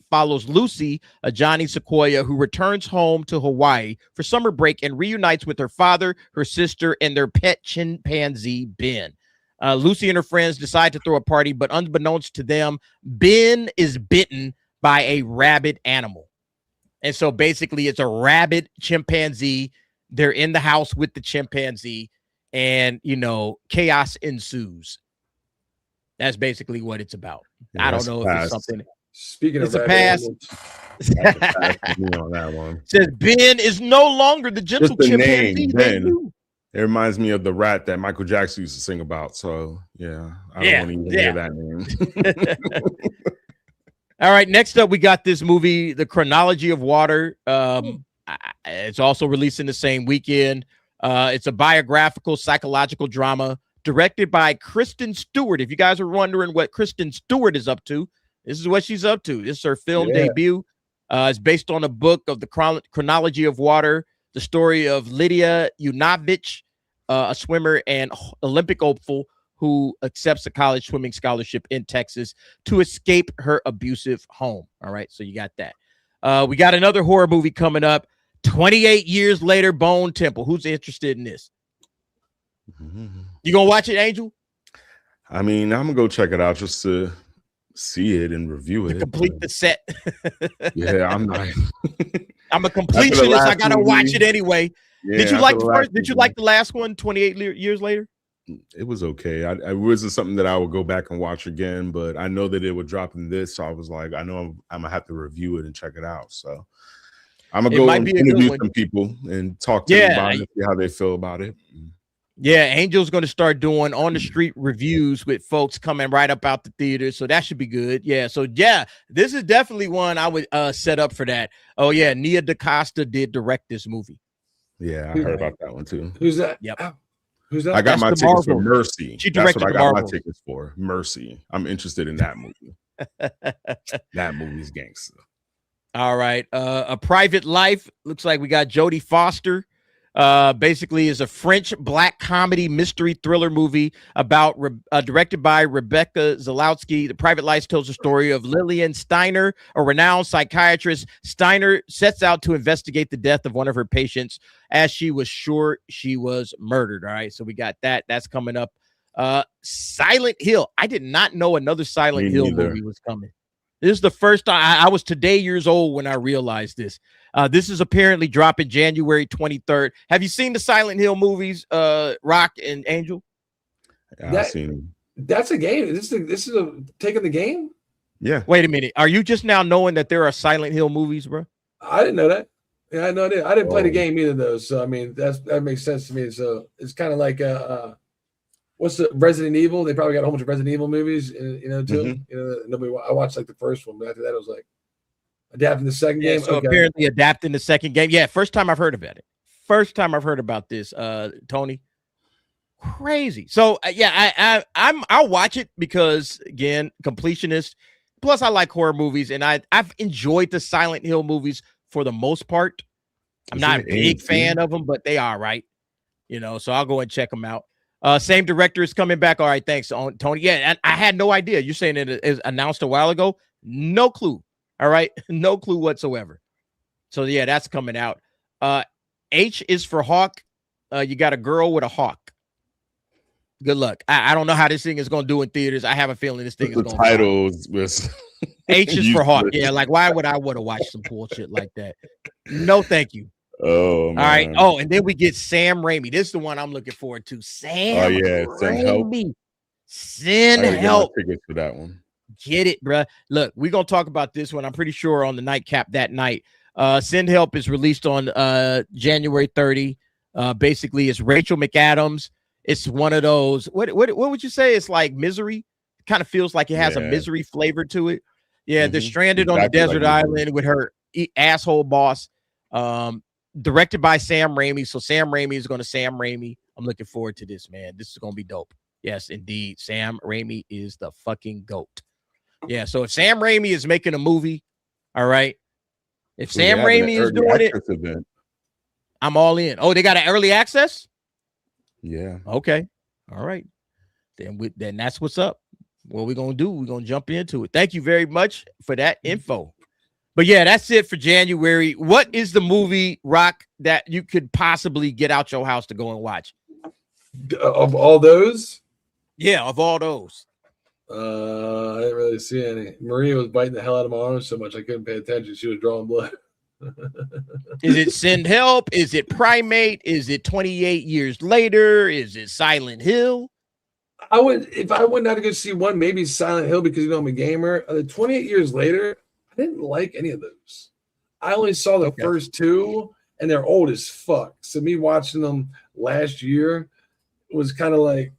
follows Lucy, a Johnny Sequoia, who returns home to Hawaii for summer break and reunites with her father, her sister, and their pet chimpanzee, Ben. Lucy and her friends decide to throw a party, but unbeknownst to them, Ben is bitten by a rabid animal. And so basically it's a rabid chimpanzee. They're in the house with the chimpanzee and, you know, chaos ensues. That's basically what it's about. Yeah, I don't know if it's something. Speaking it's of a pass. On that one. Says Ben is no longer the gentle chimpanzee. Ben. It reminds me of the rat that Michael Jackson used to sing about. So yeah, I don't want to even hear that name. All right, next up, we got this movie, The Chronology of Water. It's also released in the same weekend. It's a biographical psychological drama directed by Kristen Stewart. If you guys are wondering what Kristen Stewart is up to, this is what she's up to. This is her film debut. It's based on a book of The Chronology of Water, the story of Lydia Unovich, a swimmer and Olympic hopeful who accepts a college swimming scholarship in Texas to escape her abusive home. All right, so you got that. We got another horror movie coming up, 28 years later, Bone Temple. Who's interested in this? You gonna watch it, Angel? I mean, I'm gonna go check it out just to see it and review it. Complete the set. Yeah, I'm not. I'm a completionist. I gotta watch it anyway. Yeah, did you like the first? Did you like the last one? 28 years later. It was okay. It wasn't something that I would go back and watch again, but I know that it would drop in this, so I was like, I know I'm gonna have to review it and check it out. So I'm gonna go and interview some people and talk to them about it, see how they feel about it. Yeah, Angel's going to start doing on the street reviews with folks coming right up out the theater, so that should be good. Yeah, so yeah, this is definitely one I would set up for that. Oh yeah, Nia DaCosta did direct this movie. Yeah, I heard about that one too. Who's that? Yep. Who's that? I got my tickets for Mercy. She That's directed what I got Marvel. my tickets for. Mercy. I'm interested in that movie. That movie's gangster. All right. A Private Life. Looks like we got Jodie Foster. Basically is a French black comedy mystery thriller movie about directed by Rebecca Zalowski. The Private Life tells the story of Lillian Steiner, a renowned psychiatrist. Steiner sets out to investigate the death of one of her patients as she was sure she was murdered. All right, so we got that. That's coming up Silent Hill. I did not know another Silent Hill movie was coming. This is the first time I was today years old when I realized this. This is apparently dropping January 23rd. Have you seen the Silent Hill movies, Rock and Angel? I've seen them. That's a game. This is a taking the game. Yeah. Wait a minute. Are you just now knowing that there are Silent Hill movies, bro? I didn't know that. Yeah, I had no idea. I didn't play the game either, though. So I mean, that makes sense to me. So it's kind of like what's the Resident Evil? They probably got a whole bunch of Resident Evil movies, too. Nobody. I watched like the first one, but after that, I was like adapting the second game. So apparently adapting the second game. Yeah, first time I've heard about it. First time I've heard about this, Tony. Crazy. So I'll watch it because again, completionist. Plus, I like horror movies, and I've enjoyed the Silent Hill movies for the most part. I'm not a big fan of them, but they are right. So I'll go and check them out. Same director is coming back. All right, thanks, Tony. Yeah, and I had no idea. You're saying it is announced a while ago. No clue. All right, no clue whatsoever. So yeah, that's coming out. H is for Hawk. You got a girl with a hawk. Good luck. I don't know how this thing is going to do in theaters. I have a feeling this thing is going to. Titles was H is for Hawk. Yeah, like why would I want to watch some bullshit like that? No, thank you. Oh, man. All right. Oh, and then we get Sam Raimi. This is the one I'm looking forward to. Sam Raimi. Send help. Tickets for that one. Get it, bruh. Look, we're gonna talk about this one. I'm pretty sure on the nightcap that night. Send Help is released on January 30. Basically, it's Rachel McAdams. It's one of those. What would you say? It's like Misery. It kind of feels like it has a Misery flavor to it. Yeah, they're stranded on a desert island with her asshole boss. Directed by Sam Raimi. So Sam Raimi is going to Sam Raimi. I'm looking forward to this, man. This is going to be dope. Yes, indeed. Sam Raimi is the fucking GOAT. Yeah, so if Sam Raimi is making a movie, all right. If Sam Raimi is doing it, event. I'm all in. Oh, they got an early access? Yeah. Okay. All right. Then that's what's up. What we're going to do, we're going to jump into it. Thank you very much for that info. But yeah, that's it for January. What is the movie, Rock, that you could possibly get out your house to go and watch? Of all those? Yeah, of all those. I didn't really see any. Maria was biting the hell out of my arm so much I couldn't pay attention. She was drawing blood. Is it Send Help? Is it Primate? Is it 28 Years Later? Is it Silent Hill? If I went out to go see one, maybe Silent Hill because I'm a gamer. 28 Years Later, I didn't like any of those. I only saw the first two, and they're old as fuck. So me watching them last year was kind of like,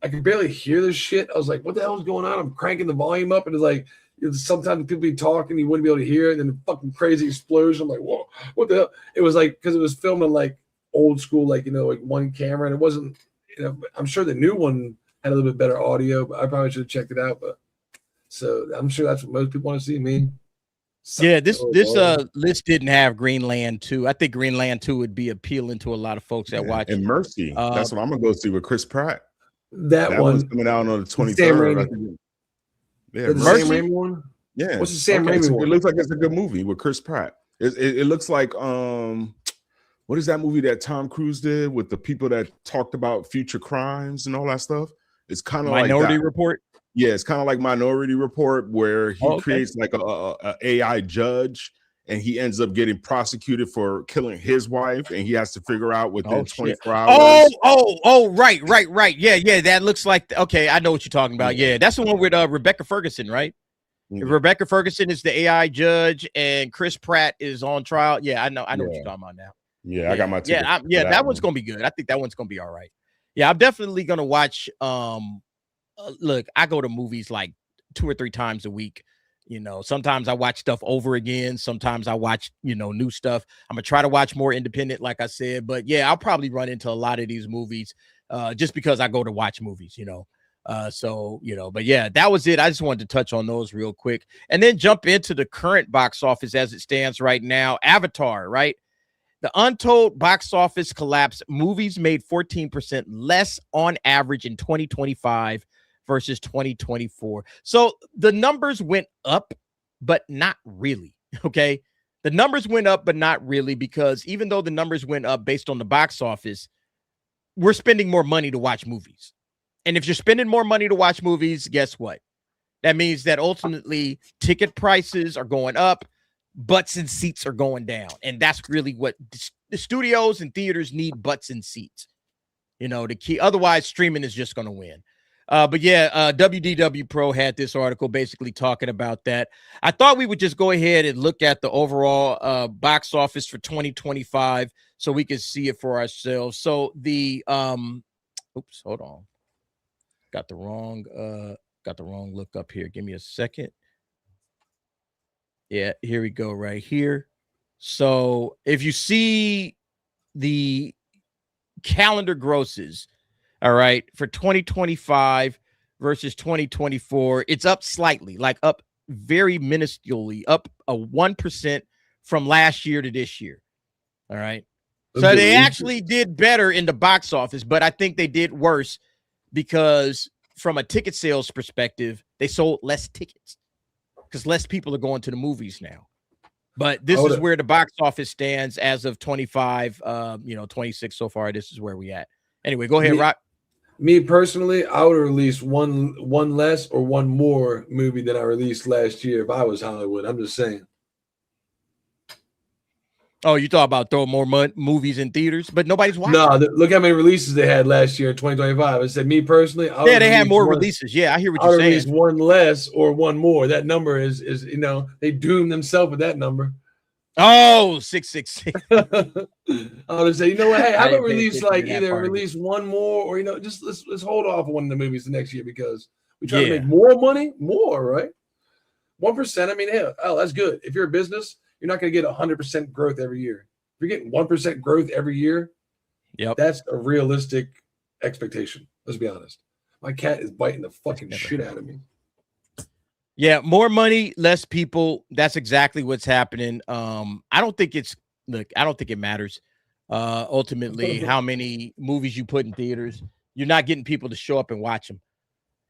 I could barely hear this shit. I was like, what the hell is going on? I'm cranking the volume up, and it's like, sometimes people be talking, you wouldn't be able to hear it, and then the fucking crazy explosion. I'm like, whoa, what the hell? It was like, because it was filmed on like old school, like, like one camera, and it wasn't, I'm sure the new one had a little bit better audio, but I probably should have checked it out. But so I'm sure that's what most people want to see. Me. Yeah, this list didn't have Greenland 2. I think Greenland 2 would be appealing to a lot of folks that watch. And Mercy. That's what I'm gonna go see with Chris Pratt. That one's coming out on the 23rd. Yeah, Mercy one. Yeah, what's the Sam Raimi one? It looks like it's a good movie with Chris Pratt. It looks like what is that movie that Tom Cruise did with the people that talked about future crimes and all that stuff? It's kind of like Minority Report. Yeah, it's kind of like Minority Report, where he creates like a AI judge, and he ends up getting prosecuted for killing his wife, and he has to figure out within 24 hours. Right. Yeah. That looks like I know what you're talking about. Yeah, that's the one with Rebecca Ferguson, right? Mm-hmm. Rebecca Ferguson is the AI judge, and Chris Pratt is on trial. Yeah, I know what you're talking about now. Yeah, I got my ticket. That one's gonna be good. I think that one's gonna be all right. Yeah, I'm definitely gonna watch. Look, I go to movies like 2 or 3 times a week. Sometimes I watch stuff over again. Sometimes I watch, new stuff. I'm gonna try to watch more independent, like I said. But yeah, I'll probably run into a lot of these movies just because I go to watch movies, But yeah, that was it. I just wanted to touch on those real quick and then jump into the current box office as it stands right now. Avatar, right? The untold box office collapse. Movies made 14% less on average in 2025 versus 2024. So the numbers went up, but not really. Okay. The numbers went up, but not really, because even though the numbers went up based on the box office, we're spending more money to watch movies. And if you're spending more money to watch movies, guess what? That means that ultimately ticket prices are going up, butts and seats are going down. And that's really what the studios and theaters need, butts and seats. You know, the key. Otherwise, streaming is just going to win. But yeah, WDW Pro had this article basically talking about that. I thought we would just go ahead and look at the overall box office for 2025 so we can see it for ourselves. So the oops, hold on. Got the wrong look up here. Give me a second. Yeah, here we go right here. So if you see the calendar grosses, all right, for 2025 versus 2024, it's up slightly, like up very minusculely, up a 1% from last year to this year. All right. So they actually did better in the box office, but I think they did worse because from a ticket sales perspective, they sold less tickets because less people are going to the movies now. But this is where the box office stands as of 25, 26 so far. This is where we at. Anyway, go ahead, Rock. Me personally, I would release one less or one more movie than I released last year if I was Hollywood. I'm just saying. Oh, you thought about throwing more movies in theaters, but nobody's watching. No, look how many releases they had last year in 2025. I said, me personally, they had more releases. Yeah, I hear what you're saying. Release one less or one more. That number is they doomed themselves with that number. Oh, 666. I would say, you know what? Hey, how about release release one more, or just let's hold off on one of the movies the next year because we try to make more money, right? 1%. I mean, that's good. If you're a business, you're not going to get 100% growth every year. If you're getting 1% growth every year, that's a realistic expectation. Let's be honest. My cat is biting the fucking shit out of me. Yeah, more money, less people. That's exactly what's happening. I don't think it matters. Ultimately, how many movies you put in theaters, you're not getting people to show up and watch them.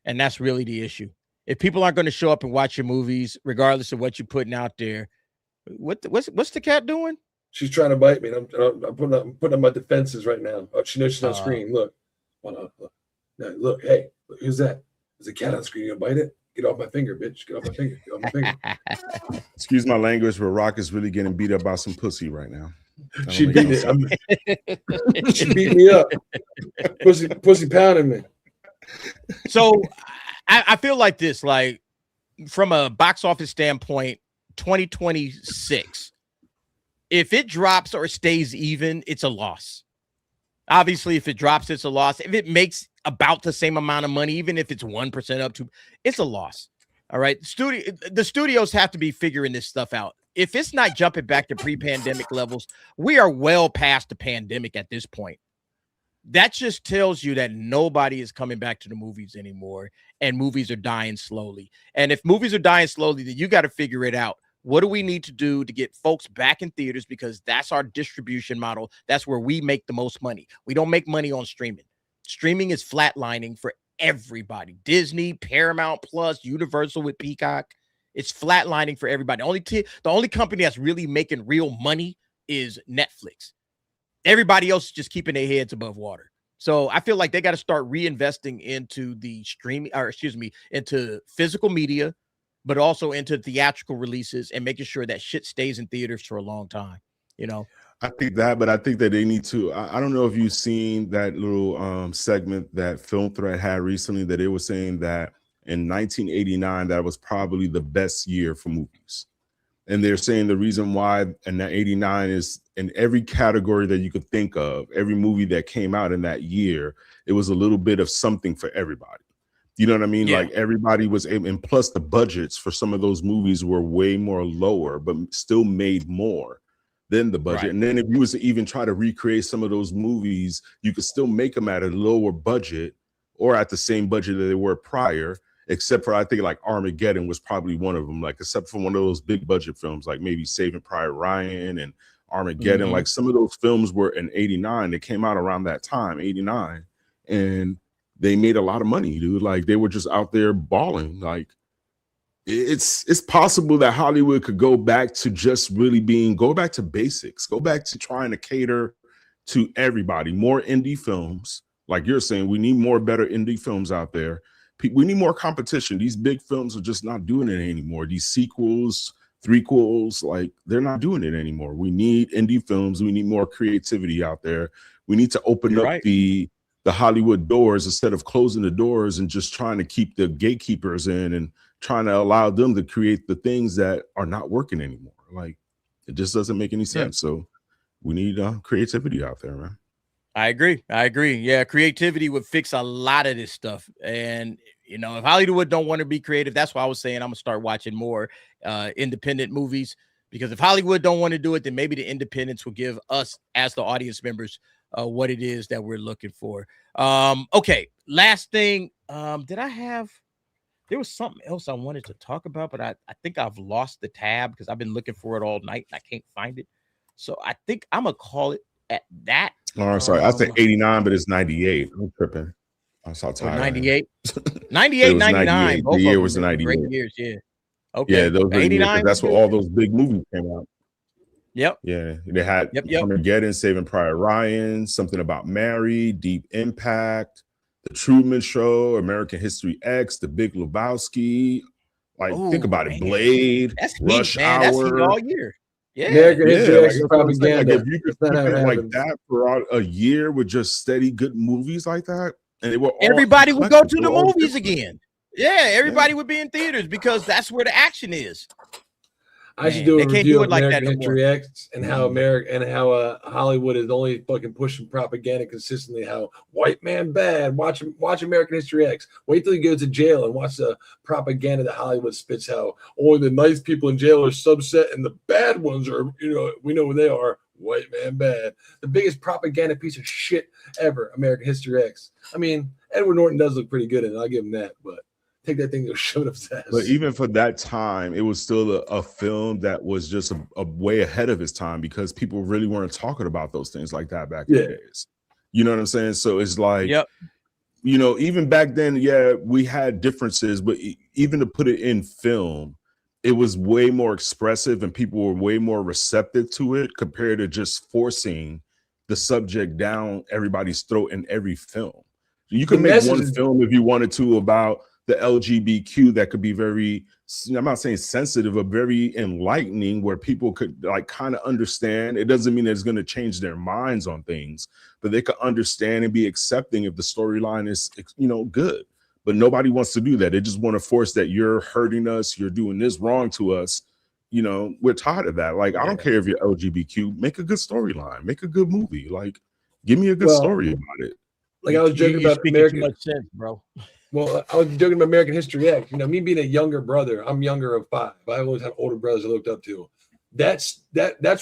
And that's really the issue. If people aren't going to show up and watch your movies, regardless of what you're putting out there, what's the cat doing? She's trying to bite me. I'm putting on my defenses right now. Oh, she knows she's on screen. Look. Look, hey, who's that? There's a cat on screen. You gonna bite it? Get off my finger, bitch. Get off my finger. Get off my finger. Excuse my language, but Rock is really getting beat up by some pussy right now. She beat me. She beat me up. Pussy pounding me. So I feel like this, like from a box office standpoint, 2026, if it drops or stays even, it's a loss. Obviously, if it drops, it's a loss. If it makes about the same amount of money, even if it's 1% up to, it's a loss. All right. The studios have to be figuring this stuff out. If it's not jumping back to pre-pandemic levels, we are well past the pandemic at this point. That just tells you that nobody is coming back to the movies anymore, and movies are dying slowly. And if movies are dying slowly, then you got to figure it out. What do we need to do to get folks back in theaters? Because that's our distribution model. That's where we make the most money. We don't make money on streaming. Streaming is flatlining for everybody. Disney, Paramount Plus, Universal with Peacock. It's flatlining for everybody. The only company that's really making real money is Netflix. Everybody else is just keeping their heads above water. So I feel like they got to start reinvesting into the into physical media, but also into theatrical releases and making sure that shit stays in theaters for a long time. I think that, but I think that they need to. I don't know if you've seen that little segment that Film Threat had recently that they were saying that in 1989, that was probably the best year for movies. And they're saying the reason why, and that 89 is in every category that you could think of, every movie that came out in that year, it was a little bit of something for everybody. You know what I mean? Yeah. Like everybody was able, and plus the budgets for some of those movies were way more lower, but still made more than the budget. Right. And then if you was to even try to recreate some of those movies, you could still make them at a lower budget or at the same budget that they were prior, except for I think like Armageddon was probably one of them, like except for one of those big budget films, like maybe Saving Private Ryan and Armageddon. Like some of those films were in 89. They came out around that time, 89. And they made a lot of money, dude. Like they were just out there balling. Like it's possible that Hollywood could go back to just really go back to basics, go back to trying to cater to everybody, more indie films, Like you're saying, we need more better indie films out there. We need more competition. These big films are just not doing it anymore. These sequels, threequels, like they're not doing it anymore. We need indie films. We need more creativity out there. We need to open up the Hollywood doors instead of closing the doors and just trying to keep the gatekeepers in and trying to allow them to create the things that are not working anymore. Like it just doesn't make any sense. So we need creativity out there, man. I agree. Yeah, creativity would fix a lot of this stuff. And, you know, if Hollywood don't want to be creative, that's why I was saying I'm going to start watching more independent movies, because if Hollywood don't want to do it, then maybe the independents will give us as the audience members what it is that we're looking for. Okay, last thing. Did I have... There was something else I wanted to talk about, but I think I've lost the tab because I've been looking for it all night and I can't find it. So I think I'm going to call it at that. Oh, sorry. I said 89, but it's 98. I'm tripping. I saw tired. 98. 98, 99. The year was 98. Great years, yeah. Okay. Yeah, those 89. That's what all those big movies came out. Yep. Yeah, they had Armageddon, Saving Private Ryan, Something About Mary, Deep Impact, The Truman Show, American History X, The Big Lebowski. Like, think about it. Blade, Rush Hour. That's heat all year. Yeah. American History X is propaganda. Like, if you could keep it like that for a year with just steady good movies like that, and they were all everybody would go to the movies again. Yeah, everybody would be in theaters because that's where the action is. I should do a review of American History X and how Hollywood is only fucking pushing propaganda consistently. How white man bad. Watch American History X. Wait till he goes to jail and watch the propaganda that Hollywood spits. How only the nice people in jail are subset and the bad ones are, you know, we know who they are. White man bad. The biggest propaganda piece of shit ever. American History X. I mean, Edward Norton does look pretty good in it. I'll give him that, but. Take that thing to shove up his ass. But even for that time, it was still a film that was just a way ahead of his time because people really weren't talking about those things like that back in the days. You know what I'm saying? So it's like, you know, even back then, we had differences, but even to put it in film, it was way more expressive and people were way more receptive to it compared to just forcing the subject down everybody's throat in every film. You could make one film if you wanted to about the LGBTQ that could be very, I'm not saying sensitive, but very enlightening where people could like kind of understand. It doesn't mean that it's going to change their minds on things, but they could understand and be accepting if the storyline is, you know, good. But nobody wants to do that. They just want to force that you're hurting us, you're doing this wrong to us. You know, we're tired of that. Like, I don't care if you're LGBTQ, make a good storyline, make a good movie. Like, give me a good story about it. Like I was joking about American, too much sense, bro. Well, I was joking about American History X. You know, me being a younger brother, I'm younger of 5. I always had older brothers I looked up to. That's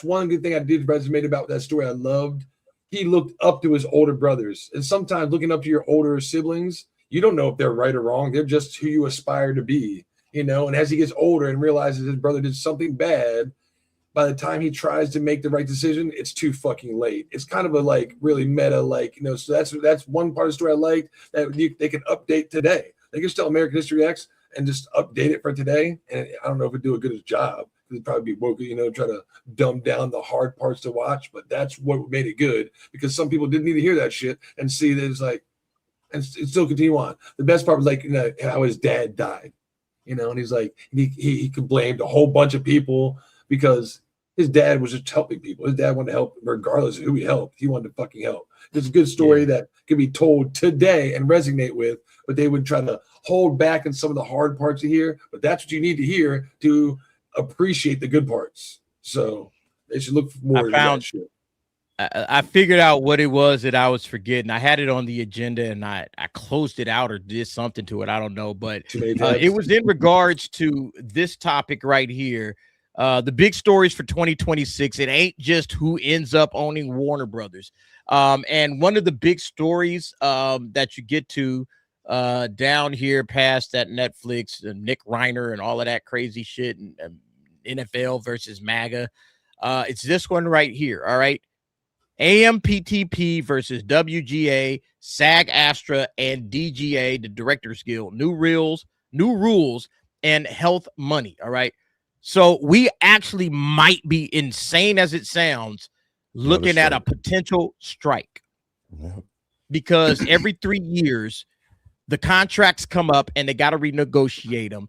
one good thing I did. Brothers made about that story. I loved. He looked up to his older brothers, and sometimes looking up to your older siblings, you don't know if they're right or wrong. They're just who you aspire to be, you know. And as he gets older and realizes his brother did something bad, by the time he tries to make the right decision, it's too fucking late. It's kind of a like really meta, like, you know, so that's one part of the story I liked that they can update today. They can still American History X and just update it for today. And I don't know if it'd do a good job. It'd probably be woke, you know, try to dumb down the hard parts to watch, but that's what made it good because some people didn't need to hear that shit and see that it's like, and still continue on. The best part was like, you know, how his dad died, you know, and he's like, he could blame a whole bunch of people because his dad was just helping people. His dad wanted to help regardless of who he helped. He wanted to fucking help. It's a good story that could be told today and resonate with, but they would try to hold back in some of the hard parts to hear. But that's what you need to hear to appreciate the good parts. So they should look for more. I figured out what it was that I was forgetting. I had it on the agenda and I closed it out or did something to it. I don't know, but it was in regards to this topic right here. The big stories for 2026. It ain't just who ends up owning Warner Brothers. And one of the big stories that you get to down here past that Netflix, Nick Reiner and all of that crazy shit, and NFL versus MAGA. It's this one right here. All right. AMPTP versus WGA, SAG-AFTRA, and DGA, the Directors Guild. New rules, and health money. All right. So we actually might be, insane as it sounds, looking at a potential strike because every 3 years the contracts come up and they got to renegotiate them.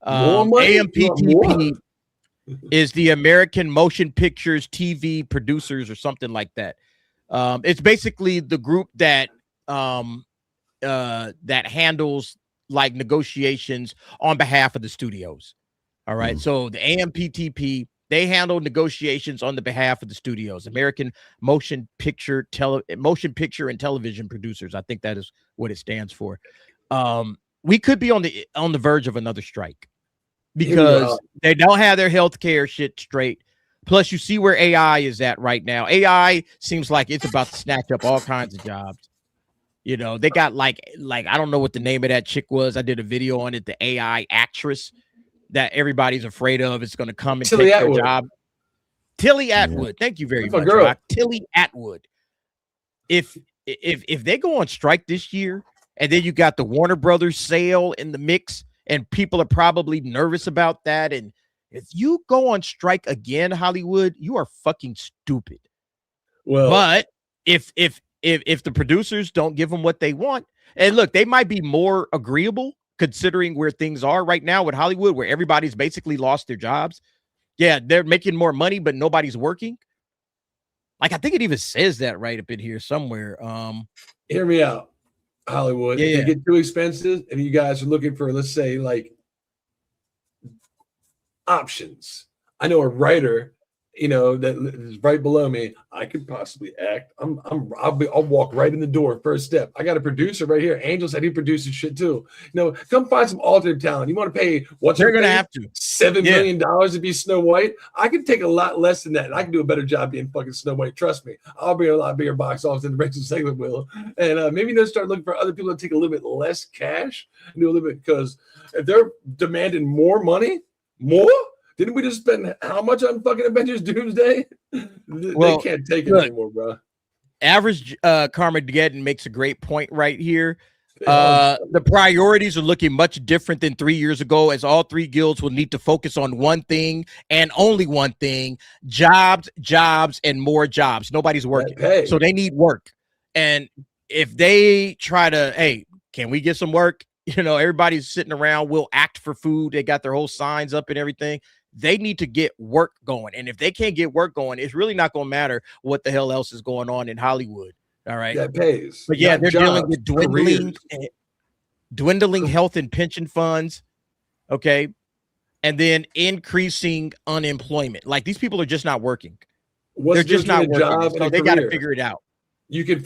More money? AMPTP is the American Motion Pictures TV Producers or something like that. It's basically the group that that handles like negotiations on behalf of the studios. All right. So the AMPTP, they handle negotiations on the behalf of the studios, American Motion Picture and Television Producers. I think that is what it stands for. We could be on the verge of another strike because they don't have their healthcare shit straight. Plus, you see where AI is at right now. AI seems like it's about to snatch up all kinds of jobs. You know, they got like I don't know what the name of that chick was. I did a video on it. The AI actress that everybody's afraid of is going to come and take their job. Tilly Atwood. Thank you very much. Rock. Tilly Atwood. If they go on strike this year, and then you got the Warner Brothers sale in the mix, and people are probably nervous about that. And if you go on strike again, Hollywood, you are fucking stupid. Well, but if the producers don't give them what they want, and look, they might be more agreeable considering where things are right now with Hollywood, where everybody's basically lost their jobs. Yeah, they're making more money, but nobody's working. Like, I think it even says that right up in here somewhere. Hear me out, Hollywood. If you get too expensive, and you guys are looking for, let's say, like options. I know a writer, you know, that is right below me. I could possibly act. I'll walk right in the door. First step. I got a producer right here. Angel said he produces shit too. You know, come find some alternate talent. You want to pay they're gonna have to $7 million to be Snow White? I can take a lot less than that, and I can do a better job being fucking Snow White. Trust me. I'll be a lot bigger box office than Rachel Zegler will. And maybe they'll start looking for other people to take a little bit less cash and do a little bit, because if they're demanding more money, didn't we just spend how much on fucking Avengers Doomsday? They can't take it anymore, bro. Average Carmageddon makes a great point right here. The priorities are looking much different than 3 years ago, as all three guilds will need to focus on one thing and only one thing: jobs, and more jobs. Nobody's working, so they need work. And if they try to, hey, can we get some work? You know, everybody's sitting around. We'll act for food. They got their whole signs up and everything. They need to get work going. And if they can't get work going, it's really not going to matter what the hell else is going on in Hollywood. All right. That pays. But yeah, they're dealing with dwindling health and pension funds. Okay. And then increasing unemployment. Like, these people are just not working. They're just not working. So they got to figure it out. You can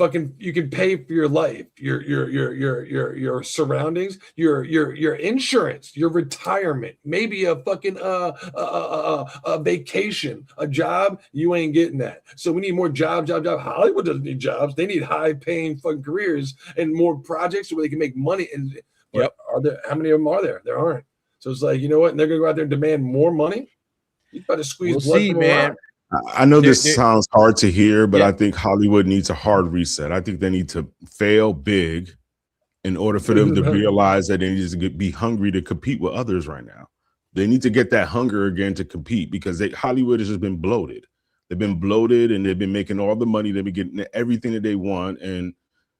pay for your life, your surroundings, your insurance, your retirement, maybe a fucking a vacation, a job. You ain't getting that. So we need more job. Hollywood doesn't need jobs. They need high paying fucking careers and more projects where they can make money. And are there, how many of them are there? There aren't. So it's like, you know what? And they're gonna go out there and demand more money. You got to squeeze blood from man. around. I know this sounds hard to hear, but I think Hollywood needs a hard reset. I think they need to fail big in order for them to realize that they need to be hungry to compete with others right now. They need to get that hunger again to compete, because Hollywood has just been bloated. They've been bloated, and they've been making all the money. They've been getting everything that they want. And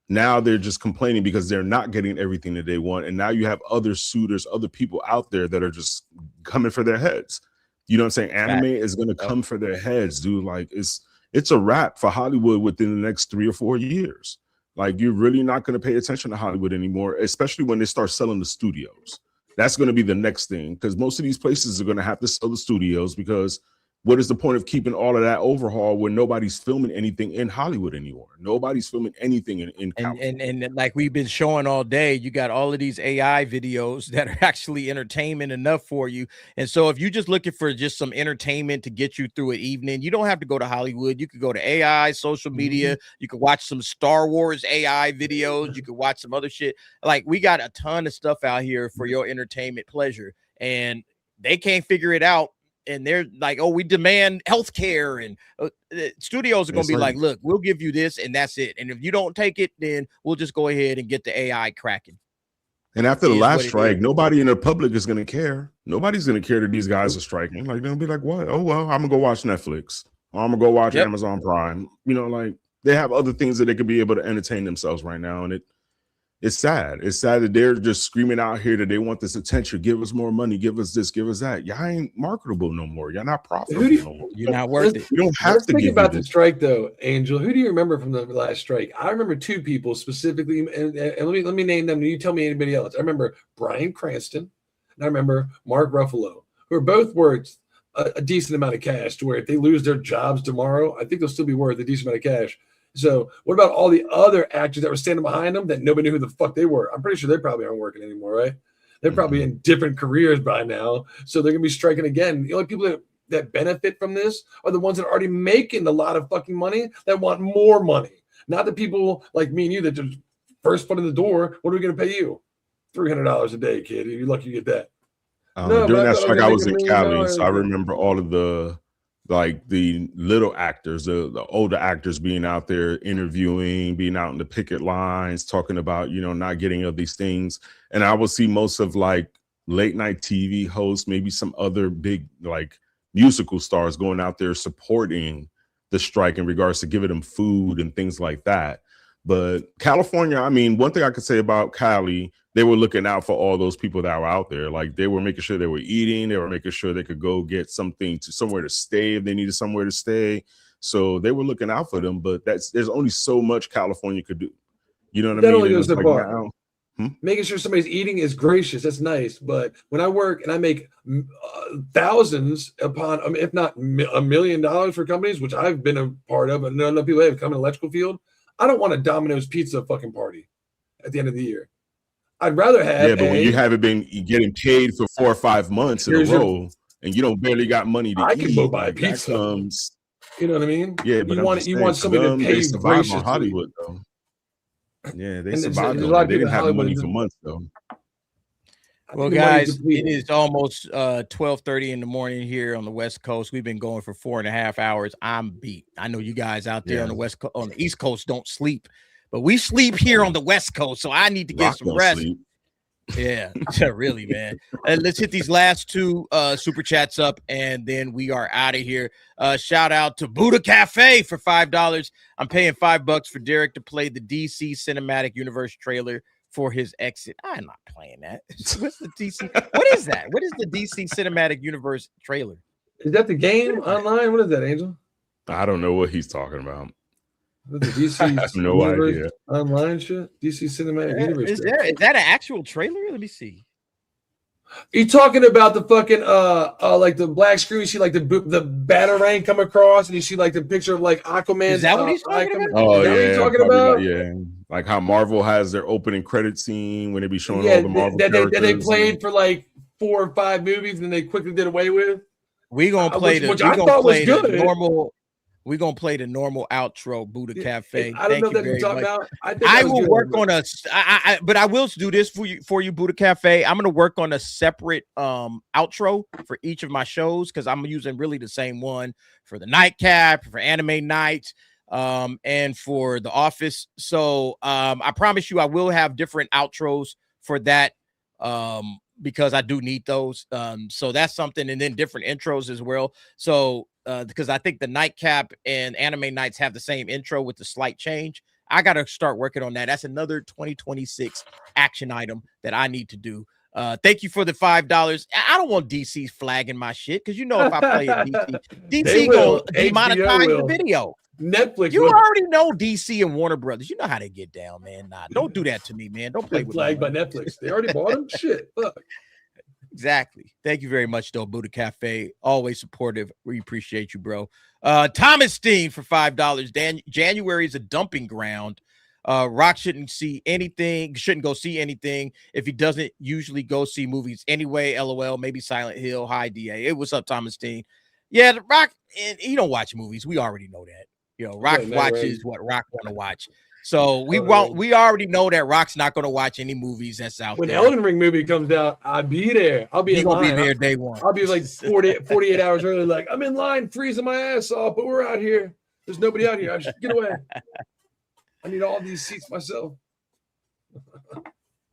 now they're just complaining because they're not getting everything that they want. And now you have other suitors, other people out there that are just coming for their heads. You know what I'm saying? Anime is going to come for their heads, dude. Like, it's a wrap for Hollywood within the next 3 or 4 years. Like, you're really not going to pay attention to Hollywood anymore, especially when they start selling the studios. That's going to be the next thing, because most of these places are going to have to sell the studios, because what is the point of keeping all of that overhaul when nobody's filming anything in Hollywood anymore? Nobody's filming anything in and like we've been showing all day, you got all of these AI videos that are actually entertainment enough for you. And so if you're just looking for just some entertainment to get you through an evening, you don't have to go to Hollywood. You could go to AI, social media. You could watch some Star Wars AI videos. You could watch some other shit. Like, we got a ton of stuff out here for your entertainment pleasure, and they can't figure it out. And they're like, oh, we demand healthcare, and studios are going to be like, look, we'll give you this, and that's it. And if you don't take it, then we'll just go ahead and get the AI cracking. And after the last strike, nobody in the public is going to care. Nobody's going to care that these guys are striking. Like, they'll be like, what? Oh, well, I'm going to go watch Netflix. Or I'm going to go watch Amazon Prime. You know, like, they have other things that they could be able to entertain themselves right now, and it's sad. It's sad that they're just screaming out here that they want this attention. Give us more money. Give us this. Give us that. Y'all ain't marketable no more. Y'all not profitable no more. You're not worth it. You don't have to think give about you the strike, though, Angel. Who do you remember from the last strike? I remember two people specifically, and let me name them. You tell me anybody else. I remember Bryan Cranston, and I remember Mark Ruffalo, who are both worth a decent amount of cash. To where if they lose their jobs tomorrow, I think they'll still be worth a decent amount of cash. So what about all the other actors that were standing behind them that nobody knew who the fuck they were? I'm pretty sure they probably aren't working anymore, right? They're probably in different careers by now. So they're going to be striking again. The only people that benefit from this are the ones that are already making a lot of fucking money that want more money. Not the people like me and you that just first foot in the door. What are we going to pay you? $300 a day, kid. You're lucky you get that. During that strike, I was in Cali, so I remember all of the little actors, the older actors being out there interviewing, being out in the picket lines, talking about, not getting of these things. And I would see most of like late night TV hosts, maybe some other big like musical stars going out there supporting the strike in regards to giving them food and things like that. But California, I mean, one thing I could say about Cali, they were looking out for all those people that were out there. Like they were making sure they were eating. They were making sure they could go get somewhere to stay if they needed somewhere to stay. So they were looking out for them. But there's only so much California could do. You know what I mean? Only goes so like far. Making sure somebody's eating is gracious. That's nice. But when I work and I make thousands upon, if not $1 million for companies, which I've been a part of, and none of people have come in the electrical field, I don't want a Domino's pizza fucking party at the end of the year. I'd rather have. Yeah, but when you haven't been getting paid for 4 or 5 months in a row, and you don't barely got money to eat, I can go buy a pizza. You know what I mean? Yeah, but you want somebody to pay you graciously. Hollywood, though. Yeah, they survived. They didn't have money for months, though. Well, guys, it is almost 12:30 in the morning here on the West Coast. We've been going for 4.5 hours. I'm beat. I know you guys out there on the West on the East Coast don't sleep, but we sleep here on the West Coast, so I need to get some rest. Sleep. Yeah, really, man. Let's hit these last two super chats up, and then we are out of here. Shout out to Buddha Cafe for $5. I'm paying $5 for Derek to play the DC Cinematic Universe trailer for his exit. I'm not playing that. What's the DC? What is that? What is the DC Cinematic Universe trailer? Is that the game online? What is that, Angel? I don't know what he's talking about. The DC I have no idea. Online shit? DC Cinematic Universe. Is that an actual trailer? Let me see. You talking about the fucking like the black screen? You see like the batarang come across, and you see like the picture of like Aquaman. Is that what he's talking about? Oh yeah, what you're talking about? Yeah, like how Marvel has their opening credit scene when they be showing all the Marvel characters. That they played for like 4 or 5 movies, and they quickly did away with. We gonna play which I thought was good. We're gonna play the normal outro, Buddha Cafe. I don't know that you're talking about. I will work on but I will do this for you, Buddha Cafe. I'm gonna work on a separate outro for each of my shows because I'm using really the same one for the Nightcap, for Anime Night, and for The Office. So I promise you I will have different outros for that because I do need those. So that's something, and then different intros as well. So because I think the Nightcap and Anime Nights have the same intro with the slight change. I got to start working on that. That's another 2026 action item that I need to do. Thank you for the $5. I don't want DC flagging my shit because if I play it, DC gonna demonetize the video. Netflix. You already know DC and Warner Brothers. You know how they get down, man. Nah, don't do that to me, man. Don't play with flagged by Netflix. They already bought them. Shit. Fuck. Exactly. Thank you very much, though, Buddha Cafe. Always supportive. We appreciate you, bro. Thomas Steen for $5. January is a dumping ground. Rock shouldn't go see anything if he doesn't usually go see movies anyway. LOL. Maybe Silent Hill. Hi, DA. Hey, what's up, Thomas Steen? Yeah, the Rock, and he don't watch movies. We already know that. Rock watches what Rock want to watch. So we already know that Rock's not going to watch any movies that's out when there. When Elden Ring movie comes out, I'll be there. I'll be in line. He's going to be there day one. I'll be like 48 hours early. Like, I'm in line, freezing my ass off, but we're out here. There's nobody out here. I should get away. I need all these seats myself.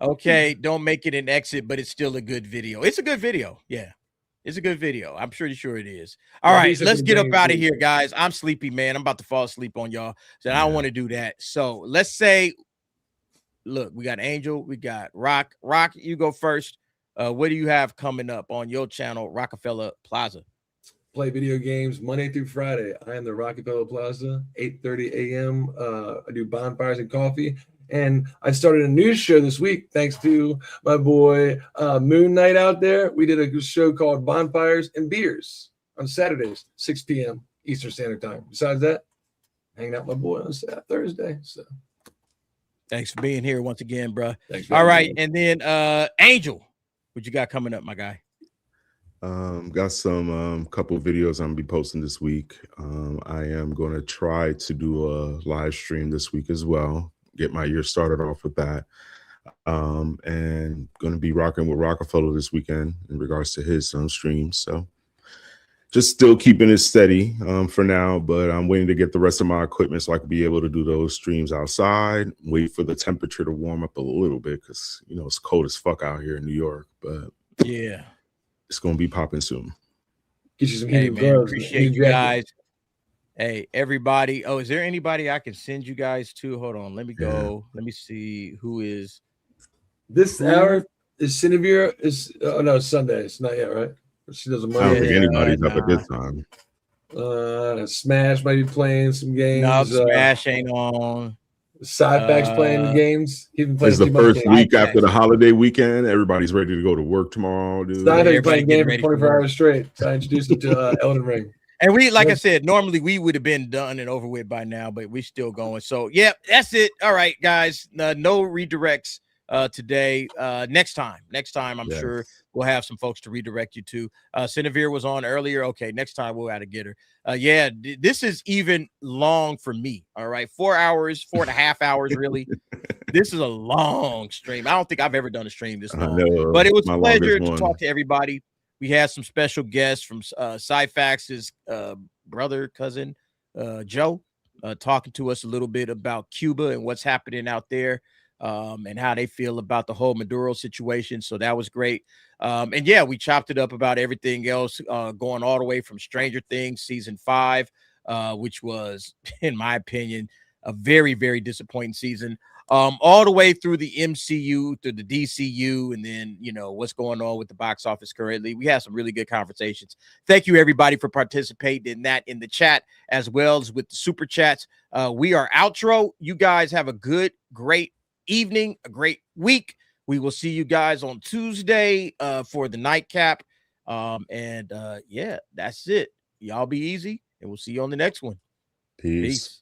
Okay, don't make it an exit, but it's still a good video. It's a good video. Yeah. It's a good video. I'm pretty sure it is. All right, let's get up out of here, guys. I'm sleepy, man. I'm about to fall asleep on y'all. So I don't want to do that. So let's say, look, we got Angel, we got Rock. Rock, you go first. What do you have coming up on your channel, Rockefeller Plaza? Play video games Monday through Friday. I am the Rockefeller Plaza, 8:30 a.m. I do bonfires and coffee. And I started a news show this week, thanks to my boy Moon Knight out there. We did a show called Bonfires and Beers on Saturdays, 6 p.m. Eastern Standard Time. Besides that, hanging out with my boy on Thursday. So, thanks for being here once again, bro. Thanks. All right, and then Angel, what you got coming up, my guy? Got some couple of videos I'm gonna be posting this week. I am going to try to do a live stream this week as well. Get my year started off with that. And going to be rocking with Rockefeller this weekend in regards to his streams. So just still keeping it steady for now, but I'm waiting to get the rest of my equipment so I can be able to do those streams outside. Wait for the temperature to warm up a little bit because, you know, it's cold as fuck out here in New York, but yeah, it's going to be popping soon. Get you some heat, man. Appreciate you guys. Hey, everybody. Oh, is there anybody I can send you guys to? Hold on. Let me go. Let me see who is. This hour is Cinevere. No, it's Sunday. It's not yet, right? She doesn't mind. I don't think anybody's up at this time. Smash might be playing some games. No, Smash ain't on. Sci-Fac's playing games. He's been playing it's the first week after the holiday weekend. Everybody's ready to go to work tomorrow, dude. Sci-Fac's playing games for 24 hours straight. So I introduced him to Elden Ring. And we, like I said, normally we would have been done and over with by now, but we're still going. So, yeah, that's it. All right, guys. No redirects today. Next time, I'm sure we'll have some folks to redirect you to. Cinevere was on earlier. Okay, next time we'll have to get her. Yeah, this is even long for me. All right, 4 hours, 4.5 hours, really. This is a long stream. I don't think I've ever done a stream this long, but it was a pleasure to talk to everybody. We had some special guests from Sci-Fax's cousin, Joe, talking to us a little bit about Cuba and what's happening out there and how they feel about the whole Maduro situation. So that was great. And yeah, we chopped it up about everything else, going all the way from Stranger Things season 5, which was, in my opinion, a very, very disappointing season. All the way through the MCU, through the DCU, and then, you know, what's going on with the box office currently. We had some really good conversations. Thank you, everybody, for participating in that in the chat, as well as with the super chats. We are outro. You guys have a good, great evening, a great week. We will see you guys on Tuesday for the nightcap. Yeah, that's it. Y'all be easy, and we'll see you on the next one. Peace.